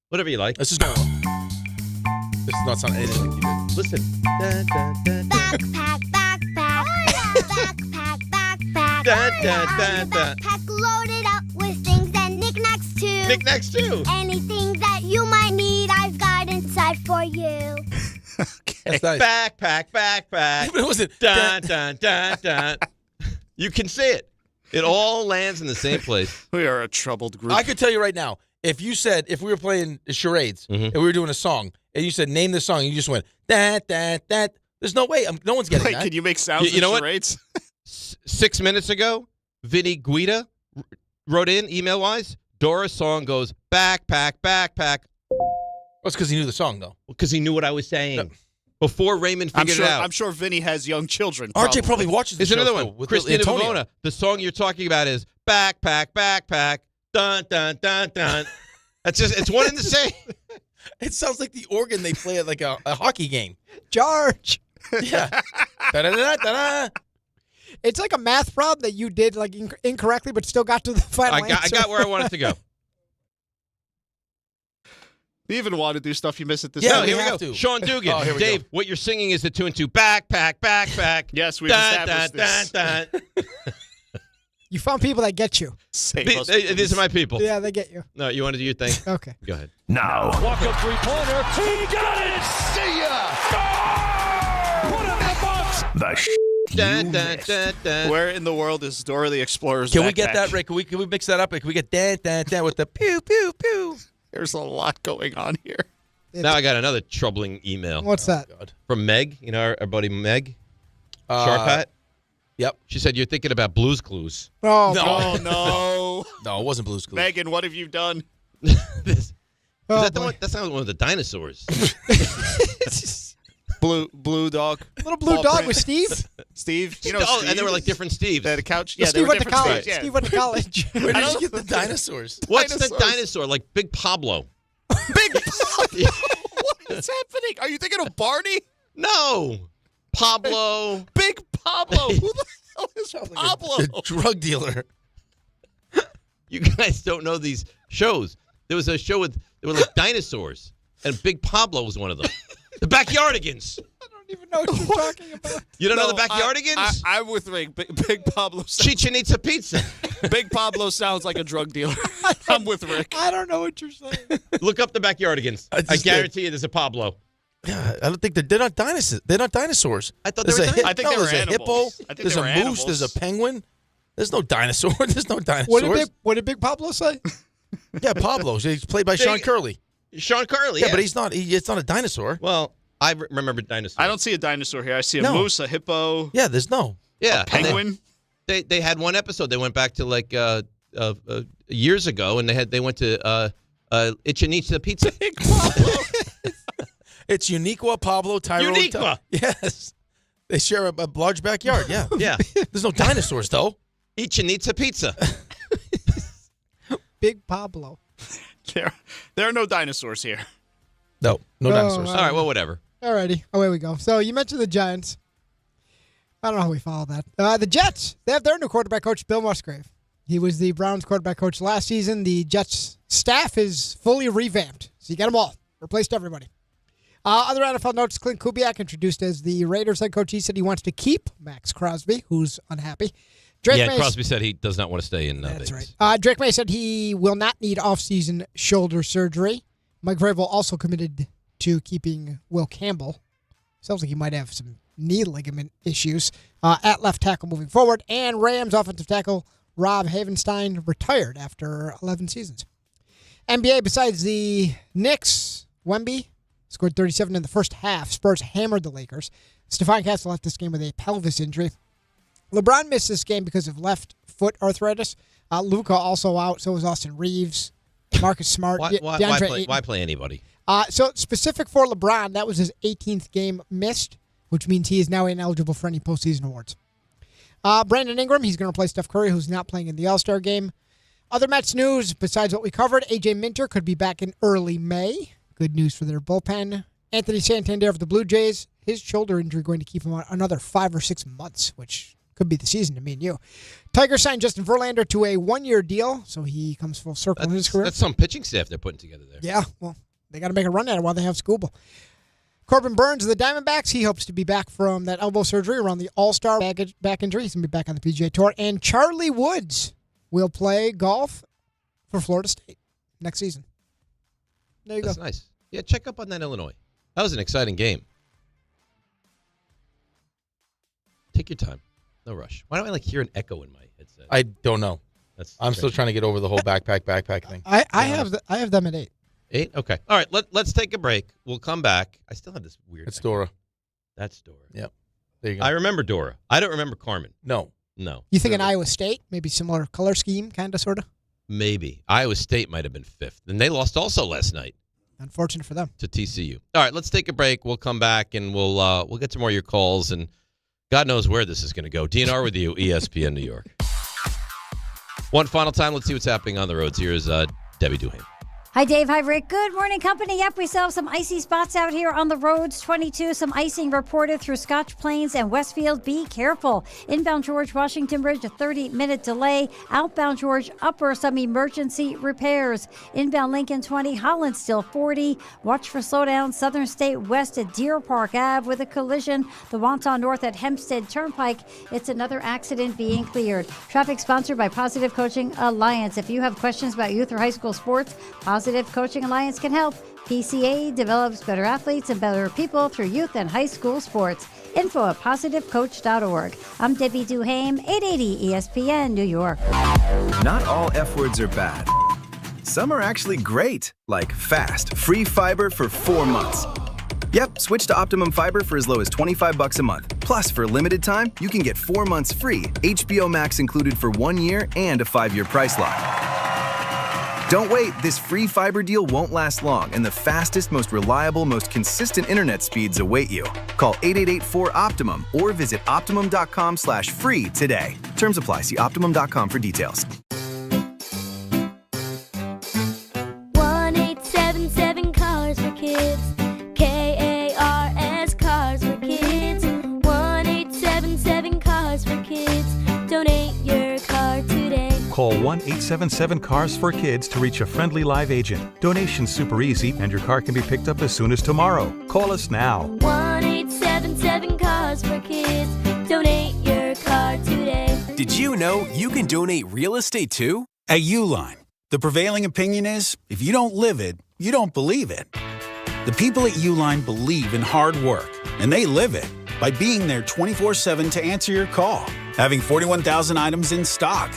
Whatever you like. This is not sound anything like you did. Listen. Backpack. Backpack loaded up with things and knickknacks too. Knickknacks too. Anything that you might need, I've got inside for you. That's nice. Backpack. What was it? Dun. You can see it. It all lands in the same place. We are a troubled group. I could tell you right now, if we were playing charades and we were doing a song, and you said, name the song, and you just went, that. There's no way. No one's getting that. Can you make sounds you know in charades? 6 minutes ago, Vinny Guida wrote in, email-wise, Dora's song goes, backpack. Well, it's because he knew the song, though. Because he knew what I was saying. No. Before Raymond figured it out. I'm sure Vinny has young children. RJ probably watches the show. There's another one. Christina Vivona. The song you're talking about is backpack. Dun. It's one and the same. It sounds like the organ they play at like a hockey game. George. Yeah. Da-da-da-da-da. It's like a math problem that you did like incorrectly, but still got to the final answer. I got where I wanted to go. You even want to do stuff you miss at this Yeah, time. we here we have go. to. Sean Dugan. Oh, here we Dave, go. what you're singing is the 2 and 2. Backpack. Yes, we've established this. Dun. You found people that get you. These are my people. Yeah, they get you. No, you want to do your thing? Okay. Go ahead. Now, Walk-up three-pointer. He got it! see ya! Put him in the box! The Where in the world is Dora the Explorer's Can backpack? we get that, Rick? Can we mix that up? Can we get dan with the pew? There's a lot going on here. Now I got another troubling email. What's that? From Meg, our buddy Meg. Sharp Hat. Yep. She said you're thinking about Blue's Clues. Oh, no. No, it wasn't Blue's Clues. Megan, what have you done? Is that the one? That's not one of the dinosaurs. Blue dog. Little blue dog with Steve? Steve? Steve, and they were like different Steves. They had a couch. Well, Yeah, Steve they were went to different college. Steves, yeah. Steve went to college. Where did you get the dinosaurs? What's the dinosaur? Like Big Pablo. Big Pablo? What is happening? Are you thinking of Barney? No. Pablo. Big Pablo. Who the hell is Pablo? The drug dealer. You guys don't know these shows. There was a show there were like dinosaurs, and Big Pablo was one of them. The Backyardigans. I don't even know what you're talking about. You don't know the Backyardigans? I'm with Rick. Big Pablo. Chichen Itza Pizza. Big Pablo sounds like a drug dealer. I'm with Rick. I don't know what you're saying. Look up the Backyardigans. I guarantee you there's a Pablo. I don't think they're not dinosaurs. They're not dinosaurs. I thought they were I think they were there's a hippo. animals. I think There's they a were moose. animals. There's a penguin. There's no dinosaur. There's no dinosaurs. What did Big Pablo say? Yeah, Pablo. He's played by Sean Curley. Sean Curley, Yeah, but he's not. It's not a dinosaur. Well, I remember dinosaurs. I don't see a dinosaur here. I see a No. moose, a hippo, Yeah, there's no. Yeah, a penguin. They had one episode. They went back to like years ago, and they went to Chichen Itza Pizza. Big Pablo. It's Uniqua, Pablo, Tyrod. Uniqua. Yes. They share a large backyard. Yeah. Yeah. There's no dinosaurs, though. Chichen Itza Pizza. Big Pablo. There are no dinosaurs here. No dinosaurs. All right, well, whatever. Alrighty, away we go. So you mentioned the Giants. I don't know how we follow that. The Jets, they have their new quarterback coach, Bill Musgrave. He was the Browns quarterback coach last season. The Jets staff is fully revamped. So you got them all. Replaced everybody. Other NFL notes, Clint Kubiak introduced as the Raiders head coach. He said he wants to keep Max Crosby, who's unhappy. Drake May, Crosby said he does not want to stay in that's Vegas. right. Drake May said he will not need offseason shoulder surgery. Mike Vrabel also committed to keeping Will Campbell. Sounds like he might have some knee ligament issues at left tackle moving forward. And Rams offensive tackle Rob Havenstein retired after 11 seasons. NBA, besides the Knicks, Wemby scored 37 in the first half. Spurs hammered the Lakers. Stephon Castle left this game with a pelvis injury. LeBron missed this game because of left foot arthritis. Luka also out. So was Austin Reeves, Marcus Smart, Why play anybody? So specific for LeBron, that was his 18th game missed, which means he is now ineligible for any postseason awards. Brandon Ingram, he's going to replace Steph Curry, who's not playing in the All-Star game. Other Mets news, besides what we covered, A.J. Minter could be back in early May. Good news for their bullpen. Anthony Santander of the Blue Jays, his shoulder injury going to keep him on another 5 or 6 months, which could be the season to me and you. Tigers signed Justin Verlander to a 1-year deal, so he comes full circle in his career. That's some pitching staff they're putting together there. Yeah, well, they got to make a run at it while they have Skubal. Corbin Burns of the Diamondbacks, he hopes to be back from that elbow surgery around the All-Star back injury. He's going to be back on the PGA Tour. And Charlie Woods will play golf for Florida State next season. There you That's go. nice. Yeah, check up on that Illinois. That was an exciting game. Take your time. No rush. Why do I hear an echo in my headset? I don't know. I'm still strange. trying to get over the whole backpack thing. I have them at 8. 8? Okay. All right, let's take a break. We'll come back. I still have this weird It's echo. Dora. That's Dora. Yep. There you go. I remember Dora. I don't remember Carmen. No. You think in Iowa State, maybe similar color scheme, kind of, sort of? Maybe. Iowa State might have been 5th. And they lost also last night. Unfortunate for them. To TCU. All right, let's take a break. We'll come back, and we'll get some more of your calls, and God knows where this is going to go. DNR with you, ESPN New York. One final time, let's see what's happening on the roads. Here's Debbie Duham. Hi, Dave. Hi, Rick. Good morning, company. Yep, we still have some icy spots out here on the roads. 22, some icing reported through Scotch Plains and Westfield. Be careful. Inbound George Washington Bridge, a 30-minute delay. Outbound George Upper, some emergency repairs. Inbound Lincoln 20, Holland still 40. Watch for slowdown. Southern State West at Deer Park Ave with a collision. The Wonton North at Hempstead Turnpike. It's another accident being cleared. Traffic sponsored by Positive Coaching Alliance. If you have questions about youth or high school sports, Positive Coaching Alliance can help. PCA develops better athletes and better people through youth and high school sports. Info at positivecoach.org. I'm Debbie Duham, 880 ESPN, New York. Not all F words are bad. Some are actually great, like fast, free fiber for 4 months. Yep, switch to Optimum Fiber for as low as $25 a month. Plus, for a limited time, you can get 4 months free, HBO Max included for 1 year, and a 5-year price lock. Don't wait, this free fiber deal won't last long, and the fastest, most reliable, most consistent internet speeds await you. Call 888-4-OPTIMUM or visit Optimum.com/free today. Terms apply. See Optimum.com for details. 1-877 Cars for Kids. KARS Cars for Kids. 1-877 Cars for Kids. Donate your car today. Call 1-877-CARS-FOR-KIDS to reach a friendly live agent. Donation's super easy, and your car can be picked up as soon as tomorrow. Call us now. 1-877 Cars for Kids. Donate your car today. Did you know you can donate real estate too? At Uline, the prevailing opinion is, if you don't live it, you don't believe it. The people at Uline believe in hard work, and they live it by being there 24/7 to answer your call, having 41,000 items in stock,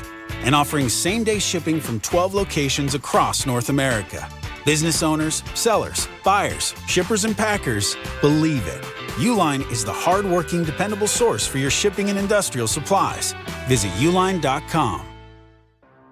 and offering same-day shipping from 12 locations across North America. Business owners, sellers, buyers, shippers, and packers believe it. Uline is the hard-working, dependable source for your shipping and industrial supplies. Visit uline.com.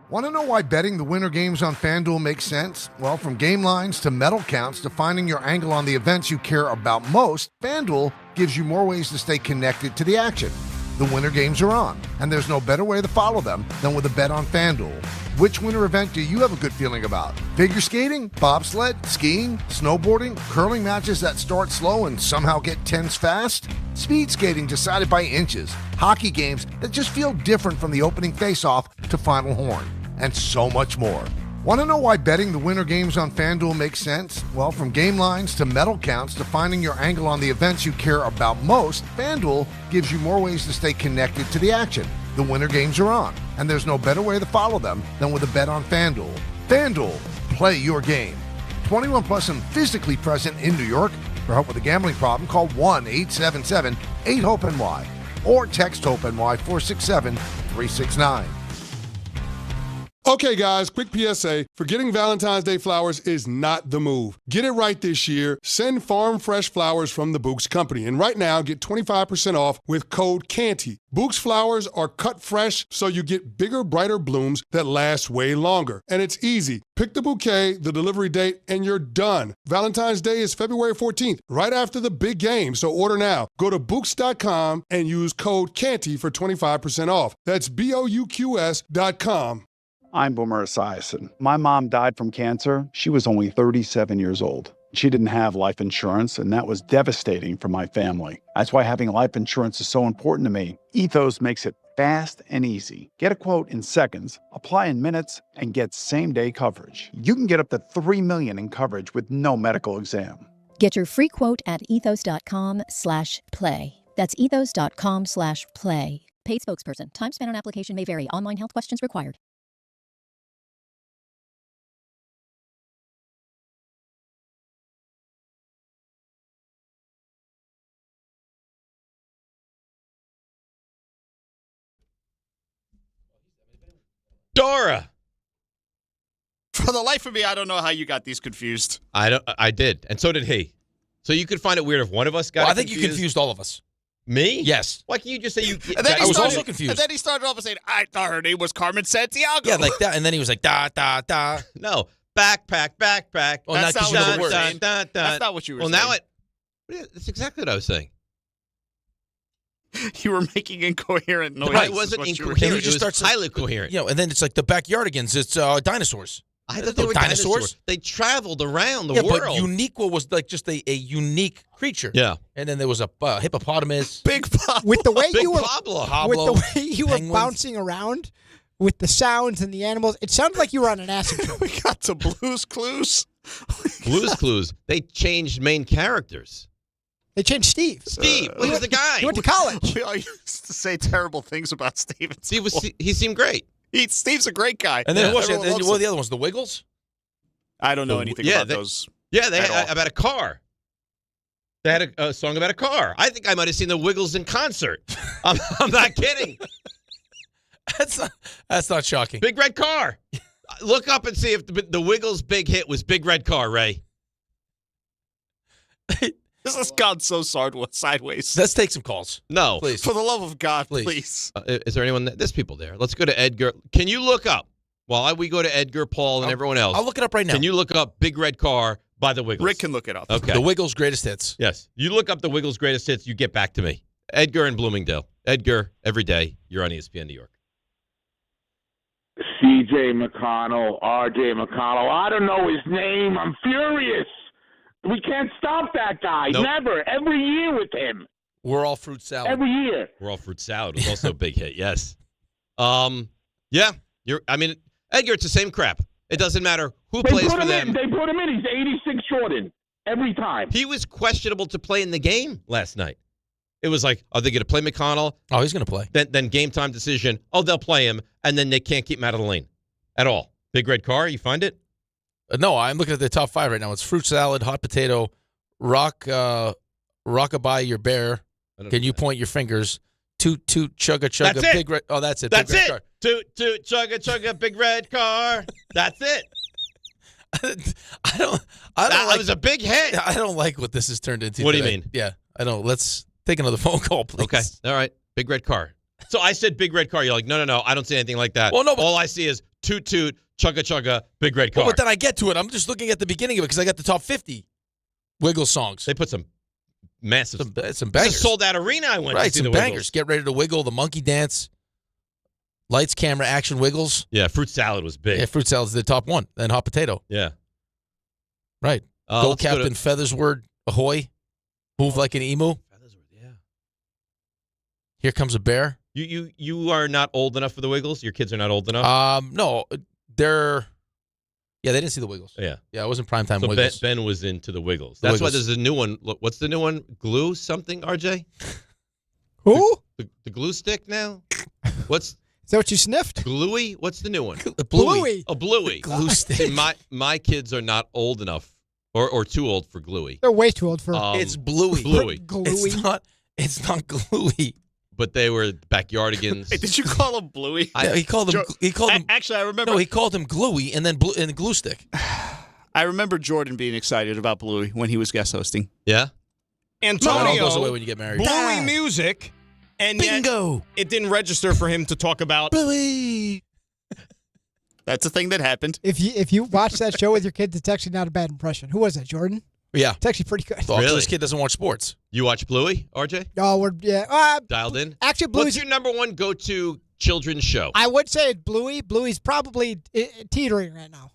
Want to know why betting the winter games on FanDuel makes sense? Well, from game lines to medal counts to finding your angle on the events you care about most, FanDuel gives you more ways to stay connected to the action. The winter games are on, and there's no better way to follow them than with a bet on FanDuel. Which winter event do you have a good feeling about? Figure skating, bobsled, skiing, snowboarding, curling matches that start slow and somehow get tense fast? Speed skating decided by inches, hockey games that just feel different from the opening face-off to final horn, and so much more. Want to know why betting the winter games on FanDuel makes sense? Well, from game lines to medal counts to finding your angle on the events you care about most, FanDuel gives you more ways to stay connected to the action. The winter games are on, and there's no better way to follow them than with a bet on FanDuel. FanDuel, play your game. 21 plus and physically present in New York. For help with a gambling problem, call 1-877-8-HOPE-NY or text HOPE-NY 467-369. Okay, guys, quick PSA. Forgetting Valentine's Day flowers is not the move. Get it right this year. Send farm fresh flowers from the Books Company. And right now, get 25% off with code CANTY. Books flowers are cut fresh, so you get bigger, brighter blooms that last way longer. And it's easy. Pick the bouquet, the delivery date, and you're done. Valentine's Day is February 14th, right after the big game, so order now. Go to Books.com and use code CANTY for 25% off. That's BOUQS.com. I'm Boomer Esiason. My mom died from cancer. She was only 37 years old. She didn't have life insurance, and that was devastating for my family. That's why having life insurance is so important to me. Ethos makes it fast and easy. Get a quote in seconds, apply in minutes, and get same-day coverage. You can get up to $3 million in coverage with no medical exam. Get your free quote at ethos.com/play. That's ethos.com/play. Paid spokesperson. Time spent on application may vary. Online health questions required. Dora. For the life of me, I don't know how you got these confused. I did, and so did he. So you could find it weird if one of us got. Well, I think you confused all of us. Me? Yes. Why can't you just say you? I was also confused. And then he started off and saying, "I thought her name was Carmen Sandiego." Yeah, like that. And then he was like, da da da. No, backpack. Oh, That's not what you were saying. That's not what you were well, saying. now that's exactly what I was saying. You were making incoherent noises. I wasn't incoherent. It was highly coherent. You know, and then it's like the backyardigans. It's dinosaurs. I thought they were dinosaurs. They traveled around the world. But Uniqua was like just a unique creature. Yeah. And then there was a hippopotamus. Big Pablo. With the way you were Pablo. with the way you were bouncing around with the sounds and the animals, it sounded like you were on an acid trip. We got to Blue's Clues. Blue's Clues. They changed main characters. They changed Steve. Steve, he was the guy. He went to college. We all used to say terrible things about Steve. He seemed great. Steve's a great guy. And then what Everyone were loves him. the other ones? The Wiggles? I don't know anything about those. Yeah, they at had all. about a car. They had a song about a car. I think I might have seen the Wiggles in concert. I'm not kidding. That's not shocking. Big red car. Look up and see if the Wiggles' big hit was Big Red Car, Ray. This has gone so sideways. Let's take some calls. No. Please. For the love of God, Please. please. Is there anyone? There's people there. Let's go to Edgar. Can you look up, while we go to Edgar, Paul, and everyone else? I'll look it up right now. Can you look up Big Red Car by the Wiggles? Rick can look it up. Okay. The Wiggles' greatest hits. Yes. You look up the Wiggles' greatest hits, you get back to me. Edgar in Bloomingdale. Edgar, every day, you're on ESPN New York. C.J. McConnell, R.J. McConnell. I don't know his name. I'm furious. We can't stop that guy. Nope. Never. Every year with him. We're all fruit salad. Every year. We're all fruit salad. Was also a big hit. Yes. Yeah. Edgar, it's the same crap. It doesn't matter who plays for them. They put him in. He's 86 Jordan every time. He was questionable to play in the game last night. It was like, are they going to play McConnell? Oh, he's going to play. Then game time decision. Oh, they'll play him, and then they can't keep him out of the lane at all. Big Red Car, you find it? No, I'm looking at the top 5 right now. It's fruit salad, hot potato, rockabye your bear. Can you point your fingers? Toot, toot, chugga, chugga, That's it. Big Red. Oh, that's it. That's Big Red it. Car. Toot, toot, chugga, chugga, Big Red Car. That's it. I don't That like, was a big hit. I don't like what this has turned into. What do today. you mean? Yeah, I don't. Let's take another phone call, please. Okay. All right. Big Red Car. So I said Big Red Car. You're like, no. I don't see anything like that. Well, no, but- all I see is toot, toot, chugga, chugga, Big Red Car. Well, but then I get to it. I'm just looking at the beginning of it because I got the top 50 Wiggles songs. They put some massive, some It's bangers. a sold out arena. I went to Right, see some the bangers. Wiggles. Get ready to wiggle. The monkey dance. Lights, camera, action, Wiggles. Yeah, fruit salad was big. Yeah, fruit salad's the top one. Then hot potato. Yeah. Right. Go let's go Captain to- Feathersword. Ahoy. Move like an emu. Yeah. Here comes a bear. You are not old enough for the Wiggles? Your kids are not old enough? No, they're. Yeah, they didn't see the Wiggles. Yeah. Yeah, it wasn't primetime So Wiggles. Ben was into the Wiggles. The That's why Wiggles. there's a new one. Look, what's the new one? Glue something, RJ? Who? The glue stick now? What's Is that what you sniffed? Gluey? What's the new one? Bluey. Oh, Bluey. Glue stick. See, my kids are not old enough or too old for Gluey. They're way too old for It's Bluey. Bluey. Gluey. It's not Gluey. But they were backyardigans. Wait, did you call him Bluey? Yeah, he called him. He called him. Actually, I remember. No, he called him Gluey and then glue stick. I remember Jordan being excited about Bluey when he was guest hosting. Yeah? It all Antonio goes away when you get married. Bluey music, and Bingo. yet it didn't register for him to talk about Bluey. That's a thing that happened. If you watch that show with your kids, it's actually not a bad impression. Who was that, Jordan? Yeah. It's actually pretty good. Well, Really? this kid doesn't watch sports. You watch Bluey, RJ? Oh, Dialed in? actually, Bluey's. What's your number one go-to children's show? I would say it's Bluey. Bluey's probably teetering right now.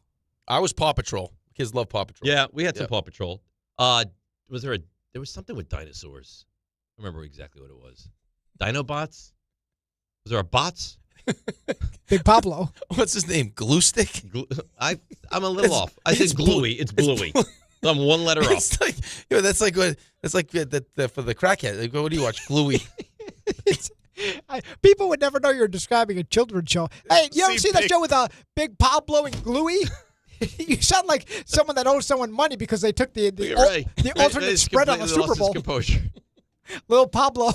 I was Paw Patrol. Kids love Paw Patrol. Yeah, we had some Paw Patrol. There was something with dinosaurs. I remember exactly what it was. Dinobots? Was there a bots? Big Pablo. What's his name? Glue stick? I'm a little off. I said Gluey. It's Bluey. I'm one letter off. It's like, that's like for the crackhead. Like, what do you watch? Gluey. People would never know you're describing a children's show. Hey, you ever see that show with Big Pablo and Gluey? You sound like someone that owes someone money because they took the alternate spread on the Super Bowl. Little Pablo,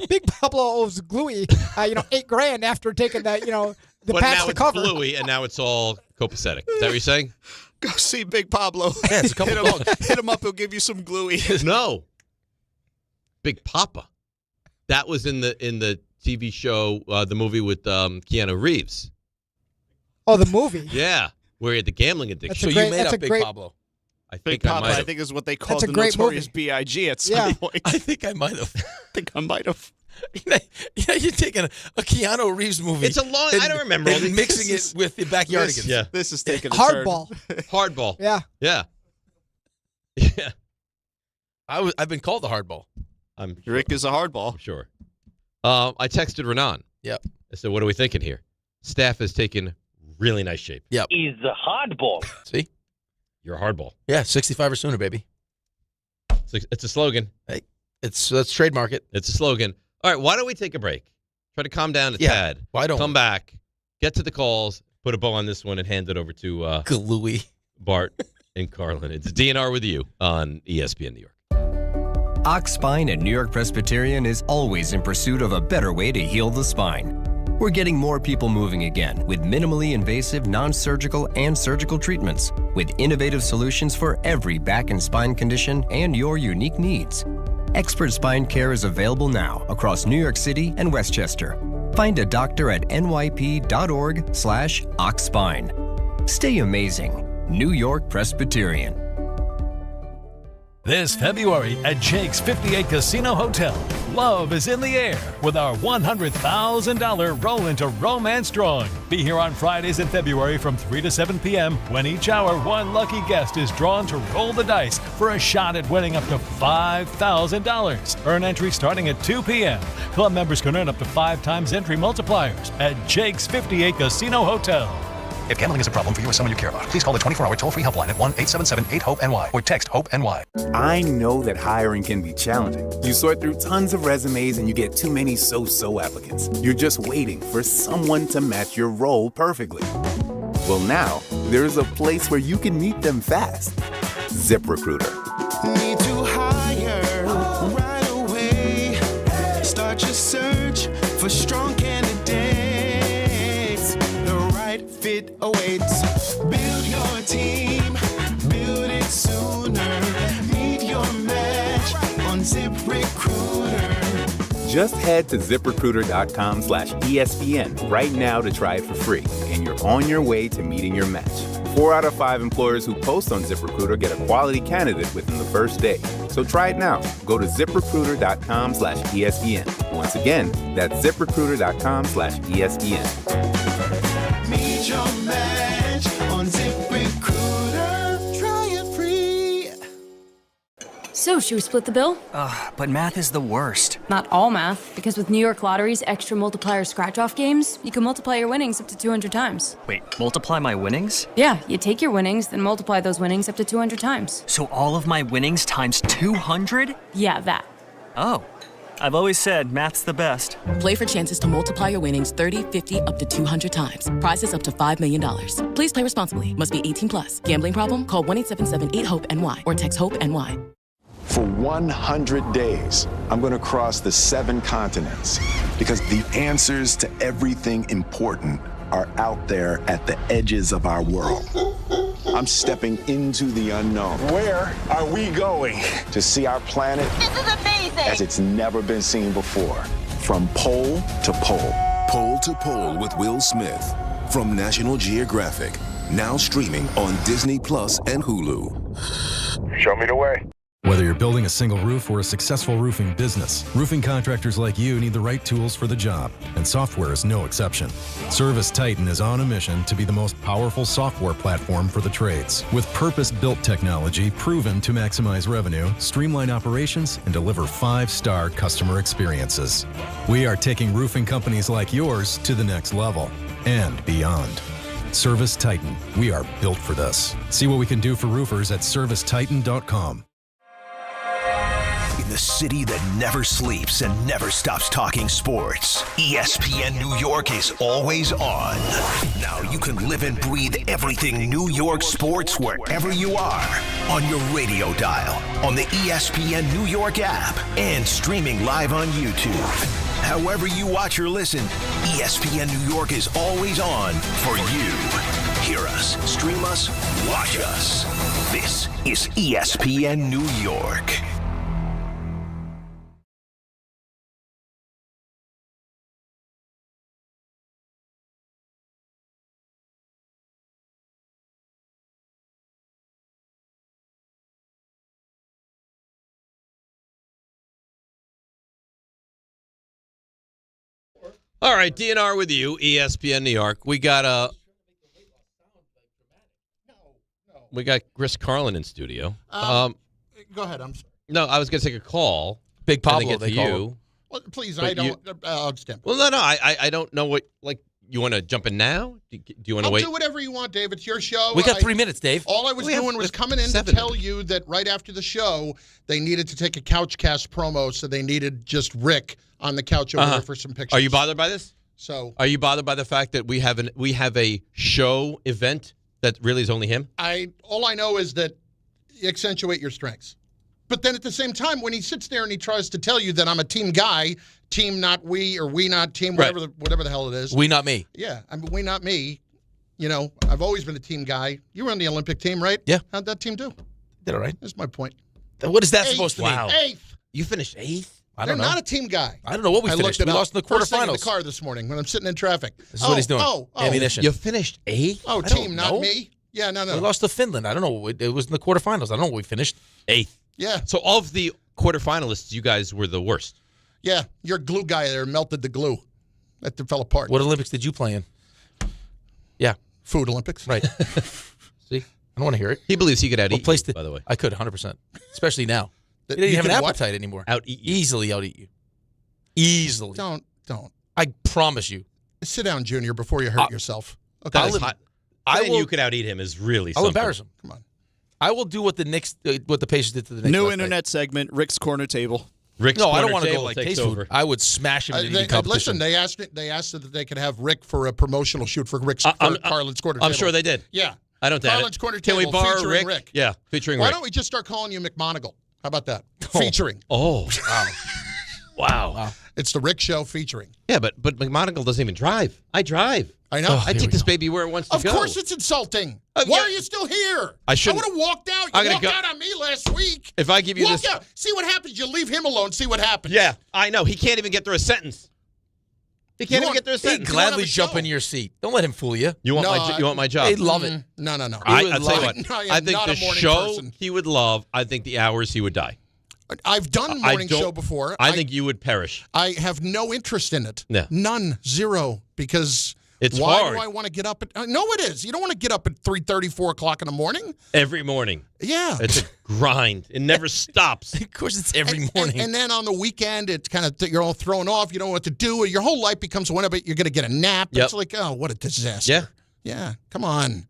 Big Pablo owes Gluey, $8,000 after taking that, the But patch now to it's cover. Bluey, and now it's all copacetic. Is that what you're saying? Go see Big Pablo. Yeah, it's a couple bucks. Hit him up. He'll give you some Gluey. No. Big Papa. That was in the TV show, the movie with Keanu Reeves. Oh, the movie. Yeah, where he had the gambling addiction. So you made up Big Pablo. I Big think I Papa, might I have. think is what they called a the great Notorious movie. B.I.G. at some point. I think I might have. I might have. Yeah, you're taking a Keanu Reeves movie. It's a long. I don't remember all and these. mixing it with the backyardigans. Yeah. This is taking a turn. Hardball. Hardball. Yeah. Yeah. Yeah. I've been called the hardball. I'm Rick is a hardball. I'm sure. I texted Renan. Yep. I said, "What are we thinking here?" Staff has taken really nice shape. Yep. He's a hardball. See? You're a hardball. Yeah, 65 or sooner, baby. It's a slogan. Hey, let's trademark it. It's a slogan. All right, why don't we take a break? Try to calm down a tad. Why don't Come we? back, get to the calls, put a bow on this one, and hand it over to Gluey, Bart, and Carlin. It's DNR with you on ESPN New York. Ox Spine at New York Presbyterian is always in pursuit of a better way to heal the spine. We're getting more people moving again with minimally invasive, non-surgical, and surgical treatments with innovative solutions for every back and spine condition and your unique needs. Expert spine care is available now across New York City and Westchester. Find a doctor at nyp.org/oxspine. Stay amazing. New York Presbyterian. This February at Jake's 58 Casino Hotel, love is in the air with our $100,000 Roll into Romance drawing. Be here on Fridays in February from 3 to 7 p.m. when each hour one lucky guest is drawn to roll the dice for a shot at winning up to $5,000. Earn entry starting at 2 p.m. Club members can earn up to 5 times entry multipliers at Jake's 58 Casino Hotel. If gambling is a problem for you or someone you care about, please call the 24-hour toll-free helpline at 1-877-8-HOPE-NY or text HOPE-NY. I know that hiring can be challenging. You sort through tons of resumes and you get too many so-so applicants. You're just waiting for someone to match your role perfectly. Well, now, there's a place where you can meet them fast. ZipRecruiter. Need to hire right away. Start your search for strong candidates. The right fit awaits. Build your team. Build it sooner. Meet your match on ZipRecruiter. Just head to ZipRecruiter.com/ESPN right now to try it for free, and you're on your way to meeting your match. 4 out of 5 employers who post on ZipRecruiter get a quality candidate within the first day. So try it now. Go to ZipRecruiter.com/ESPN. Once again, that's ZipRecruiter.com/ESPN. Meet your match on ZipRecruiter. Try it free. So, should we split the bill? But math is the worst. Not all math, because with New York Lottery's extra multiplier scratch-off games, you can multiply your winnings up to 200 times. Wait, multiply my winnings? Yeah, you take your winnings, then multiply those winnings up to 200 times. So all of my winnings times 200? Yeah, that. Oh. I've always said math's the best. Play for chances to multiply your winnings 30, 50, up to 200 times. Prizes up to $5 million. Please play responsibly. Must be 18 plus. Gambling problem? Call 1-877-8-HOPE-NY or text HOPE-NY. For 100 days, I'm going to cross the 7 continents because the answers to everything important are out there at the edges of our world. I'm stepping into the unknown. Where are we going? To see our planet This is amazing. as it's never been seen before. From pole to pole. Pole to Pole with Will Smith from National Geographic. Now streaming on Disney Plus and Hulu. Show me the way. Whether you're building a single roof or a successful roofing business, roofing contractors like you need the right tools for the job, and software is no exception. Service Titan is on a mission to be the most powerful software platform for the trades, with purpose-built technology proven to maximize revenue, streamline operations, and deliver 5-star customer experiences. We are taking roofing companies like yours to the next level and beyond. Service Titan, we are built for this. See what we can do for roofers at servicetitan.com. In the city that never sleeps and never stops talking sports, ESPN New York is always on. Now you can live and breathe everything New York sports wherever you are. On your radio dial, on the ESPN New York app, and streaming live on YouTube. However you watch or listen, ESPN New York is always on for you. Hear us, stream us, watch us. This is ESPN New York. All right, DNR with you, ESPN New York. We got Chris Carlin in studio. Go ahead. I'm sorry. No, I was going to take a call. Big Pablo, get they to call you. him. Well, please, But I don't. I'll stand. Well, no, I don't know what. Like, you want to jump in now? Do you want to I'll wait? do whatever you want, Dave. It's your show. We got 3 minutes, Dave. All I was doing was coming in to 7 tell you that right after the show, they needed to take a Couchcast promo, so they needed just Rick on the couch over there for some pictures. Are you bothered by this? So, are you bothered by the fact that we have a show event that really is only him? all I know is that you accentuate your strengths. But then at the same time, when he sits there and he tries to tell you that I'm a team guy, team not we, or we not team, whatever the hell it is. We not me. Yeah, I mean, we not me. You know, I've always been a team guy. You were on the Olympic team, right? Yeah. How'd that team do? Did all right. That's my point. What is that 8th. supposed to mean? Wow. 8th. You finished 8th? I They're don't know. not a team guy. I don't know what we I finished. looked it We up. lost in the First thing in quarterfinals. the car this morning when I'm sitting in traffic. This is what he's doing. Ammunition. You finished 8th? Oh, I team, don't not know. me. Yeah, no. We lost to Finland. I don't know. It was in the quarterfinals. I don't know what we finished. 8th. Yeah. So of the quarterfinalists, you guys were the worst. Yeah, your glue guy there melted the glue. That fell apart. What Olympics did you play in? Yeah. Food Olympics. Right. See? I don't want to hear it. He believes he could out-eat place you, by the way. I could, 100%. Especially now. That You didn't you have an could what? appetite anymore. Out-eat you. Easily out-eat you. Easily. Don't. I promise you. Sit down, Junior, before you hurt yourself. Okay. That is hot. Saying you could out-eat him is really I'll something. embarrass him. Come on. I will do what the Knicks, what the Pacers did to the Knicks. New last internet segment, Rick's Corner Table. Rick's No, I don't Corner want to go Table like takes taste over. food. I would smash him in the competition. Listen, they asked that they could have Rick for a promotional shoot for Rick's Carlin's Corner I'm Table. sure they did. Yeah. I don't doubt Carlin's it. Corner Can Table we borrow featuring Rick? Yeah, featuring Why Rick. don't we just start calling you McMonagle? How about that? Featuring. Oh, wow. It's the Rick Show featuring. Yeah, but McMonagle doesn't even drive. I drive. I know. I take this baby where it wants to Of go. course it's insulting. Why yeah. are you still here? I I shouldn't- would have walked out. I'm You gonna walked go- out on me last week. If I give you Walk this, out. See what happens. You leave him alone. See what happens. yeah, I know. He can't even get through a sentence. He can't even get through a He'd sentence. gladly jump in your seat. Don't let him fool you. You want you want my job? He'd love it. No. I'll would tell you love what. it. I am I think not the a morning show person. he would love. I think the hours he would die. I've done morning show before. I think you would perish. I have no interest in it. Yeah. None. Zero. Because It's why hard. do I want to get up at... no, it is. You don't want to get up at 3:30, 4 o'clock in the morning. Every morning. Yeah. It's a grind. It never stops. Of course, it's every morning. And then on the weekend, it's kind of you're all thrown off. You don't know what to do. Your whole life becomes one of it. You're going to get a nap. Yep. It's like, oh, what a disaster. Yeah. Yeah. Come on.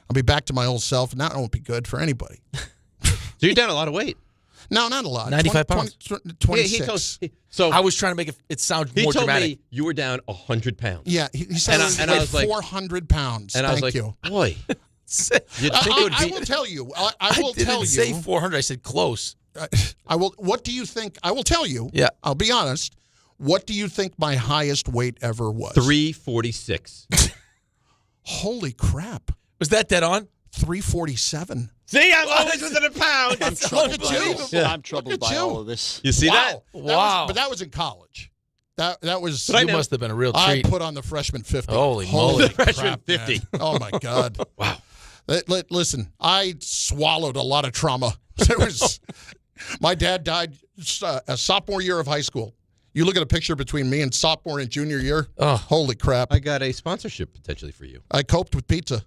I'll be back to my old self, and that won't be good for anybody. So you're down a lot of weight. No, not a lot. 95 pounds. 26. So I was trying to make it sound he more told dramatic. me you were down 100 pounds. Yeah, he said And I was like 400 pounds. And I was Thank like, you. boy, you'd think it would I be. will tell you. I will didn't tell you. say 400. I said close. I will. What do you think? I will tell you. Yeah. I'll be honest. What do you think my highest weight ever was? 346. Holy crap! Was that dead on? 347. See, I'm always within a pound. I'm troubled by this. Yeah. I'm troubled by all of this. You see that? Wow. But that was in college. That was. You must have been a real treat. I put on the freshman 50. Holy moly. Freshman crap, 50. man. Oh my God. Wow. Listen, I swallowed a lot of trauma. It was. My dad died a sophomore year of high school. You look at a picture between me and sophomore and junior year. Oh, holy crap! I got a sponsorship potentially for you. I coped with pizza.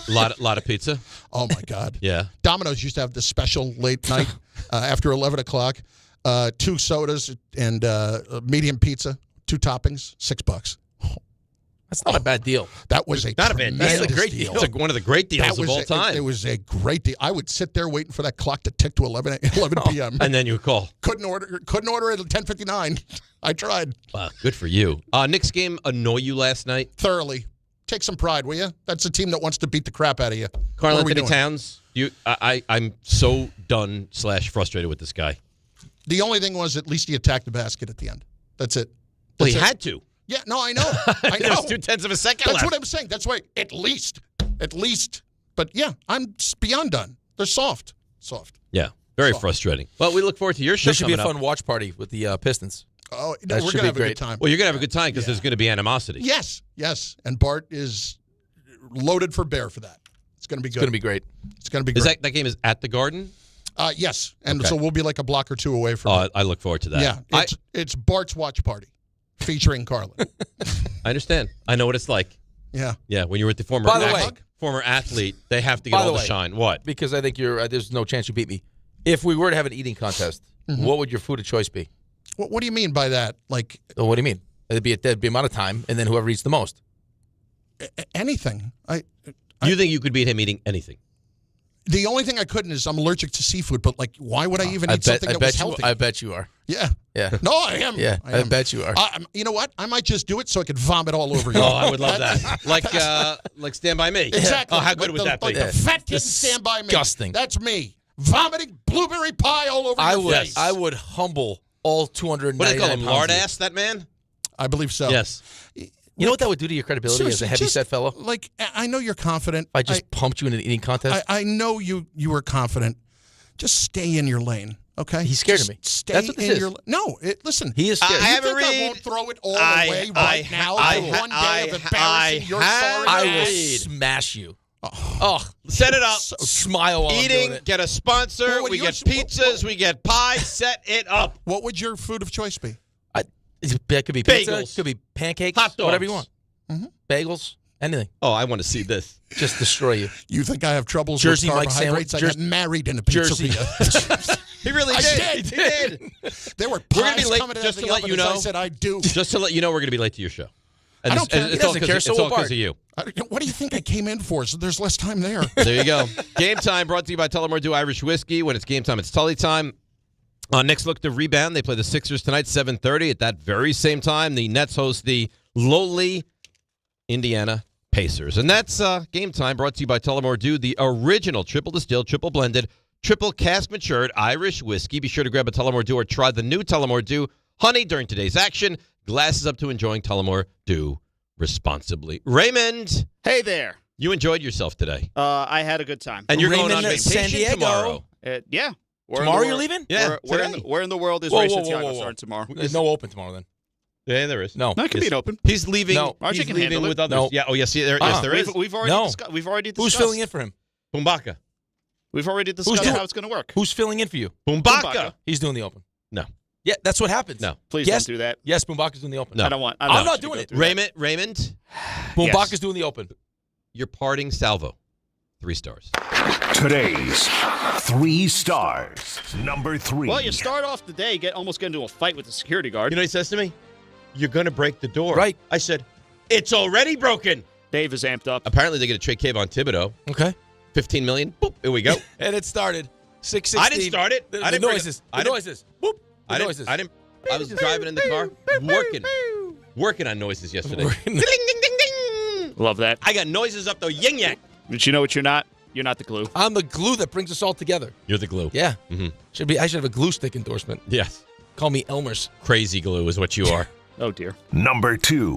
A lot of pizza. Oh my God. Yeah. Domino's used to have the special late night after 11 o'clock. 2 sodas and medium pizza, 2 toppings, $6. That's not a bad deal. That was a Not a bad deal. tremendous That's a great deal. It's one of the great deals of all time. It was a great deal. I would sit there waiting for that clock to tick to 11 p.m. And then you would call. Couldn't order at 10:59. I tried. Wow, good for you. Knicks game annoy you last night? Thoroughly. Take some pride, will you? That's a team that wants to beat the crap out of you. Carl What are we Anthony doing? Towns, I'm so done / frustrated with this guy. The only thing was at least he attacked the basket at the end. That's it. Well, he That's it. had to. Yeah, no, I know. I There know. was 0.2 of a second That's left. what I'm saying. That's why at least. But yeah, I'm beyond done. They're soft. Yeah, very Soft. frustrating. Well, we look forward to your show This should be a coming fun up. watch party with the Pistons. Oh, no, That we're should gonna be have a great. good time. Well, you're going to have a good time because there's going to be animosity. Yes. And Bart is loaded for bear for that. It's going to be good. It's going to be great. It's going to be Is great. that game is at the Garden? Yes, and Okay. so we'll be like a block or 2 away from Oh, it. I look forward to that. Yeah, it's Bart's watch party featuring Carlin. I understand. I know what it's like. Yeah. Yeah, when you're with the former By the way- former athlete, they have to get By all the the way, shine. What? Because I think there's no chance you beat me. If we were to have an eating contest, what would your food of choice be? What do you mean by that? Like What do you mean? There'd be amount of time, and then whoever eats the most. anything? You think you could beat him eating anything? The only thing I couldn't is I'm allergic to seafood. But like, why would I even eat something that was healthy? I bet you are. Yeah. Yeah. No, I am. Yeah, I am. bet you are. You know what? I might just do it so I could vomit all over you. Oh, I would love that. Like Stand By Me. Exactly. Oh, how good would that be? Like the fat kid Stand By Me. Disgusting. That's me. vomiting blueberry pie all over your face. I would humble all 299 What do they call him? pounds Lard of you. ass, that man? I believe so. Yes. You know what that would do to your credibility as a heavyset fellow? Like, I know you're confident. If I just pumped you in an eating contest? I know you were confident. Just stay in your lane, okay? He's scared just of me. Stay That's what this in is. your No, listen. He is scared. You I have think a read. I won't throw it all away right now for one day of embarrassing your sorry I will ass? smash you. Oh, set it up. Smile while I'm doing Eating, it. get a sponsor. Well, we get pizzas. We get pie. Set it up. What would your food of choice be? That could be pizza. Bagels. Could be pancakes. Hot dogs. Whatever you want. Bagels. Anything. Oh, I want to see this. Just destroy you. You think I have troubles Jersey with Mike carbohydrates? sandwich. I got married in a Jersey. pizzeria. He really did. He did. There were We're gonna pies be late. coming out Just of to the let oven you as know. I said I do. Just to let you know, we're going to be late to your show. And I don't care. It's He doesn't all care, because so will Bart. of you. What do you think I came in for? So there's less time there. There you go. Game time brought to you by Tullamore Dew Irish Whiskey. When it's game time, it's Tully time. Next look to rebound. They play the Sixers tonight, 7:30. At that very same time, the Nets host the lowly Indiana Pacers. And that's game time brought to you by Tullamore Dew, the original triple distilled, triple blended, triple cask matured Irish whiskey. Be sure to grab a Tullamore Dew or try the new Tullamore Dew Honey during today's action. Glasses up to enjoying Tullamore Dew responsibly. Raymond. Hey there. You enjoyed yourself today. I had a good time. And you're Raymond going on at vacation Sandiego. tomorrow. Yeah. Tomorrow you're leaving? Yeah. Where in the world is Whoa, Ray whoa, Santiago whoa, whoa. starting tomorrow? There's no open tomorrow then. Yeah, there is. No. No, it could be an open. He's leaving. No. RJ He's can leaving handle with it. others. No. Yeah. Oh, yes. Yes, there is. We've already No. we've already discussed. Who's filling in for him? Pumbaka. We've already discussed doing- how it's going to work. Who's filling in for you? Pumbaka. He's doing the open. No. Yeah, that's what happens. No. Please Yes. don't do that. Yes, Pumbaka's doing the open. No. I don't want. I'm not doing it. Raymond. Pumbaka's doing the open. Your parting salvo. 3 stars. Today's 3 stars. Number 3. Well, you start off the day, almost get into a fight with the security guard. You know what he says to me? You're going to break the door. Right. I said, it's already broken. Dave is amped up. Apparently, they get a trade cave on Thibodeau. Okay. $15 million. Boop. Here we go. And it started. 6:16. I didn't start it. The I didn't bring it. noises. I The didn't- noises. Boop. The noises. I was driving in the car, working on noises yesterday. Working. Ding, ding, ding, ding. Love that. I got noises up the yin yang. But you know what you're not? You're not the glue. I'm the glue that brings us all together. You're the glue. Yeah. Mm-hmm. I should have a glue stick endorsement. Yes. Call me Elmer's. Crazy glue is what you are. Oh, dear. Number 2.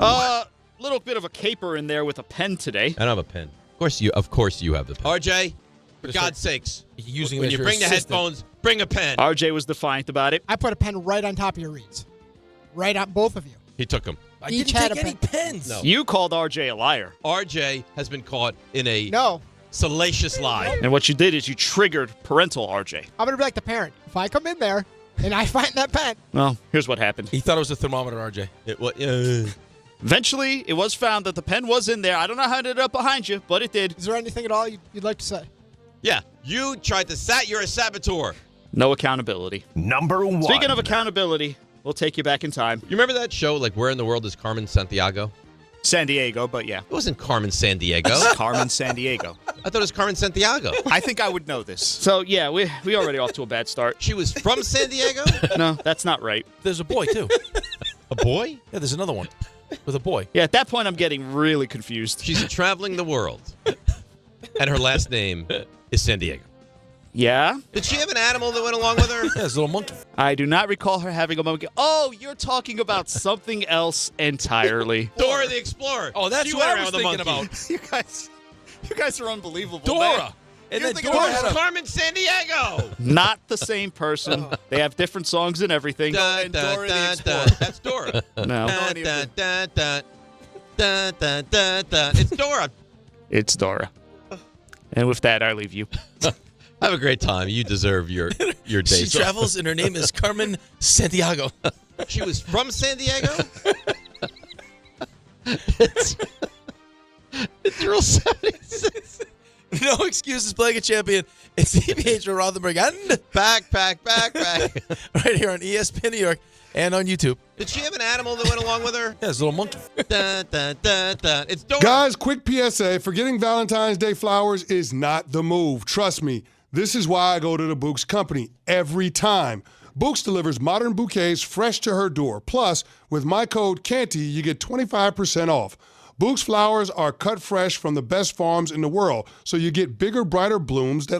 Little bit of a caper in there with a pen today. I don't have a pen. Of course you have the pen. RJ, for God's sakes, Using when it as you your bring the assistant. headphones, bring a pen. RJ was defiant about it. I put a pen right on top of your reeds. Right on both of you. He took them. I Each didn't had take a any pens. No. You called RJ a liar. RJ has been caught in a No. salacious lie. And what you did is you triggered parental RJ. I'm going to be like the parent. If I come in there and I find that pen, Well, here's what happened. He thought it was a thermometer, RJ. Eventually, it was found that the pen was in there. I don't know how it ended up behind you, but it did. is there anything at all you'd like to say? Yeah, you tried to you're a saboteur. No accountability. Number 1. Speaking of accountability, we'll take you back in time. You remember that show, like Where in the World is Carmen Sandiego? Sandiego, but yeah. It wasn't Carmen Sandiego. Carmen Sandiego. I thought it was Carmen Santiago. I think I would know this. So, yeah, we already off to a bad start. She was from San Diego? No, that's not right. There's a boy, too. A boy? Yeah, there's another one with a boy. Yeah, at that point, I'm getting really confused. She's traveling the world. And her last name is San Diego. Yeah? Did she have an animal that went along with her? Yeah, there's a little monkey. I do not recall her having a monkey. Oh, you're talking about something else entirely. Dora the Explorer. Oh, that's She what went I was around with a thinking monkey. about. You guys are unbelievable. Dora. Man. And You're then thinking Dora about had a... Carmen Sandiego. Not the same person. They have different songs and everything. Dun, And dun, Dora dun, the dun. Explorer. That's Dora. No. Dun, dun, dun, dun. Dun, dun, dun, dun. It's Dora. It's Dora. And with that, I leave you. Have a great time. You deserve your day. She travels, and her name is Carmen Santiago. She was from San Diego? It's real 76. No excuses playing a champion. It's DiPietro Rothenberg and Back. right here on ESPN New York and on YouTube. Did she have an animal that went along with her? Yeah, there's a little monkey. Dun, dun, dun, dun. It's Dora. Guys, quick PSA. Forgetting Valentine's Day flowers is not the move. Trust me. This is why I go to the Books Company every time. Books delivers modern bouquets fresh to her door. Plus, with my code Canty, you get 25% off. Books flowers are cut fresh from the best farms in the world, so you get bigger, brighter blooms that